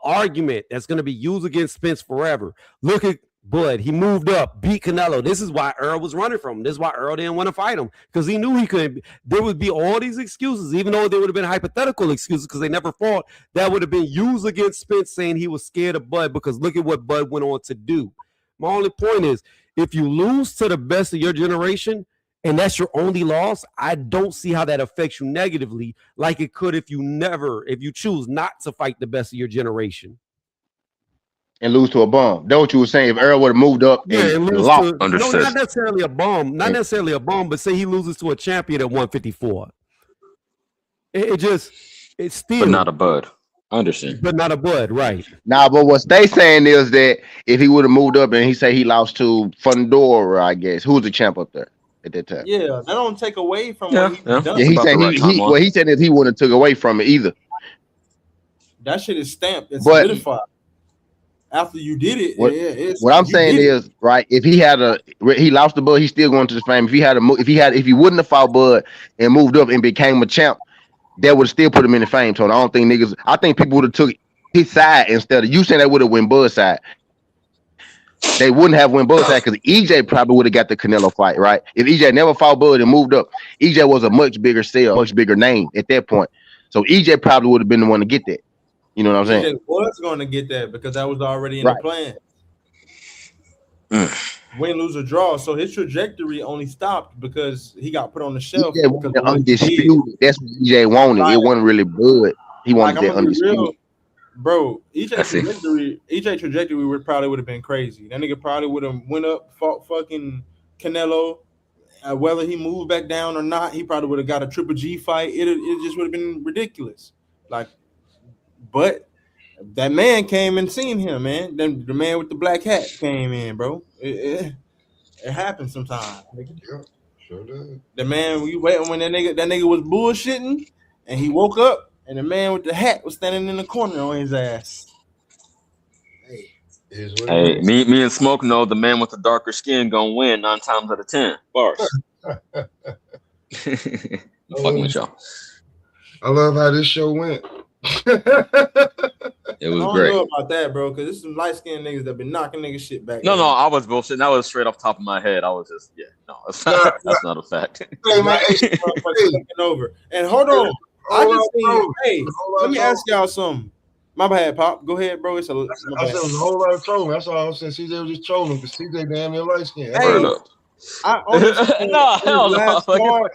argument that's going to be used against Spence forever. Look at Bud. He moved up, beat Canelo. This is why Earl was running from him. This is why Earl didn't want to fight him, because he knew he couldn't. There would be all these excuses, even though there would have been hypothetical excuses because they never fought, that would have been used against Spence, saying he was scared of Bud because look at what Bud went on to do. My only point is, if you lose to the best of your generation and that's your only loss, I don't see how that affects you negatively like it could if you choose not to fight the best of your generation. And lose to a bum. That's what you were saying. If Earl would have moved up and lose lost. to, no, not necessarily a bum. Not necessarily a bum, but say he loses to a champion at 154. It's still. But not a bud. I understand. But not a bud, right. Nah, but what they saying is that if he would have moved up and he say he lost to Fundora, I guess. Who was the champ up there at that time? Yeah, that don't take away from what he's done. Yeah, he said what he said is he wouldn't have took away from it either. That shit is stamped and solidified. After you did it, what I'm saying is, right, if he lost the Bud, he's still going to the fame. If he wouldn't have fought Bud and moved up and became a champ, that would still put him in the fame. So I think people would have took his side instead of you saying they would have went Bud's side. They wouldn't have went Bud's side because EJ probably would have got the Canelo fight, right? If EJ never fought Bud and moved up, EJ was a much bigger sell, much bigger name at that point. So EJ probably would have been the one to get that. You know what I'm saying? EJ was going to get that because that was already in the plan. Win, lose, or draw. So his trajectory only stopped because he got put on the shelf. EJ wanted undisputed. That's what EJ wanted. It wasn't really Bud. He wanted that undisputed. Bro, EJ trajectory would probably would have been crazy. That nigga probably would have went up, fought fucking Canelo. Whether he moved back down or not, he probably would have got a Triple G fight. It just would have been ridiculous. But that man came and seen him, man. Then the man with the black hat came in, bro. It happens sometimes. Yeah, sure does. The man when that nigga was bullshitting and he woke up and the man with the hat was standing in the corner on his ass. Hey, me and Smoke know the man with the darker skin gonna win 9 times out of 10. Bars. Fucking with y'all. I love how this show went. It was I don't great. know about that, bro, because there's some light-skinned niggas that been knocking niggas shit back. No, I was bullshitting. That was straight off the top of my head. I was just, that's not a fact. Hey, man, over. And hold on. Let me ask y'all something. My bad, Pop. Go ahead, bro. I said it was a whole lot of trolling. That's all I was saying. CJ was just trolling because CJ damn near light skinned. Hell no. Fuck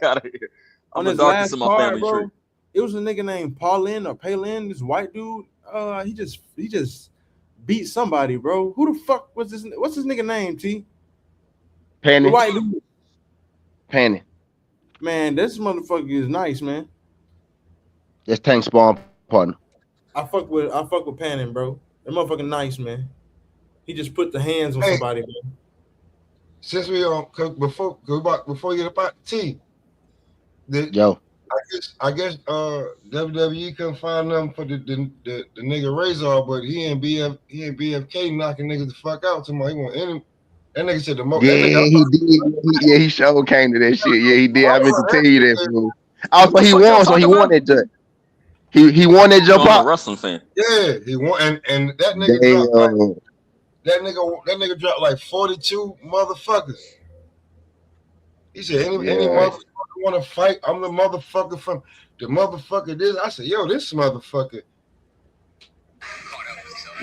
out of here. On this last card, bro, it was a nigga named Palin, this white dude. He just beat somebody, bro. Who the fuck was this? What's his nigga name, T? Penny. The white dude. Penny. Man, this motherfucker is nice, man. That's Tank Spawn partner. I fuck with Panning, bro. That motherfucker nice, man. He just put the hands on somebody, man. Since we before you get about the T, I guess WWE couldn't find nothing for the nigga Razor, but he ain't BFK knocking niggas the fuck out tomorrow. He want any. That nigga said the most. Yeah, he did. He sure came to that shit. Yeah, he did. I meant to tell you that. Also, he won, so he won that jump. He won that jump out. I'm a wrestling fan. Yeah, he won, and that nigga dropped that nigga dropped like 42 motherfuckers. He said, any motherfucker want to fight? I'm the motherfucker from the motherfucker. This I said, yo, this motherfucker.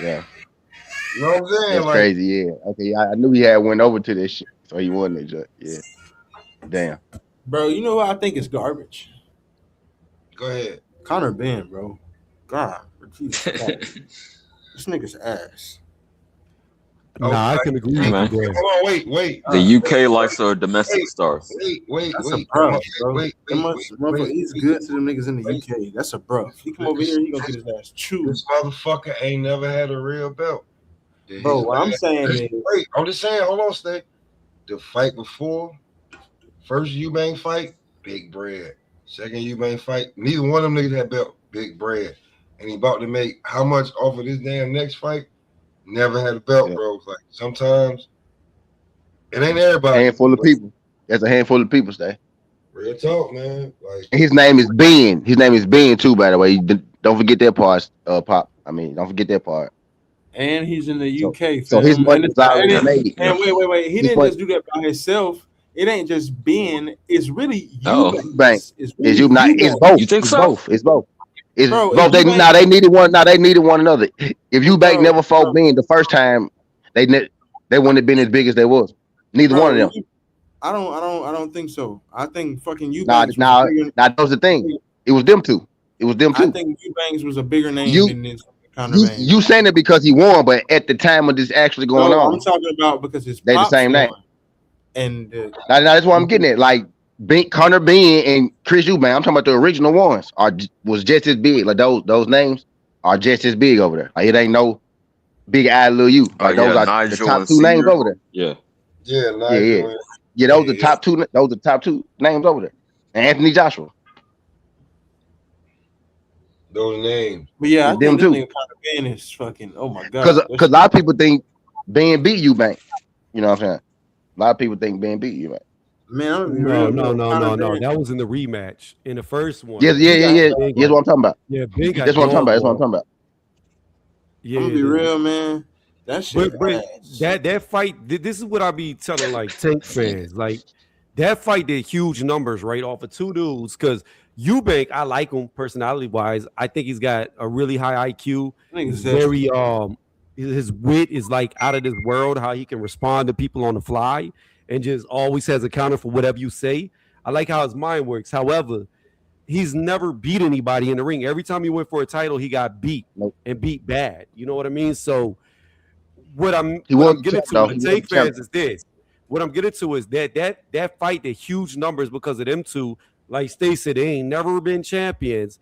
Yeah. You know what I'm saying? That's crazy, yeah. Okay, I knew he had went over to this shit, so he won that jump. Yeah. Damn. Bro, you know what I think is garbage? Go ahead. Conor Ben, bro. God, this nigga's ass. Nah, I can agree with you. Hold on, wait. The UK likes our domestic stars. Wait. That's a bruv, bro. He's good to them niggas in the UK. That's a bruv. He come over here, he gonna get his ass chewed. This motherfucker ain't never had a real belt. Bro, what I'm saying is, wait, I'm just saying, hold on, stay. The fight before, first Eubank fight, big bread. Second Eubank fight, neither one of them niggas had belt, big bread. And he about to make how much off of this damn next fight? Never had a belt, bro. Like sometimes it ain't everybody. Handful of people. That's a handful of people, stay. Real talk, man. Like his name is Ben. His name is Ben too, by the way. Don't forget that part, Pop. I mean, don't forget that part. And he's in the UK. So his money is already made. And wait. He didn't just do that by himself. It ain't just Ben. It's really Eubank. It's both. You think it's so? both. It's both. It's bro, both. They needed one. Now they needed one another. If Eubank never fought Ben the first time, they they wouldn't have been as big as they was. Neither one of them. I don't think so. I think fucking Now, Eubanks was bigger. that was the thing. It was them two. I think Eubanks was a bigger name than this Conor Banks. You saying it because he won, but at the time of this actually going on, I'm talking about because his they the same name. And now that's what I'm getting at. Like Conor Ben and Chris Eubanks, I'm talking about the original ones was just as big. Like those names are just as big over there. Like it ain't no Big Eye Lil U. Like those are Nigel the top two names over there. Yeah. Yeah, those are the top two. Those are the top two names over there. And Anthony Joshua. Those names. But yeah, I them think too. Conor Ben is fucking. Oh my god. Because a lot of people think Ben beat Eubanks. You know what I'm saying? A lot of people think Ben beat Eubanks. Man, no. That was in the rematch. In the first one. Yeah. Here's what I'm talking about. Yeah, big. That's what I'm talking about. That's what I'm talking about. Yeah, I'm gonna be real, man. That shit. But that fight. This is what I be telling like Tank fans. Like that fight did huge numbers right off of two dudes. Because Eubank, I like him personality wise. I think he's got a really high IQ. He's very his wit is like out of this world. How he can respond to people on the fly and just always has a counter for whatever you say. I like how his mind works. However, he's never beat anybody in the ring. Every time he went for a title, he got beat and beat bad. You know what I mean? So what I'm getting to with the Tank fans is this. What I'm getting to is that fight did huge numbers because of them two. Like Stacey said, they ain't never been champions.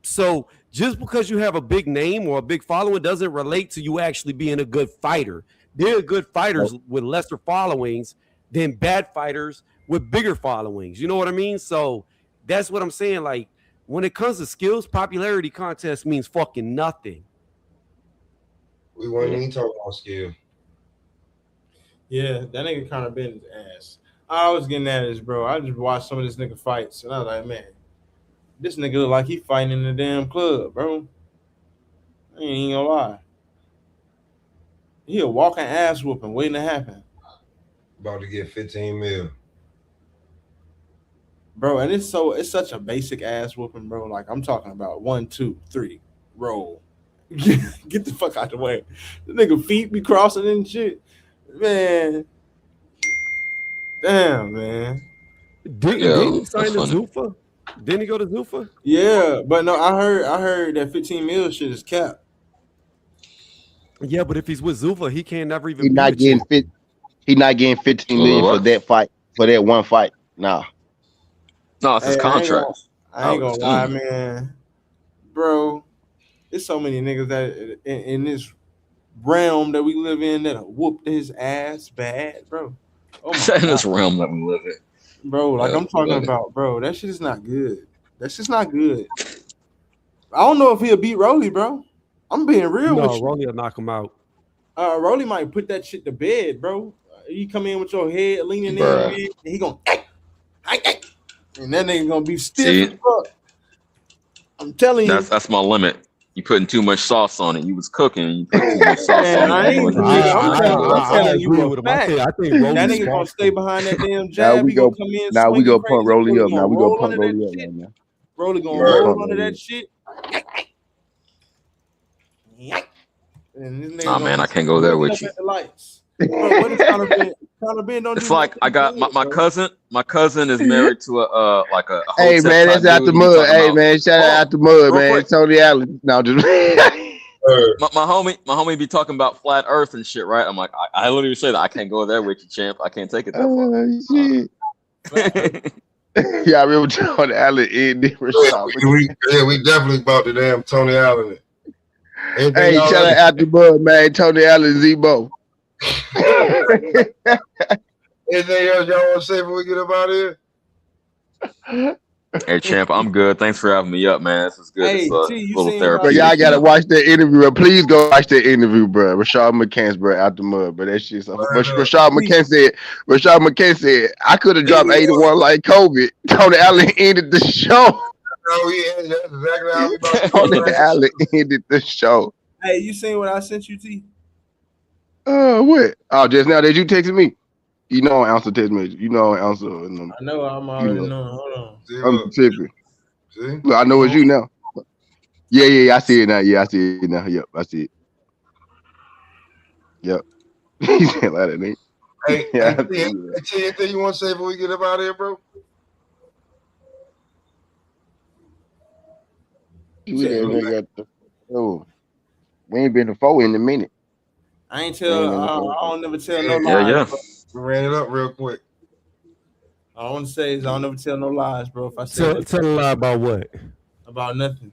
So just because you have a big name or a big following doesn't relate to you actually being a good fighter. There are good fighters with lesser followings than bad fighters with bigger followings. You know what I mean? So that's what I'm saying. Like when it comes to skills, popularity contest means fucking nothing. We weren't even talking about skill. Yeah, that nigga kind of been his ass. I was getting at this, bro. I just watched some of this nigga fights, and I was like, man, this nigga look like he fighting in the damn club, bro. I ain't even gonna lie. He a walking ass whooping waiting to happen. About to get 15 mil. Bro, and it's such a basic ass whooping, bro. Like I'm talking about 1, 2, 3, roll. Get the fuck out the way. The nigga feet be crossing and shit. Man. Damn, man. Didn't he sign to Zuffa? Didn't he go to Zuffa? Yeah, but no, I heard that 15 mil shit is capped. Yeah, but if he's with Zuffa, he can't never even. He's not getting 15 million for that fight, for that one fight. Nah. No, it's his contract. I ain't gonna lie, man. Bro, there's so many niggas that in this realm that we live in that whooped his ass bad, bro. Oh my in this realm that we live in. Bro, like I'm talking about, bro, that shit is not good. That's just not good. I don't know if he'll beat Rolly, bro. I'm being real with you. No, Rolly will knock him out. Rolly might put that shit to bed, bro. You come in with your head leaning in, and he gonna and that nigga gonna be stiff as fuck. I'm telling you. That's my limit. You putting too much sauce on it. You was cooking. You put too much sauce on it. I'm telling you a fact. I think that nigga gonna stay behind that damn jab. He gonna come in. Now we go pump Rolly up. Now we go pump Rolly up. Now Rolly gonna roll under that shit. Oh man, I can't go there with you. It's like I got my cousin. My cousin is married to a like a. Hey man, that's out the mud. Hey man, shout out the mud, man. Quick. Tony Allen. No, just my homie be talking about flat Earth and shit, right? I'm like, I literally say that I can't go there with you, champ. I can't take it that far. Shit. Yeah, I remember Tony Allen in different shots. We definitely about the damn Tony Allen. Hey, shout out the mud, man. Tony Allen, Zebo. Anything else y'all want to say before we get up out of here? Hey, champ, I'm good. Thanks for having me up, man. This is good. Hey, it's a little therapy. But y'all gotta watch that interview, bro. Please go watch that interview, bro. Rashad McCants, bro, out the mud, but that shit's Rashad McCants said, I could have dropped 81 like COVID. Tony Allen ended the show. Oh, yeah, that's exactly how we about to Tony Allen ended the show. Hey, you seen what I sent you, T? What? Oh, just now that you texted me. You know I answer text message. You know I answer. I know I'm already knowing. Hold on. I'm tripping. See? Look, I know it's you now. Yeah, I see it now. Yeah, I see it now. Yep, I see it. Yep. He said like that, nigga. Hey, Yeah, anything you want to say before we get up out of here, bro? We ain't been to 4 in a minute. I ain't tell. I don't never tell no lies. Yeah. We ran it up real quick. All I want to say is I don't never tell no lies, bro. If I say tell a lie about what? About nothing.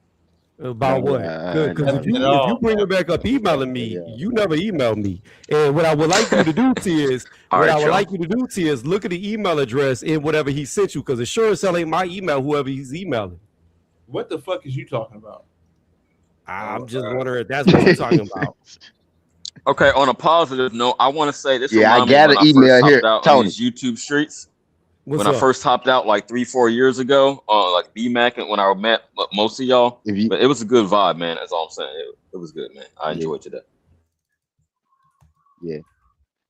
About what? Good, because if you bring it back up emailing me, you never emailed me. And what I would like you to do, T, is look at the email address in whatever he sent you, because it sure as hell ain't my email, whoever he's emailing. What the fuck is you talking about? I'm just wondering if that's what you're talking about. Okay, on a positive note, I want to say this. Yeah, I got an email here, Tony. These YouTube streets. What's when up? I first hopped out like 3-4 years ago, like B-Mac, and when I met most of y'all, but it was a good vibe, man. That's all I'm saying. It was good, man. I enjoyed today. Yeah.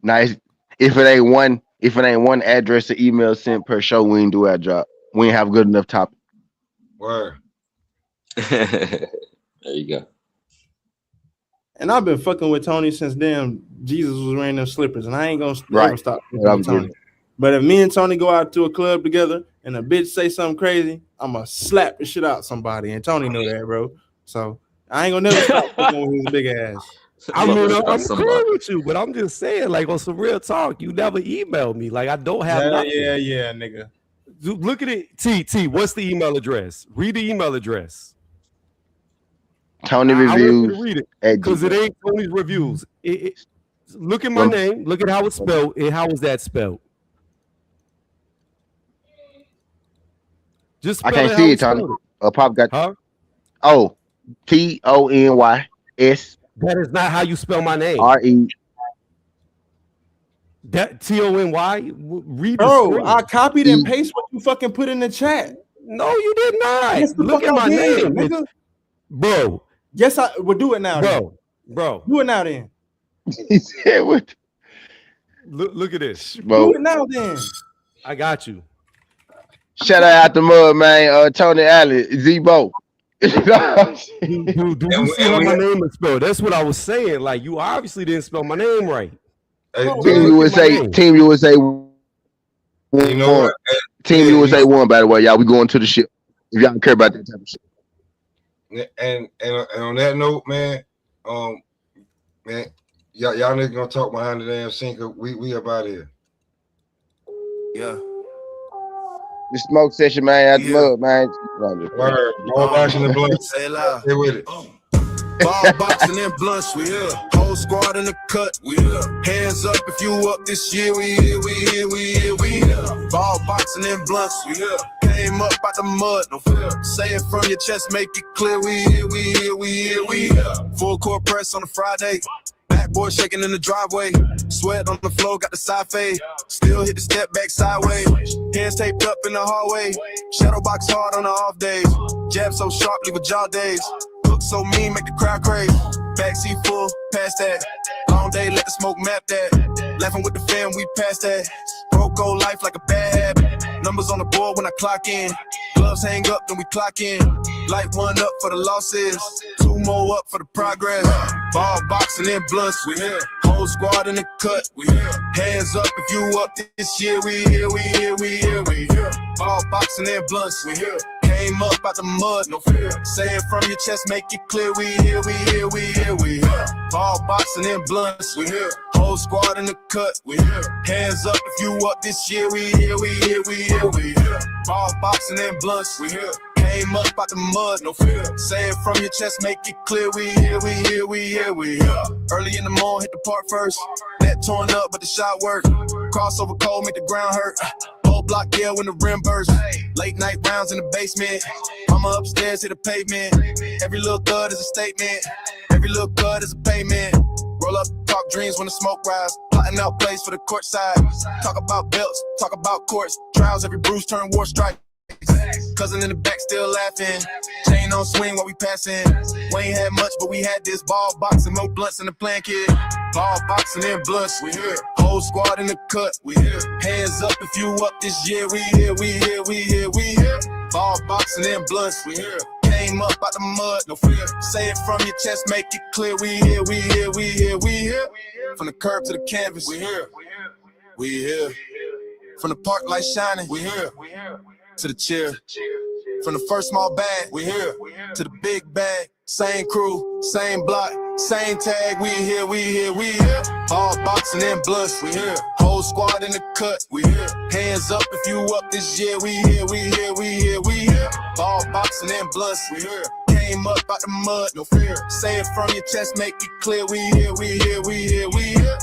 Nice. If it ain't one address or email sent per show, we ain't do our job. We ain't have good enough topic. Word. There you go. And I've been fucking with Tony since damn Jesus was wearing them slippers, and I ain't gonna ever stop fucking with Tony. But if me and Tony go out to a club together and a bitch say something crazy, I'ma slap the shit out somebody. And Tony know that, bro. So I ain't gonna never stop fucking with his big ass. I mean, I'm cool with you, but I'm just saying, like, on some real talk, you never emailed me. Like, I don't have nothing. Yeah, nigga. Look at it. T, what's the email address? Read the email address. Tony Reviews. I want you to read it because it ain't Tony's Reviews. Look at my name. Look at how it's spelled. And how is that spelled? Just I can't see it, Tony. Pop got Tony's. That is not how you spell my name. RE. That Tony. Read the Bro, screen. I copied and pasted what you fucking put in the chat. No, you did not. Yes, look at my name, nigga. Bro. Yes, I will do it now. Bro. Do it now then. He said what? Look at this. Bro. Do it now then. I got you. Shout out the mud, man. Tony Allen, Z-Bo. Do you see how my name is spelled? That's what I was saying. Like, you obviously didn't spell my name right. Team USA. You know what? Team USA won, by the way, y'all. We going to the ship. If y'all care about that type of shit. And on that note, man, man, y'all niggas gonna talk behind the damn sink. We up out here. Yeah. The smoke session, man. Out the mud, man. Word. Ball boxing and blunts. Say it loud. Stay with it. Ball boxing and blunts, we here. Whole squad in the cut, we here. Hands up if you up this year, we here, we here, we here, we here. Ball boxing and blunts, we here. Came up out the mud, no fear. Say it from your chest, make it clear, we here, we here, we here, we here. Full court press on a Friday. Backboard shaking in the driveway. Sweat on the floor, got the side fade. Still hit the step back sideways. Hands taped up in the hallway. Shadow box hard on the off days. Jab so sharp, leave a jaw days. Look so mean, make the crowd crave. Backseat full, past that. Long day, let the smoke map that. Laughing with the fam, we past that. Broke old life like a bad habit. Numbers on the board when I clock in. Gloves hang up, then we clock in. Light one up for the losses. 2 more up for the progress. Ball boxing and blunts, we here. Whole squad in the cut, we here. Hands up if you up this year, we here, we here, we here, we here. Ball boxing and blunts, we here. Came up out the mud, no fear. Say it from your chest, make it clear, we here, we here, we here, we here. Ball boxing and blunts, we here. Whole squad in the cut, we here. Hands up if you up this year, we here, we here, we here, we here. Ball boxing and blunts, we here. Came up out the mud, no fear. Say it from your chest, make it clear, we here, we here, we here, we here. Early in the morning, hit the park first. Net torn up, but the shot work. Crossover cold, make the ground hurt. Whole block yell when the rim burst. Late night rounds in the basement. Mama upstairs hit the pavement. Every little thud is a statement. Every little thud is a payment. Roll up, talk dreams when the smoke rise. Plotting out plays for the court side. Talk about belts, talk about courts. Trials, every bruise turn war strike. Cousin in the back still laughing. Chain on swing while we passing. We ain't had much, but we had this. Ball boxing, more blunts in the plan, kid. Ball boxing and blunts, we here. Whole squad in the cut, we here. Hands up if you up this year, we here, we here, we here, we here. Ball boxing and blunts, we here. Came up out the mud, no fear. Say it from your chest, make it clear. We here, we here, we here, we here. From the curb to the canvas, we here. We here. From the park light shining, we here. To the chair. From the first small bag, we here. To the big bag. Same crew, same block, same tag. We here, we here, we here. Ball boxing and blunts, we here. Whole squad in the cut, we here. Hands up if you up this year. We here, we here, we here, we here. Ball boxing and blunts, we here. Came up out the mud, no fear. Say it from your chest, make it clear. We here, we here, we here, we here.